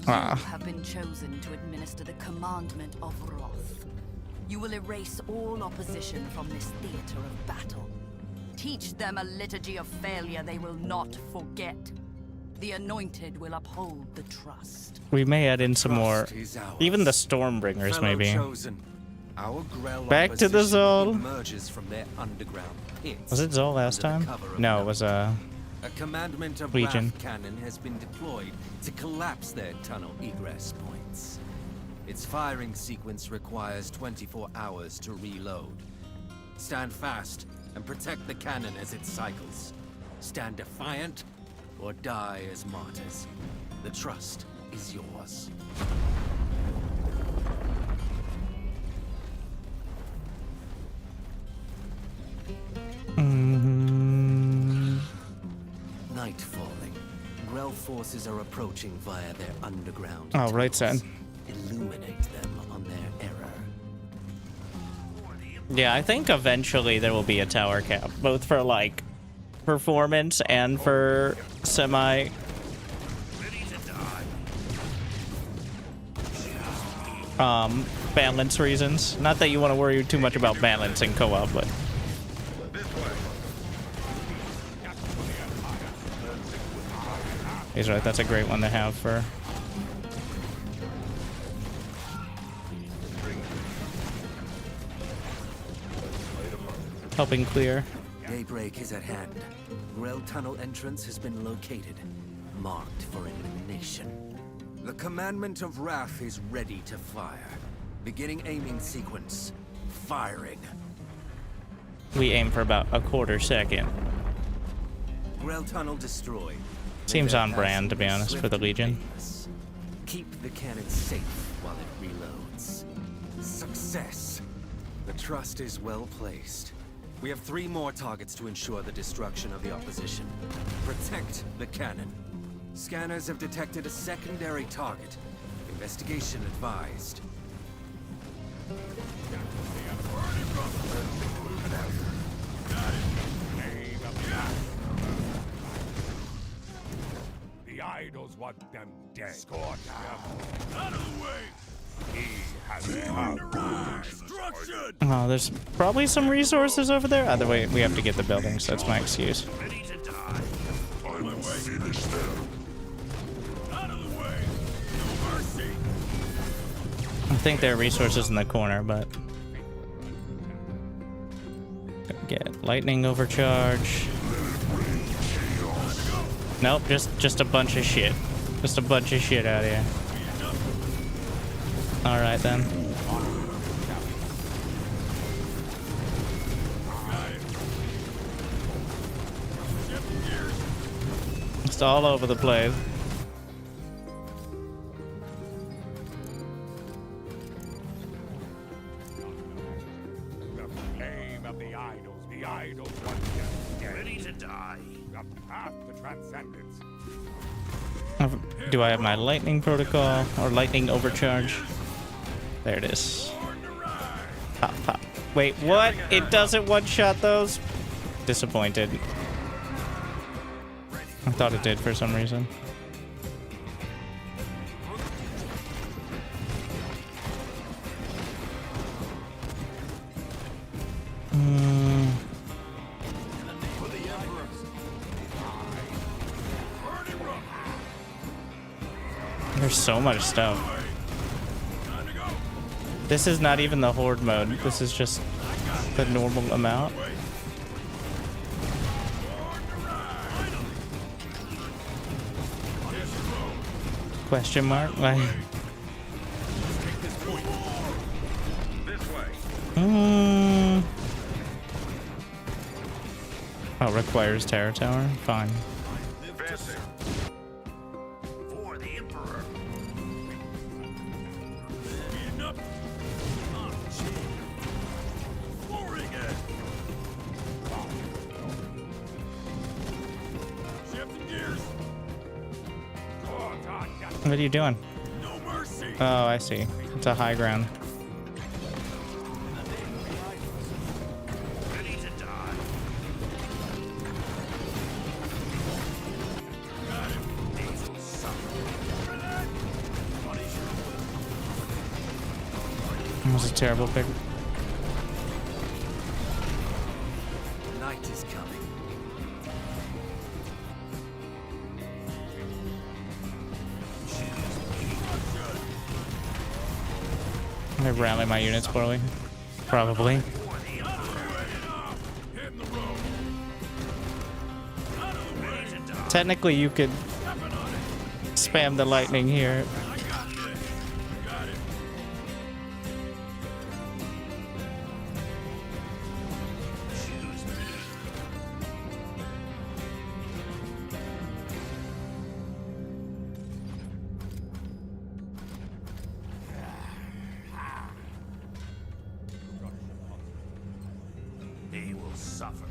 You have been chosen to administer the commandment of wrath. You will erase all opposition from this theater of battle. Teach them a liturgy of failure they will not forget. The Anointed will uphold the trust. We may add in some more. Trust is ours. Even the Stormbringers, Fellow maybe. chosen, our Grell Back to the opposition Zol. emerges from their underground pits. Was it Zol last under the time? cover of No, night. it was A commandment of Legion. Wrath cannon has been deployed to collapse their tunnel egress points. Its firing sequence requires 24 hours to reload. Stand fast and protect the cannon as it cycles. Stand defiant or die as martyrs. The trust is yours. Night falling. Grell forces are approaching via their underground. Oh, right tunnels. side. Illuminate them on their error. Yeah, I think eventually there will be a tower cap, both for like performance and for semi balance reasons. Not that you want to worry too much about balance in co-op, but he's right, that's a great one to have for helping clear. Daybreak is at hand. Grell tunnel entrance has been located, marked for elimination. The commandment of Wrath is ready to fire. Beginning aiming sequence. Firing. We aim for about a quarter second. Grell tunnel destroyed. Seems May their on brand, to be passing honest, swift for the and Legion. painless. Keep the cannon safe while it reloads. Success. The trust is well placed. We have 3 more targets to ensure the destruction of the opposition. Protect the cannon. Scanners have detected a secondary target. Investigation advised. The idols want them dead. Scorch them. Out of the way. He has come. Destruction. Oh, there's probably some resources over there. Either way, we have to get the buildings. That's my excuse. Ready to die. On my way. Finish them. Out of the way. No mercy. I think there are resources in the corner, but get lightning overcharge. Nope, just a bunch of shit. Just a bunch of shit out here. All right then. It's all over the place. The flame of the idols want them dead. Ready to die. The path to transcendence. Do I have my lightning protocol or lightning overcharge? There it is. Pop, pop. Wait, what? It doesn't one-shot those? Disappointed. I thought it did for some reason. There's so much stuff. This is not even the horde mode. This is just the normal amount. Question mark? Like, oh, requires terror tower? Fine. For the Emperor. Speeding up. Flooring it. Shifting gears. What are you doing? No mercy. Oh, I see. It's a high ground. Ready to die. Got him. Diesel sucker. That was a terrible pick. Night is coming. I rally my units poorly. Probably. Technically, you could spam the lightning here. They will suffer.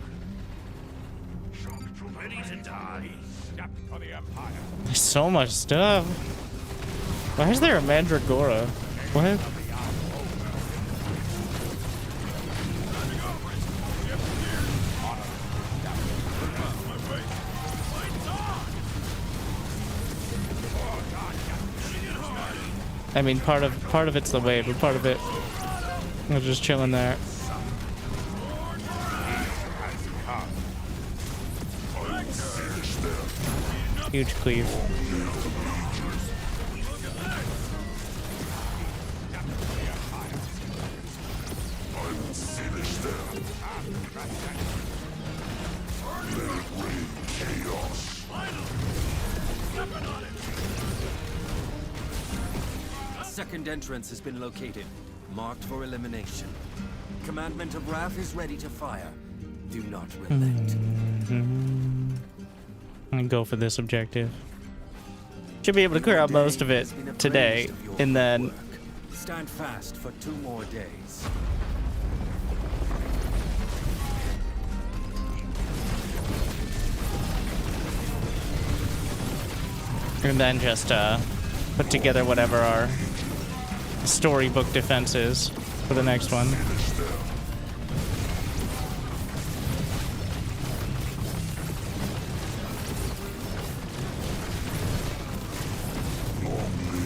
Ready to die. Step for the Empire. There's so much stuff. Why is there a Mandragora? What? I mean, part of it's the wave, but part of it, we're just chilling there. Huge cleave. A second entrance has been located, marked for elimination. Commandment of Wrath is ready to fire. Do not relent. And go for this objective. Should be able to clear out most of it today, and then Stand fast for 2 more days. and then just put together whatever our storybook defense is for the next one.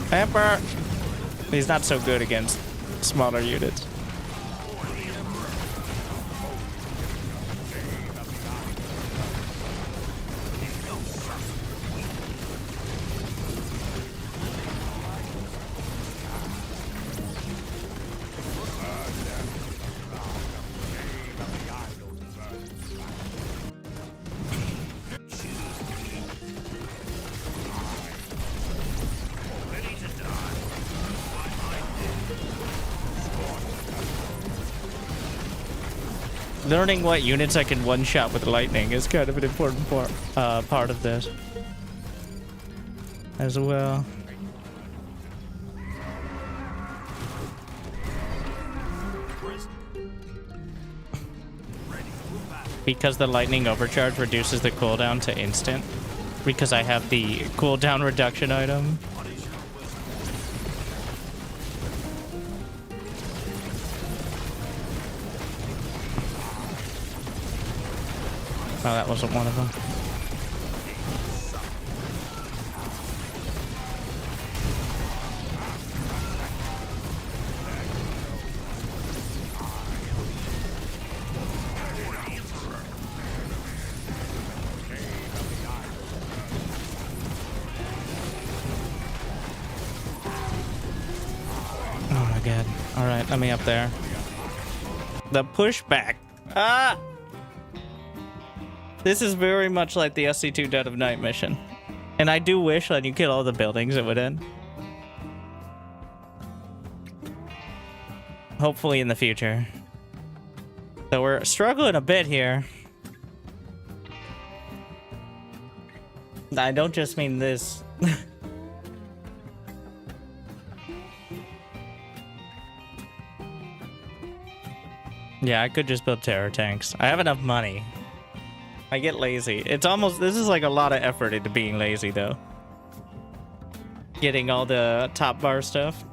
Pepper! He's not so good against smaller units. Learning what units I can one-shot with lightning is kind of an important part of this as well. Because the lightning overcharge reduces the cooldown to instant, because I have the cooldown reduction item. Oh, that wasn't one of them. Oh my god. Alright, let me up there. The pushback. Ah! This is very much like the SC2 Dead of Night mission. And I do wish when you kill all the buildings it would end. Hopefully in the future. So we're struggling a bit here. I don't just mean this. Yeah, I could just build terror tanks. I have enough money. I get lazy. It's almost, this is like a lot of effort into being lazy though. Getting all the top bar stuff.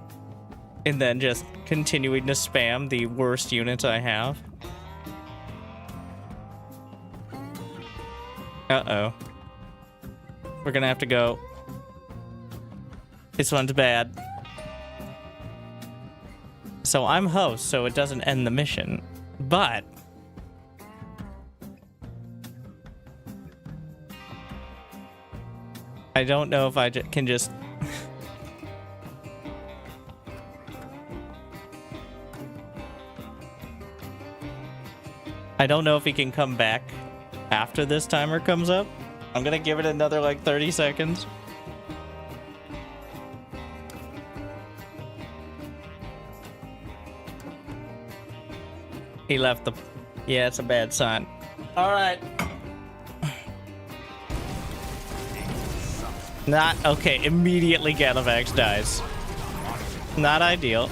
And then just continuing to spam the worst units I have. Uh-oh. We're gonna have to go. This one's bad. So I'm host, so it doesn't end the mission. But I don't know if I can just... I don't know if he can come back after this timer comes up. I'm gonna give it another like 30 seconds. He left the... Yeah, it's a bad sign. All right. Not... Okay, immediately Galavax dies. Not ideal.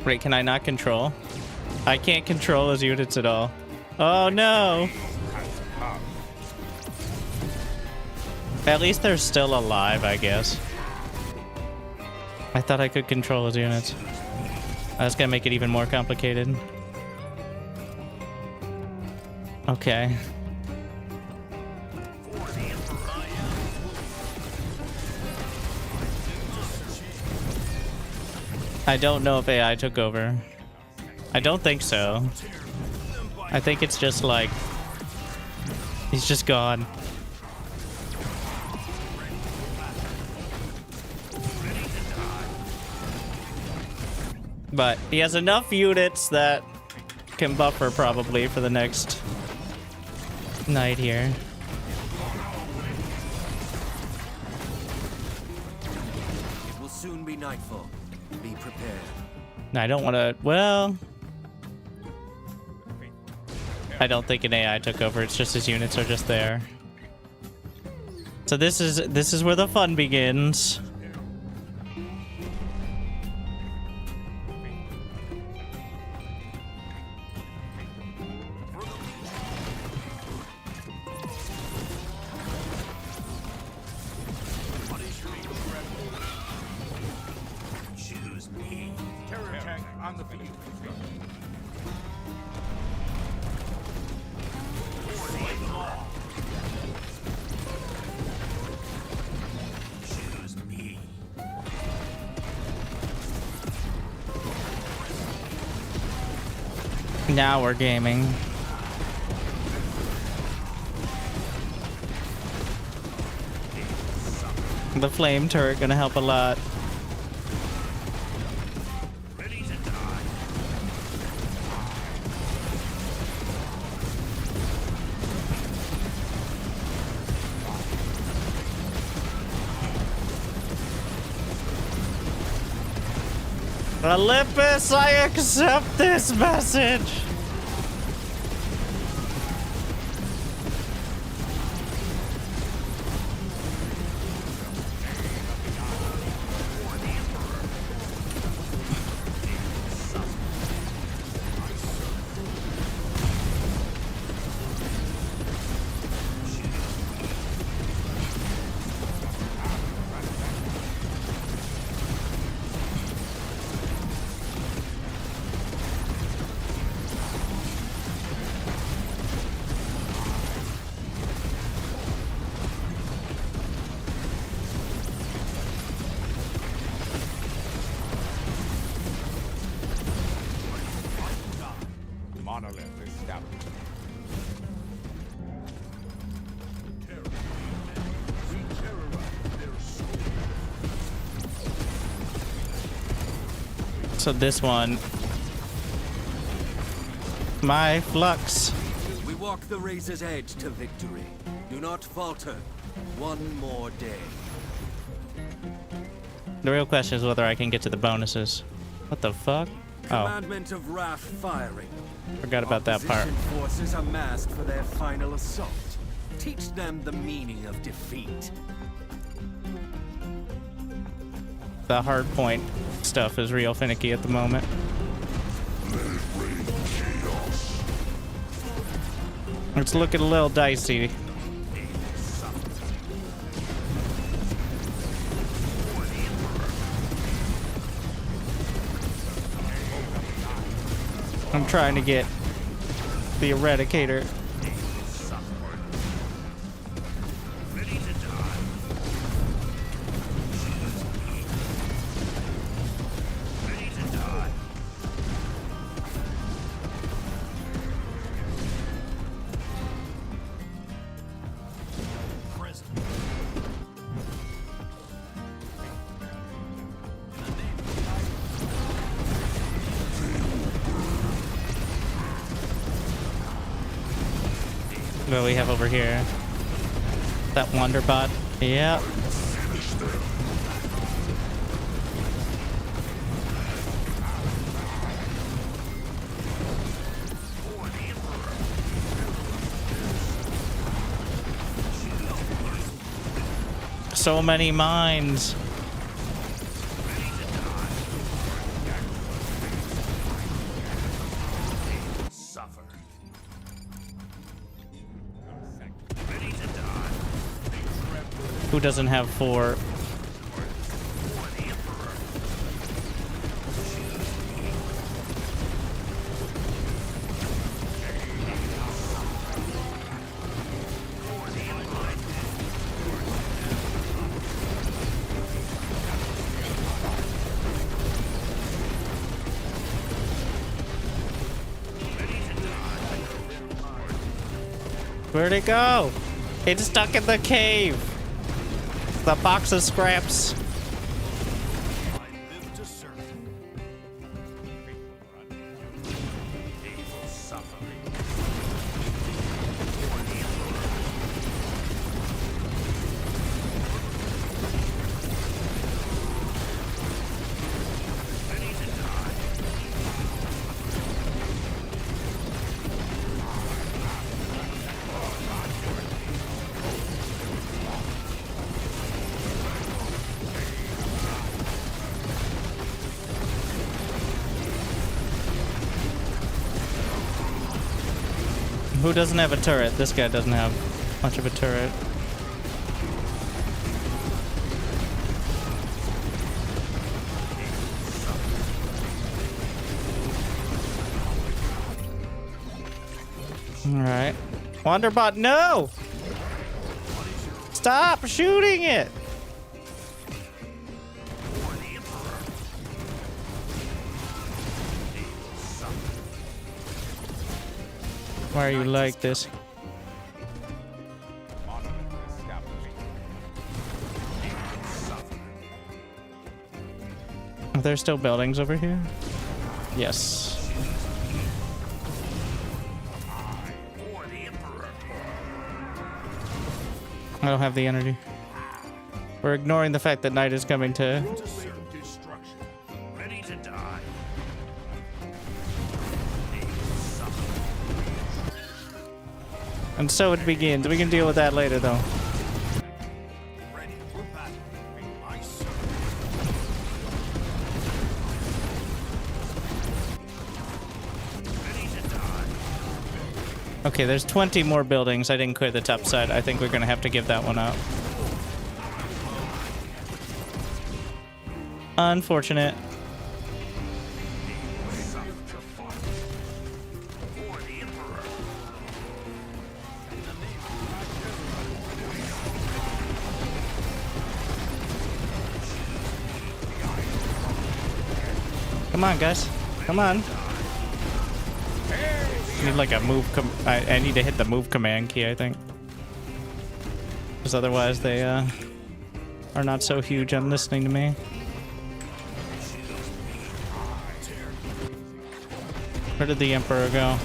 Wait, can I not control? I can't control his units at all. Oh no! At least they're still alive, I guess. I thought I could control his units. That's gonna make it even more complicated. Okay. I don't know if AI took over. I don't think so. I think it's just like... He's just gone. But he has enough units that can buffer probably for the next night here. It will soon be nightfall. Be prepared. I don't want to... Well... I don't think an AI took over. It's just his units are just there. So this is where the fun begins. Now we're gaming. The flame turret gonna help a lot. Olympus, I accept this message. So this one, my flux. We walk the razor's edge to victory. Do not falter. One more day. The real question is whether I can get to the bonuses. What the fuck? Commandment of Wrath firing. Forgot about that part. Opposition forces are massed for their final assault. Teach them the meaning of defeat. The hard point stuff is real finicky at the moment. It's looking a little dicey. I'm trying to get the Eradicator. what we have over here. That Wonderbot. Yep. So many mines. Suffer. Who doesn't have 4? Where'd it go? It's stuck in the cave. The box of scraps. Who doesn't have a turret? This guy doesn't have much of a turret. Alright. Wonderbot, no! Stop shooting it! Why are you like this? Are there still buildings over here? Yes. I don't have the energy. We're ignoring the fact that night is coming to... Ready to die. And so it begins. We can deal with that later, though. Okay, there's 20 more buildings. I didn't clear the top side. I think we're gonna have to give that one up. Unfortunate. Come on, guys. Come on. I need like a move. I need to hit the move command key, I think. Because otherwise they are not so huge on listening to me. Where did the Emperor go?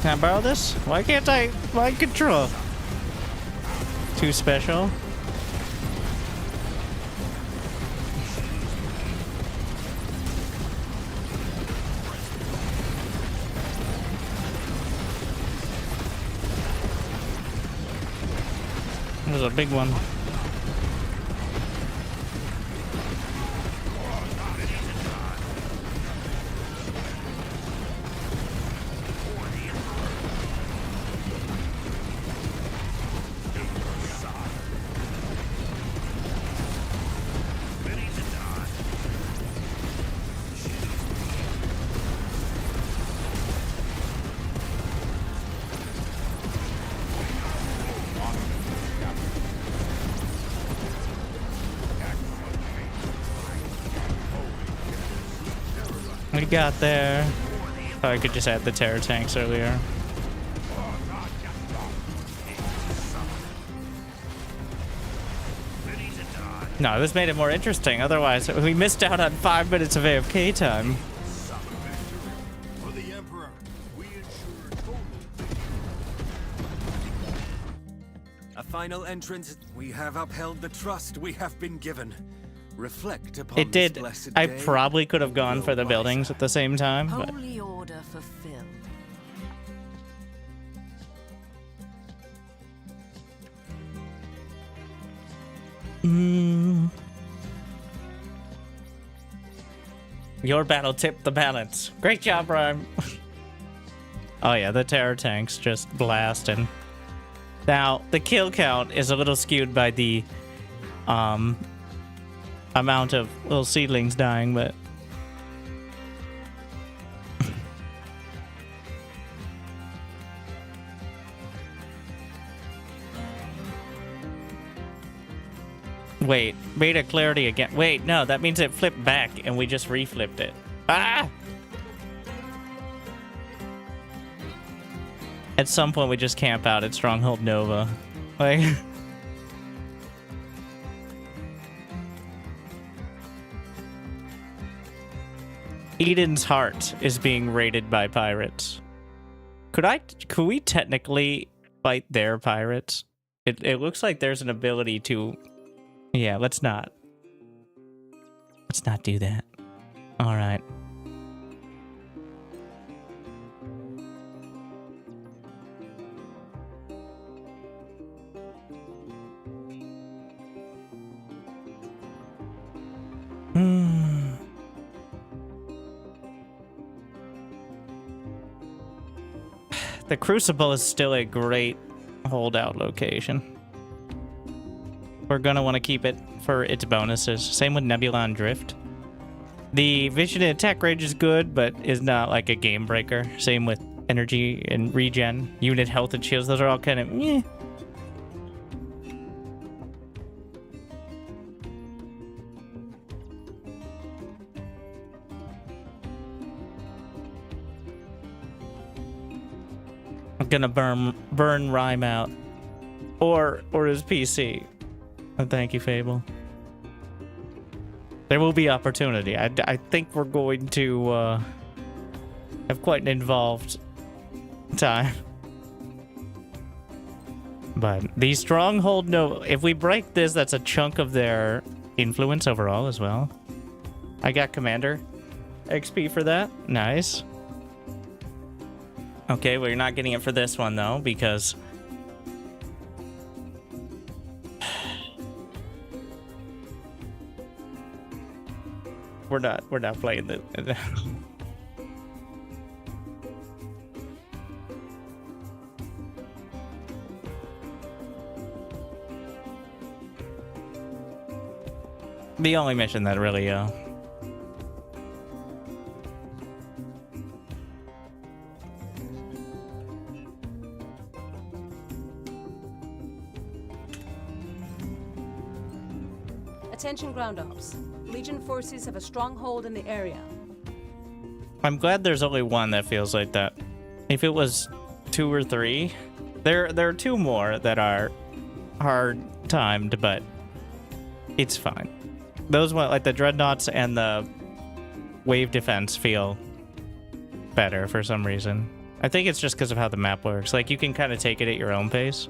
Can I borrow this? Why can't I? Why control? Too special. There's a big one. We got there. Oh, I could just add the terror tanks earlier. No, this made it more interesting. Otherwise, we missed out on 5 minutes of AFK time. For the Emperor, we ensure total A final entrance. We have upheld the trust we have been given. Reflect upon It did. this blessed I day. probably could have gone for the buildings at the same time, but Holy order fulfilled. Your battle tipped the balance. Great job, Rhyme. Oh yeah, the terror tanks just blasting. Now, the kill count is a little skewed by the amount of little seedlings dying, but wait, beta clarity again. Wait, no, that means it flipped back and we just reflipped it. Ah! At some point we just camp out at Stronghold Nova. Like Eden's Heart is being raided by pirates. Could we technically fight their pirates? It looks like there's an ability to. Yeah, let's not do that. All right. The Crucible is still a great holdout location. We're gonna want to keep it for its bonuses. Same with Nebula and Drift. The vision and attack range is good, but is not like a game breaker. Same with energy and regen, unit health and shields. Those are all kind of meh. I'm gonna burn Rhyme out, or his PC. Thank you, Fable. There will be opportunity. I think we're going to have quite an involved time. But the Stronghold, no, if we break this, that's a chunk of their influence overall as well. I got Commander XP for that. Nice. Okay, well, you're not getting it for this one, though, because we're not playing the the only mission that really Attention ground ops. Legion forces have a stronghold in the area. I'm glad there's only one that feels like that. If it was 2 or 3, there are 2 more that are hard timed, but it's fine. Those one, like the dreadnoughts and the wave defense, feel better for some reason. I think it's just because of how the map works. Like, you can kind of take it at your own pace,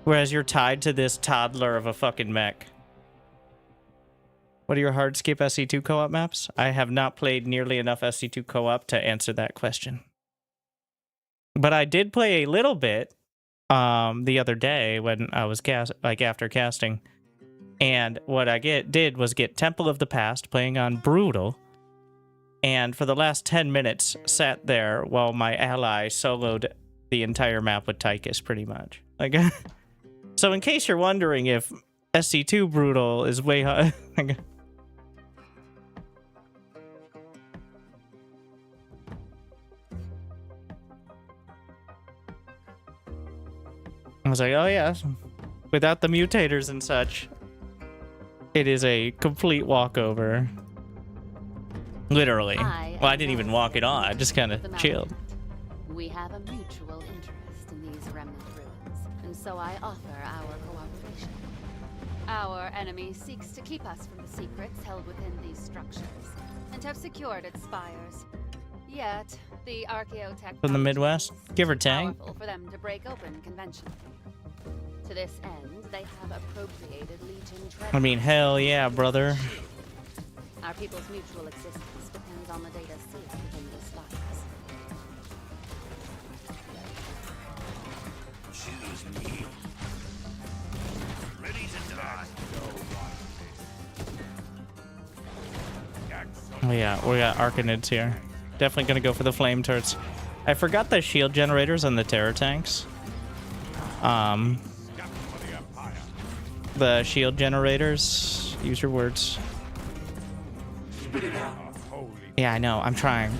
whereas you're tied to this toddler of a fucking mech. What are your hard skip SC2 co-op maps? I have not played nearly enough SC2 co-op to answer that question. But I did play a little bit the other day when I was after casting. And what I did was get Temple of the Past playing on Brutal. And for the last 10 minutes sat there while my ally soloed the entire map with Tychus, pretty much. Like, so in case you're wondering if SC2 Brutal is way high. I was like, oh yeah, without the mutators and such, it is a complete walkover. Literally. Well, I didn't even walk it on. I just kind of chilled. We have a mutual interest in these remnant ruins, and so I offer our cooperation. Our enemy seeks to keep us from the secrets held within these structures, and have secured its spires. Yet, the archaeotech From the Midwest, give or take. powerful for them to break open conventionally. To this end, they have appropriated Legion treasure. I mean, hell yeah, brother. Our people's mutual existence depends on the data sealed within the spires. Choose me. Ready to die. Oh yeah, we got Arcanids here. Definitely gonna go for the flame turrets. I forgot the shield generators on the terror tanks. The shield generators. Use your words. Yeah, I know. I'm trying.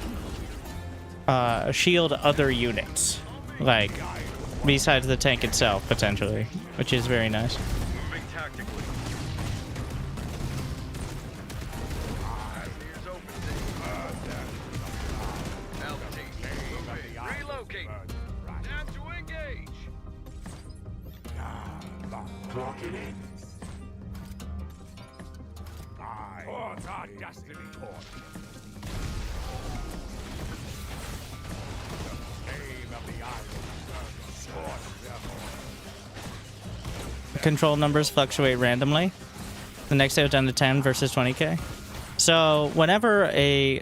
Shield other units, like besides the tank itself, potentially, which is very nice. Moving tactically. Relocate. Time to engage. Clock it in. Towards our destiny course. The flame of the island scorched them all. Control numbers fluctuate randomly. The next day was down to 10 versus 20k. So whenever a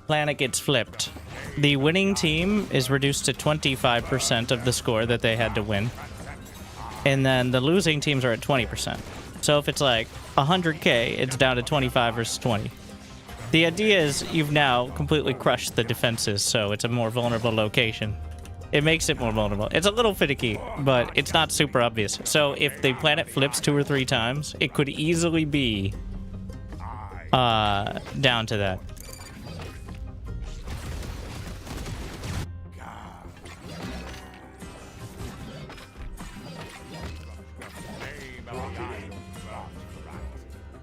planet gets flipped, the winning team is reduced to 25% of the score that they had to win. And then the losing teams are at 20%. So if it's like 100k, it's down to 25 versus 20. The idea is you've now completely crushed the defenses, so it's a more vulnerable location. It makes it more vulnerable. It's a little finicky, but it's not super obvious. So if the planet flips 2 or 3 times, it could easily be down to that.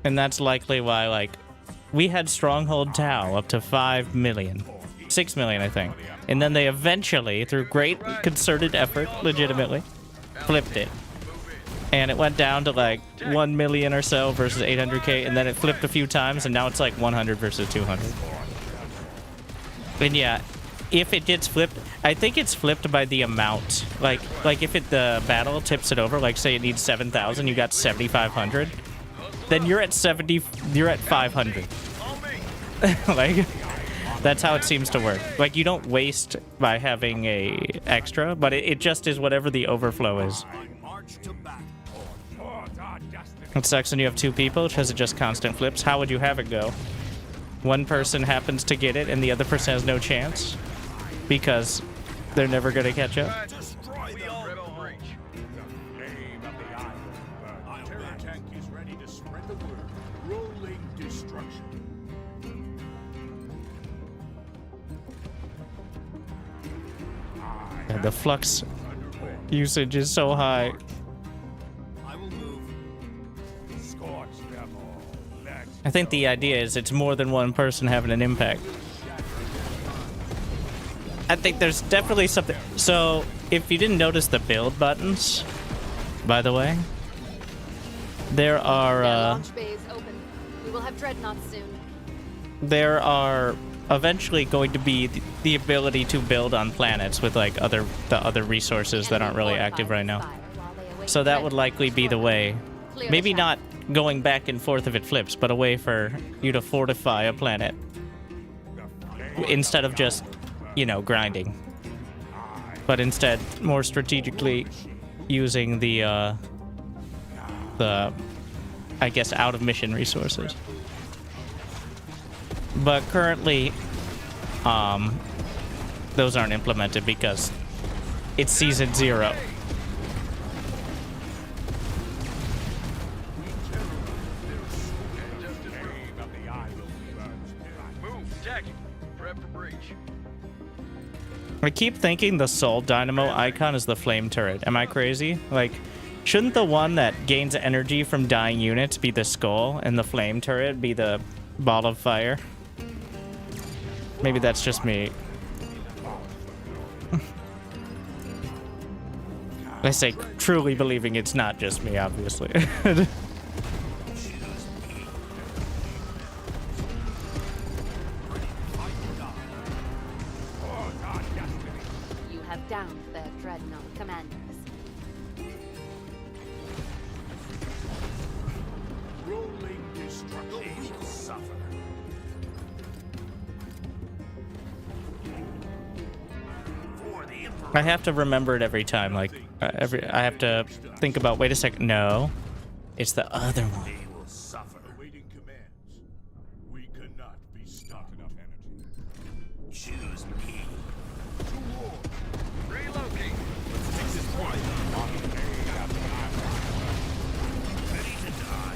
And that's likely why, like, we had Stronghold Tau up to 5 million. 6 million, I think. And then they eventually, through great concerted effort, legitimately, flipped it. And it went down to like 1 million or so versus 800k, and then it flipped a few times, and now it's like 100 versus 200. And yeah, if it gets flipped, I think it's flipped by the amount. Like if the battle tips it over, like say it needs 7,000, you got 7,500. Then you're at 500. Like, that's how it seems to work. Like, you don't waste by having a extra, but it just is whatever the overflow is. It sucks when you have 2 people because it just constant flips. How would you have it go? One person happens to get it and the other person has no chance because they're never going to catch up. Yeah, the flux usage is so high. I think the idea is it's more than one person having an impact. I think there's definitely something. So, if you didn't notice the build buttons, by the way, there are launch bays open. We will have dreadnoughts soon. There are eventually going to be the ability to build on planets with like the other resources that aren't really active right now. So that would likely be the way. Maybe not going back and forth if it flips, but a way for you to fortify a planet instead of just, you know, grinding. But instead more strategically using the I guess out of mission resources. But currently, those aren't implemented because it's season 0. I keep thinking the Soul Dynamo icon is the flame turret. Am I crazy? Like, shouldn't the one that gains energy from dying units be the skull and the flame turret be the ball of fire? Maybe that's just me. I say truly believing it's not just me, obviously. You have downed their dreadnought commanders. Rolling destruction will suffer. I have to remember it every time. Like I have to think about. Wait a second. No, it's the other one. They will suffer. Awaiting commands. We cannot be stopped. Enough energy. Choose me. To war. Relocate. Let's take this point. Ready to die.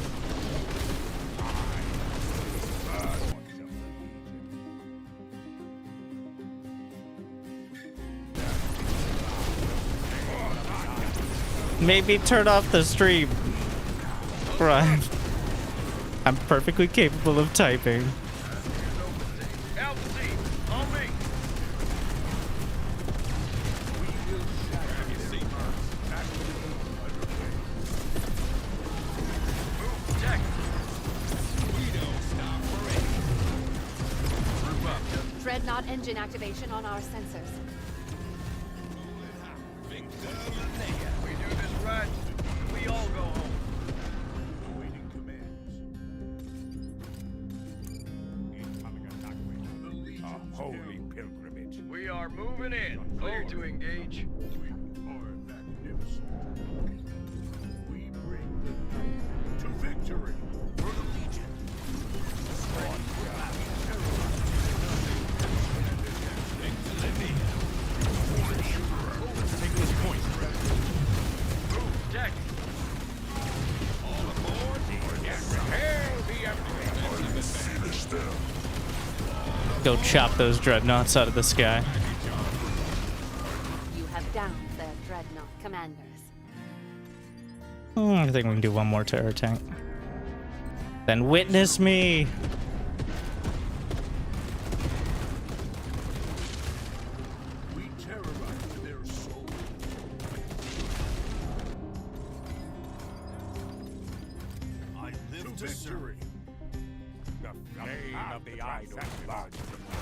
Maybe turn off the stream. Right. I'm perfectly capable of typing. Alpha team, on me. Move, protect. We don't stop for anything. Group up. Dreadnought engine activation on our sensors. We do this right, we all go home. Awaiting commands. Incoming attack wave. The Legion's Holy pilgrimage. We are moving in. Clear to engage. We are magnificent. We bring the night to victory for the Legion. Take this point. Move, protect. All aboard. Prepare the Emperor. Go chop those dreadnoughts out of the sky. You have downed their dreadnought commanders. I think we can do one more terror tank. Then witness me. We terrorize their soul. I live to serve. The flame of the idol blood.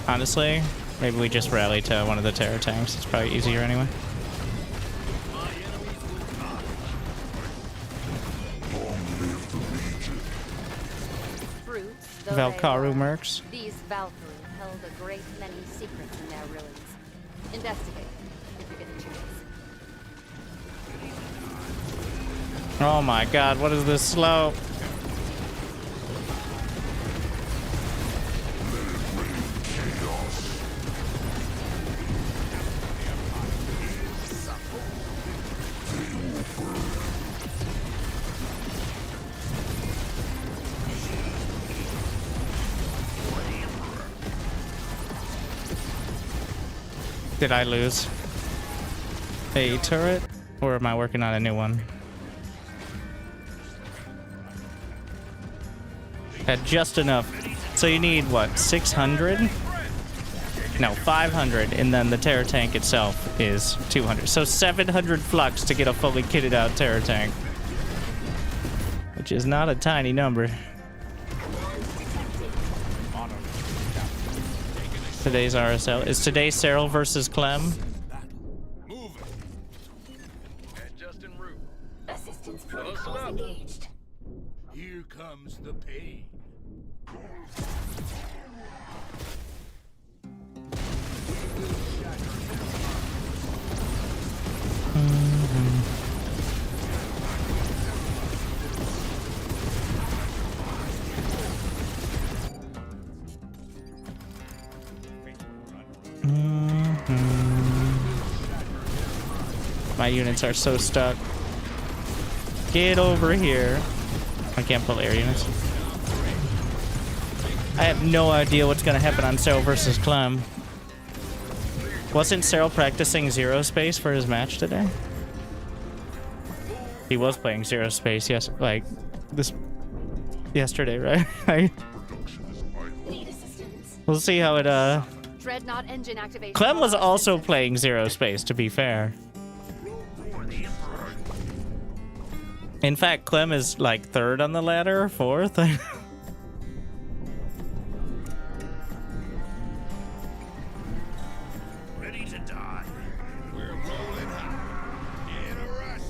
Honestly, maybe we just rally to one of the terror tanks. It's probably easier anyway. My enemies will die. Fruits, though Valkaru they were, mercs. these Valkyrie held a great many secrets in their ruins. Investigate, if you get a chance. Oh my god, what is this slow? Did I lose a turret, or am I working on a new one? Had just enough. So you need what, 600? No, 500, and then the terror tank itself is 200. So 700 flux to get a fully kitted out terror tank, which is not a tiny number. Today's RSL. Is today Cyril versus Clem? Move it. And just en route. Assistance protocols engaged. Here comes the pain. My units are so stuck. Get over here. I can't pull air units. I have no idea what's gonna happen on Cyril versus Clem. Wasn't Cyril practicing Zerospace for his match today? He was playing Zerospace, yes, like this yesterday, right? Need assistance. We'll see how it Dreadnought engine activation. Clem was also playing Zerospace, to be fair. In fact, Clem is like 3rd on the ladder, or 4th. Ready to die. We're rolling high. In a rush.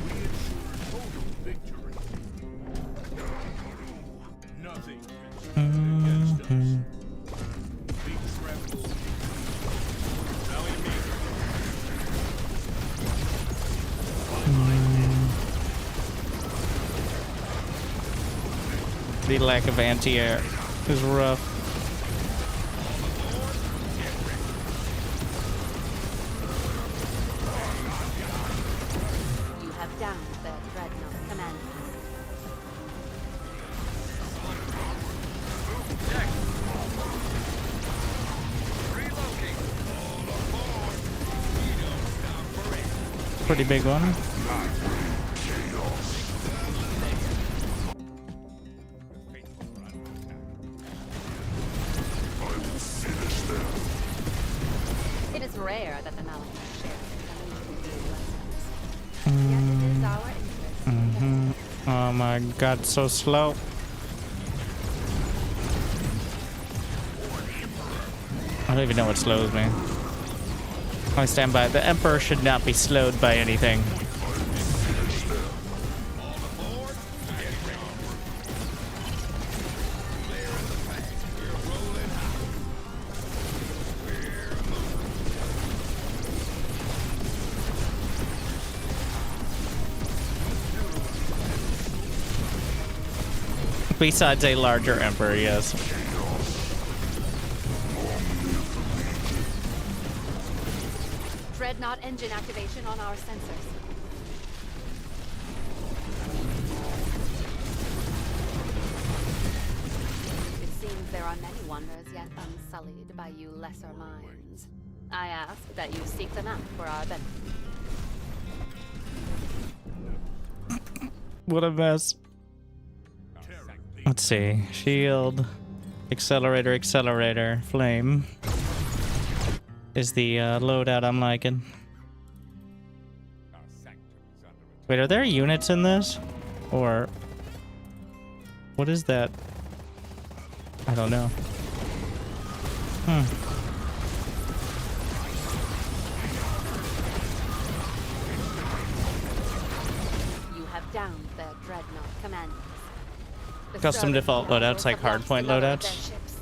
We ensure total victory. Nothing can stand against us. Big tremble. Rally me. The lack of anti-air is rough. You have downed their Dreadnought commander. Pretty big one. It is rare that the Malachite shares lessons. Yet it is our interest. Oh my god, so slow. I don't even know what slows me. I stand by it. The Emperor should not be slowed by anything. Besides a larger Emperor, yes. Dreadnought engine activation on our sensors. It seems there are many wonders yet unsullied by you lesser minds. I ask that you seek them out for our benefit. What a mess. Let's see. Shield. Accelerator, accelerator. Flame. Is the loadout I'm liking. Wait, are there units in this? Or... what is that? I don't know. You have downed their Dreadnought commanders. The Custom servant default loadouts like have lost hardpoint the lower of their loadouts. ships.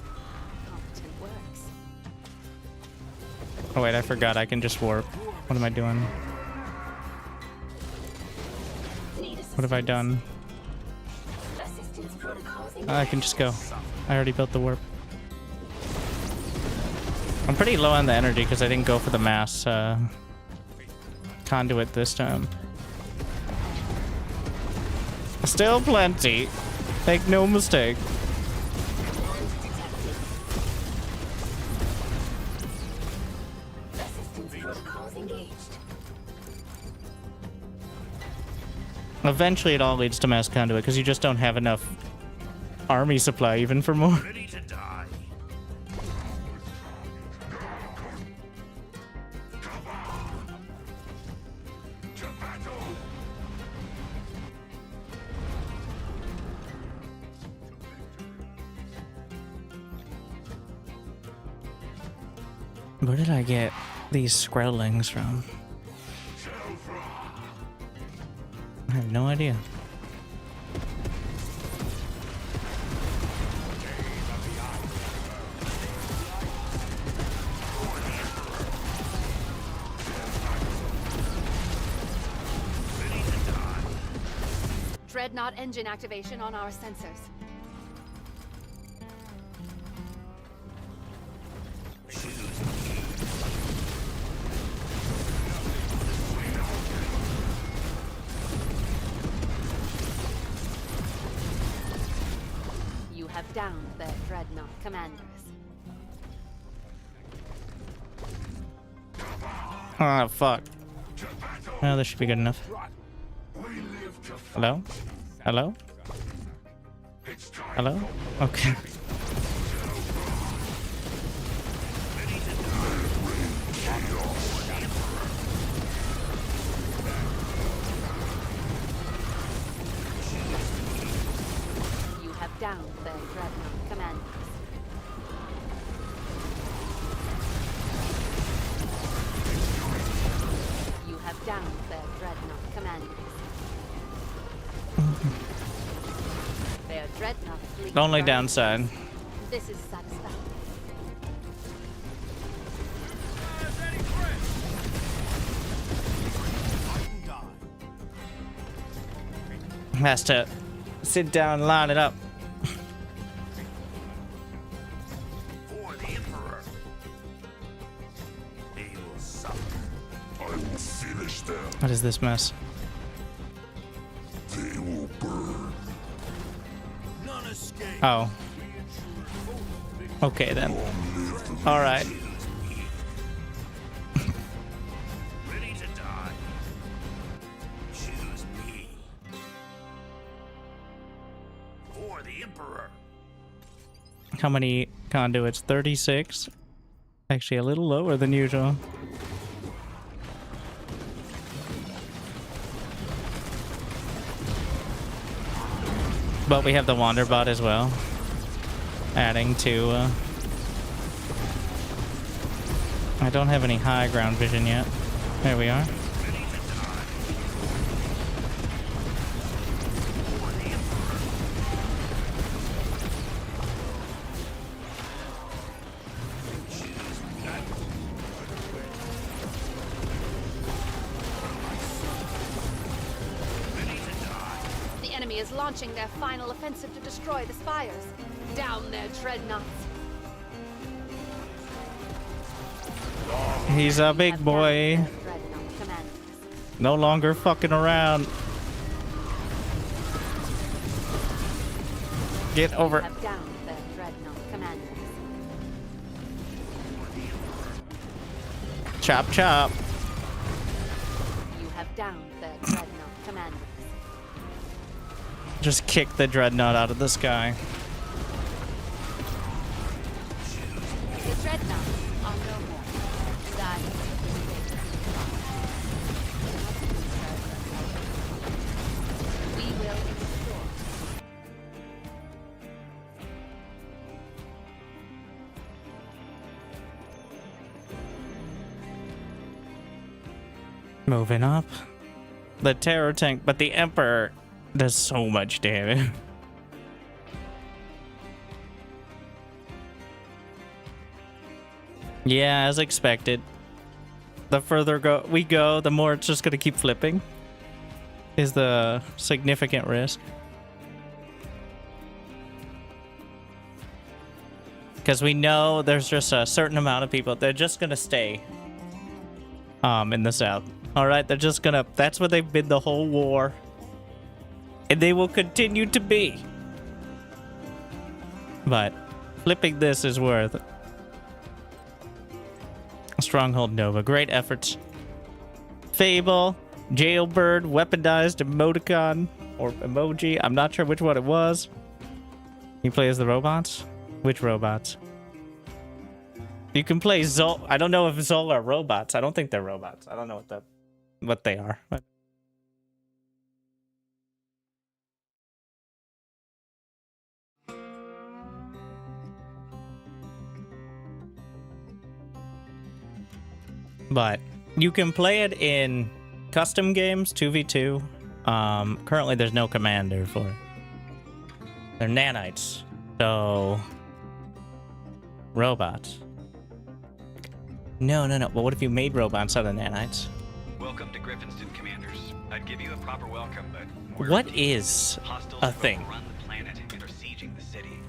Competent works. Oh wait, I forgot I can just warp. What am I doing? What have I done? I can just go. I already built the warp. I'm pretty low on the energy because I didn't go for the mass conduit this time. Still plenty. Make no mistake. Eventually it all leads to mass conduit because you just don't have enough army supply even for more. Ready to die. Where did I get these Skrellings from? I have no idea. Dreadnought engine activation on our sensors. You have downed their Dreadnought commanders. Ah, fuck. Well, this should be good enough. Hello? Hello? Hello? Okay. You have downed their dreadnought commanders. You have downed their dreadnought commanders. Their dreadnought fleet The only burns. downside. This is satisfactory. Has to sit down and line it up. For the Emperor. They will suffer. I will finish them. What is this mess? They will burn. None escape. Oh. Okay then. Alright. Ready to die. Choose me. For the Emperor. How many conduits? 36. Actually a little lower than usual. But we have the Wanderbot as well. Adding to... I don't have any high ground vision yet. There we are. The enemy is launching their final offensive to destroy the spires. Down their dreadnoughts. He's a big boy. Dreadnought commanders. No longer fucking around. Get over. Have downed their dreadnought commanders. Chop chop. You have downed their dreadnought commanders. Just kick the dreadnought out of the sky. The dreadnoughts are no more. Die. We will restore. Moving up. The terror tank, but the Emperor does so much damage. Yeah, as expected. The further we go, the more it's just going to keep flipping. Is the significant risk. Because we know there's just a certain amount of people. They're just going to stay in the south. Alright, they're just going to... That's what they've been the whole war. And they will continue to be. But flipping this is worth it. Stronghold Nova. Great efforts. Fable. Jailbird. Weaponized emoticon. Or emoji. I'm not sure which one it was. He plays the robots? Which robots? You can play Zol. I don't know if Zol are robots. I don't think they're robots. I don't know what they are. But you can play it in custom games, 2v2. Currently there's no commander for it. They're nanites. So robots. No. Well, what if you made robots out of nanites? Welcome to Griffenston, Commanders. I'd give you a proper welcome, but What is a thing? run the planet and are sieging the city.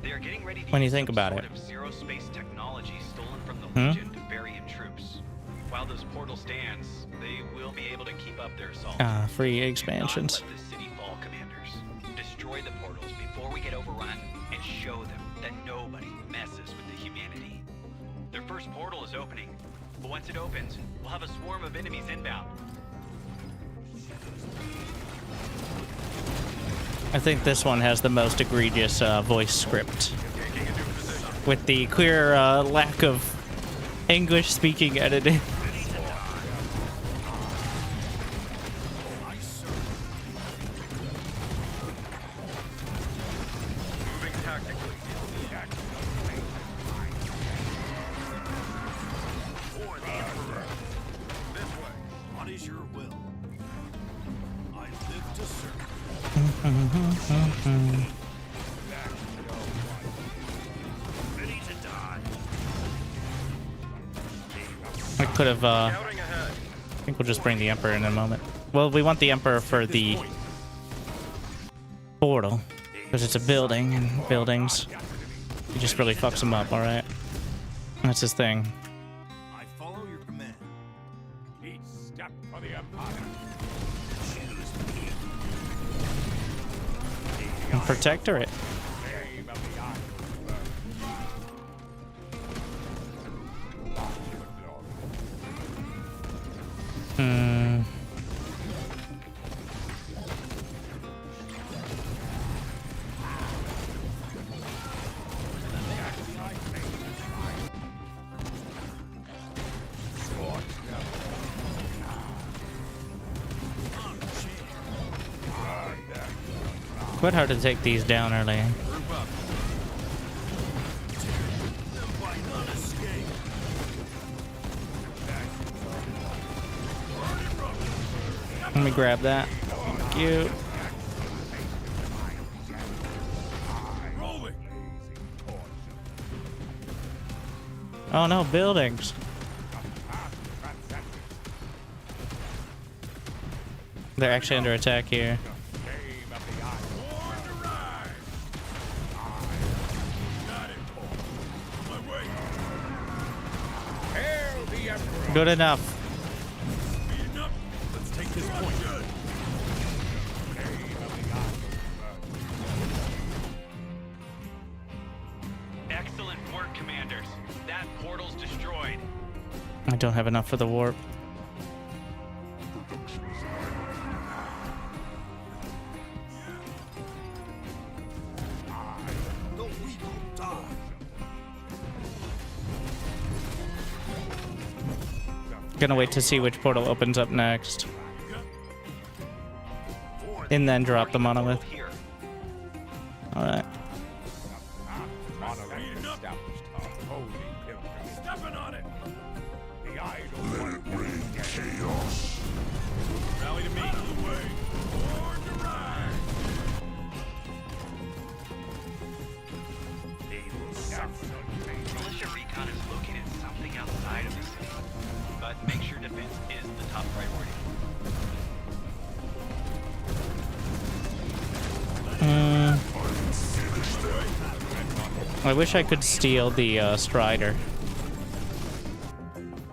They are getting ready to When you use think some about sort it. of Zerospace technology stolen from the Hmm? Legion to bury in troops. While this portal stands, they will be able to keep up their assault. Free expansions. Do not let the city fall, Commanders. Destroy the portals before we get overrun and show them that nobody messes with the humanity. Their first portal is opening, but once it opens, we'll have a swarm of enemies inbound. I think this one has the most egregious voice script, with the clear lack of English-speaking editing. I could have, I think we'll just bring the Emperor in a moment. Well, we want the Emperor for the portal, because it's a building, and buildings, he just really fucks them up, alright? That's his thing. I follow your command. Each step for the Empire. Choose me. And Protectorate. Quite hard to take these down early. Let me grab that. Thank you. Oh no, buildings. They're actually under attack here. Good enough. Let's take this point. Excellent work, commanders. That portal's destroyed. I don't have enough for the warp. Gonna wait to see which portal opens up next. And then drop the monolith. Alright. Stepping on it. The idol. Let it rain chaos. Rally to me. Born to rise. Militia recon is located something outside of the city, but make sure defense is the top priority. I wish I could steal the Strider.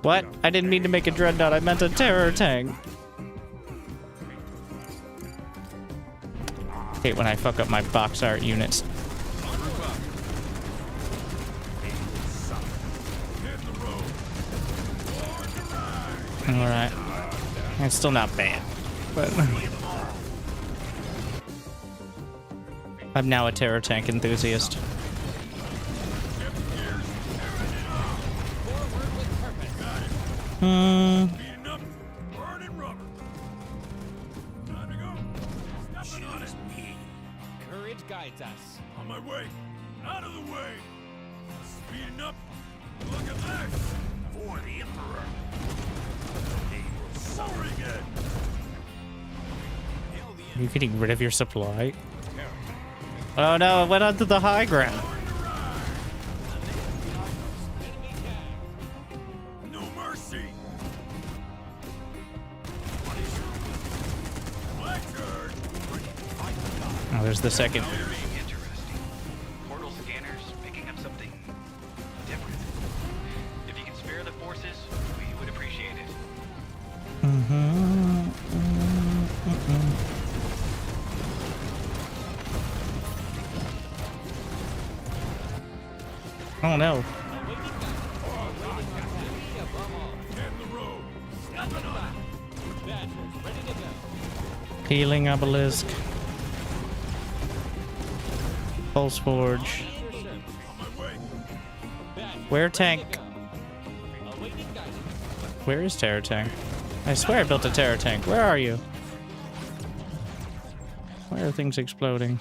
What? I didn't mean to make a Dreadnought, I meant a terror tank. Hate when I fuck up my box art units. Alright. It's still not bad, but I'm now a terror tank enthusiast. Courage guides us. On my way. Out of the way. Speeding up. Look at this. For the Emperor. Soaring in. Are you getting rid of your supply? Oh no, it went onto the high ground. No mercy. Oh, there's the second. Interesting. Portal scanners picking up something different. If you can spare the forces, we would appreciate it. Oh no. Healing obelisk. Pulse forge. Where tank? Where is Terror Tank? I swear I built a Terror Tank. Where are you? Why are things exploding?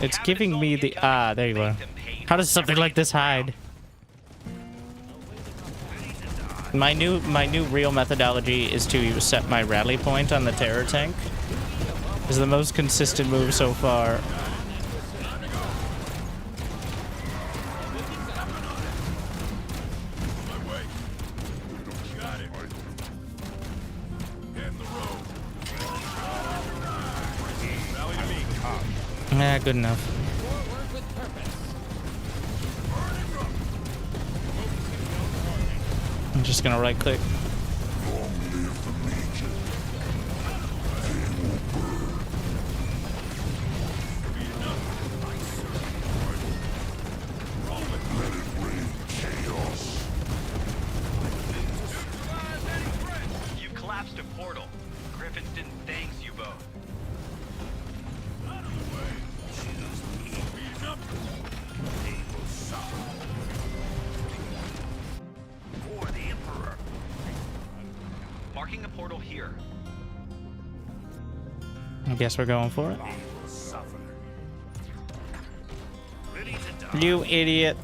It's giving me the... Ah, there you are. How does something like this hide? My new real methodology is to set my rally point on the Terror Tank. Is the most consistent move so far. Yeah, good enough. I'm just gonna right click. You collapsed a portal. Griffin thanks you both. Marking a portal here. I guess we're going for it. You idiot.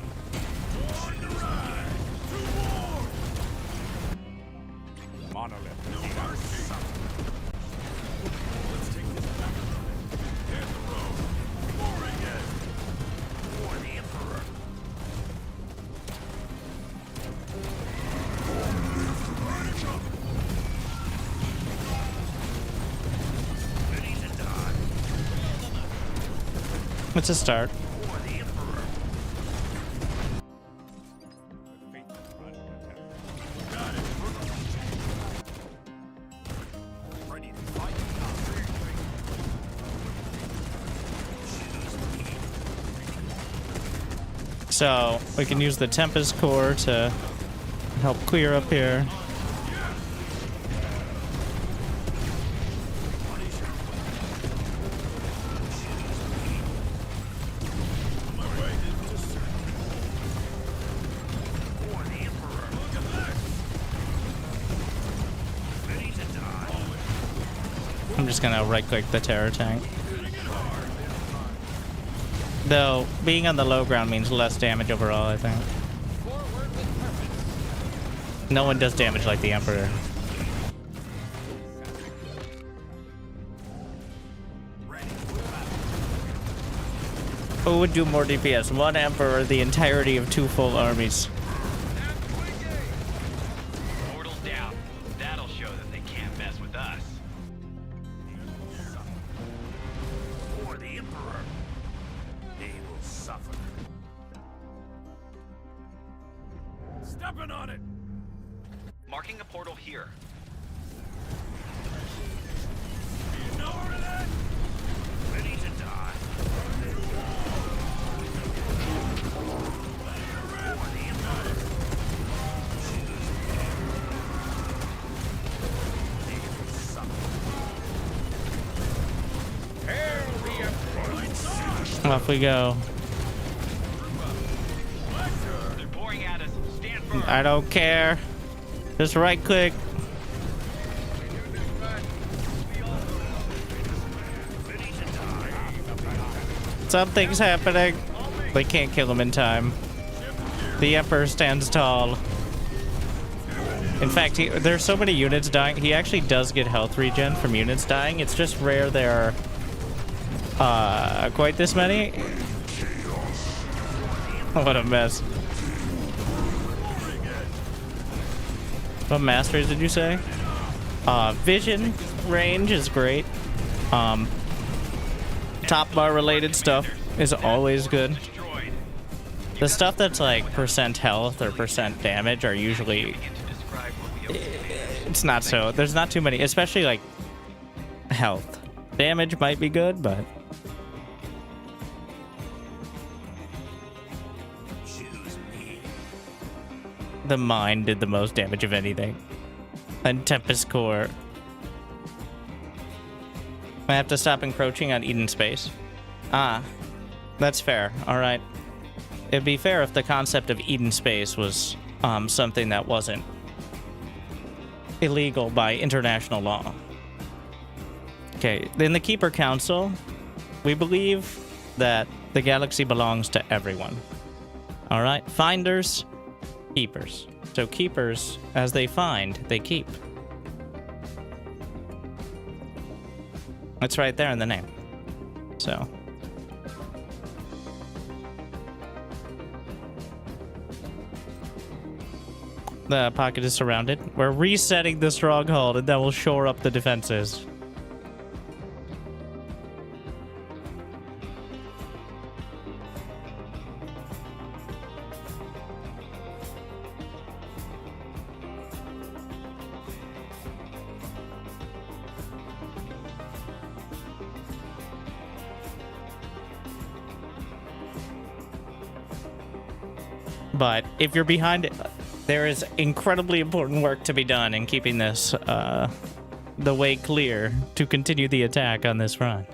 It's a start. So we can use the Tempest Core to help clear up here. I'm just gonna right-click the Terror Tank. Though, being on the low ground means less damage overall, I think. No one does damage like the Emperor. Who would do more DPS? One Emperor or the entirety of 2 full armies? Portal's down. That'll show that they can't mess with us. For the Emperor, he will suffer. Stepping on it. Marking a portal here. You know where that? Ready to die. Off we go. They're pouring at us. Stand firm. I don't care. Just right click. Something's happening. They can't kill him in time. The Emperor stands tall. In fact, there's so many units dying. He actually does get health regen from units dying. It's just rare there are quite this many. What a mess. What masters did you say? Vision range is great. Top bar related stuff is always good. The stuff that's like percent health or percent damage are usually... It's not so... There's not too many, especially like health. Damage might be good, but... The mine did the most damage of anything. And Tempest Core. I have to stop encroaching on Eden space. Ah, that's fair. All right. It'd be fair if the concept of Eden space was something that wasn't illegal by international law. Okay, in the Keeper Council, we believe that the galaxy belongs to everyone. All right, finders, keepers. So keepers, as they find, they keep. It's right there in the name. So. The pocket is surrounded. We're resetting the stronghold, and that will shore up the defenses. But if you're behind it, there is incredibly important work to be done in keeping this, the way clear to continue the attack on this front.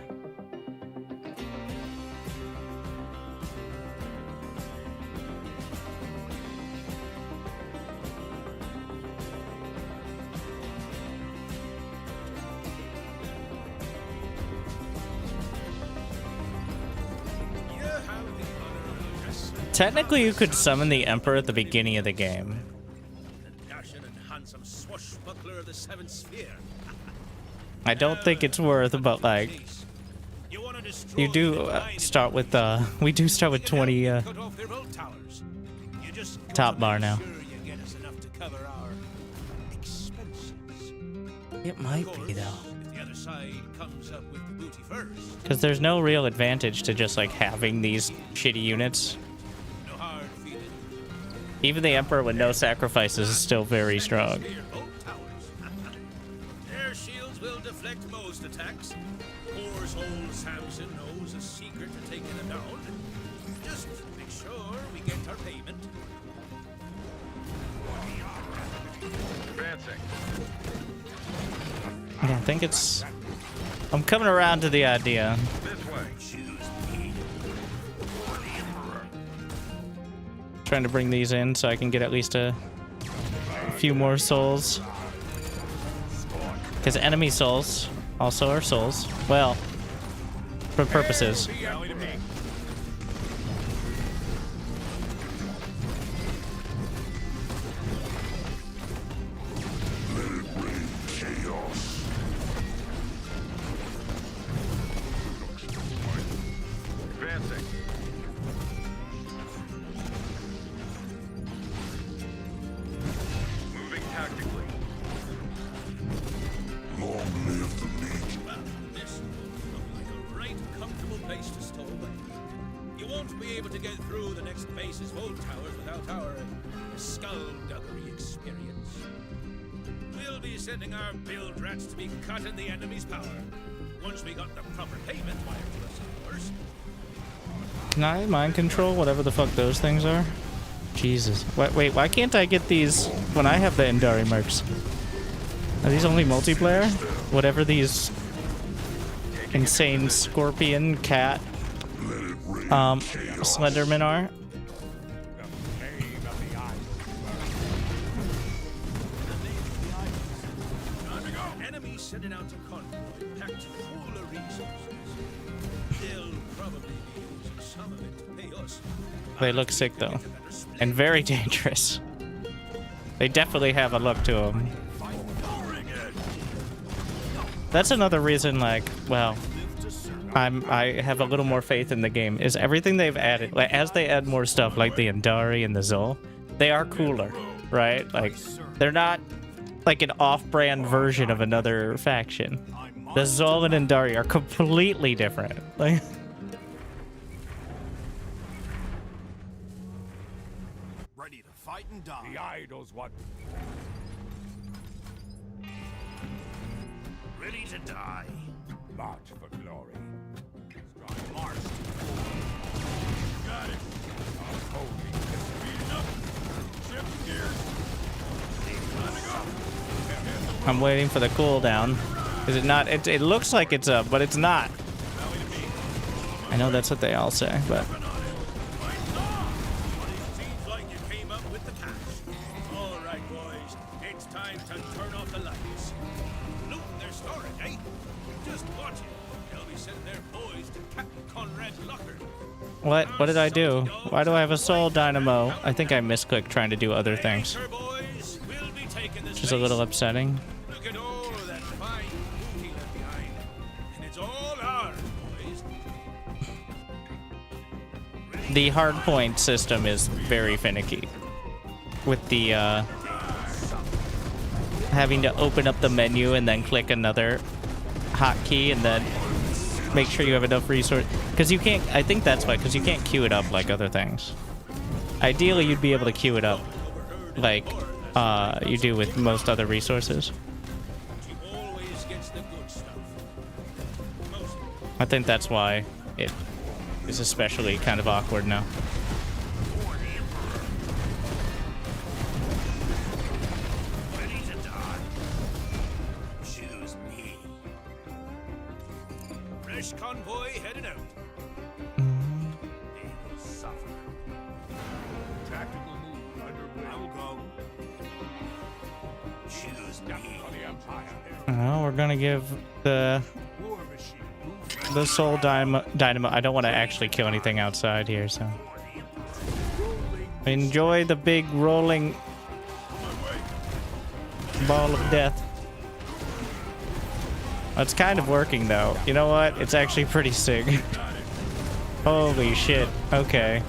Technically, you could summon the Emperor at the beginning of the game. I don't think it's worth, but like, you do start with we do start with 20 top bar now. It might be though, because there's no real advantage to just like having these shitty units. Even the Emperor with no sacrifices is still very strong. Their shields will deflect most attacks. Poor's old Samson knows a secret to taking them down. Just make sure we get our payment. Advancing. Yeah, I think it's... I'm coming around to the idea. This way. Trying to bring these in so I can get at least a few more souls. Because enemy souls also are souls. Well, for purposes. Can I mind control whatever the fuck those things are? Jesus. Wait, why can't I get these when I have the Indari mercs? Are these only multiplayer? Whatever these insane scorpion, cat, Slenderman are? Enemies sending out a convoy packed full of resources. They'll probably be using some of it to pay us. They look sick though, and very dangerous. They definitely have a look to them. That's another reason, like, well, I have a little more faith in the game, is everything they've added, like, as they add more stuff like the Indari and the Zol, they are cooler, right? Like, they're not like an off-brand version of another faction. The Zol and Indari are completely different. Like, ready to fight and die. The idols want. Ready to die. March for glory. Strong march. Got it. Unholy. Speeding up. Shift gears. I'm waiting for the cooldown. Is it not? It looks like it's up, but it's not. I know that's what they all say, but... Seems like you came up with the cash. All right, boys. It's time to turn off the lights. Looting their storage, eh? Just watch it. They'll be sitting there poised to Captain Conrad's locker. What? What did I do? Why do I have a soul dynamo? I think I misclicked trying to do other things. Which is a little upsetting. Look at all that fine booty left behind. And it's all ours, boys. The hardpoint system is very finicky. With the, having to open up the menu and then click another hotkey and then make sure you have enough resource. Because you can't, I think that's why, because you can't queue it up like other things. Ideally, you'd be able to queue it up like you do with most other resources. I think that's why it is especially kind of awkward now. Fresh convoy headed out. They will suffer. Tactical move underway. I will go. Choose me. For the Empire. Well, we're gonna give the soul dynamo. I don't want to actually kill anything outside here, so enjoy the big rolling ball of death. It's kind of working though. You know what? It's actually pretty sick. Holy shit. Okay.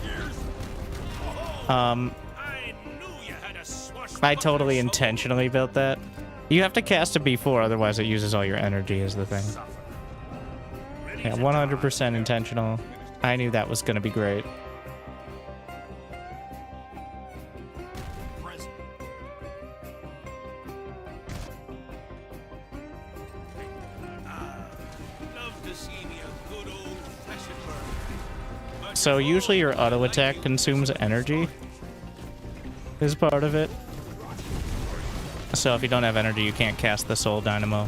I totally intentionally built that. You have to cast it before, otherwise it uses all your energy is the thing. Yeah, 100% intentional. I knew that was gonna be great. So usually your auto attack consumes energy is part of it. So if you don't have energy, you can't cast the soul dynamo.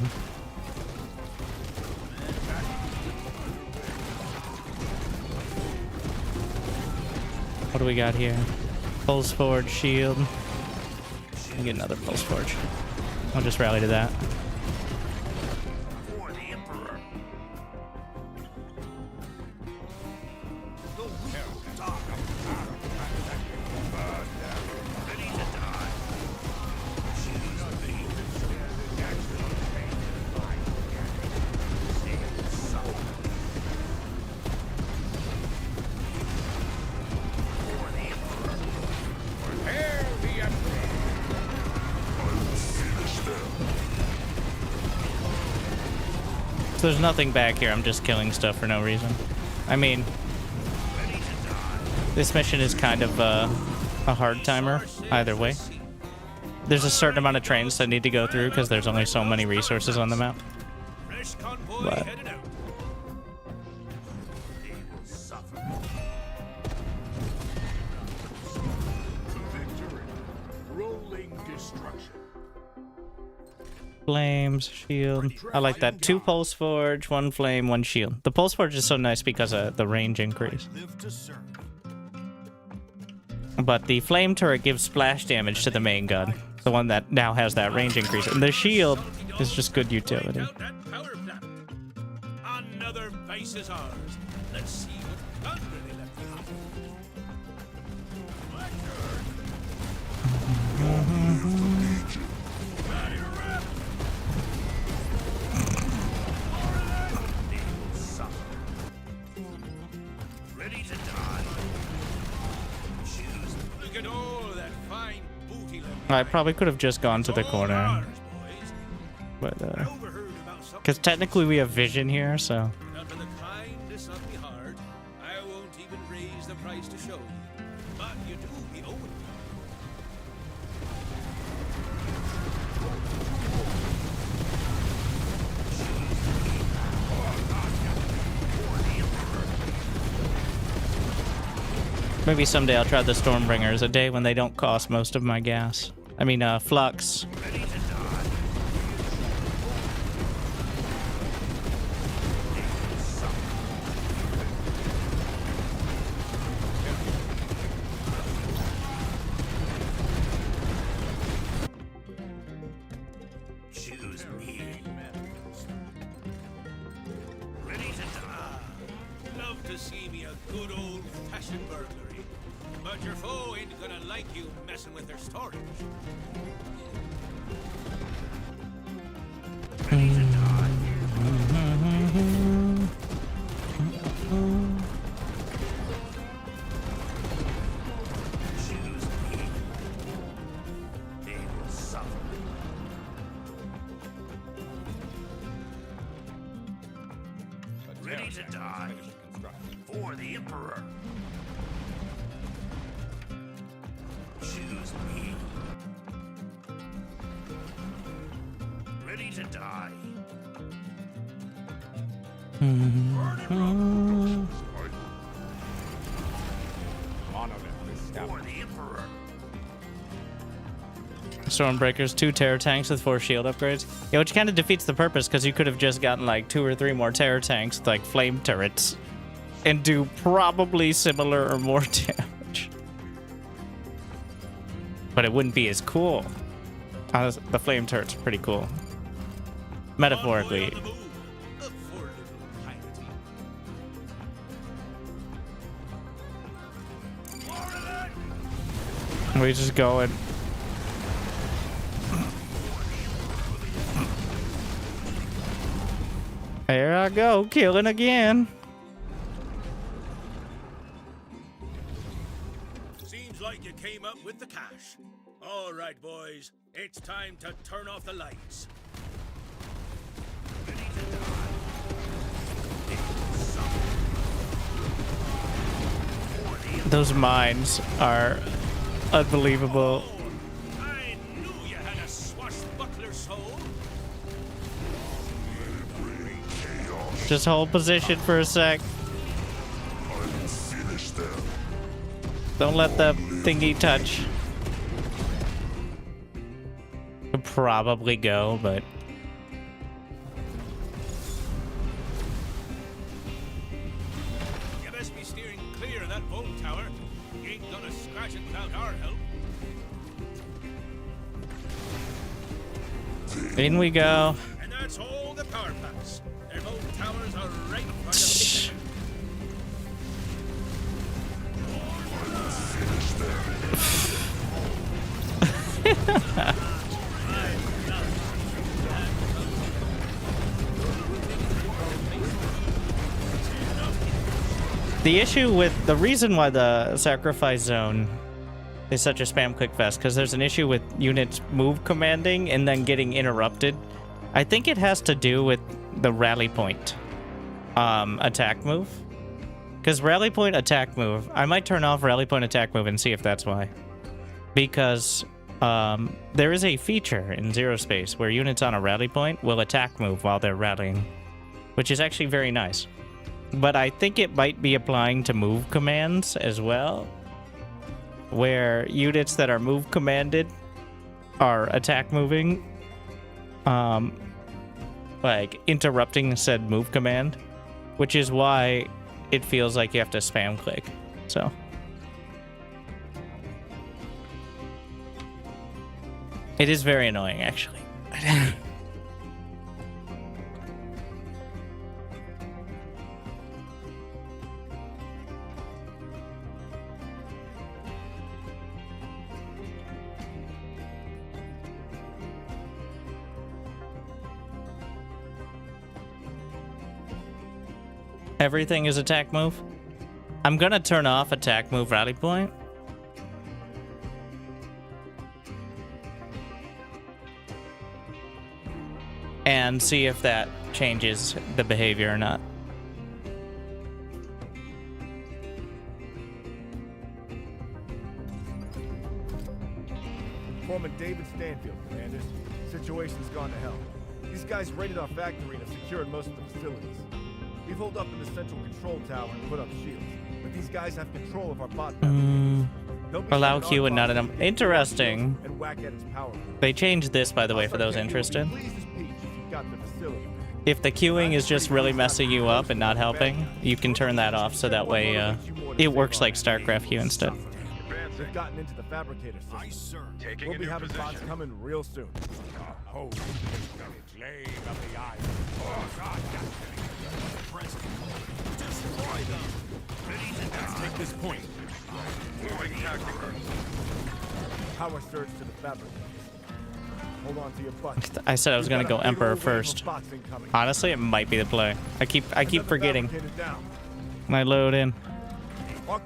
What do we got here? Pulse Forge shield. I'll get another Pulse Forge. I'll just rally to that. So there's nothing back here, I'm just killing stuff for no reason. I mean, this mission is kind of a hard timer, either way. There's a certain amount of trains that need to go through because there's only so many resources on the map. But flames, shield. I like that. 2 Pulse Forge, 1 flame, 1 shield. The Pulse Forge is so nice because of the range increase. But the flame turret gives splash damage to the main gun. The one that now has that range increase. And the shield is just good utility. Another base is ours. Let's see what thunder they left behind. Ready to die. Choose. Look at all that fine booty left. I probably could have just gone to the corner. But, because technically we have vision here, so. Now for the kindness of me heart, I won't even raise the price to show you. But you do be owing me. Maybe someday I'll try the Stormbringers, a day when they don't cost most of my gas. I mean, flux. to see me a good old-fashioned burglary. But your foe ain't gonna like you messing with their storage. Ready to die. Choose me. They will suffer. Ready to die. For the Emperor. Choose me. Ready to die. For the Emperor. Stormbreakers, 2 terror tanks with 4 shield upgrades. Yeah, which kind of defeats the purpose because you could have just gotten like 2 or 3 more terror tanks with like flame turrets and do probably similar or more damage. But it wouldn't be as cool. The flame turret's pretty cool. Metaphorically. We just going. Here I go, killing again. Seems like you came up with the cash. All right, boys. It's time to turn off the lights. Those mines are unbelievable. I knew you had a swashbuckler soul. Just hold position for a sec. Don't let the thingy touch. Could probably go, but You best be steering clear of that bolt tower. You ain't gonna scratch it without our help. in we go. And that's all the power packs. Their bolt towers are right for the The issue with the reason why the sacrifice zone is such a spam click fest, because there's an issue with units move commanding and then getting interrupted. I think it has to do with the rally point attack move. Because rally point attack move, I might turn off rally point attack move and see if that's why. Because there is a feature in Zerospace where units on a rally point will attack move while they're rallying, which is actually very nice. But I think it might be applying to move commands as well, where units that are move commanded are attack moving, like interrupting said move command, which is why it feels like you have to spam click. So it is very annoying, actually. Everything is attack move. I'm gonna turn off attack move rally point. And see if that changes the behavior or not. Foreman David Stanfield, commanders. Situation's gone to hell. These guys raided our factory and have secured most of the facilities. We've holed up in the central control tower and put up shields, but these guys have control of our bot Allow Q and not an interesting. And whack at its power. They changed this, by the way, for those interested. If the queuing is just really messing you up and not helping, you can turn that off so that way it works like StarCraft Q instead. They've gotten into the fabricator system. We'll be having bots coming real soon. Hold the flame of the island. Oh, God, that's destroy them. this point. Moving tactical. Power surge to the fabricators. Hold on to your butts. I said I was gonna go Emperor first. Honestly, it might be the play. I keep forgetting. When I load in. But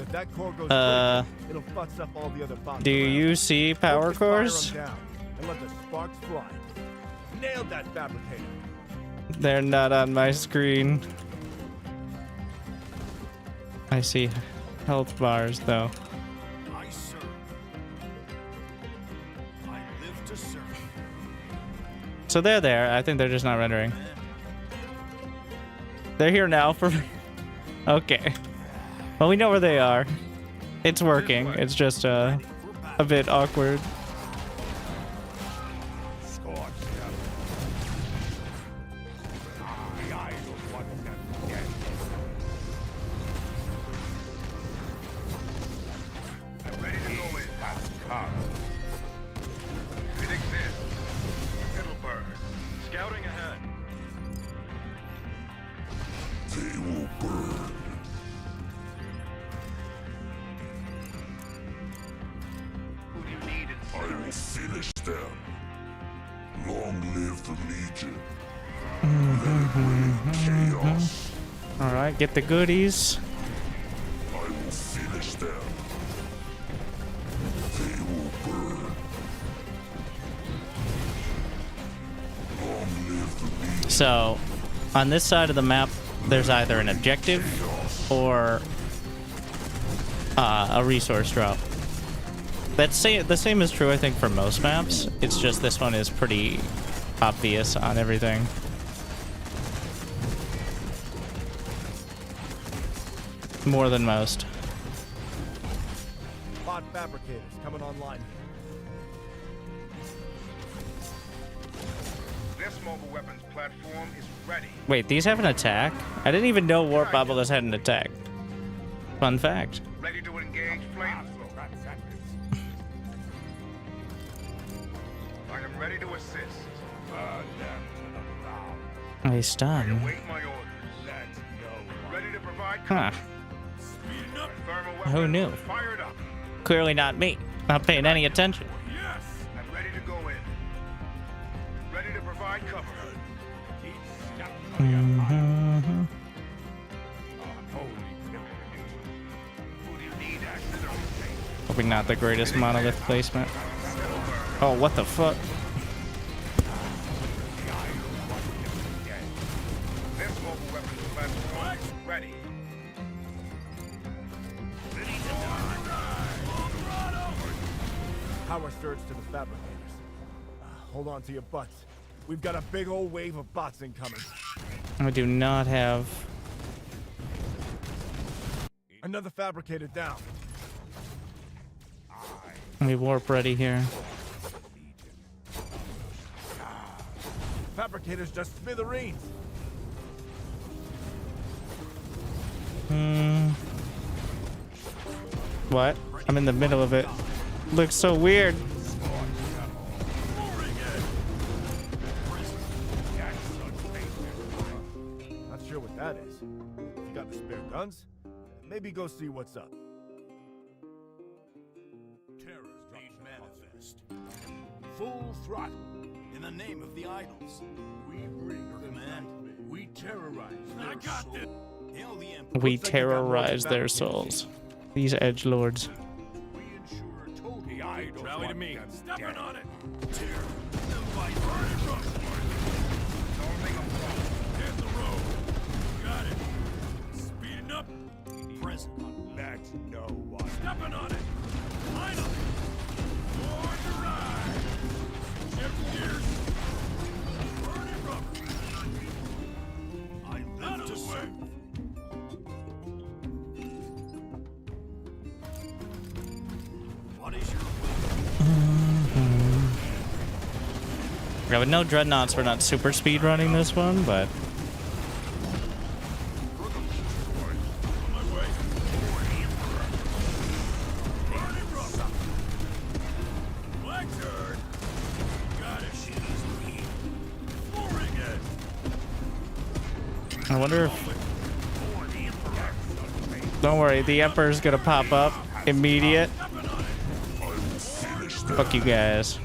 if that core goes quick, it'll fuss up all the other bots. Do you see power cores? And let the sparks fly. Nailed that fabricator. They're not on my screen. I see health bars though. I serve. I live to serve. So they're there. I think they're just not rendering. They're here now for me. Okay. Well, we know where they are. It's working. It's just a bit awkward. Alright, get the goodies. I will finish them. They will burn. Long live the Legion. So, on this side of the map, there's either an objective or a resource drop. The same is true, I think, for most maps. It's just this one is pretty obvious on everything. More than most. Bot fabricators coming online. This mobile weapons platform is ready. Wait, these have an attack? I didn't even know Warp Obelisk had an attack. Fun fact. Ready to engage flamethrower. I am ready to assist. I stun. Await my orders. Ready to provide Huh. thermal Who weapons knew? fired up. Clearly not me. Not paying any attention. Yes. I'm ready to go in. Ready to provide cover. Mm-hmm. Probably not the greatest monolith placement. Oh, what the fuck? This mobile weapons platform is ready. Power surge to the fabricators. Hold on to your butts. We've got a big old wave of bots incoming. I do not have... Another fabricator down. Let me warp ready here. Fabricators just smithereens. What? I'm in the middle of it. Looks so weird. Not sure what that is. If you got the spare guns, maybe go see what's up. Terrors made manifest. Full throttle. In the name of the idols. We bring your command. We terrorize their souls. Hail the Emperor. We terrorize their souls. These edgelords. The idols rally to me. Stepping on it. Tear them by burning rush. Hit the road. Got it. Speeding up. Present. Let's know what. Stepping on it. Finally. For the ride. Shift gears. Burning rubber. I live to serve. What is your Yeah, with no dreadnoughts, we're not super speed running this one, but I wonder if Don't worry, the Emperor's gonna pop up. Immediate. Fuck you guys.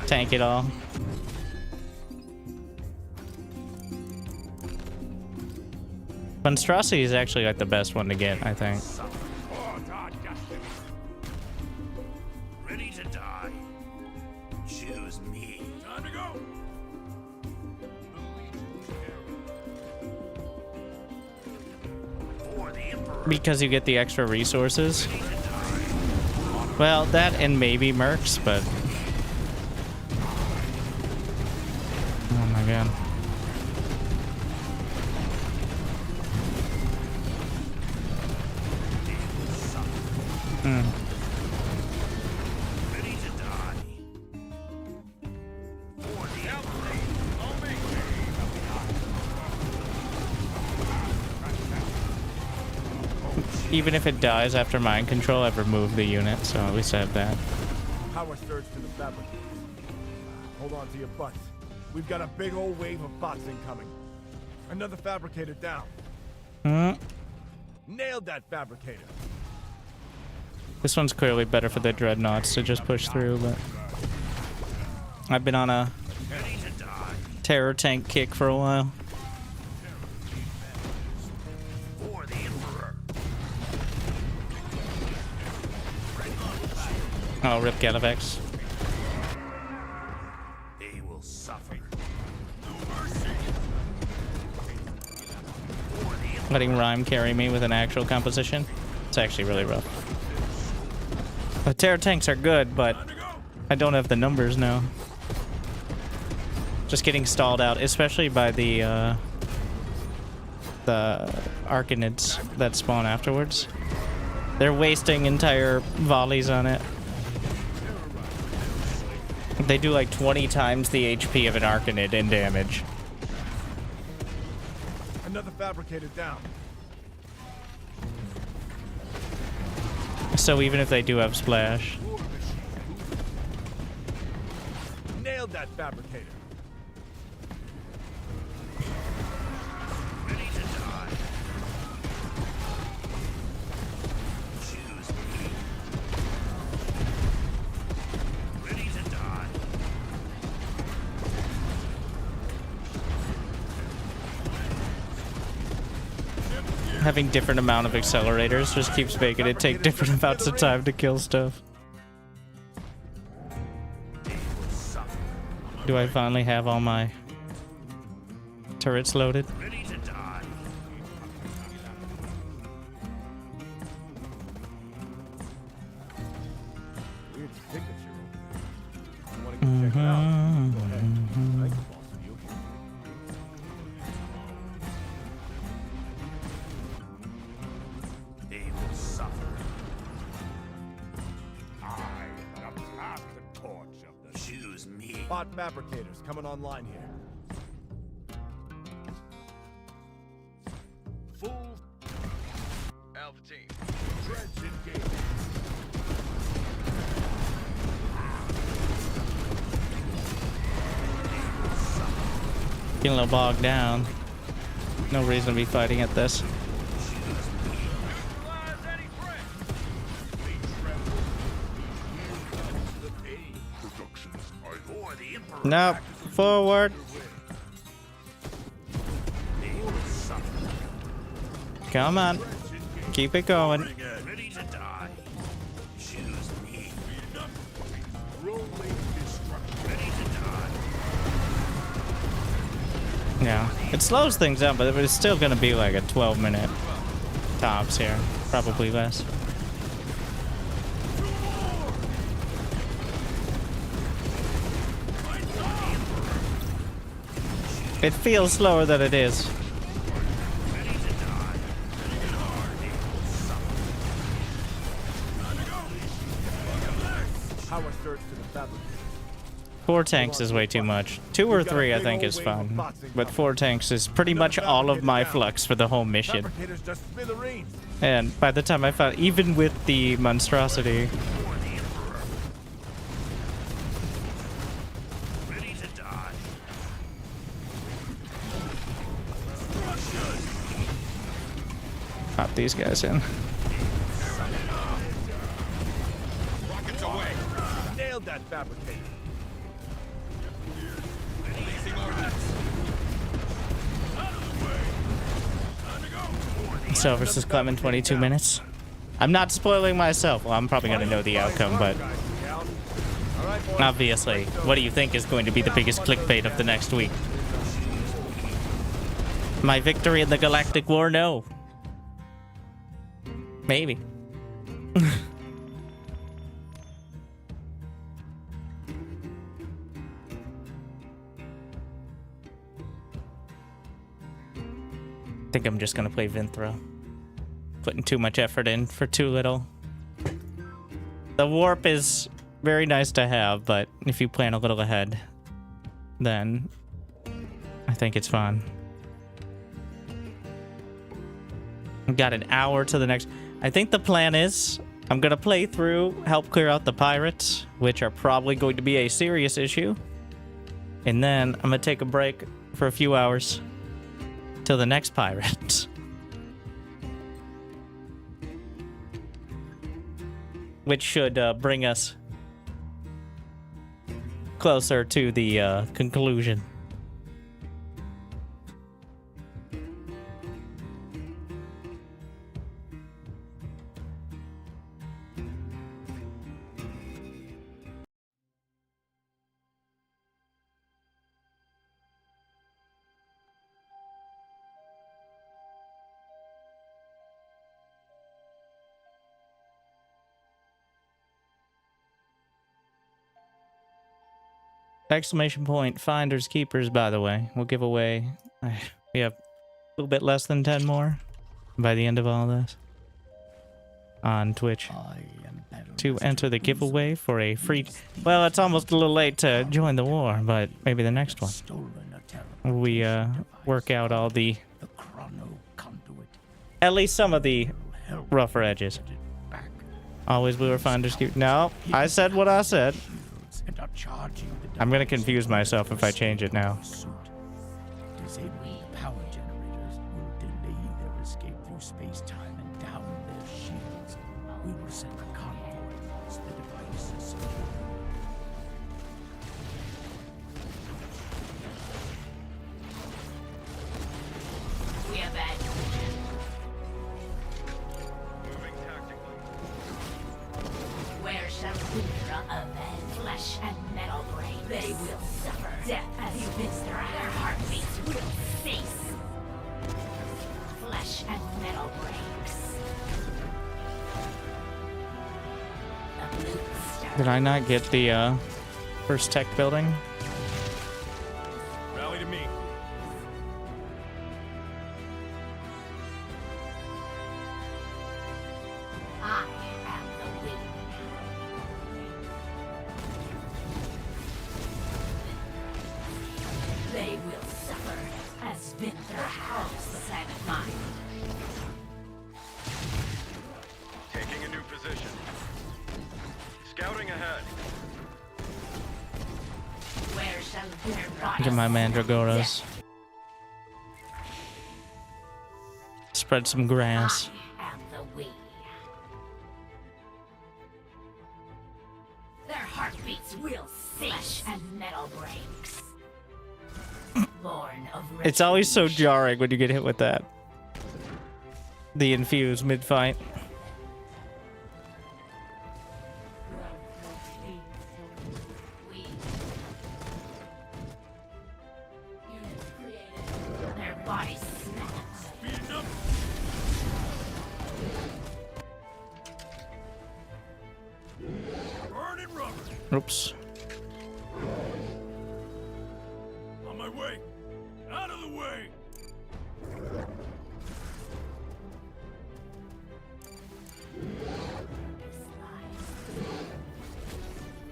Tank it all. Monstrosity is actually like the best one to get, I think. Ready to die. Choose me. Time to go. For the Emperor. Because you get the extra resources. Well, that and maybe mercs, but... Oh my god. Ready to die. For the Emperor. Even if it dies after mind control, I've removed the unit, so at least I have that. Power surge to the fabricators. Hold on to your butts. We've got a big old wave of bots incoming. Another fabricator down. Nailed that fabricator. This one's clearly better for the dreadnoughts to just push through, but I've been on a terror tank kick for a while. For the Emperor. Oh, rip Galactic. They will suffer. Letting Rhyme carry me with an actual composition. It's actually really rough. The terror tanks are good, but I don't have the numbers now. Just getting stalled out, especially by the Arcanids that spawn afterwards. They're wasting entire volleys on it. They do like 20 times the HP of an Arcanid in damage. Another fabricator down. So even if they do have splash. Nailed that fabricator. Ready to die. Choose me. Ready to die. Having different amount of accelerators just keeps making it take different amounts of time to kill stuff. Do I finally have all my turrets loaded? Ready to die. Weird signature. You want to go check it out? Go ahead. Nice boss of you. They will suffer. I have passed the torch of the Choose me. Bot fabricators coming online here. Full Alpha team. dreads engaged. Getting a little bogged down. No reason to be fighting at this. Nope. Forward. Come on. Keep it going. Ready to die. Choose me. rolling destruction. Ready to die. Yeah. It slows things down, but it's still going to be like a 12-minute tops here. Probably less. It feels slower than it is. Power surge to the fabricator. 4 tanks is way too much. 2 or 3 I think is fine. But 4 tanks is pretty much all of my flux for the whole mission. Fabricators just smithereens. And by the time I found, even with the monstrosity, Ready to die. trap these guys in. Rockets away. Nailed that fabricator. Releasing ordnance. So versus Clement, 22 minutes. I'm not spoiling myself. Well, I'm probably going to know the outcome, but obviously, what do you think is going to be the biggest clickbait of the next week? My victory in the Galactic War? No. Maybe. I think I'm just gonna play Vinthra. Putting too much effort in for too little. The warp is very nice to have, but if you plan a little ahead, then I think it's fun. We've got an hour to the next. I think the plan is I'm gonna play through, help clear out the pirates, which are probably going to be a serious issue. And then I'm gonna take a break for a few hours till the next pirate. Which should bring us closer to the conclusion. Exclamation point, finders, keepers, by the way. We'll give away... we have a little bit less than 10 more by the end of all this. On Twitch. To enter the giveaway for a free... Well, it's almost a little late to join the war, but maybe the next one. We work out all the... At least some of the rougher edges. Always we were finders, keepers... No, I said what I said. I'm gonna confuse myself if I change it now. Disabling power generators will delay their escape through space-time and down their shields. We will send a convoy once the device is secured. We have bad news. Moving tactically. Where shall Winterstarcraft avenge flesh and metal brain? They will suffer death as you miss their heartbeats will cease. Flesh and metal breaks. The blue star. Did I not get the first tech building? Rally to me. I am the wind. They will suffer as Winter has set mind. Taking a new position. Scouting ahead. Where shall their bodies Get my mandragoras. Spread some grass. I am the we. Their heartbeats will cease and metal breaks. Born of It's always so jarring when you get hit with that. The infuse mid-fight. their bodies snaps. Burning rubber. Oops. On my way. Out of the way.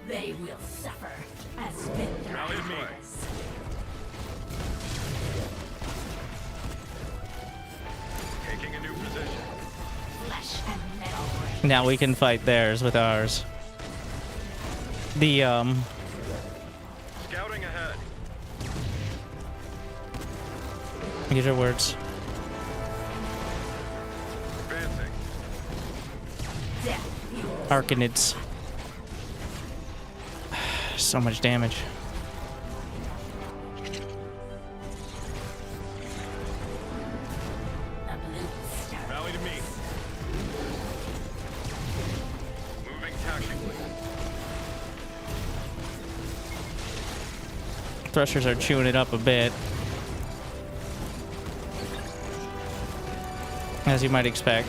They will suffer as Winter Rally to me. has. Taking a new position. Flesh and metal breaks. Now we can fight theirs with ours. The Scouting ahead. These are words. Arcanids. So much damage. Rally to me. Moving tactically. Thrusters are chewing it up a bit. As you might expect.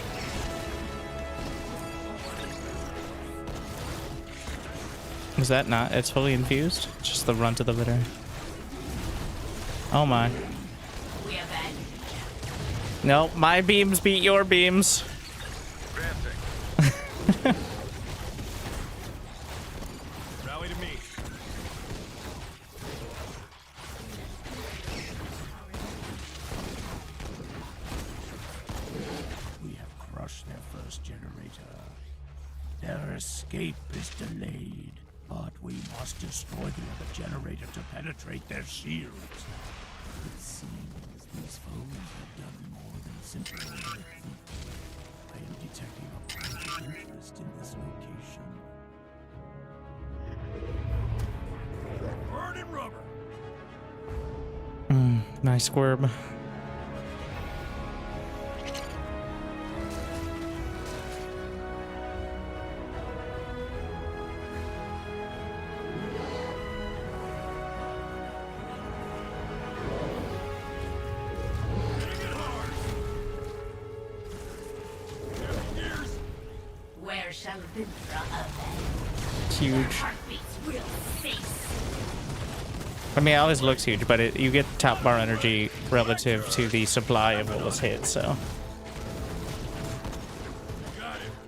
Is that not? It's fully infused? It's just the runt of the litter. Oh my. Nope, my beams beat your beams. Rally to me. We have crushed their first generator. Their escape is delayed, but we must destroy the other generator to penetrate their shields. It seems these foes have done more than simply defeat. I am detecting a point of interest in this location. Burning rubber. Nice squirm. Where shall Vintra avenge? Huge. Heartbeats will cease. I mean, it always looks huge, but you get top bar energy relative to the supply of what was hit, so.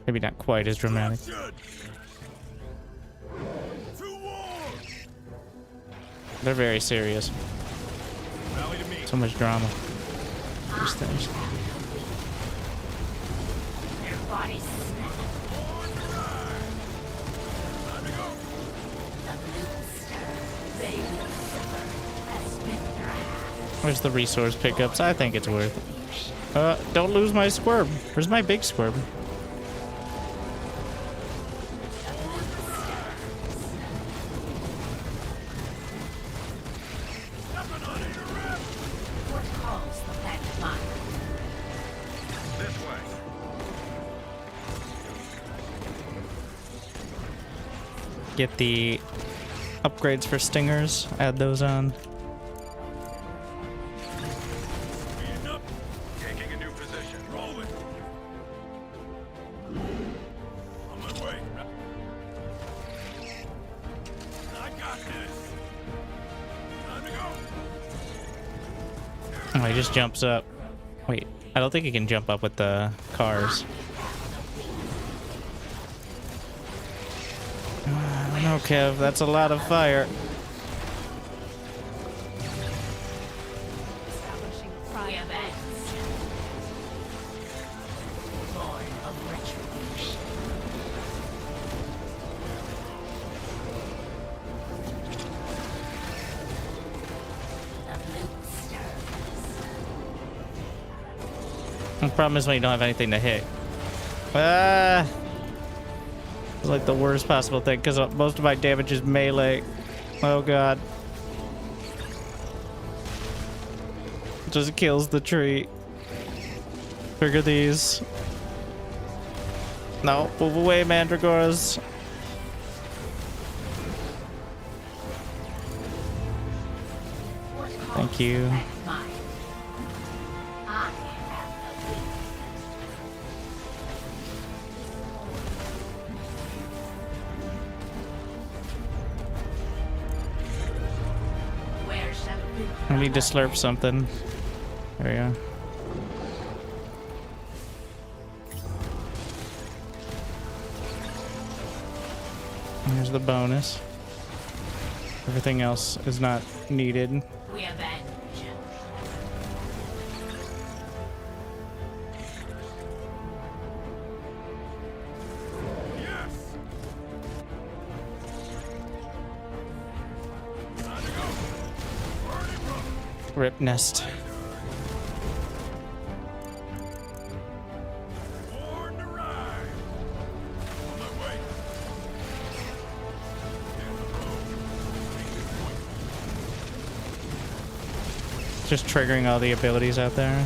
Maybe not quite as dramatic. They're very serious. So much drama. These things. Their bodies snap. The blue star, they will suffer as Vintra has. Where's the resource pickups? I think it's worth it. Don't lose my squirm. Where's my big squirm? What calls the planet mine? This way. Get the upgrades for stingers. Add those on. Taking a new position. Rolling. On my way. I got this. Time to go. Oh, he just jumps up. Wait, I don't think he can jump up with the cars. I don't know, Kev. That's a lot of fire. Establishing prime events. Born of retribution. The blue stars. The problem is when you don't have anything to hit. Ah! It's like the worst possible thing because most of my damage is melee. Oh god. It just kills the tree. Trigger these. No, move away, Mandragoras. Thank you. Mine. I have the weakness. Where shall we I need to slurp something. There we go. Here's the bonus. Everything else is not needed. we avenge? Rip nest. Born to ride. On my way. Just triggering all the abilities out there.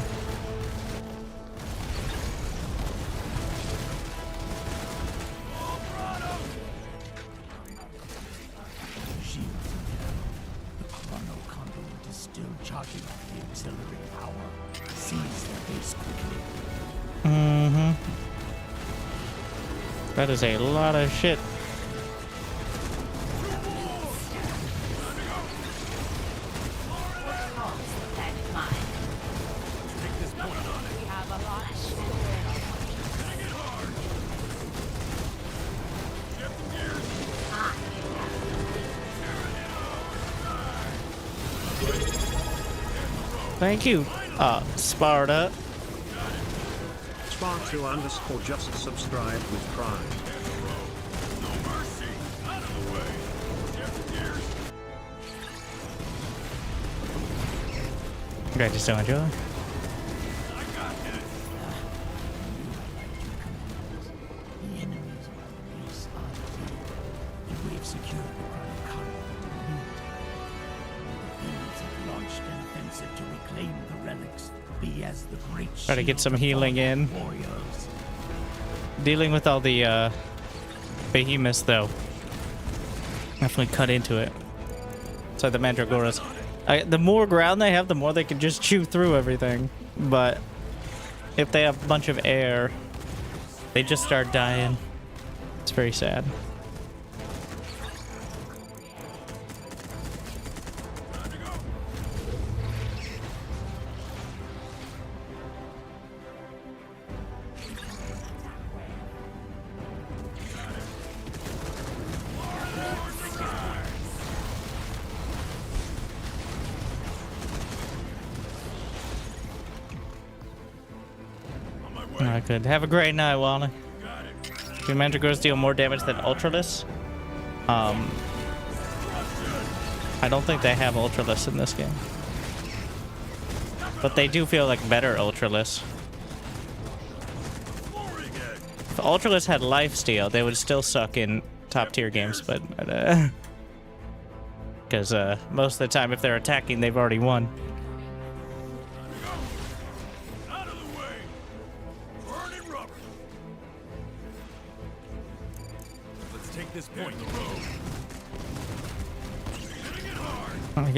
That is a lot of shit. Thank you, Sparta. Spartu_ just subscribed with Prime. Okay, just don't enjoy. Try to get some healing in. Dealing with all the behemoths, though. Definitely cut into it. So the Mandragoras. The more ground they have, the more they can just chew through everything. But if they have a bunch of air, they just start dying. It's very sad. Alright, good. Have a great night, Wally. Do Mandragoras deal more damage than Ultralisk? I don't think they have Ultralisk in this game. But they do feel like better Ultralisk. If Ultralisk had lifesteal, they would still suck in top tier games, but because most of the time if they're attacking, they've already won.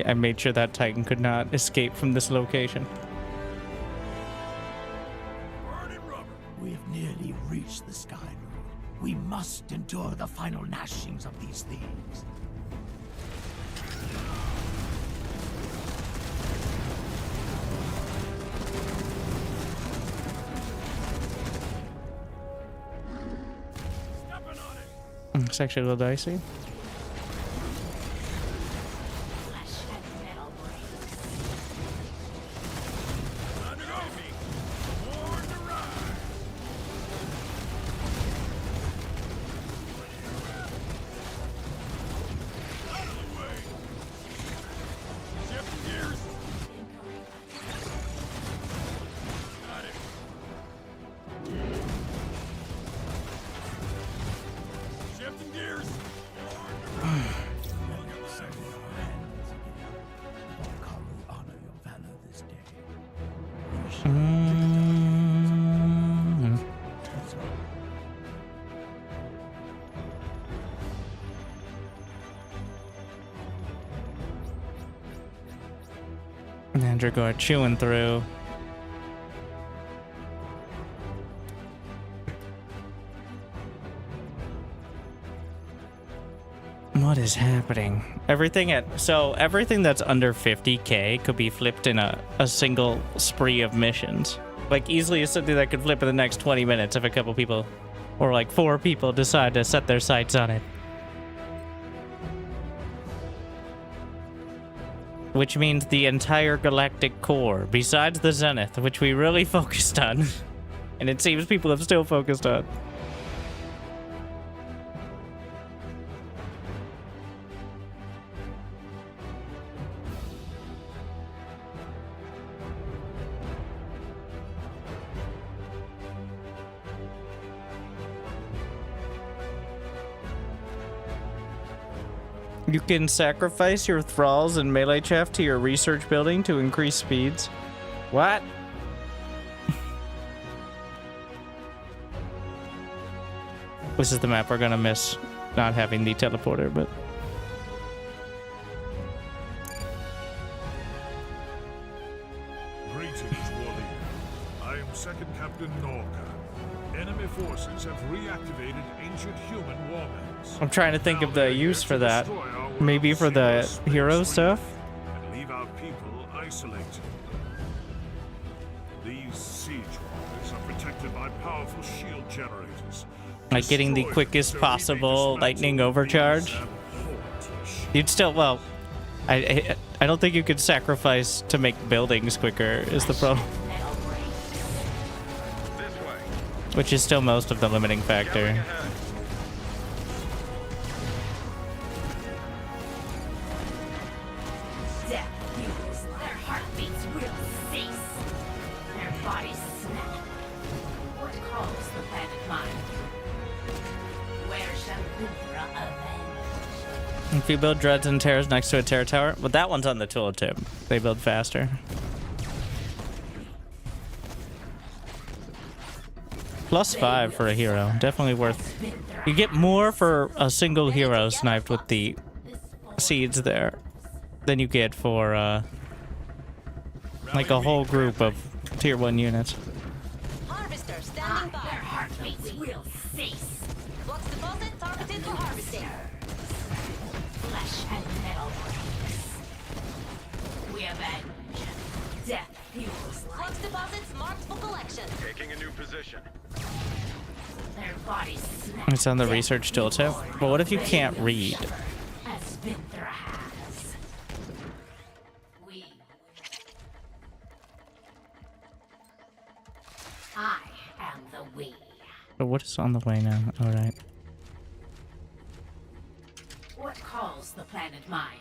I made sure that Titan could not escape from this location. We have nearly reached the Sky Road. We must endure the final gnashings of these things. It's actually a little dicey. Mandragora chewing through. What is happening? Everything that's under 50k could be flipped in a single spree of missions. Like easily is something that could flip in the next 20 minutes if a couple people, or like 4 people, decide to set their sights on it. Which means the entire galactic core, besides the Zenith, which we really focused on. And it seems people have still focused on. You can sacrifice your thralls and melee chef to your research building to increase speeds. What? This is the map we're gonna miss, not having the teleporter, but... Greetings, Warrior. I am Second Captain Norka. Enemy forces have reactivated ancient human warbands. I'm trying to think of the use for that. Maybe for the hero stuff? And leave our people isolated. These siege walkers are protected by powerful shield generators. Like getting the quickest possible lightning overcharge. You'd still, well, I don't think you could sacrifice to make buildings quicker is the problem. Which is still most of the limiting factor. Death fuels their heartbeats will cease. Their bodies snap. What calls the planet mine? Where shall Winter avenge? If you build dreads and tears next to a terror tower, but that one's on the tooltip. They build faster. +5 for a hero. Definitely worth. You get more for a single hero sniped with the seeds there than you get for like a whole group of tier 1 units. Harvester standing by. Their heartbeats will cease. Flux deposit targeted for harvesting. Flesh and metal breaks. We avenge. Death fuels life. Flux deposits marked for collection. Taking a new position. Their bodies snap. It's on the research tooltip. But what if you can't read? As Winter has. I am the we. But what is on the way now? All right. What calls the planet mind?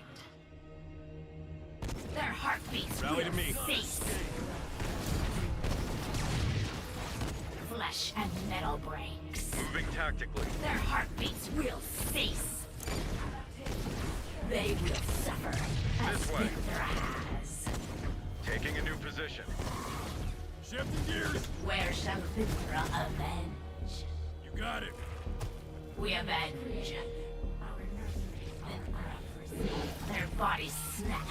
Their heartbeats Rally will to me. cease. Flesh and metal breaks. Moving tactically. Their heartbeats will cease. They will suffer as This way. Winter has. Taking a new position. Shifting gears. Where shall Winter avenge? You got it. We avenge. Their bodies snap.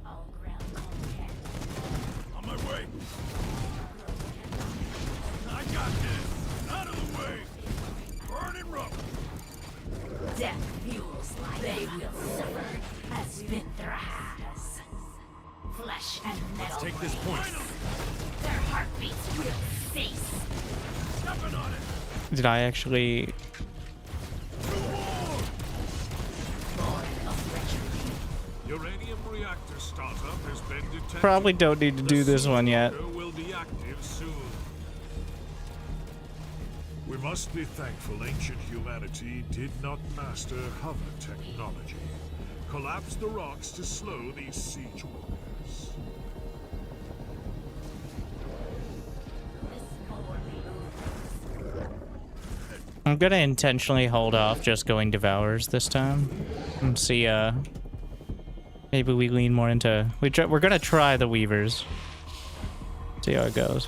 All ground contact. On my way. I got this. Out of the way. Burning rubber. Death fuels life. They will suffer as Winter has. Flesh and metal. Let's take this point. Their heartbeats will cease. Stepping on it. Did I actually? Uranium reactor startup has been detected. Probably don't need to do this one yet. Will be active soon. We must be thankful ancient humanity did not master hover technology. Collapse the rocks to slow these siege walkers. I'm gonna intentionally hold off just going devours this time and see. Maybe we lean more into. We're gonna try the weavers. See how it goes.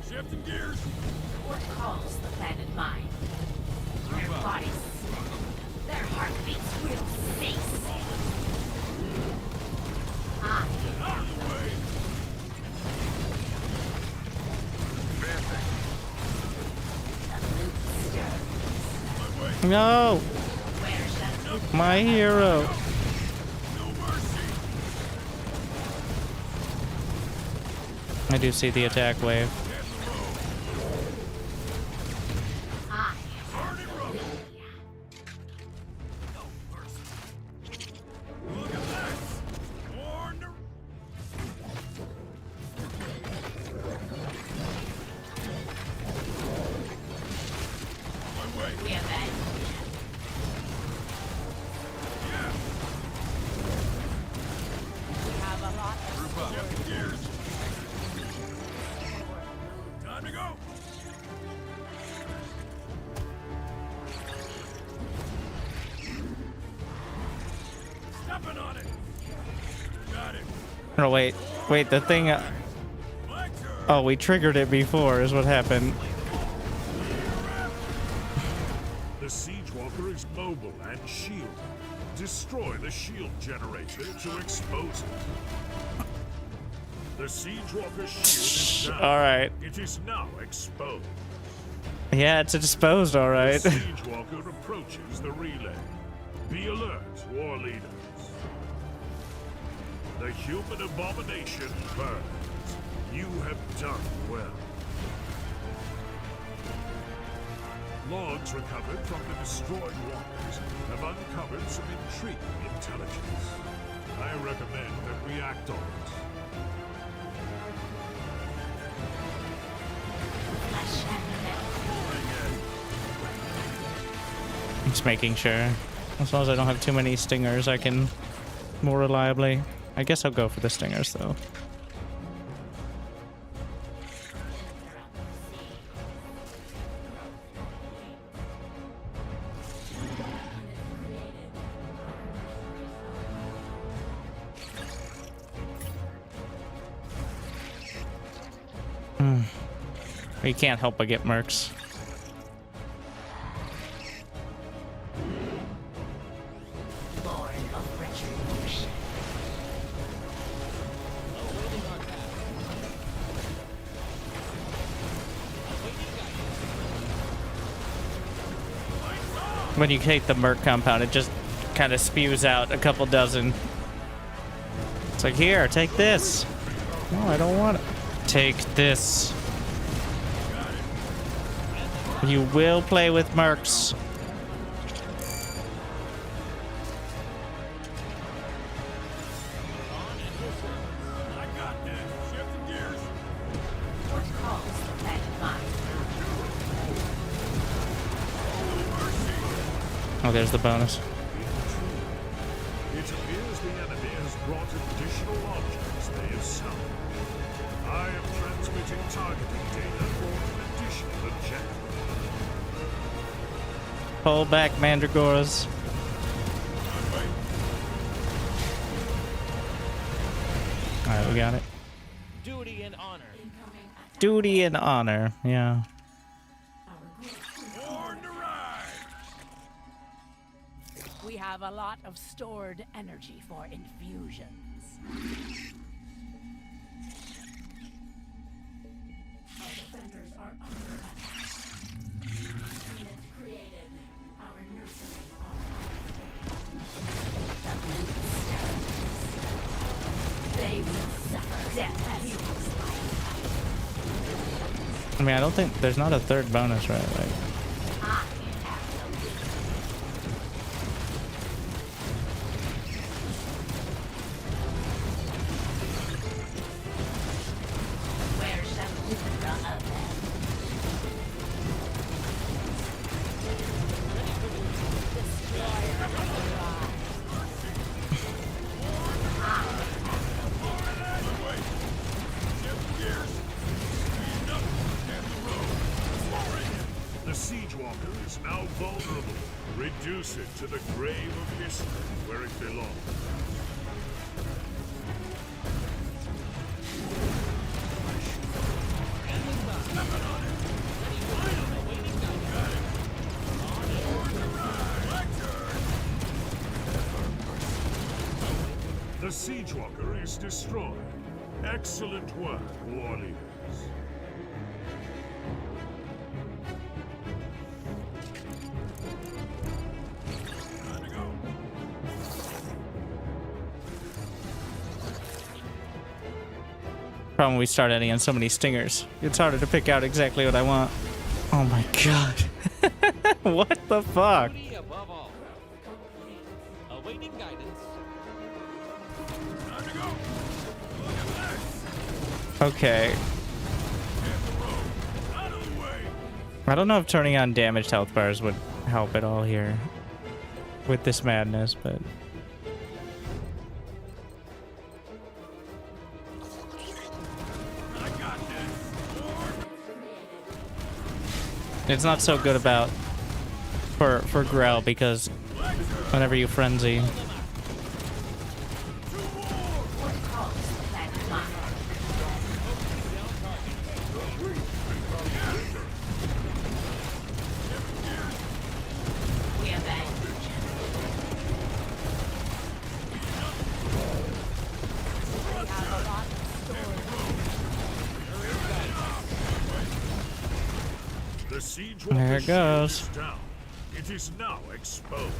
Shifting gears. What calls the planet mind? Their bodies snap. Their heartbeats will cease. I Out of the way. No! My hero! No mercy. I do see the attack wave. Burning rubber. No mercy. Look at this. Warn the... My way. We avenge. Yeah. We have a lot Oh, wait. Wait, the thing... Oh, we triggered it before is what happened. The Siege Walker is mobile and shielded. Destroy the shield generator to expose it. The Siege Walker's shield is down. Alright. It is now exposed. Yeah, it's exposed, alright. The Siege Walker approaches the relay. Be alert, war leaders. The human abomination burns. You have done well. Logs recovered from the destroyed walkers have uncovered some intriguing intelligence. I recommend that we act on it. Just making sure. As long as I don't have too many stingers, I can more reliably. I guess I'll go for the stingers, though. You can't help but get mercs. When you take the merc compound, it just kind of spews out a couple dozen. It's like, here, take this. No, I don't want it. Take this. You will play with mercs. Oh, there's the bonus. It appears the enemy has brought additional objects they have summoned. I am transmitting targeting data for an additional objective. Pull back, Mandragoras. Alright, we got it. Duty and honor. Duty and honor, yeah. We have a lot of stored energy for infusions. Our defenders are under attack. Unit created. Our nursery they will suffer death as I mean, I don't think there's not a third bonus, right? Like, The Siege Walker is now vulnerable. Reduce it to the grave of history where it belongs. The Siege Walker is destroyed. Excellent work, war leaders. problem we start adding in so many stingers. It's harder to pick out exactly what I want. Oh my god. What the fuck? Above all. Awaiting guidance. Okay. I don't know if turning on damaged health bars would help at all here with this madness, but it's not so good about for Grell because whenever you frenzy, The siege There it goes. is down. It is now exposed.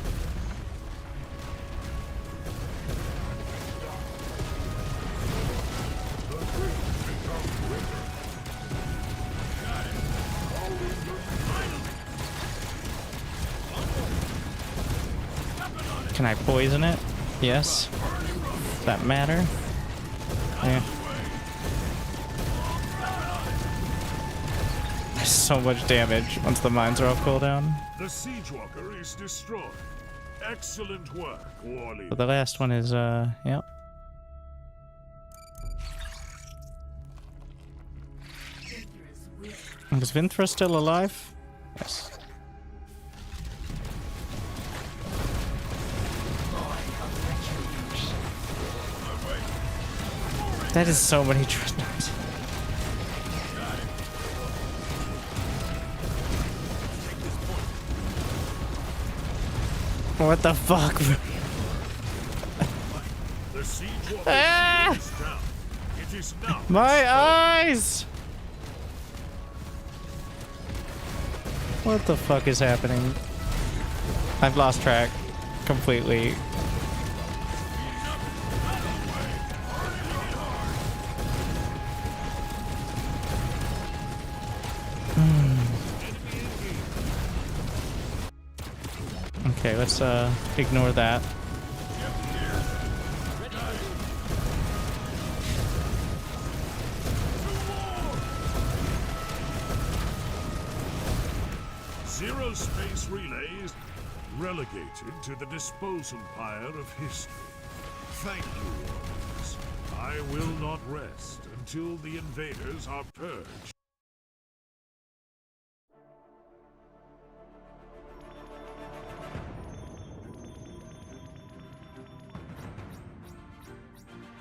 Can I poison it? Yes. Does that matter? Yeah. There's so much damage once the mines are off cooldown. The siege walker is destroyed. Excellent work, Warley. But the last one is, yep. Is Vinthra still alive? Yes. That is so many dreadnoughts. What the fuck? The siege walker Ah! is down. It is now My eyes! What the fuck is happening? I've lost track completely. Okay, let's ignore that. Zerospace relays relegated to the disposal pyre of history. Thank you, warriors. I will not rest until the invaders are purged.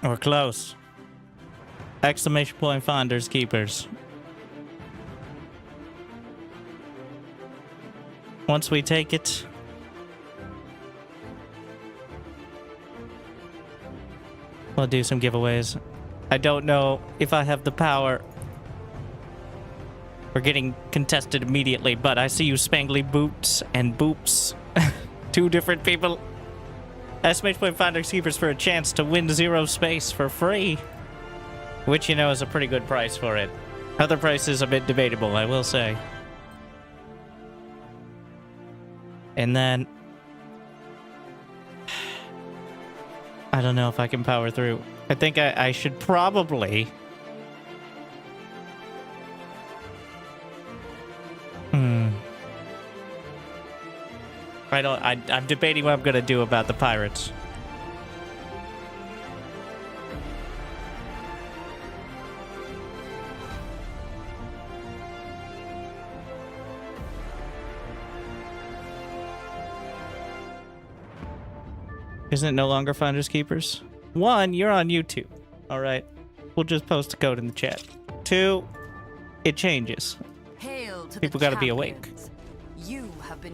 We're close. Exclamation point finders, keepers. Once we take it, we'll do some giveaways. I don't know if I have the power. We're getting contested immediately, but I see you spangly boots and boops. Two different people. Exclamation point finders, keepers for a chance to win Zerospace for free. Which, you know, is a pretty good price for it. Other price is a bit debatable, I will say. And then I don't know if I can power through. I think I should probably I'm debating what I'm gonna do about the pirates. Isn't it no longer Finders Keepers? 1, you're on YouTube. Alright. We'll just post a code in the chat. 2, it changes. People gotta be awake.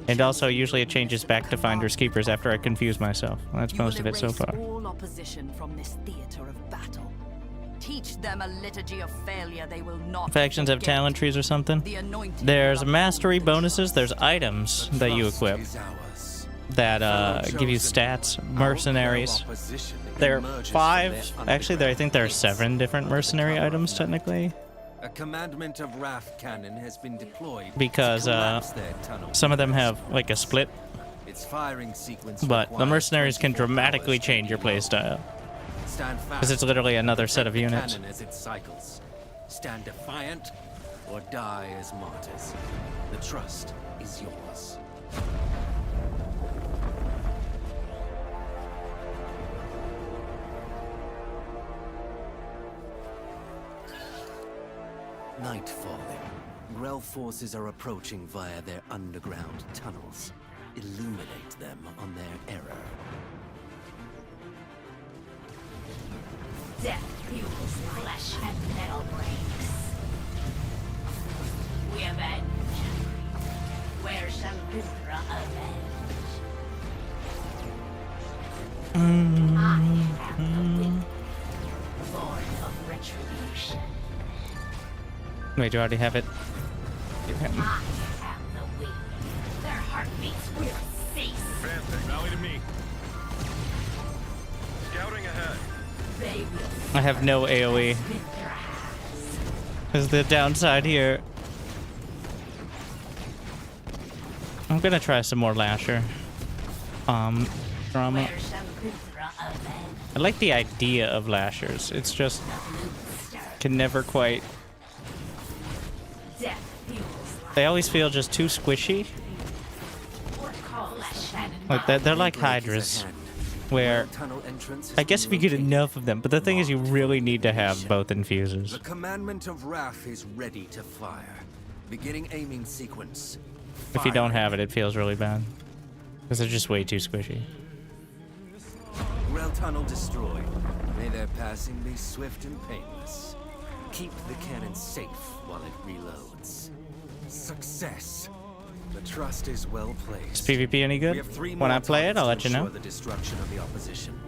And also, usually it changes back to Finders Keepers after I confuse myself. That's most of it so far. All opposition from this theater of battle. Teach them a liturgy of failure they will not Factions have talent trees or something. There's mastery bonuses, there's items that you equip that give you stats. Mercenaries. There are 5, actually I think there are 7 different mercenary items technically. A commandment of Wrath cannon has been deployed because some of them have like a split. Its firing sequence, but the mercenaries can dramatically change your playstyle. Because it's literally another set of units. As it cycles. Stand defiant or die as martyrs. The trust is yours. Night falling. Grell forces are approaching via their underground tunnels. Illuminate them on their error. Death fuels flesh and metal breaks. We avenge. Where shall Winterstarcraft avenge? I am the wind, born of retribution. Wait, do you already have it? I heartbeats will cease. Advancing. Rally to me. Scouting ahead. They will I have no AoE. Is the downside here. I'm gonna try some more Lasher. Drama. I like the idea of Lashers. It's just can never quite. They always feel just too squishy. Like they're like Hydras, where I guess if you get enough of them, but the thing is you really need to have both infuses. The commandment of Wrath is ready to fire. Beginning aiming sequence. If you don't have it, it feels really bad. Because they're just way too squishy. Rail tunnel destroyed. May their passing be swift and painless. Keep the cannon safe while it reloads. Success. The trust is well placed. Is PvP any good? When I play it, I'll let you know. The destruction of the opposition.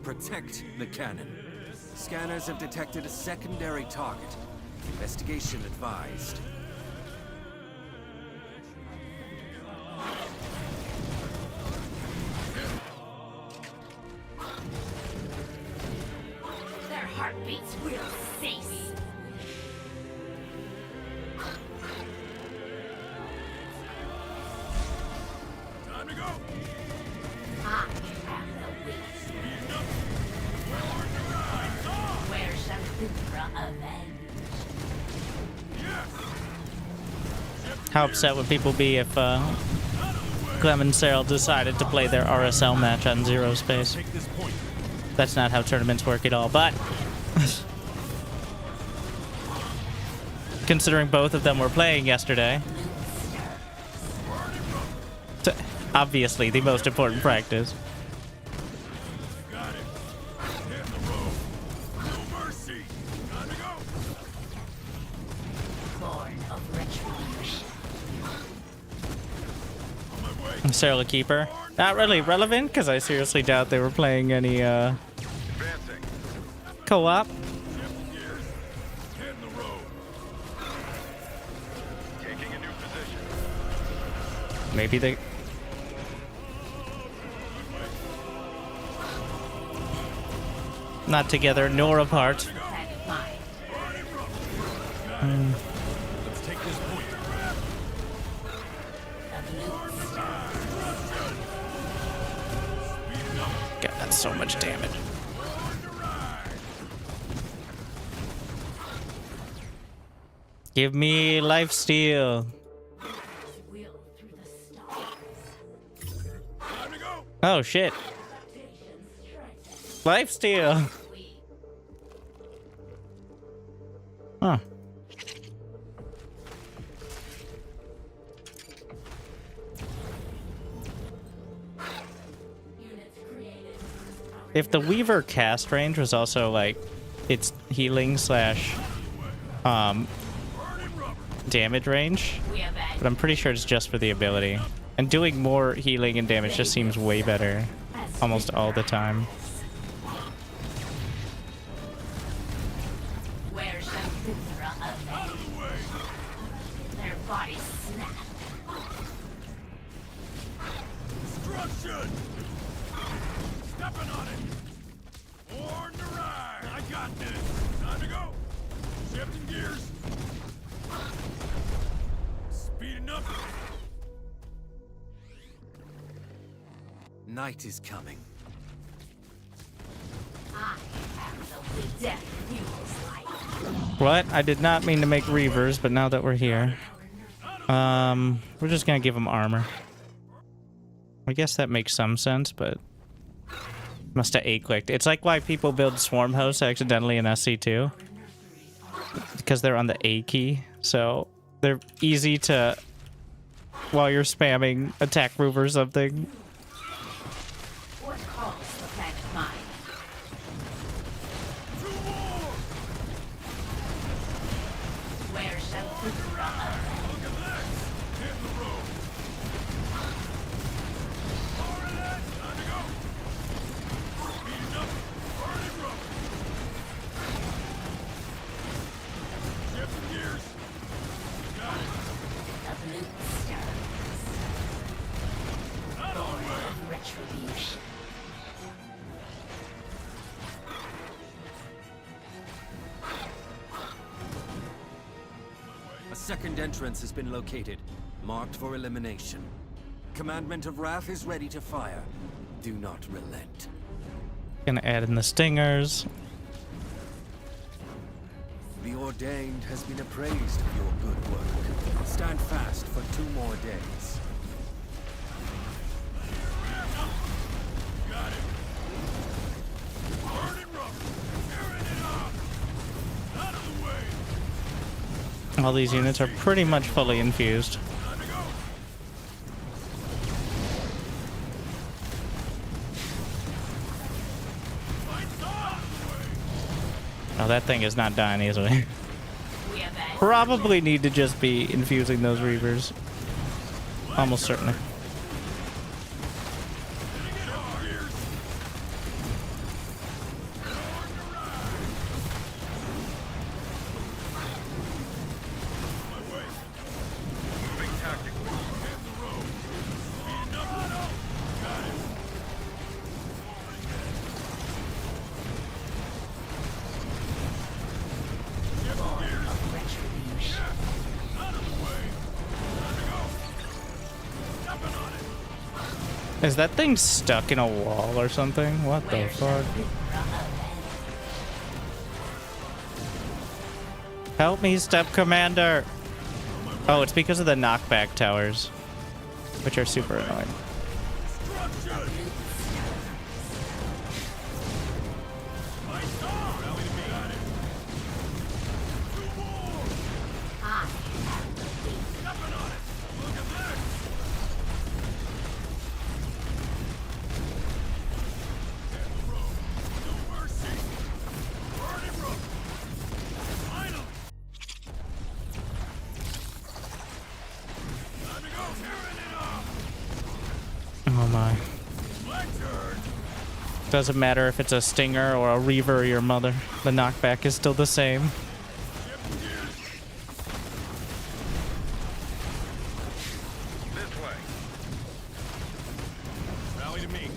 Protect the cannon. Scanners have detected a secondary target. Investigation advised. Their heartbeats will cease. Time to go. I am the weak. Where shall Thundra avenge? How upset would people be if Clem and Cyril decided to play their RSL match on Zerospace? That's not how tournaments work at all, but considering both of them were playing yesterday, obviously the most important practice. Cyril a keeper? Not really relevant, because I seriously doubt they were playing any co-op. Maybe they... Not together, nor apart. Let's take this point. God, that's so much damage. Give me lifesteal. Oh shit. Lifesteal. Huh. If the Weaver cast range was also like its healing slash damage range, but I'm pretty sure it's just for the ability. And doing more healing and damage just seems way better almost all the time. Where shall Thundra avenge? Their bodies snap. Destruction! Stepping on it! Born to ride! I got this! Time to go! Shifting gears! Speeding up! Night is coming. I am the weak. Death fuels life. What? I did not mean to make Reavers, but now that we're here, we're just gonna give them armor. I guess that makes some sense, but must have A-clicked. It's like why people build swarm hosts accidentally in SC2. Because they're on the A key, so they're easy to, while you're spamming attack roof or something. What calls the planet mine? Where shall Thundra avenge? A second entrance has been located, marked for elimination. Commandment of Wrath is ready to fire. Do not relent. Gonna add in the stingers. The Ordained has been appraised of your good work. Stand fast for 2 more days. Got it. Burning rubber. Tearing it up. Out of the way. All these units are pretty much fully infused. Time to go. Lights on. Oh, that thing is not dying easily. Probably need to just be infusing those Reavers. Almost certainly. Is that thing stuck in a wall or something? What the fuck? Help me, Step Commander! Oh, it's because of the knockback towers, which are super annoying. Oh my. Doesn't matter if it's a Stinger or a Reaver or your mother. The knockback is still the same. This way. Rally to me.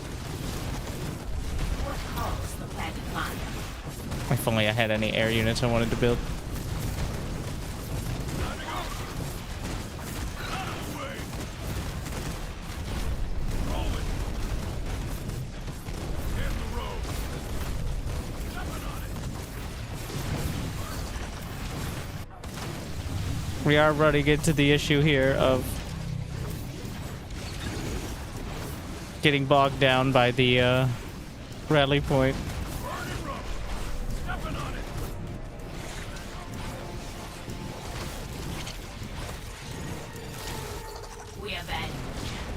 If only I had any air units I wanted to build. We are running into the issue here of getting bogged down by the rally point.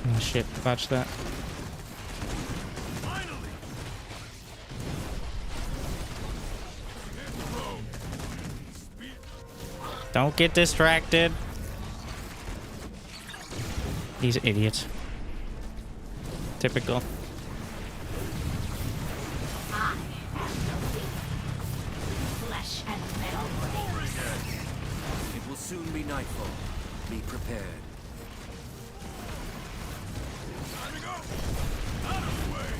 Oh shit, watch that. Don't get distracted. These idiots. Typical. Flesh and metal. It will soon be nightfall. Be prepared. Time to go. Out of the way.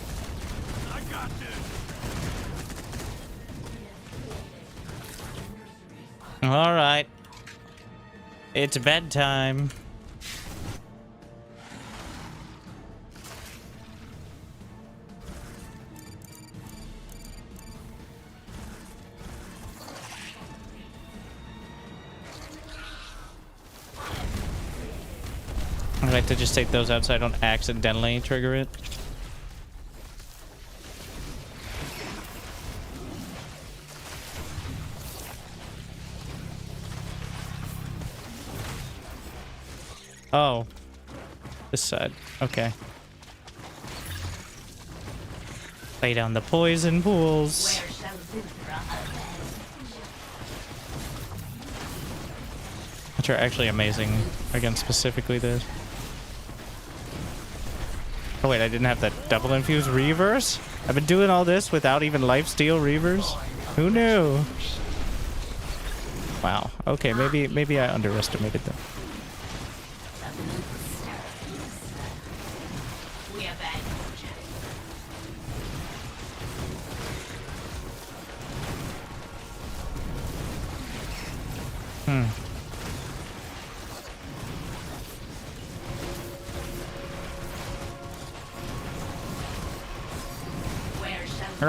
I got this. All right. It's bedtime. I like to just take those out so I don't accidentally trigger it. Oh. This side. Okay. Lay down the poison pools. Which are actually amazing against specifically this. Oh wait, I didn't have that double infused Reavers? I've been doing all this without even lifesteal Reavers? Who knew? Wow. Okay, maybe I underestimated them.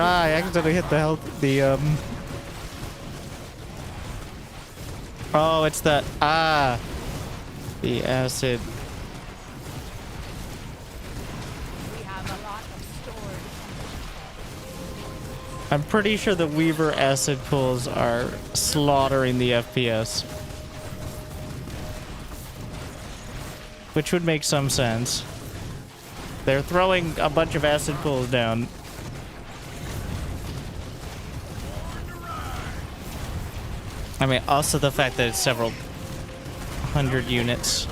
I accidentally hit the Oh, it's the the acid. We have a lot of stored. I'm pretty sure the Weaver acid pools are slaughtering the FPS. Which would make some sense. They're throwing a bunch of acid pools down. I mean, also the fact that it's several hundred units.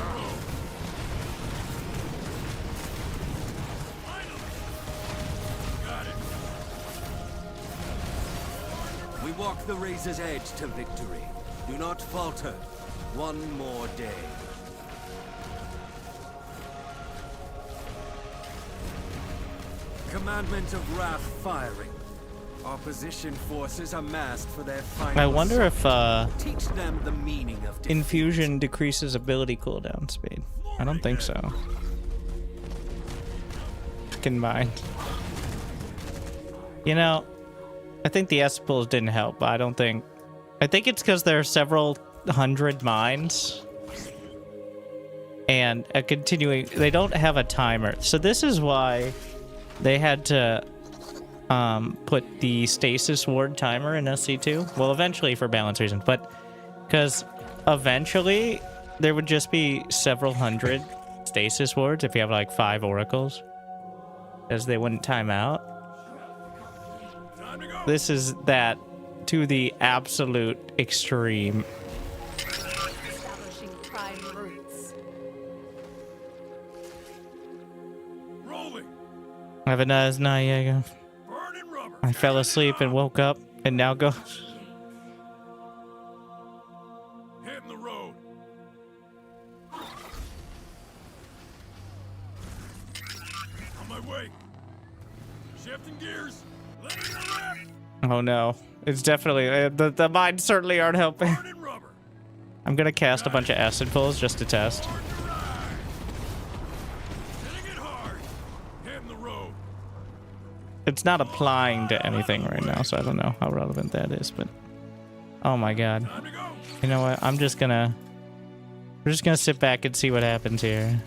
We walk the razor's edge to victory. Do not falter. One more day. Commandment of Wrath firing. Opposition forces amassed for their final. I wonder if teach them the meaning of defeat. infusion decreases ability cooldown speed. I don't think so. Combined. You know, I think the acid pools didn't help, but I don't think. I think it's because there are several hundred mines. And a continuing. They don't have a timer. So this is why they had to put the stasis ward timer in SC2. Well, eventually for balance reasons, but because eventually there would just be several hundred stasis wards if you have like 5 oracles, as they wouldn't time out. This is that to the absolute extreme. Establishing prime roots. Rolling. Have a nice night, Jaeger. I fell asleep and woke up and now go. Hitting the road. On my way. Shifting gears. Letting it rip. Oh no. It's definitely. The mines certainly aren't helping. I'm gonna cast a bunch of acid pulls just to test. It's not applying to anything right now, so I don't know how relevant that is, but oh my god. You know what? We're just gonna sit back and see what happens here.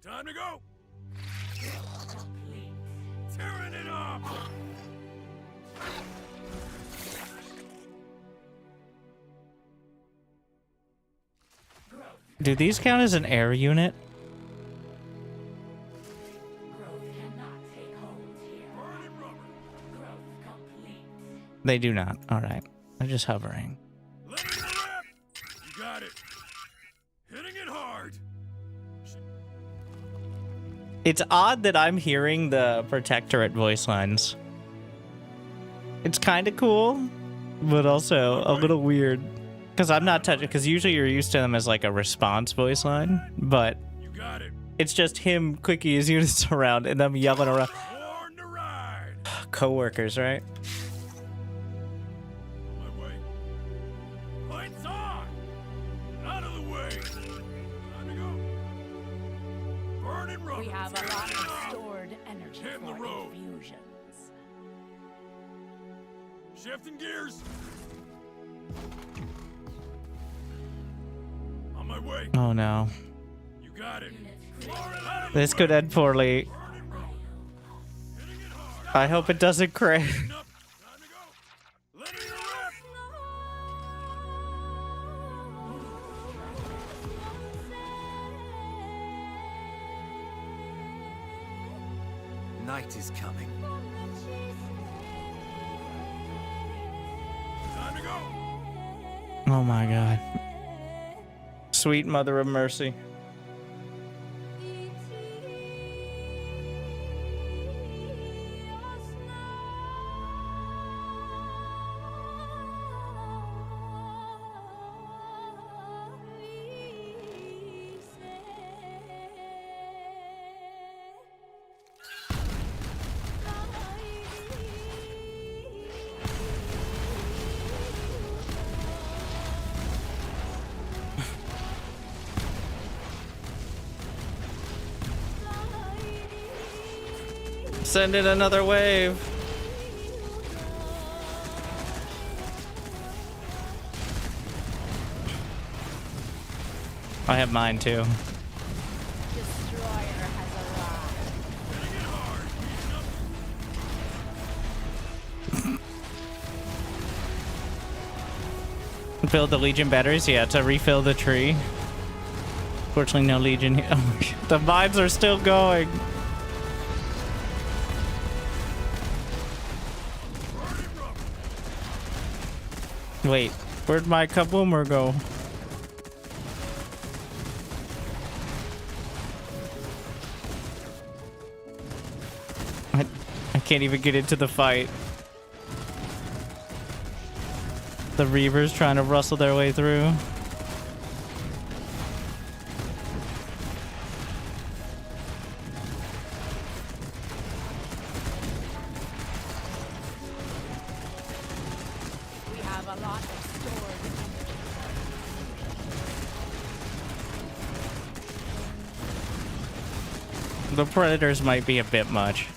Time to go. Tearing it up. Do these count as an air unit? They do not. Alright. They're just hovering. You got it. Hitting it hard. It's odd that I'm hearing the Protectorate voice lines. It's kind of cool, but also a little weird. Because I'm not touching, because usually you're used to them as like a response voice line, but it's just him clicking his units around and them yelling around. Co-workers, right? Lights on. Out of the way. Time to go. Burning rubber. We have a lot of stored energy Hitting the for road. infusions. Shifting gears. On my way. Oh no. You got it. This could end poorly. I hope it doesn't crash. Night is coming. Time to go. Oh my god. Sweet Mother of Mercy. Send in another wave. I have mine too. Build the Legion batteries, yeah, to refill the tree. Fortunately, no Legion here. Oh, the vibes are still going. Wait, where'd my kaboomer go? I can't even get into the fight. The Reavers trying to rustle their way through. We have a lot of stores. The Predators might be a bit much.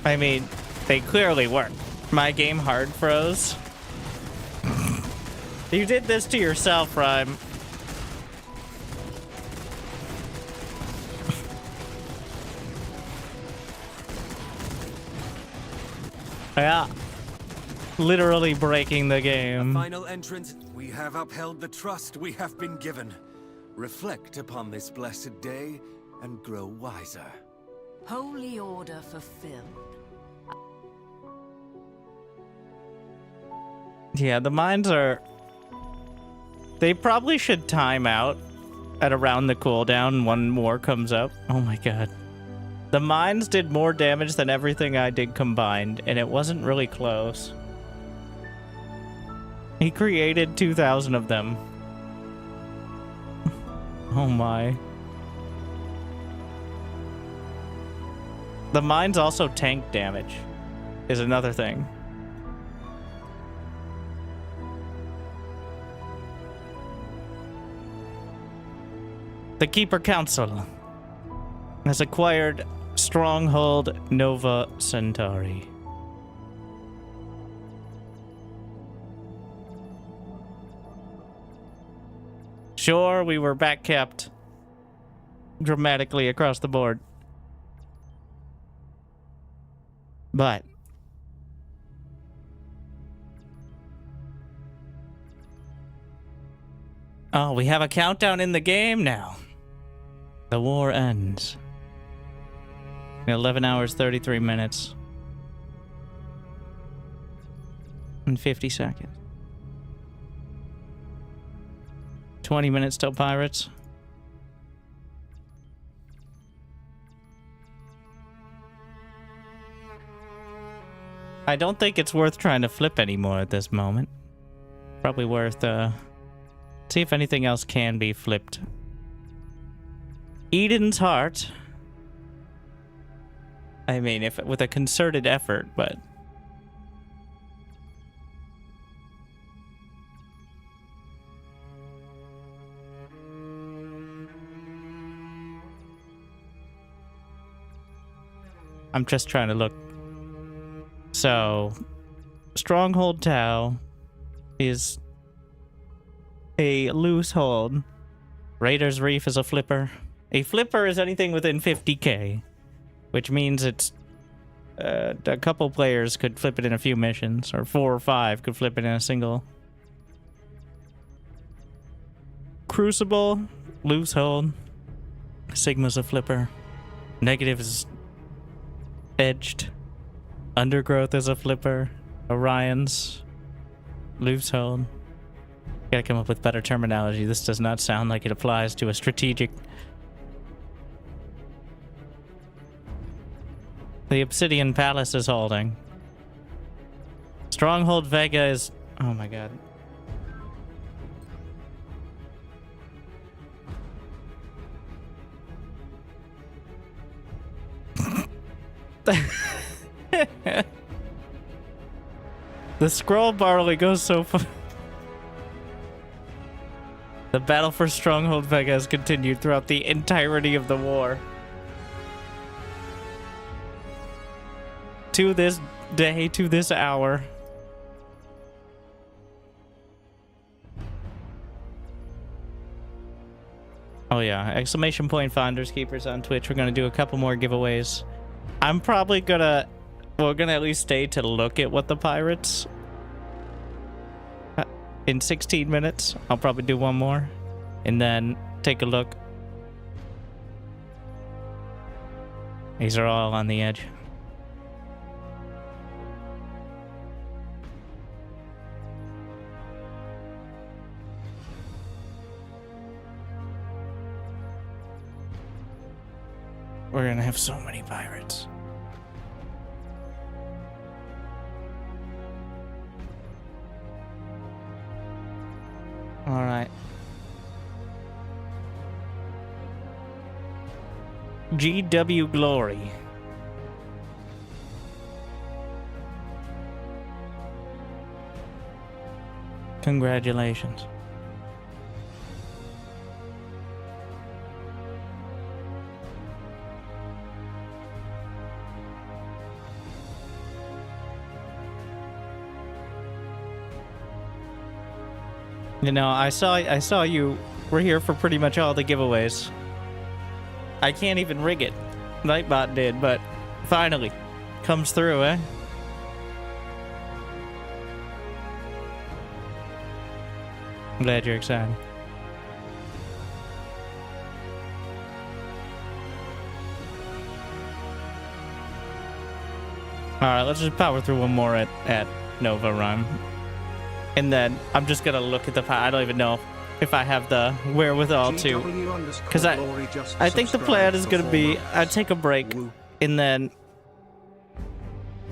I mean, they clearly work. My game hard froze. You did this to yourself, Rhyme. Yeah. Literally breaking the game. Final entrant, we have upheld the trust we have been given. Reflect upon this blessed day and grow wiser. Holy order fulfilled. Yeah, the mines are... They probably should time out at around the cooldown. One more comes up. Oh my god. The mines did more damage than everything I did combined, and it wasn't really close. He created 2,000 of them. Oh my. The mines also tank damage, is another thing. The Keeper Council has acquired Stronghold Nova Centauri. Sure, we were back-kept dramatically across the board. But oh, we have a countdown in the game now. The war ends. 11 hours, 33 minutes. And 50 seconds. 20 minutes till pirates. I don't think it's worth trying to flip anymore at this moment. Probably worth, see if anything else can be flipped. Eden's Heart. I mean, if with a concerted effort, but... I'm just trying to look. So, Stronghold Tau is a loose hold. Raiders Reef is a flipper. A flipper is anything within 50k, which means it's a couple players could flip it in a few missions, or 4 or 5 could flip it in a single. Crucible, loose hold. Sigma's a flipper. Negative is edged. Undergrowth is a flipper. Orion's loose hold. Gotta come up with better terminology. This does not sound like it applies to a strategic. The Obsidian Palace is holding. Stronghold Vega is... Oh my god. The scroll bar only goes so far. The battle for Stronghold Vega has continued throughout the entirety of the war. to this day, to this hour. Oh yeah, exclamation point Finders Keepers on Twitch. We're gonna do a couple more giveaways. I'm probably gonna, we're gonna at least stay to look at what the pirates in 16 minutes. I'll probably do one more and then take a look. These are all on the edge. We're gonna have so many pirates. All right. GW Glory. Congratulations. You know, I saw you were here for pretty much all the giveaways. I can't even rig it. Nightbot did, but finally comes through, eh? I'm glad you're excited. Alright, let's just power through one more at Nova Run. And then I'm just gonna look at the I don't even know if I have the wherewithal to, because I think the plan is gonna be I take a break and then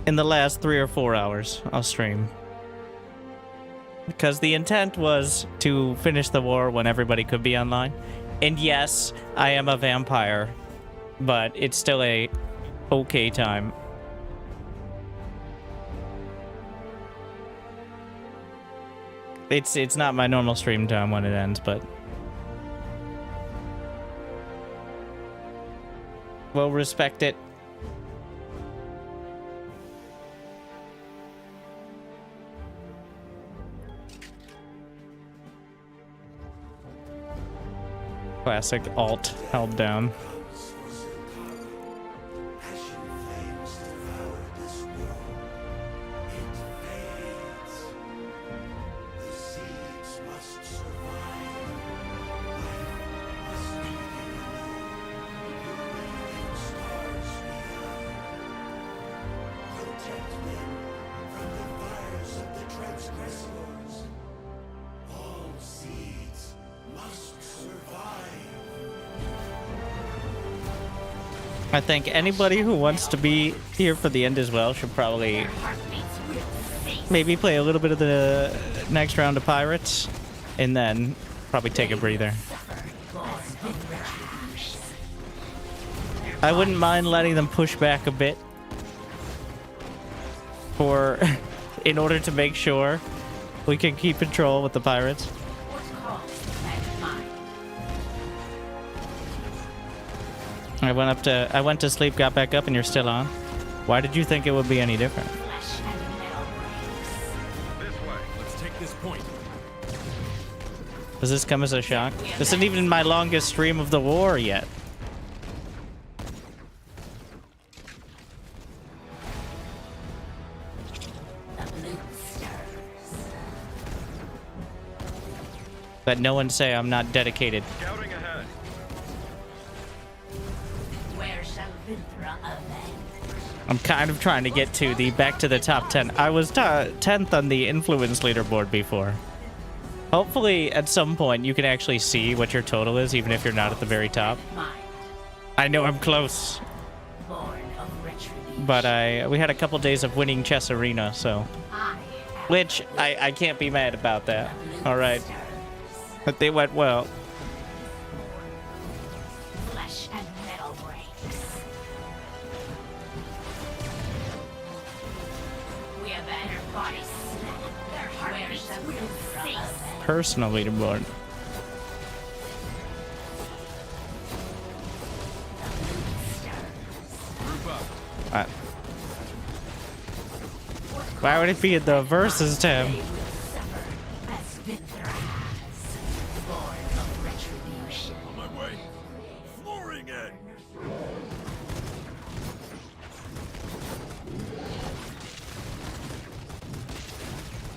in the last 3 or 4 hours I'll stream, because the intent was to finish the war when everybody could be online. And yes, I am a vampire, but it's still a okay time. It's not my normal stream time when it ends, but we'll respect it. Classic alt held down. I think anybody who wants to be here for the end as well should probably maybe play a little bit of the next round of Pirates and then probably take a breather. I wouldn't mind letting them push back a bit for in order to make sure we can keep control with the Pirates. I went to sleep, got back up, and you're still on. Why did you think it would be any different? This way. Let's take this point. Does this come as a shock? This isn't even my longest stream of the war yet. Let no one say I'm not dedicated. Scouting ahead. I'm kind of trying to get to the back to the top 10. I was 10th on the influence leaderboard before. Hopefully at some point you can actually see what your total is, even if you're not at the very top. I know I'm close, but we had a couple days of winning Chess Arena, so which I can't be mad about that. All right, but they went well. Personal leaderboard. Why would it be in the versus tab? On my way. Flooring it.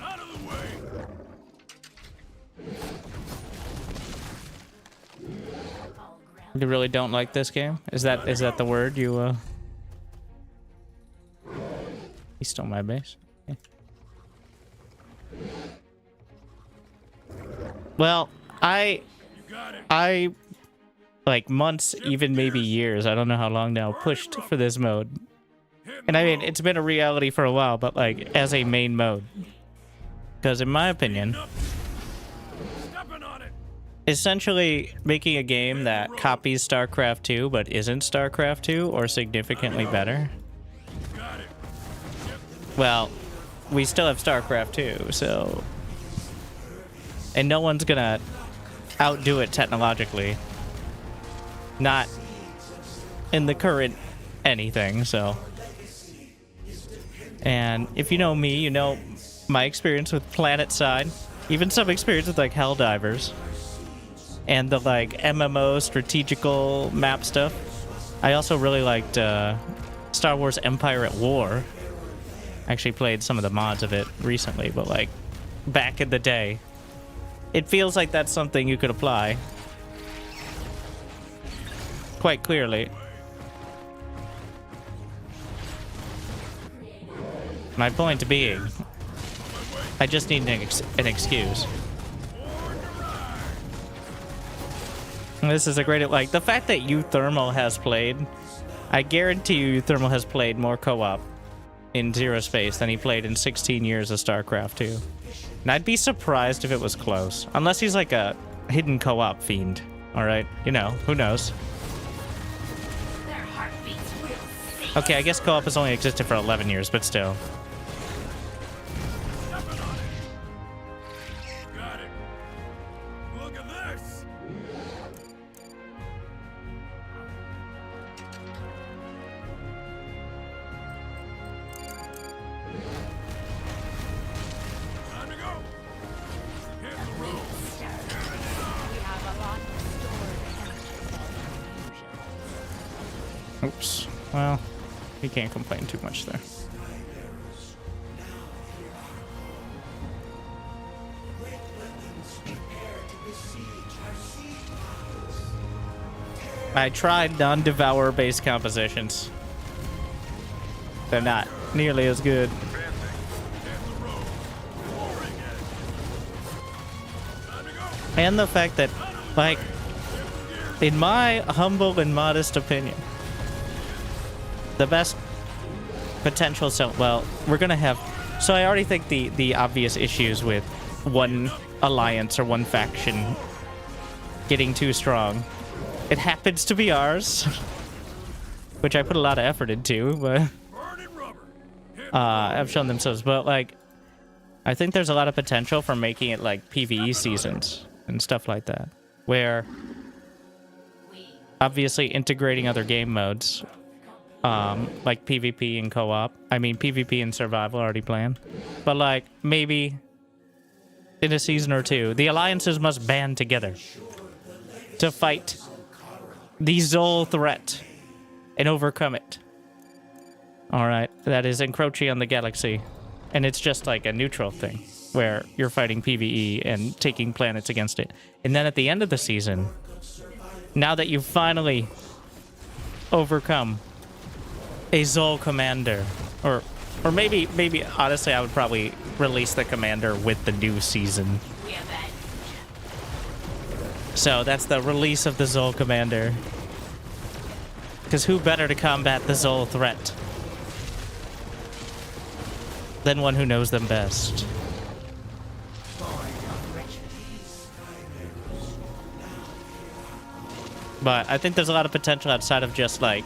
Out of the way. You really don't like this game? Is that the word you He stole my base. Okay. Well, I like months, even maybe years, I don't know how long now, pushed for this mode. And I mean, it's been a reality for a while, but like as a main mode. Because in my opinion, essentially making a game that copies StarCraft 2 but isn't StarCraft 2 or significantly better. Well, we still have StarCraft 2, so... And no one's gonna outdo it technologically. Not in the current anything, so... And if you know me, you know my experience with Planet Side. Even some experience with, like, Helldivers. And the, like, MMO strategical map stuff. I also really liked Star Wars Empire at War. Actually played some of the mods of it recently, but like back in the day. It feels like that's something you could apply quite clearly. My point being, I just need an excuse. This is a great, like, the fact that Thermal has played, I guarantee you Thermal has played more co-op in Zerospace than he played in 16 years of StarCraft 2. And I'd be surprised if it was close. Unless he's like a hidden co-op fiend. Alright? You know, who knows? Okay, I guess co-op has only existed for 11 years, but still. Got it. Look at this. Time to go. Hit the road. We have a lot stored. Oops. Well, we can't complain too much there. I tried non-devour based compositions. They're not nearly as good. And the fact that, like, in my humble and modest opinion, the best potential, so, well, we're gonna have, so I already think the obvious issues with one alliance or one faction getting too strong. It happens to be ours, which I put a lot of effort into, but have shown themselves. But, like, I think there's a lot of potential for making it like PvE seasons and stuff like that, where obviously integrating other game modes, like PvP and co-op. I mean, PvP and survival already planned, but like maybe in a season or two, the alliances must band together to fight the Zol threat and overcome it. Alright, that is encroaching on the galaxy. And it's just like a neutral thing, where you're fighting PvE and taking planets against it. And then at the end of the season, now that you've finally overcome a Zol commander, or maybe honestly I would probably release the commander with the new season. So that's the release of the Zol commander. Because who better to combat the Zol threat than one who knows them best? But I think there's a lot of potential outside of just like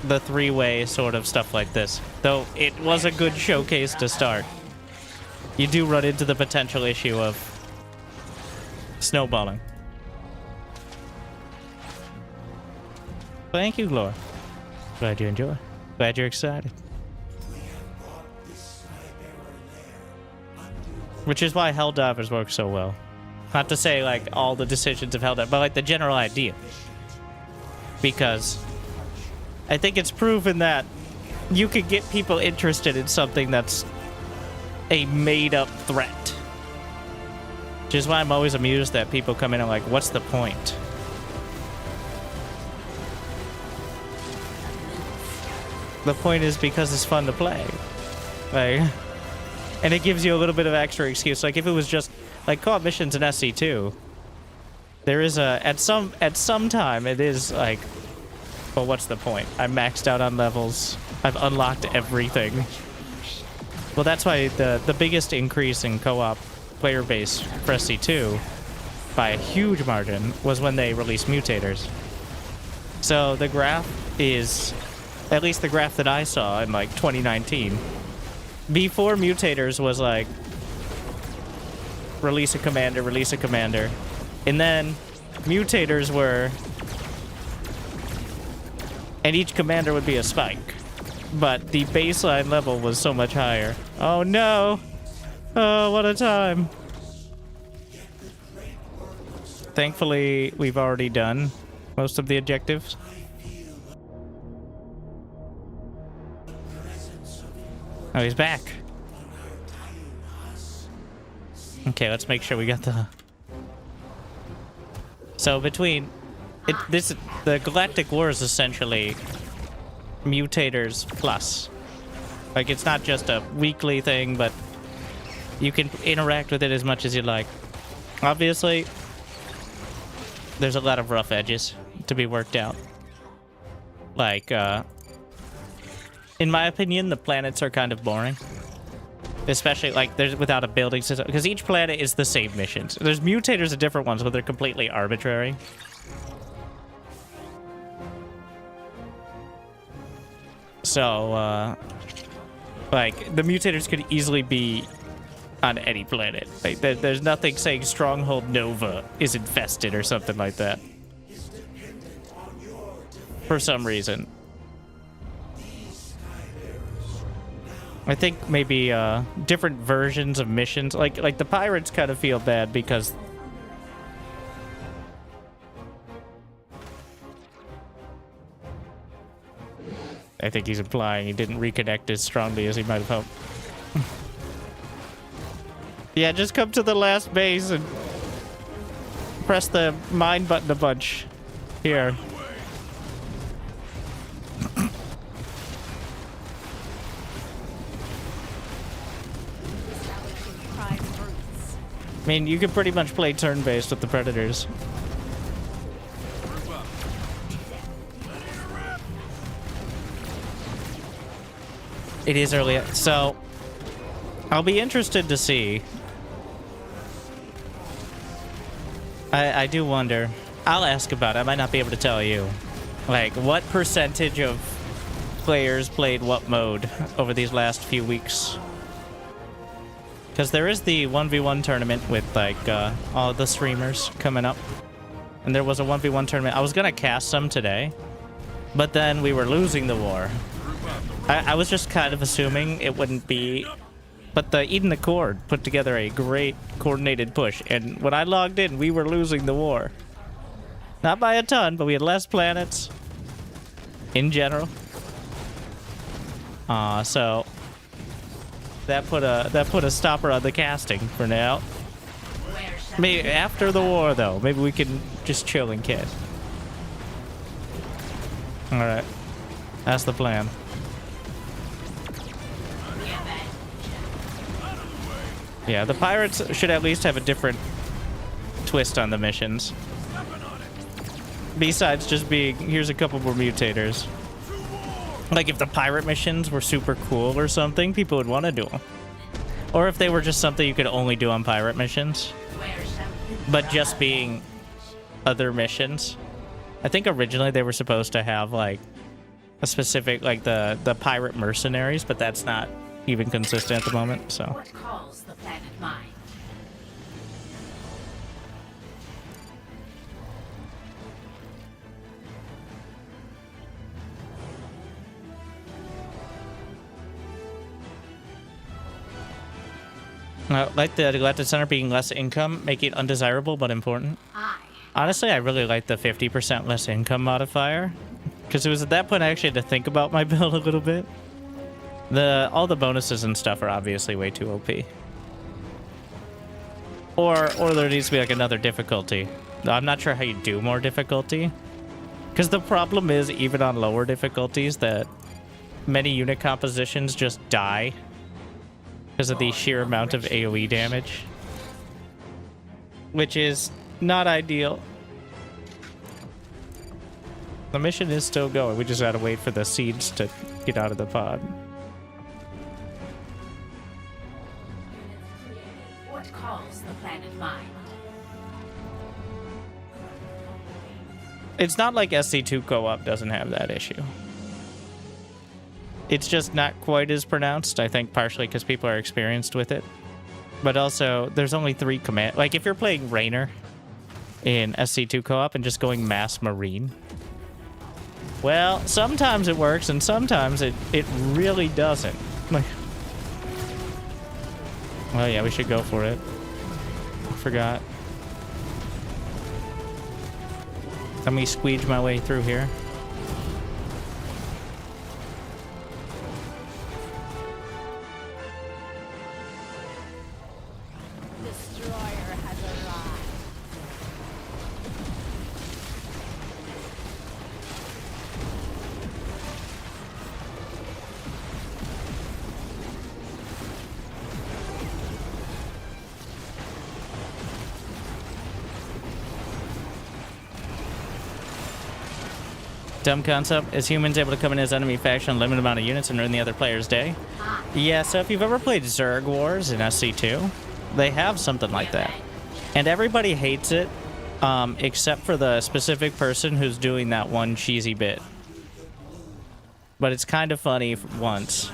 the three-way sort of stuff like this. Though it was a good showcase to start. You do run into the potential issue of snowballing. Thank you, Laura. Glad you enjoy. Glad you're excited. Which is why Helldivers work so well. Not to say, like, all the decisions of Helldivers, but, like, the general idea. Because I think it's proven that you could get people interested in something that's a made-up threat. Which is why I'm always amused that people come in and like, what's the point? The point is because it's fun to play. Like, and it gives you a little bit of extra excuse. Like, if it was just, like, co-op missions in SC2, there is a, at some time, it is like, well, what's the point? I'm maxed out on levels. I've unlocked everything. Well, that's why the biggest increase in co-op player base for SC2 by a huge margin was when they released mutators. So the graph is, at least the graph that I saw in like 2019, before mutators was like release a commander, and then mutators were, and each commander would be a spike, but the baseline level was so much higher. Oh no! Oh, what a time. Thankfully, we've already done most of the objectives. Oh, he's back. Okay, let's make sure we got the... So between... the Galactic War is essentially mutators plus. Like, it's not just a weekly thing, but you can interact with it as much as you like. Obviously, there's a lot of rough edges to be worked out. Like, in my opinion, the planets are kind of boring. Especially, like, there's without a building system. Because each planet is the same missions. There's mutators of different ones, but they're completely arbitrary. So, like, the mutators could easily be on any planet. Like, there's nothing saying Stronghold Nova is infested or something like that. For some reason. I think maybe different versions of missions. Like the pirates kind of feel bad because I think he's implying he didn't reconnect as strongly as he might have hoped. Yeah, just come to the last base and press the mine button a bunch. Here. I mean, you can pretty much play turn-based with the Predators. It is early, so I'll be interested to see. I do wonder. I'll ask about it. I might not be able to tell you. Like, what percentage of players played what mode over these last few weeks? Because there is the 1v1 tournament with, like, all the streamers coming up. And there was a 1v1 tournament. I was going to cast some today, but then we were losing the war. I was just kind of assuming it wouldn't be... But the Eden Accord put together a great coordinated push, and when I logged in, we were losing the war. Not by a ton, but we had less planets in general. So... That put a stopper on the casting for now. Maybe after the war, though, maybe we can just chill and kid. All right, that's the plan. Yeah, the pirates should at least have a different twist on the missions. Besides just being, here's a couple more mutators. Like, if the pirate missions were super cool or something, people would want to do them. Or if they were just something you could only do on pirate missions. But just being other missions. I think originally they were supposed to have, like, a specific, like, the pirate mercenaries, but that's not even consistent at the moment, so. What calls the planet mine? Like the Galactic Center being less income, make it undesirable but important. Honestly, I really like the 50% less income modifier. Because it was at that point I actually had to think about my build a little bit. All the bonuses and stuff are obviously way too OP. Or there needs to be like another difficulty. I'm not sure how you do more difficulty. Because the problem is, even on lower difficulties, that many unit compositions just die because of the sheer amount of AoE damage. Which is not ideal. The mission is still going. We just gotta wait for the seeds to get out of the pod. What calls the planet mind? It's not like SC2 co-op doesn't have that issue. It's just not quite as pronounced, I think partially because people are experienced with it. But also, there's only 3 command... Like, if you're playing Raynor in SC2 co-op and just going mass Marine... Well, sometimes it works, and sometimes it really doesn't. Like... Well, yeah, we should go for it. Forgot. Let me squeege my way through here. Destroyer has arrived. Dumb concept. Is humans able to come in as enemy faction a limited amount of units and ruin the other player's day? Yeah, so if you've ever played Zerg Wars in SC2, they have something like that. And everybody hates it, except for the specific person who's doing that one cheesy bit. But it's kind of funny once.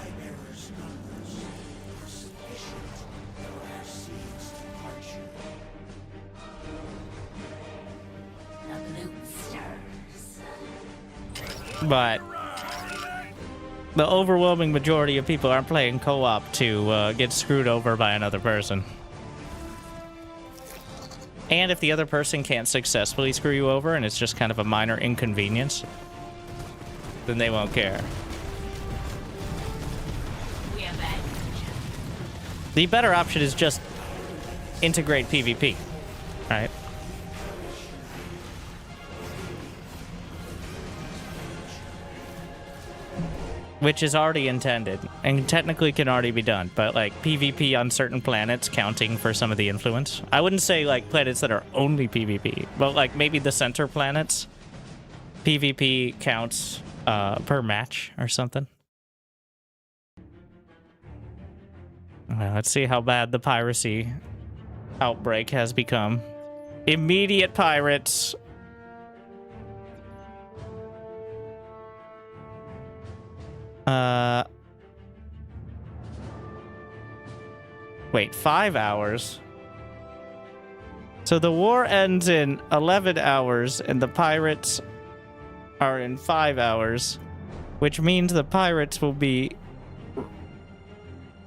But the overwhelming majority of people aren't playing co-op to get screwed over by another person. And if the other person can't successfully screw you over and it's just kind of a minor inconvenience, then they won't care. The better option is just integrate PvP, right? Which is already intended, and technically can already be done, but like PvP on certain planets counting for some of the influence. I wouldn't say like planets that are only PvP, but like maybe the center planets, PvP counts per match or something. Well, let's see how bad the piracy outbreak has become. Immediate pirates. Wait, 5 hours? So the war ends in 11 hours, and the pirates are in 5 hours, which means the pirates will be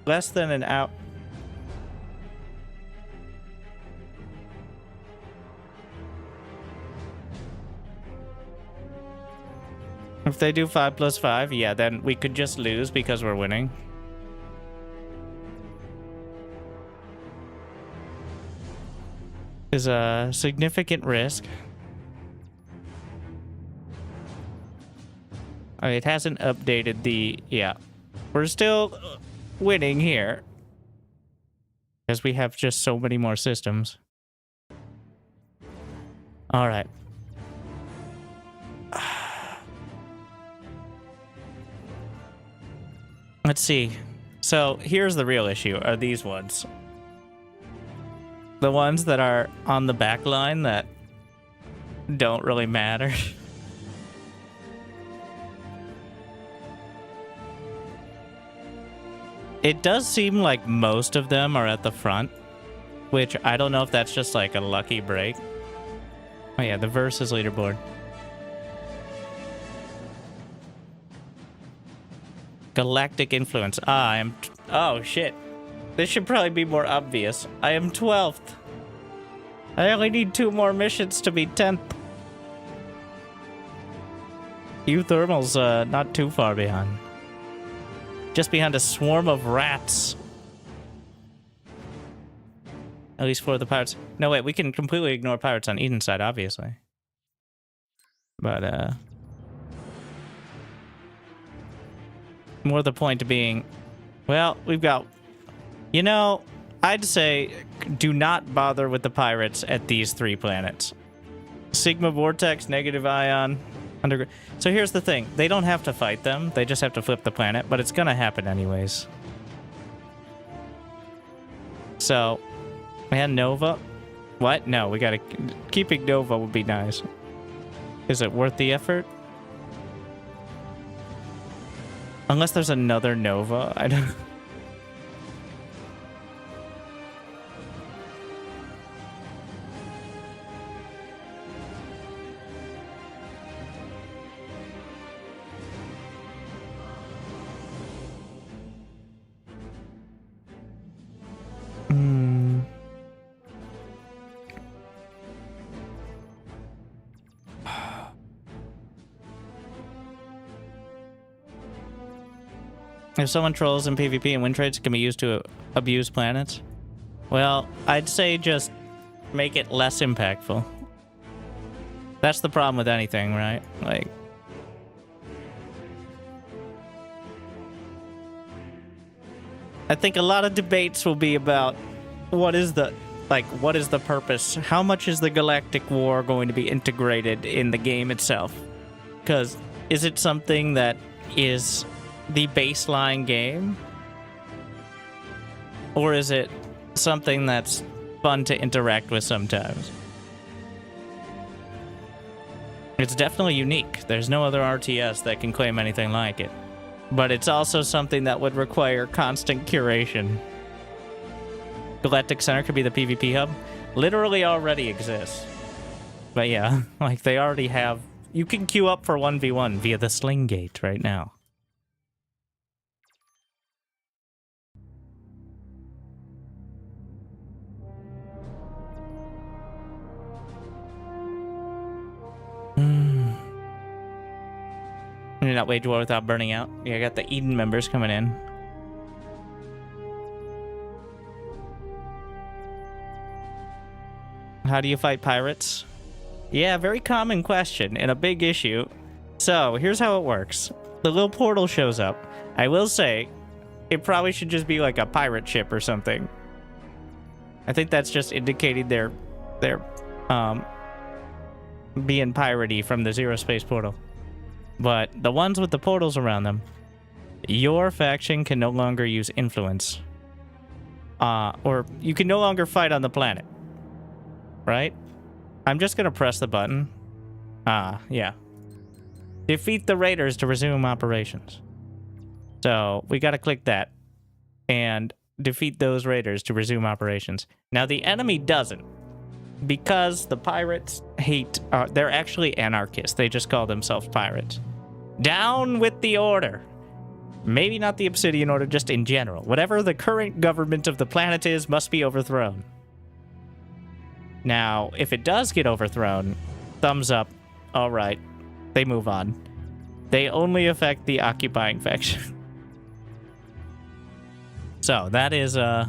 less than an hour. If they do 5 plus 5, yeah, then we could just lose because we're winning. Is a significant risk. It hasn't updated the... Yeah. We're still winning here. Because we have just so many more systems. Alright. Let's see. So here's the real issue, are these ones. The ones that are on the back line that don't really matter. It does seem like most of them are at the front, which I don't know if that's just like a lucky break. Oh yeah, the versus leaderboard. Galactic influence. Oh shit. This should probably be more obvious. I am 12th. I only need 2 more missions to be 10th. Thermal's not too far behind. Just behind a swarm of rats. At least 4 of the pirates. No, wait, we can completely ignore pirates on Eden's side, obviously. But, more the point being, well, we've got... You know, I'd say do not bother with the pirates at these 3 planets. Sigma Vortex, Negative Ion, Underground. So here's the thing. They don't have to fight them. They just have to flip the planet, but it's gonna happen anyways. So, and Nova. What? No, we gotta... Keeping Nova would be nice. Is it worth the effort? Unless there's another Nova. I don't... If someone trolls in PvP and win trades, it can be used to abuse planets. Well, I'd say just make it less impactful. That's the problem with anything, right? Like... I think a lot of debates will be about what is the purpose? How much is the Galactic War going to be integrated in the game itself? Because is it something that is the baseline game? Or is it something that's fun to interact with sometimes? It's definitely unique. There's no other RTS that can claim anything like it. But it's also something that would require constant curation. Galactic Center could be the PvP hub. Literally already exists. But yeah, like they already have... You can queue up for 1v1 via the Sling Gate right now. You're not wage war without burning out. Yeah, I got the Eden members coming in. How do you fight pirates? Yeah, very common question and a big issue. So, here's how it works. The little portal shows up. I will say, it probably should just be like a pirate ship or something. I think that's just indicating they're being piratey from the Zerospace portal. But the ones with the portals around them, your faction can no longer use influence. Or you can no longer fight on the planet. Right? I'm just gonna press the button. Yeah. Defeat the raiders to resume operations. So, we gotta click that. And defeat those raiders to resume operations. Now, the enemy doesn't. Because the pirates hate... they're actually anarchists. They just call themselves pirates. Down with the order. Maybe not the Obsidian Order, just in general. Whatever the current government of the planet is must be overthrown. Now, if it does get overthrown, thumbs up. All right. They move on. They only affect the occupying faction. So, that is the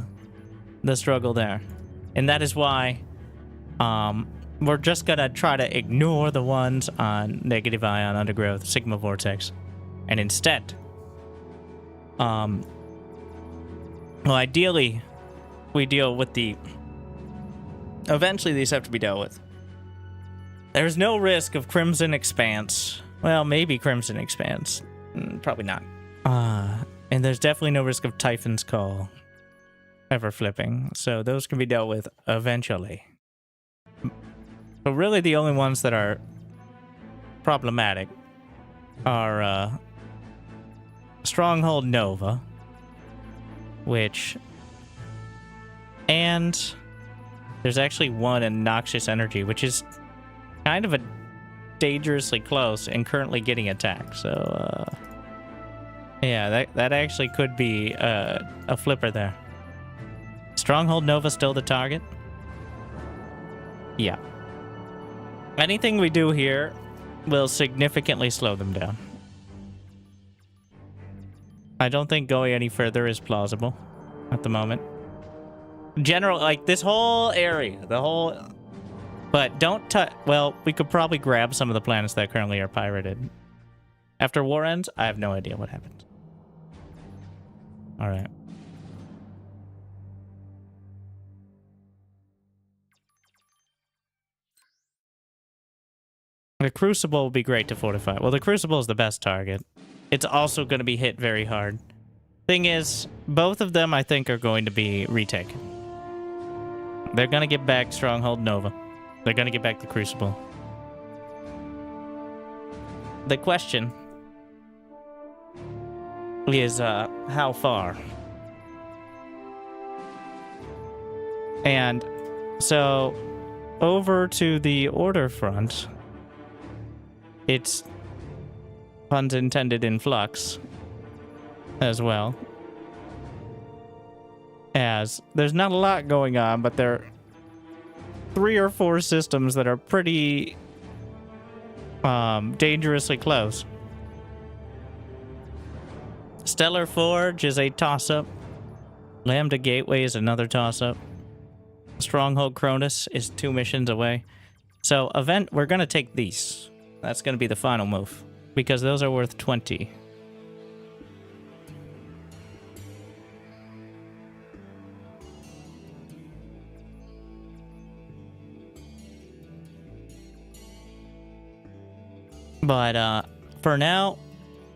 struggle there. And that is why we're just gonna try to ignore the ones on Negative Ion, Undergrowth, Sigma Vortex. And instead, well, ideally, we deal with the... Eventually, these have to be dealt with. There's no risk of Crimson Expanse. Well, maybe Crimson Expanse. Probably not. And there's definitely no risk of Typhon's Call ever flipping. So those can be dealt with eventually. But really, the only ones that are problematic are Stronghold Nova, which... And... There's actually one in Noxious Energy, which is kind of a dangerously close and currently getting attacked. So, yeah, that actually could be a flipper there. Stronghold Nova still the target? Yeah. Anything we do here will significantly slow them down. I don't think going any further is plausible at the moment. General, like this whole area, the whole... But don't touch... Well, we could probably grab some of the planets that currently are pirated. After war ends, I have no idea what happens. Alright. The Crucible will be great to fortify. Well, the Crucible is the best target. It's also going to be hit very hard. Thing is, both of them, I think, are going to be retaken. They're going to get back Stronghold Nova. They're going to get back the Crucible. The question is, how far? And so, over to the Order front, it's, puns intended, in flux as well. As there's not a lot going on, but there are 3 or 4 systems that are pretty dangerously close. Stellar Forge is a toss-up. Lambda Gateway is another toss-up. Stronghold Cronus is 2 missions away. So, event, we're going to take these. That's going to be the final move. Because those are worth 20. But, for now,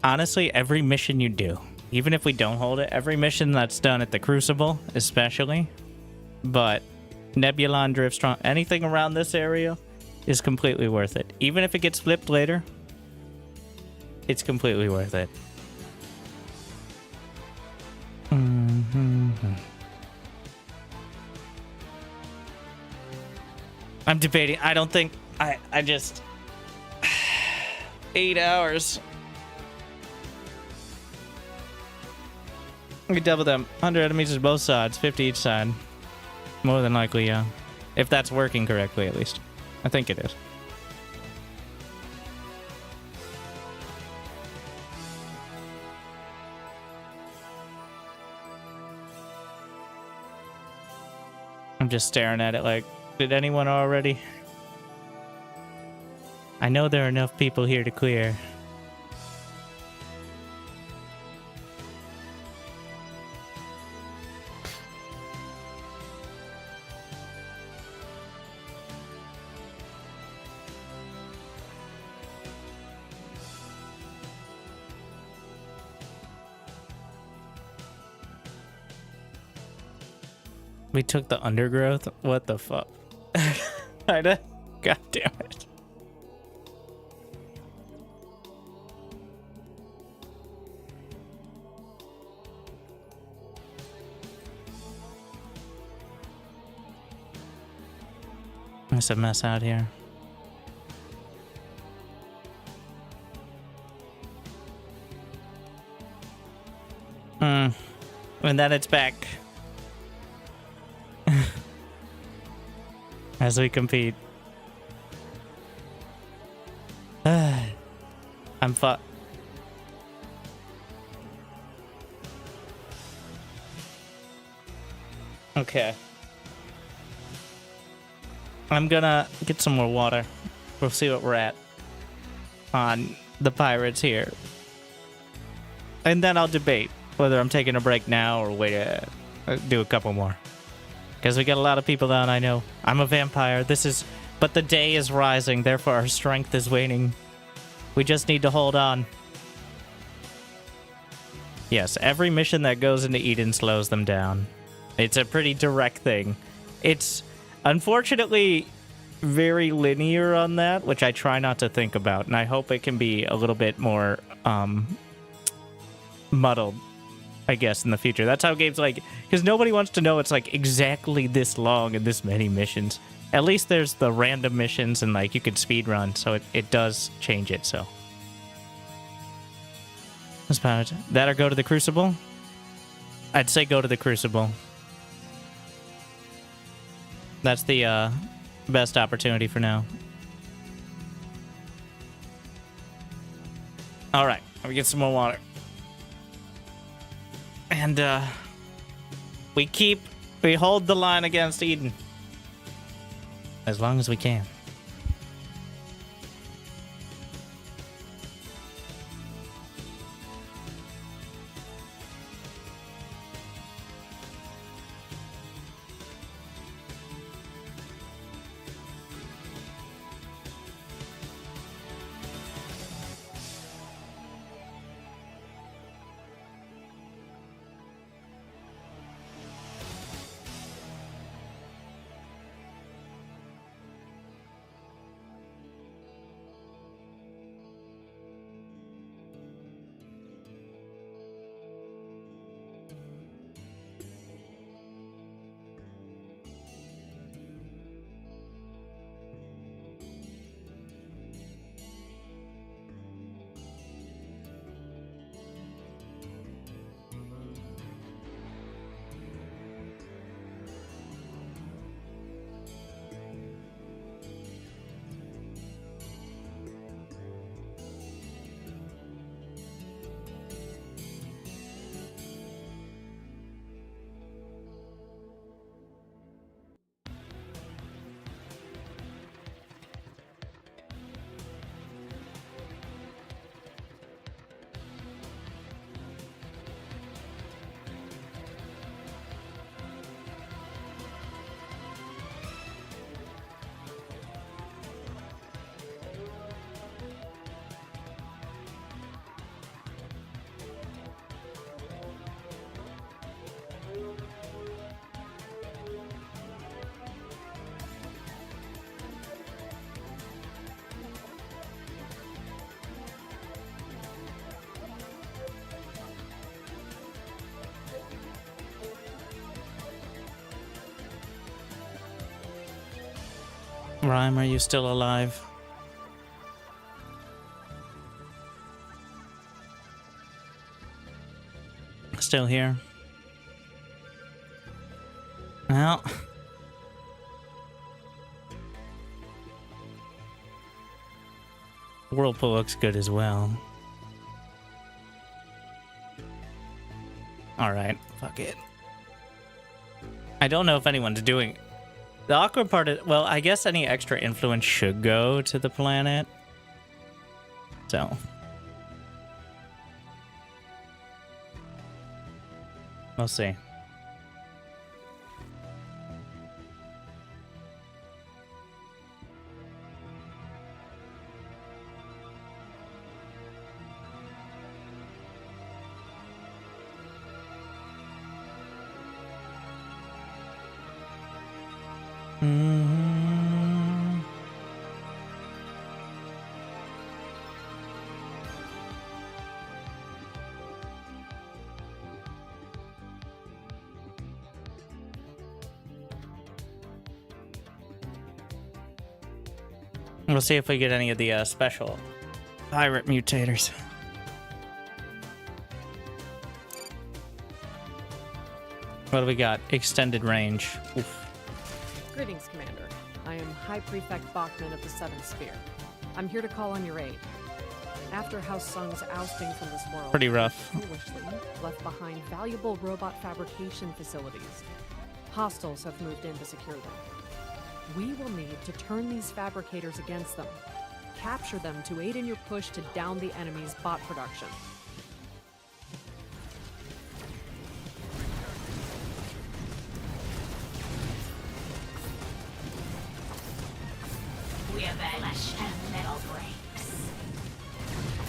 honestly, every mission you do, even if we don't hold it, every mission that's done at the Crucible, especially, but Nebulon, Driftstrong, anything around this area is completely worth it. Even if it gets flipped later, it's completely worth it. I'm debating. I don't think... I just... 8 hours. We double them. 100 enemies on both sides. 50 each side. More than likely, yeah. If that's working correctly, at least. I think it is. I'm just staring at it like, did anyone already? I know there are enough people here to clear. We took the undergrowth? What the fuck? God damn it. It's a mess out here. And then it's back. As we compete. I'm fucked. Okay. I'm gonna get some more water. We'll see what we're at on the pirates here. And then I'll debate whether I'm taking a break now or wait to do a couple more. Because we got a lot of people down, I know. I'm a vampire. But the day is rising, therefore our strength is waning. We just need to hold on. Yes, every mission that goes into Eden slows them down. It's a pretty direct thing. It's unfortunately very linear on that, which I try not to think about, and I hope it can be a little bit more muddled, I guess, in the future. That's how games like, because nobody wants to know it's like exactly this long and this many missions. At least there's the random missions and like you can speed run, so it does change it. So that or go to the Crucible. I'd say go to the Crucible. That's the best opportunity for now. All right, let me get some more water. And we hold the line against Eden as long as we can. Rhyme, are you still alive? Still here? Well, Whirlpool looks good as well. Alright, fuck it. I don't know if anyone's doing... The awkward part is, well, I guess any extra influence should go to the planet. So. We'll see. We'll see if we get any of the special pirate mutators. What do we got? Extended range. Oof. Greetings, Commander. I am High Prefect Bachman of the Seventh Sphere. I'm here to call on your aid. After House Sung's ousting from this world, pretty rough. Foolishly left behind valuable robot fabrication facilities. Hostiles have moved in to secure them. We will need to turn these fabricators against them, capture them to aid in your push to down the enemy's bot production. We have flesh and metal breaks.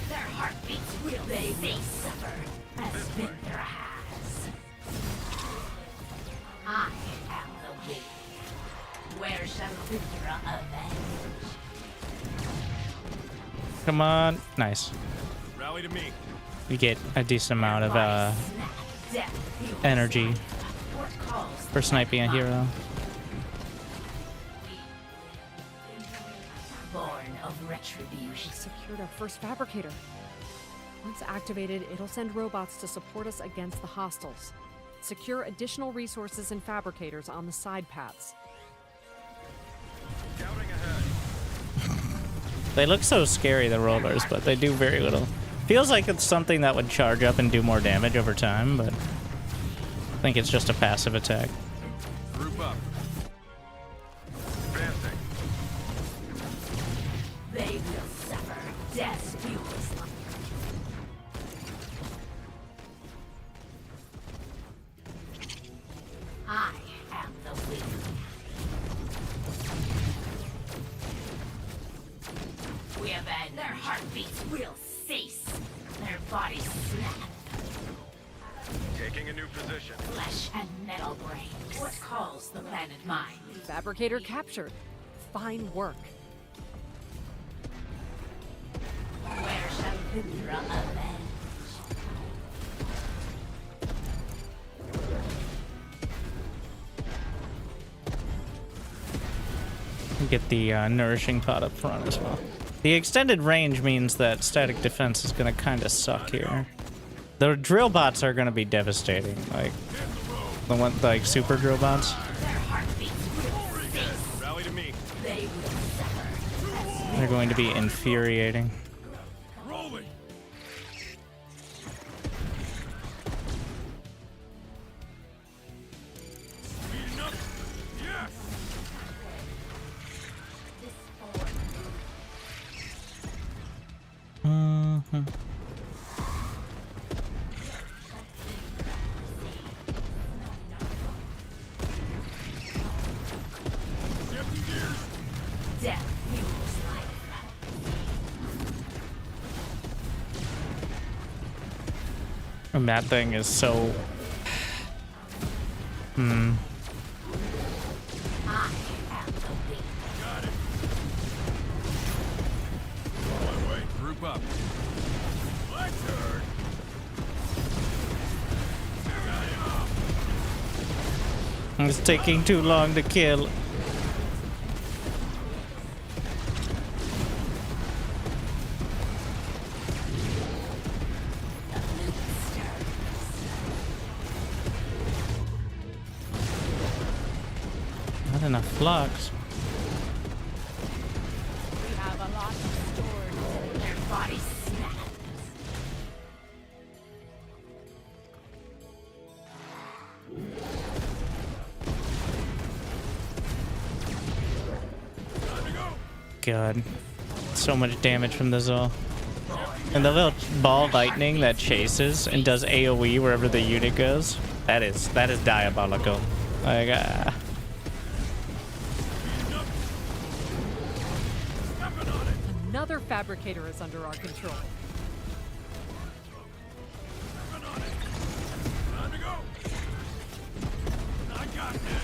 Their heartbeats will they suffer, as Victor has. I am the way. Where shall Victor avenge? Come on. Nice. Rally to me. We get a decent amount of energy for sniping a hero. Born of retribution. Secured our first fabricator. Once activated, it'll send robots to support us against the hostiles. Secure additional resources and fabricators on the side paths. They look so scary, the rollers, but they do very little. Feels like it's something that would charge up and do more damage over time, but I think it's just a passive attack. Group up. Advancing. They will suffer. Death fuels them. I am the wind. We have had their heartbeats will cease. Their bodies snap. Taking a new position. Flesh and metal breaks. What calls the planet mine? Fabricator captured. Fine work. Where shall Hydra avenge? Get the nourishing pot up front as well. The extended range means that static defense is going to kind of suck here. The drill bots are going to be devastating, like the one, like super drill bots. Rally to me. They're going to be infuriating. Rolling. Speeding up. Yes. Death fuels life. And that thing is so... I am the wind. Got it. On my way. Group up. My turn. It's taking too long to kill. Not enough flux. We have a lot stored. Their bodies snap. God. So much damage from the Zol. And the little ball lightning that chases and does AoE wherever the unit goes. That is diabolical. Like, Another fabricator is under our control. Time to go. I got this.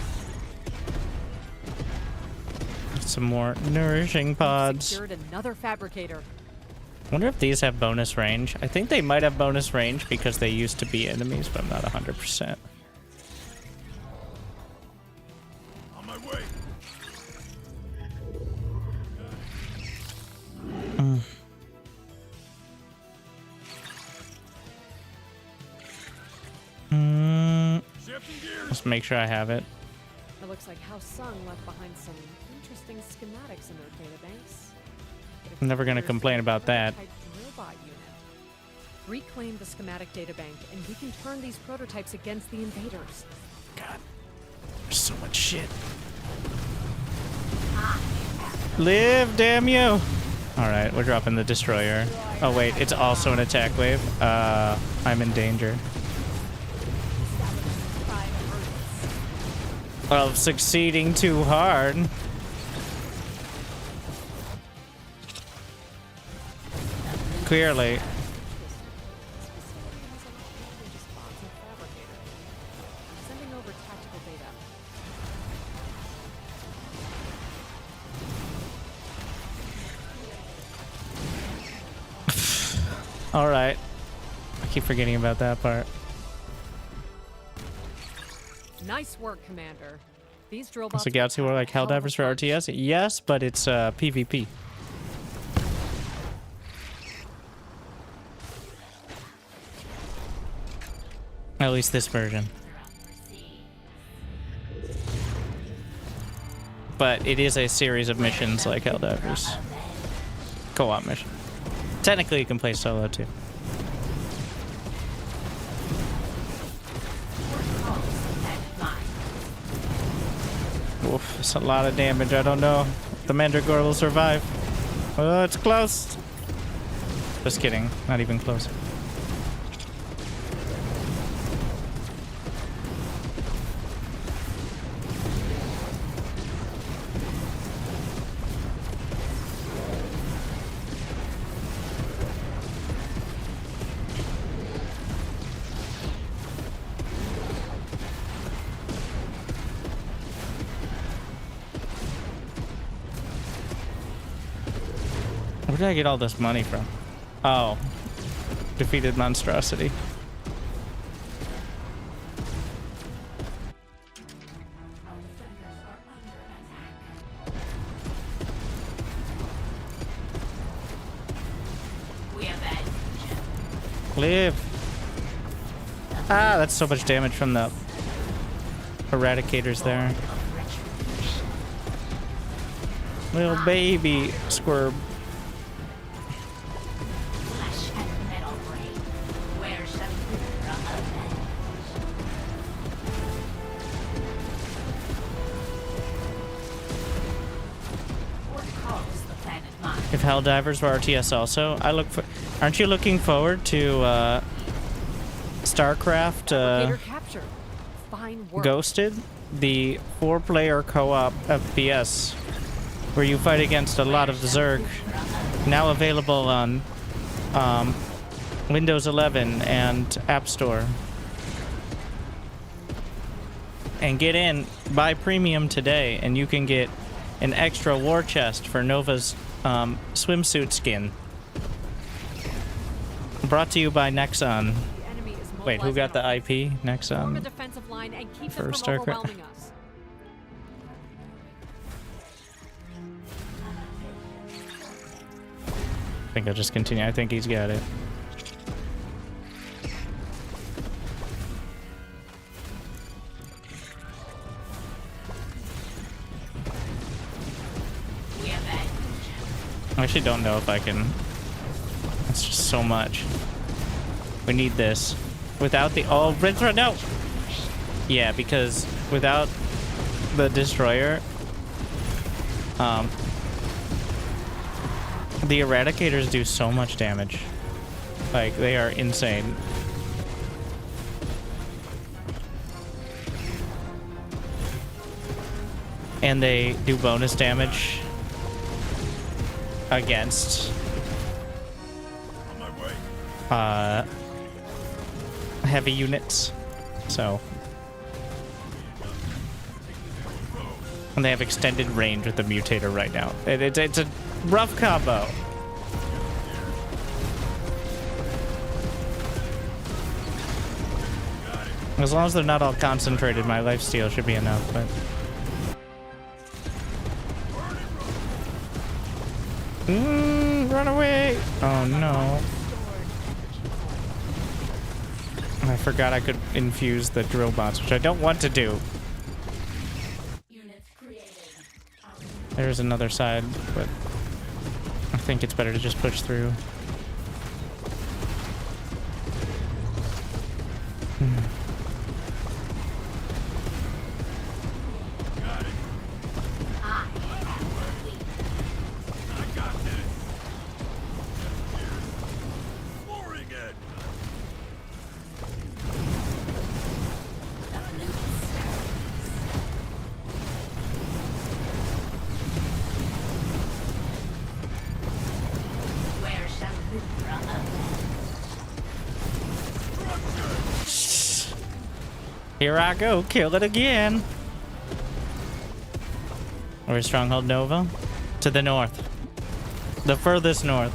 some more nourishing pods. Secured another fabricator. Wonder if these have bonus range. I think they might have bonus range because they used to be enemies, but I'm not 100%. On my way. Let's make sure I have it. It looks like House Sung left behind some interesting schematics in their databanks. I'm never going to complain about that. Robot unit. Reclaim the schematic databank, and we can turn these prototypes against the invaders. God, there's so much shit. Live, damn you! Alright, we're dropping the destroyer. Oh wait, it's also an attack wave. I'm in danger of succeeding too hard. Clearly. Sending over tactical data. Alright. I keep forgetting about that part. Nice work, Commander. These drill bots. So Galaxy were like Helldivers for RTS? Yes, but it's PvP. At least this version. but it is a series of missions like Helldivers. Co-op mission. Technically, you can play solo too. Oof, it's a lot of damage. I don't know if the Mandragora will survive. Oh, it's close. Just kidding. Not even close. Where did I get all this money from? Oh, defeated monstrosity. Live. Ah, that's so much damage from the eradicators there. Little baby squirm. If Helldivers were RTS also, aren't you looking forward to Starcraft Ghosted? The 4-player co-op FPS where you fight against a lot of the Zerg. Now available on Windows 11 and App Store. And get in, buy premium today, and you can get an extra war chest for Nova's swimsuit skin. Brought to you by Nexon. Wait, who got the IP? Nexon for StarCraft. I think I'll just continue. I think he's got it. I actually don't know if I can. It's just so much. We need this. Without the... Oh, Rinthra, no! Yeah, because without the destroyer, the eradicators do so much damage. Like, they are insane. And they do bonus damage against heavy units. So, and they have extended range with the mutator right now. It's a rough combo. As long as they're not all concentrated, my lifesteal should be enough, but run away! Oh no. I forgot I could infuse the drill bots, which I don't want to do. There's another side, but I think it's better to just push through. Here I go, kill it again. Where's Stronghold Nova? To the north. The furthest north.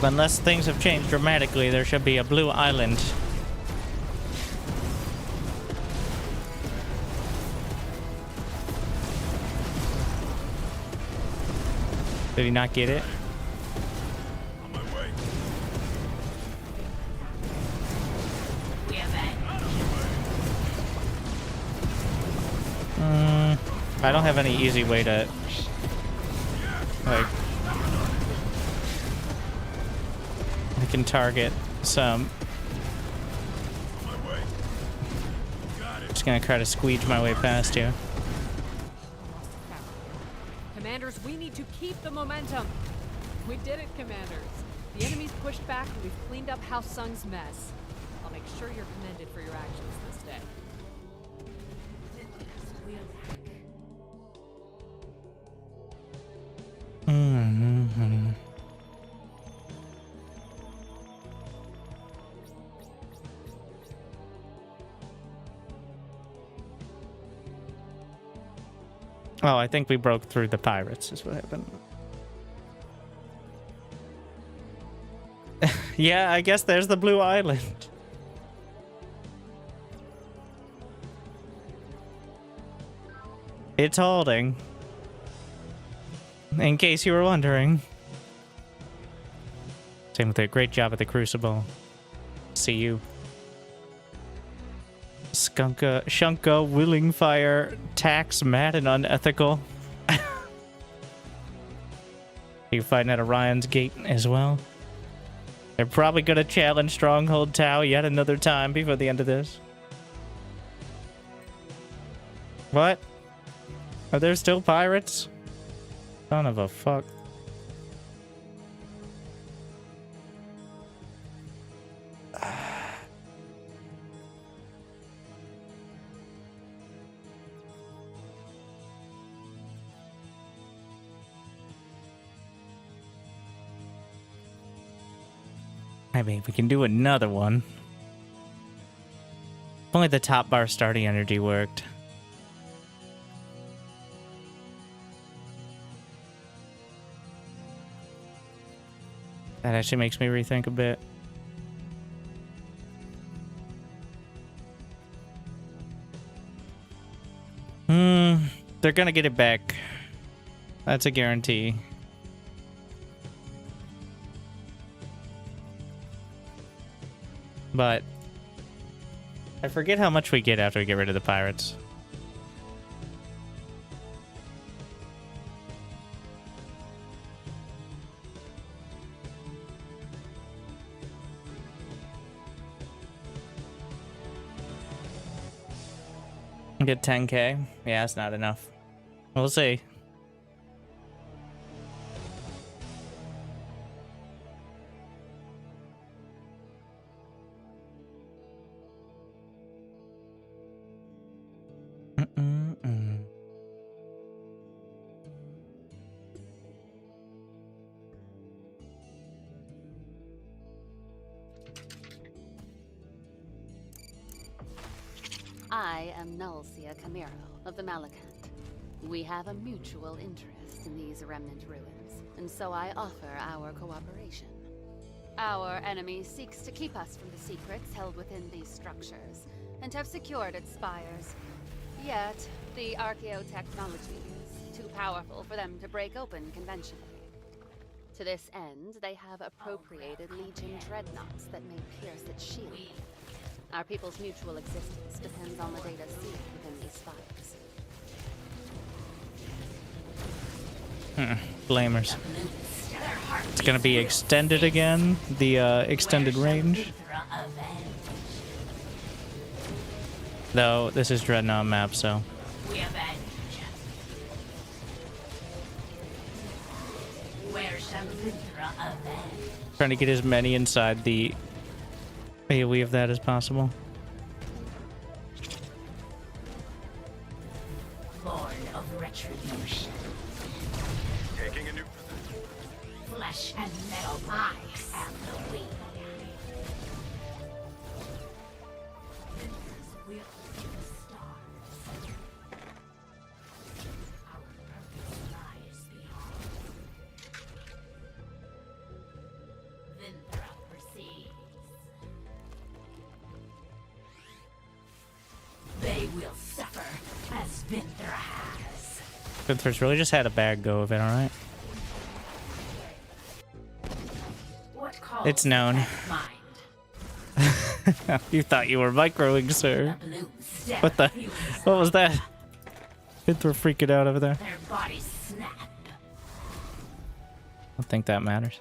Unless things have changed dramatically, there should be a blue island. Did he not get it? On my way. I don't have any easy way to, like, I can target some. Just gonna try to squeeze my way past you. Commanders, we need to keep the momentum. We did it, Commanders. The enemy's pushed back and we've cleaned up House Sung's mess. I'll make sure you're commended for your actions this day. Mm-hmm. Oh, I think we broke through the pirates is what happened. Yeah, I guess there's the blue island. It's holding. In case you were wondering. Same with it. Great job at the Crucible. See you. Shunka, Willing Fire, Tax, Mad and Unethical. You can find at Orion's Gate as well. They're probably going to challenge Stronghold Tau yet another time before the end of this. What? Are there still pirates? Son of a fuck. I mean, we can do another one. If only the top bar starting energy worked. That actually makes me rethink a bit. They're gonna get it back. That's a guarantee. But I forget how much we get after we get rid of the pirates. Get 10k? Yeah, that's not enough. We'll see. I am Nulcia Camero of the Malakant. We have a mutual interest in these remnant ruins, and so I offer our cooperation. Our enemy seeks to keep us from the secrets held within these structures, and have secured its spires. Yet, the archaeotechnology is too powerful for them to break open conventionally. To this end, they have appropriated Legion dreadnoughts that may pierce its shield. Our people's mutual existence depends on the data sealed within these spires. Blamers. It's gonna be extended again, the extended range. Though this is Dreadnought map, so. Trying to get as many inside the AoE of that as possible. Born of retribution. Taking a new Flesh and metal, I am the we. They will suffer as Vinter has. Vinter's really just had a bad go of it, alright? It's known. You thought you were microing, sir. What was that? Kids were freaking out over there. Their bodies snapped. I don't think that matters.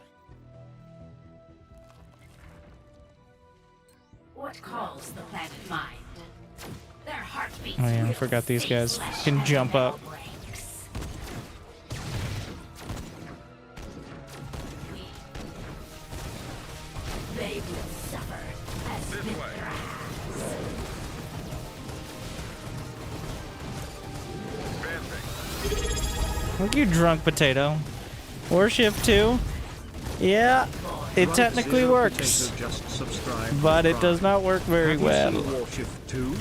What calls the planet mind? Their heartbeats. Oh yeah, I will forgot these say guys flesh can and jump metal up. breaks. They will suffer as Victor has. Look, you drunk potato. Warship 2? Yeah, it Right, technically Zero works. Potato just subscribed But to it does Prime. not work very Have you well. seen Warship 2?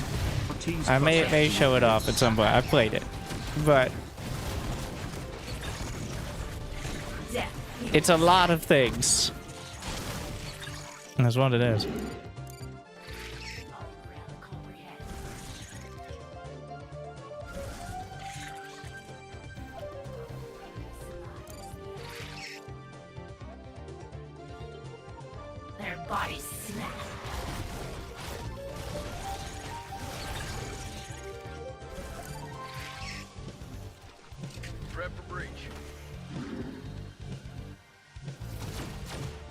Ortiz I may Project. show it off at some point. I played it. But it's a lot of things. And that's what it is. Their bodies snap. Prep for breach.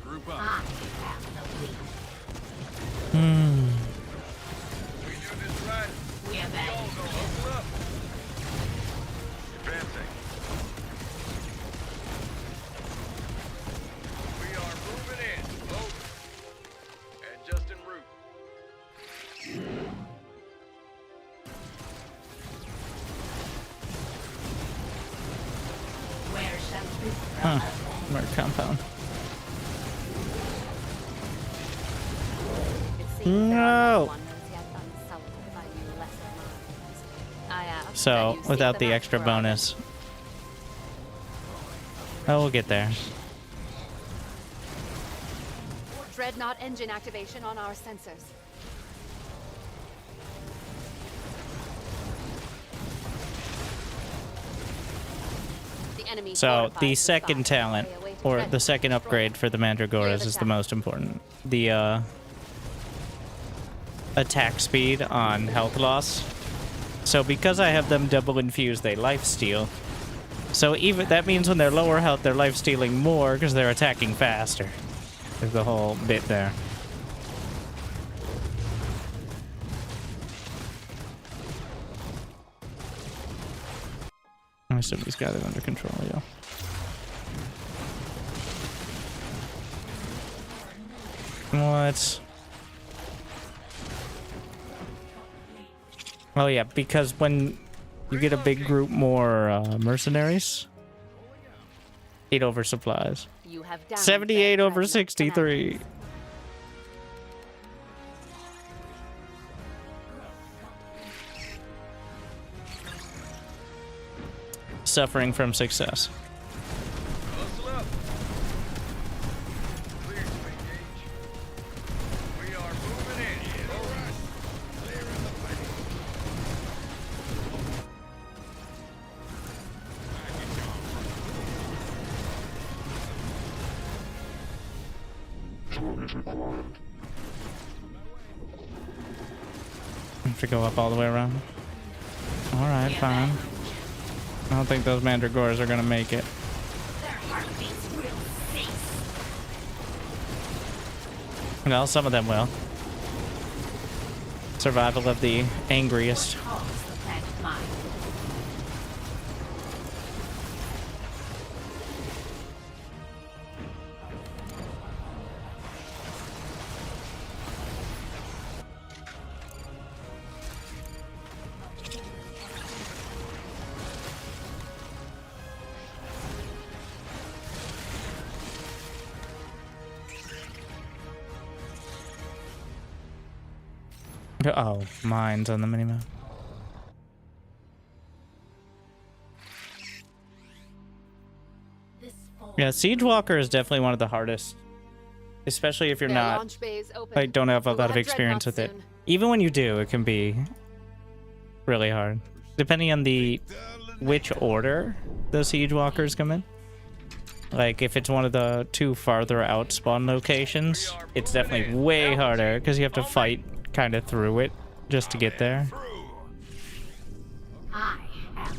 Group up. I have the lead. We do this right. We have that. Y'all go open up. Advancing. We are moving in. Over. And just en route. Where shall we Huh. Mer compound. No. So, without the extra bonus. Oh, we'll get there. Dreadnought engine activation on our sensors. The enemy So, fortifies the the second spot. talent, They await or dreadnought the second upgrade for the Mandragoras is the most important. The, attack speed on health loss. So because I have them double infused, they lifesteal. So even that means when they're lower health, they're lifestealing more because they're attacking faster. There's the whole bit there. I assume he's got it under control, yeah. What? Oh yeah, because when you get a big group more mercenaries, it oversupplies. You have downed 78 their over dreadnought 63. commanders. Suffering from success. Hustle up. Clear to engage. We are moving in. All right. Clear in the way. Have to go up all the way around. Alright, fine. I don't think those Mandragoras are gonna make it. Their heartbeats will cease. Well, some of them will. Survival of the angriest. Calls the planet mind. Oh, mines on the minimap. Yeah, Siege Walker is definitely one of the hardest. Especially if you're Their not, launch bays open. like, don't have a We'll lot of have experience with dreadnoughts it. soon. Even when you do, it can be really hard. Depending on which order the Siege Walkers come in. Like, if it's one of the two farther out spawn locations, it's definitely way harder because you have to fight kind of through it just to get there. I am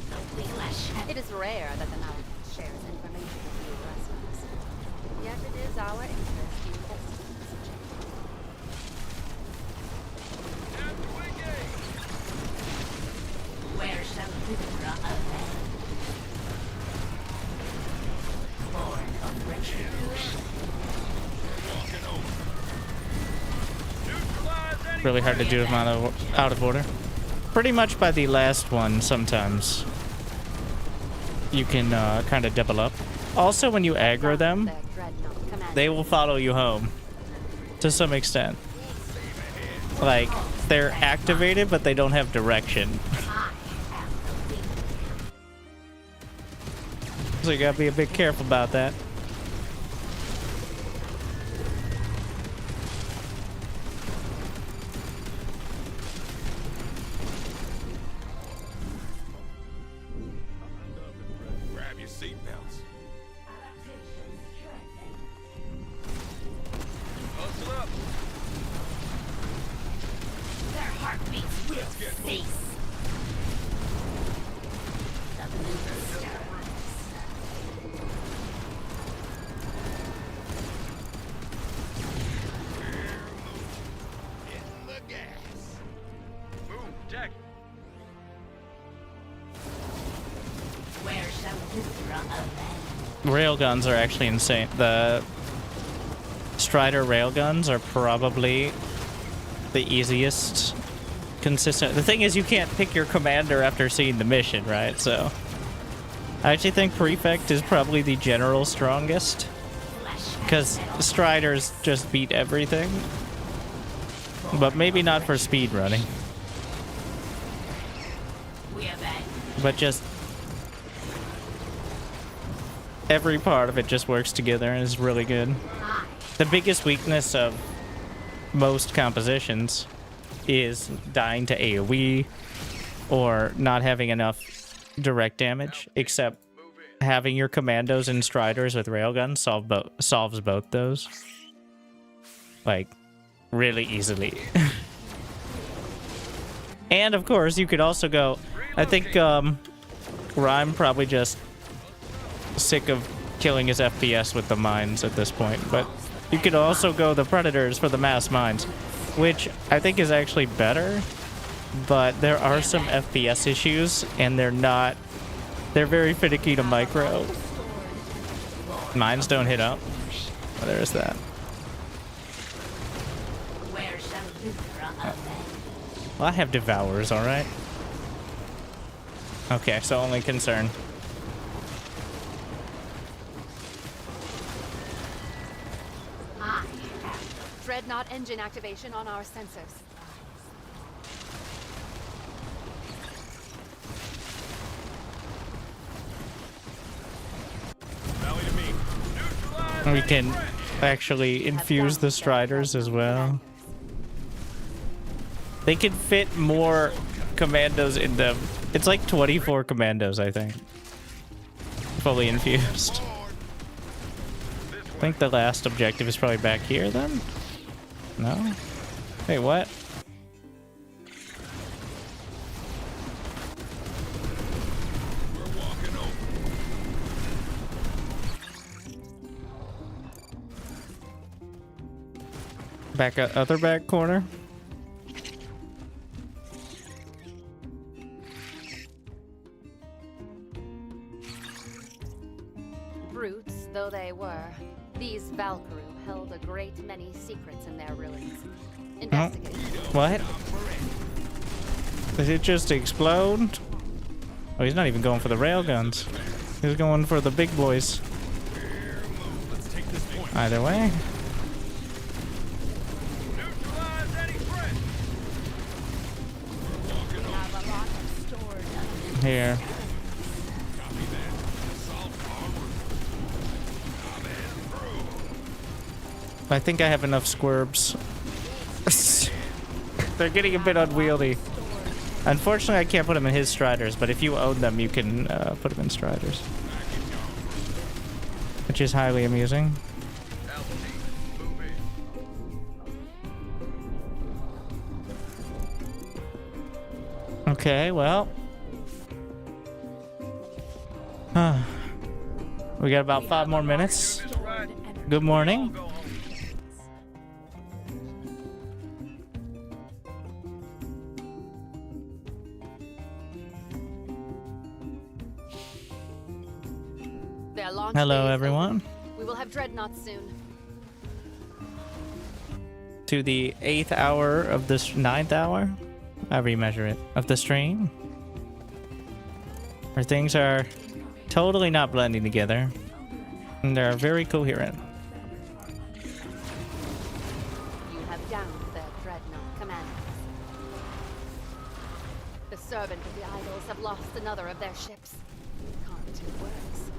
Really hard to do them out of order. Pretty much by the last one, sometimes you can kind of double up. Also, when you aggro them, they will follow you home to some extent. Like, they're activated, but they don't have direction. So you gotta be a bit careful about that. Grab your seatbelts. Hustle up. Their heartbeats will cease. The Winterstarcraft. Hitting the gas. Move, Jack. Where shall Hydra avenge? Railguns are actually insane. The Strider railguns are probably the easiest consistent. The thing is, you can't pick your commander after seeing the mission, right? So I actually think Prefect is probably the general strongest, because Striders just beat everything. But maybe not for speed running. But just every part of it just works together and is really good. The biggest weakness of most compositions is dying to AoE or not having enough direct damage, except having your commandos and Striders with railguns solves both those. Like, really easily. And of course, you could also go, I think Rhyme probably just sick of killing his FPS with the mines at this point, but you could also go the Predators for the mass mines, which I think is actually better, but there are some FPS issues, and they're very finicky to micro. Mines don't hit up. Well, there's that. Well, I have Devourers, alright? Okay, so only concern. Dreadnought engine activation on our sensors. We can actually infuse the Striders as well. They can fit more commandos in them. It's like 24 commandos, I think. Fully infused. I think the last objective is probably back here then? No? Wait, what? Back other back corner? Brutes though they were, these Valkyrie held a great many secrets in their ruins. Investigate. What? Did it just explode? Oh, he's not even going for the railguns. He's going for the big boys. Either way. Here. I think I have enough squirps. They're getting a bit unwieldy. Unfortunately, I can't put them in his Striders, but if you own them, you can put them in Striders. Which is highly amusing. Okay, well. We got about 5 more minutes. Good morning. Hello, everyone. We will have dreadnoughts soon. to the 8th hour of this 9th hour, however you measure it, of the stream, where things are totally not blending together, and they're very coherent. You have downed their dreadnought commanders. The servant of the idols have lost another of their ships. Can't it works?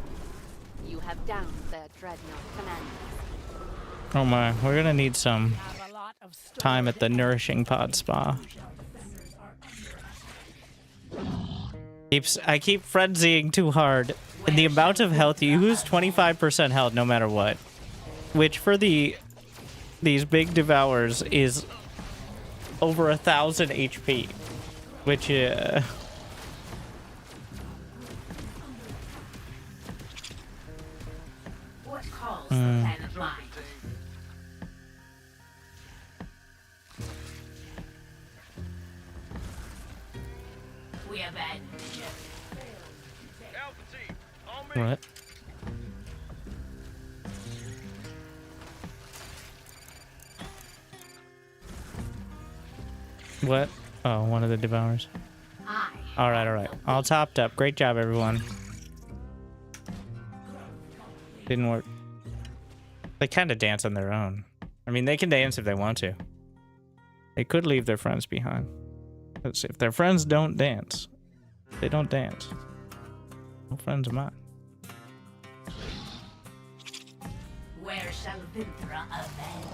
You have downed their dreadnought commanders. Oh my, we're gonna need some time at the nourishing pod spa. I keep frenzying too hard, and the amount of health you lose 25% health no matter what, which for these big devours is over 1,000 HP, which What calls the planet line? We abandon you. Alpha team, on me. what? What? Oh, one of the devours. All right. All topped up. Great job, everyone. Didn't work. They kind of dance on their own. I mean, they can dance if they want to. They could leave their friends behind. If their friends don't dance, they don't dance. No friends of mine. Where shall Vinthra avenge?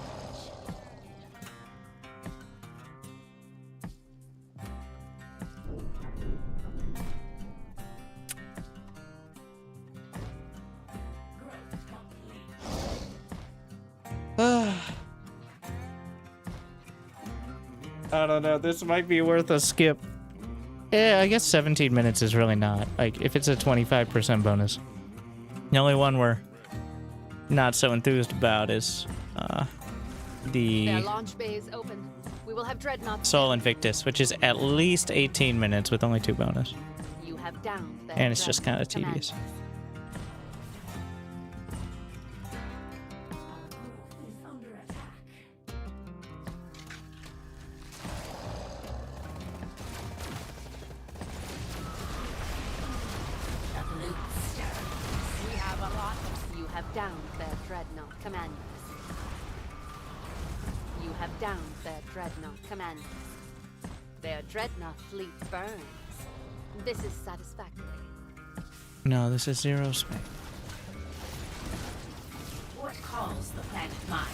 I don't know. This might be worth a skip. Yeah, I guess 17 minutes is really not. Like, if it's a 25% bonus. The only one we're not so enthused about is Their launch bay is open. We will have dreadnoughts. Sol Invictus, which is at least 18 minutes with only 2 bonus. You have downed their And it's just kind of dreadnought tedious. We have a lot. You have downed their dreadnought commanders. You have downed their dreadnought commanders. Their dreadnought fleet burns. This is satisfactory. No, this is Zerospace. What calls the planet mine?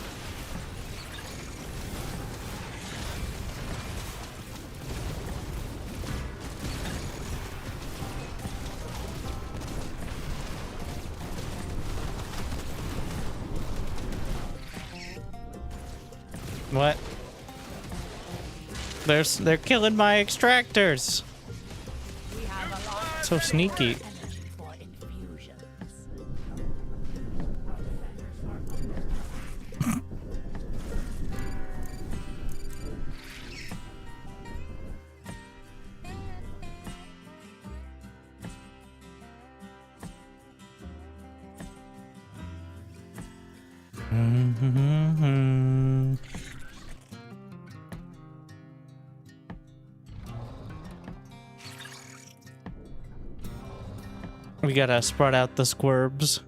What? They're killing my extractors. So sneaky. We gotta spread out the squirms.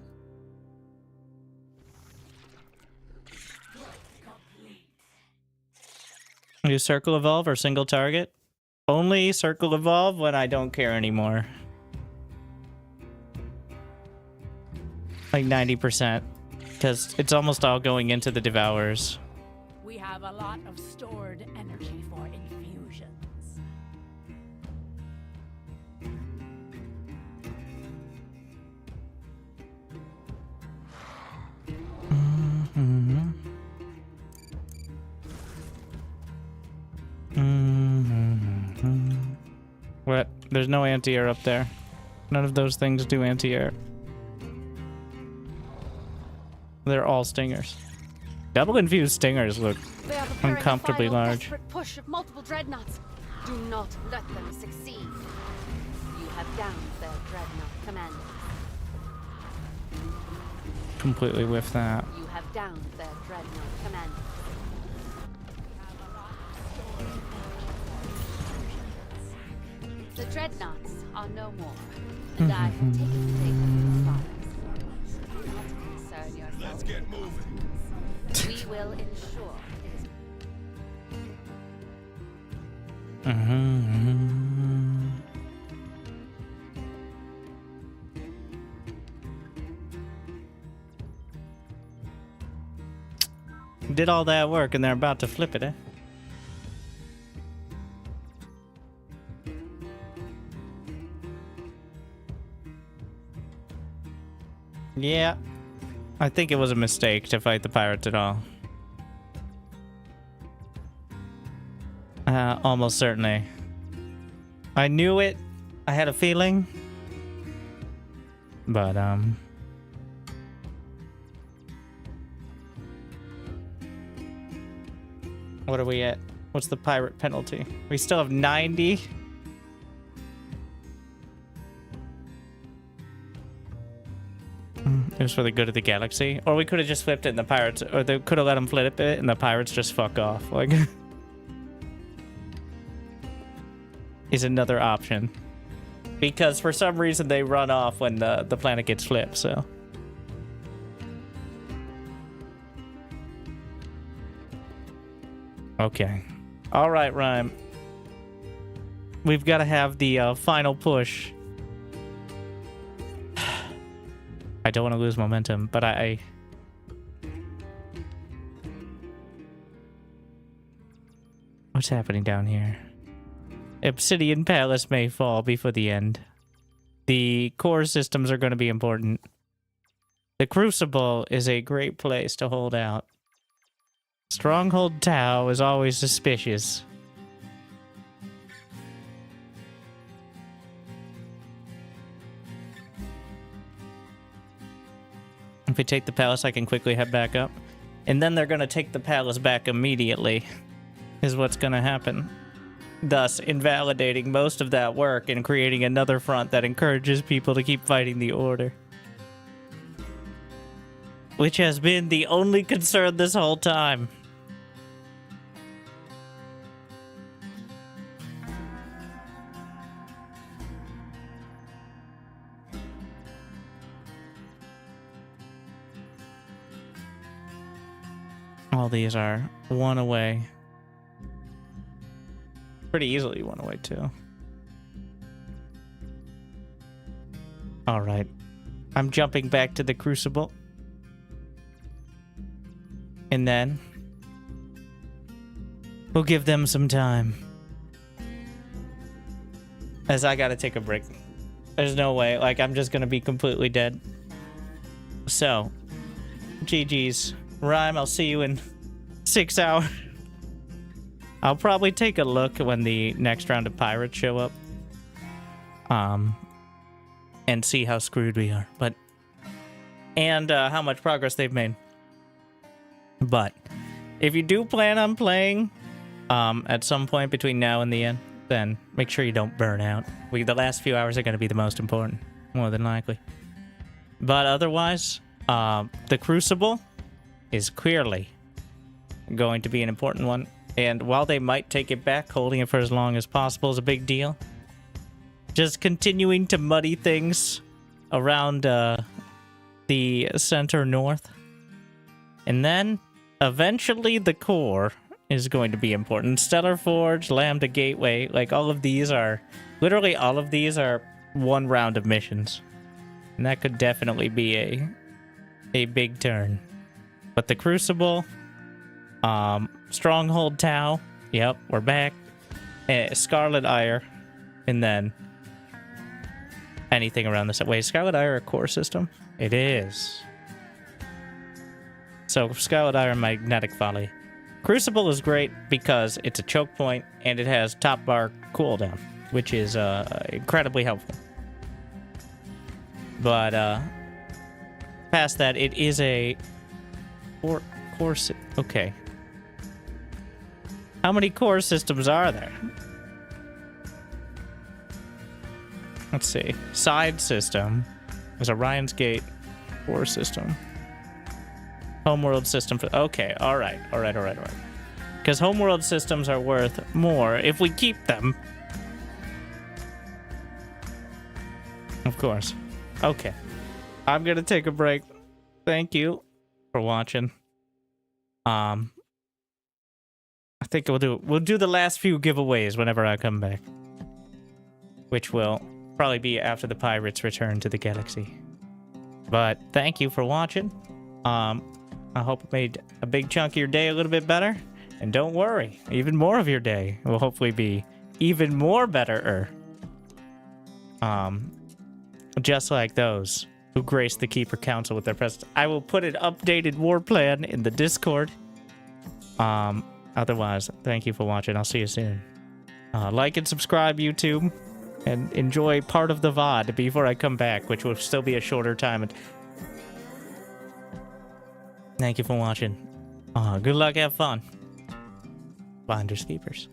Do circle evolve or single target? Only circle evolve when I don't care anymore. Like 90%. Because it's almost all going into the devours. We have a lot of stored energy for infusions. What? There's no anti-air up there. None of those things do anti-air. They're all stingers. Double infused stingers look They are preparing uncomfortably a final large. desperate push of multiple dreadnoughts. Do not let them succeed. You have downed their dreadnought commanders. Completely whiff that. You have downed their dreadnought commanders. dreadnoughts are no more, and I have taken the data from the fathers. Not to concern yourself. Let's get moving. We will ensure it is. Did all that work and they're about to flip it, eh? Yeah. I think it was a mistake to fight the pirates at all. Almost certainly. I knew it. I had a feeling. But, what are we at? What's the pirate penalty? We still have 90. It was for the good of the galaxy. Or we could have just flipped it and the pirates... Or they could have let them flip it and the pirates just fuck off. Like... is another option. Because for some reason they run off when the planet gets flipped, so... Okay. Alright, Rhyme. We've got to have the final push. I don't want to lose momentum, but I... What's happening down here? Obsidian Palace may fall before the end. The core systems are going to be important. The Crucible is a great place to hold out. Stronghold Tau is always suspicious. If we take the palace, I can quickly head back up. And then they're going to take the palace back immediately, is what's going to happen. Thus, invalidating most of that work and creating another front that encourages people to keep fighting the Order. Which has been the only concern this whole time. All these are one away. Pretty easily one away, too. Alright. I'm jumping back to the Crucible. And then... we'll give them some time. As I gotta take a break. There's no way. Like, I'm just gonna be completely dead. So... GG's. Rhyme, I'll see you in 6 hours. I'll probably take a look when the next round of pirates show up. And see how screwed we are. But and how much progress they've made. But if you do plan on playing at some point between now and the end, then make sure you don't burn out. The last few hours are going to be the most important, more than likely. But otherwise, the Crucible is clearly going to be an important one. And while they might take it back, holding it for as long as possible is a big deal. Just continuing to muddy things around the center north. And then, eventually, the core is going to be important. Stellar Forge, Lambda Gateway, like all of these are... literally all of these are one round of missions. And that could definitely be a big turn. But the Crucible, Stronghold Tau, yep, we're back. Scarlet Ire, and then anything around this. Wait, is Scarlet Ire a core system? It is. So Scarlet Ire and Magnetic Volley. Crucible is great because it's a choke point and it has top bar cooldown, which is incredibly helpful. But past that, it is a core. Okay. How many core systems are there? Let's see. Side system is Orion's Gate core system. Homeworld system for... okay, alright. Because homeworld systems are worth more if we keep them. Of course. Okay. I'm gonna take a break. Thank you for watching. I think we'll do the last few giveaways whenever I come back. Which will probably be after the pirates return to the galaxy. But thank you for watching. I hope it made a big chunk of your day a little bit better. And don't worry, even more of your day will hopefully be even more better. Just like those who grace the Keeper Council with their presence. I will put an updated war plan in the Discord. Otherwise, thank you for watching. I'll see you soon. Like and subscribe, YouTube. And enjoy part of the VOD before I come back, which will still be a shorter time. Thank you for watching. Good luck, have fun. Finders Keepers.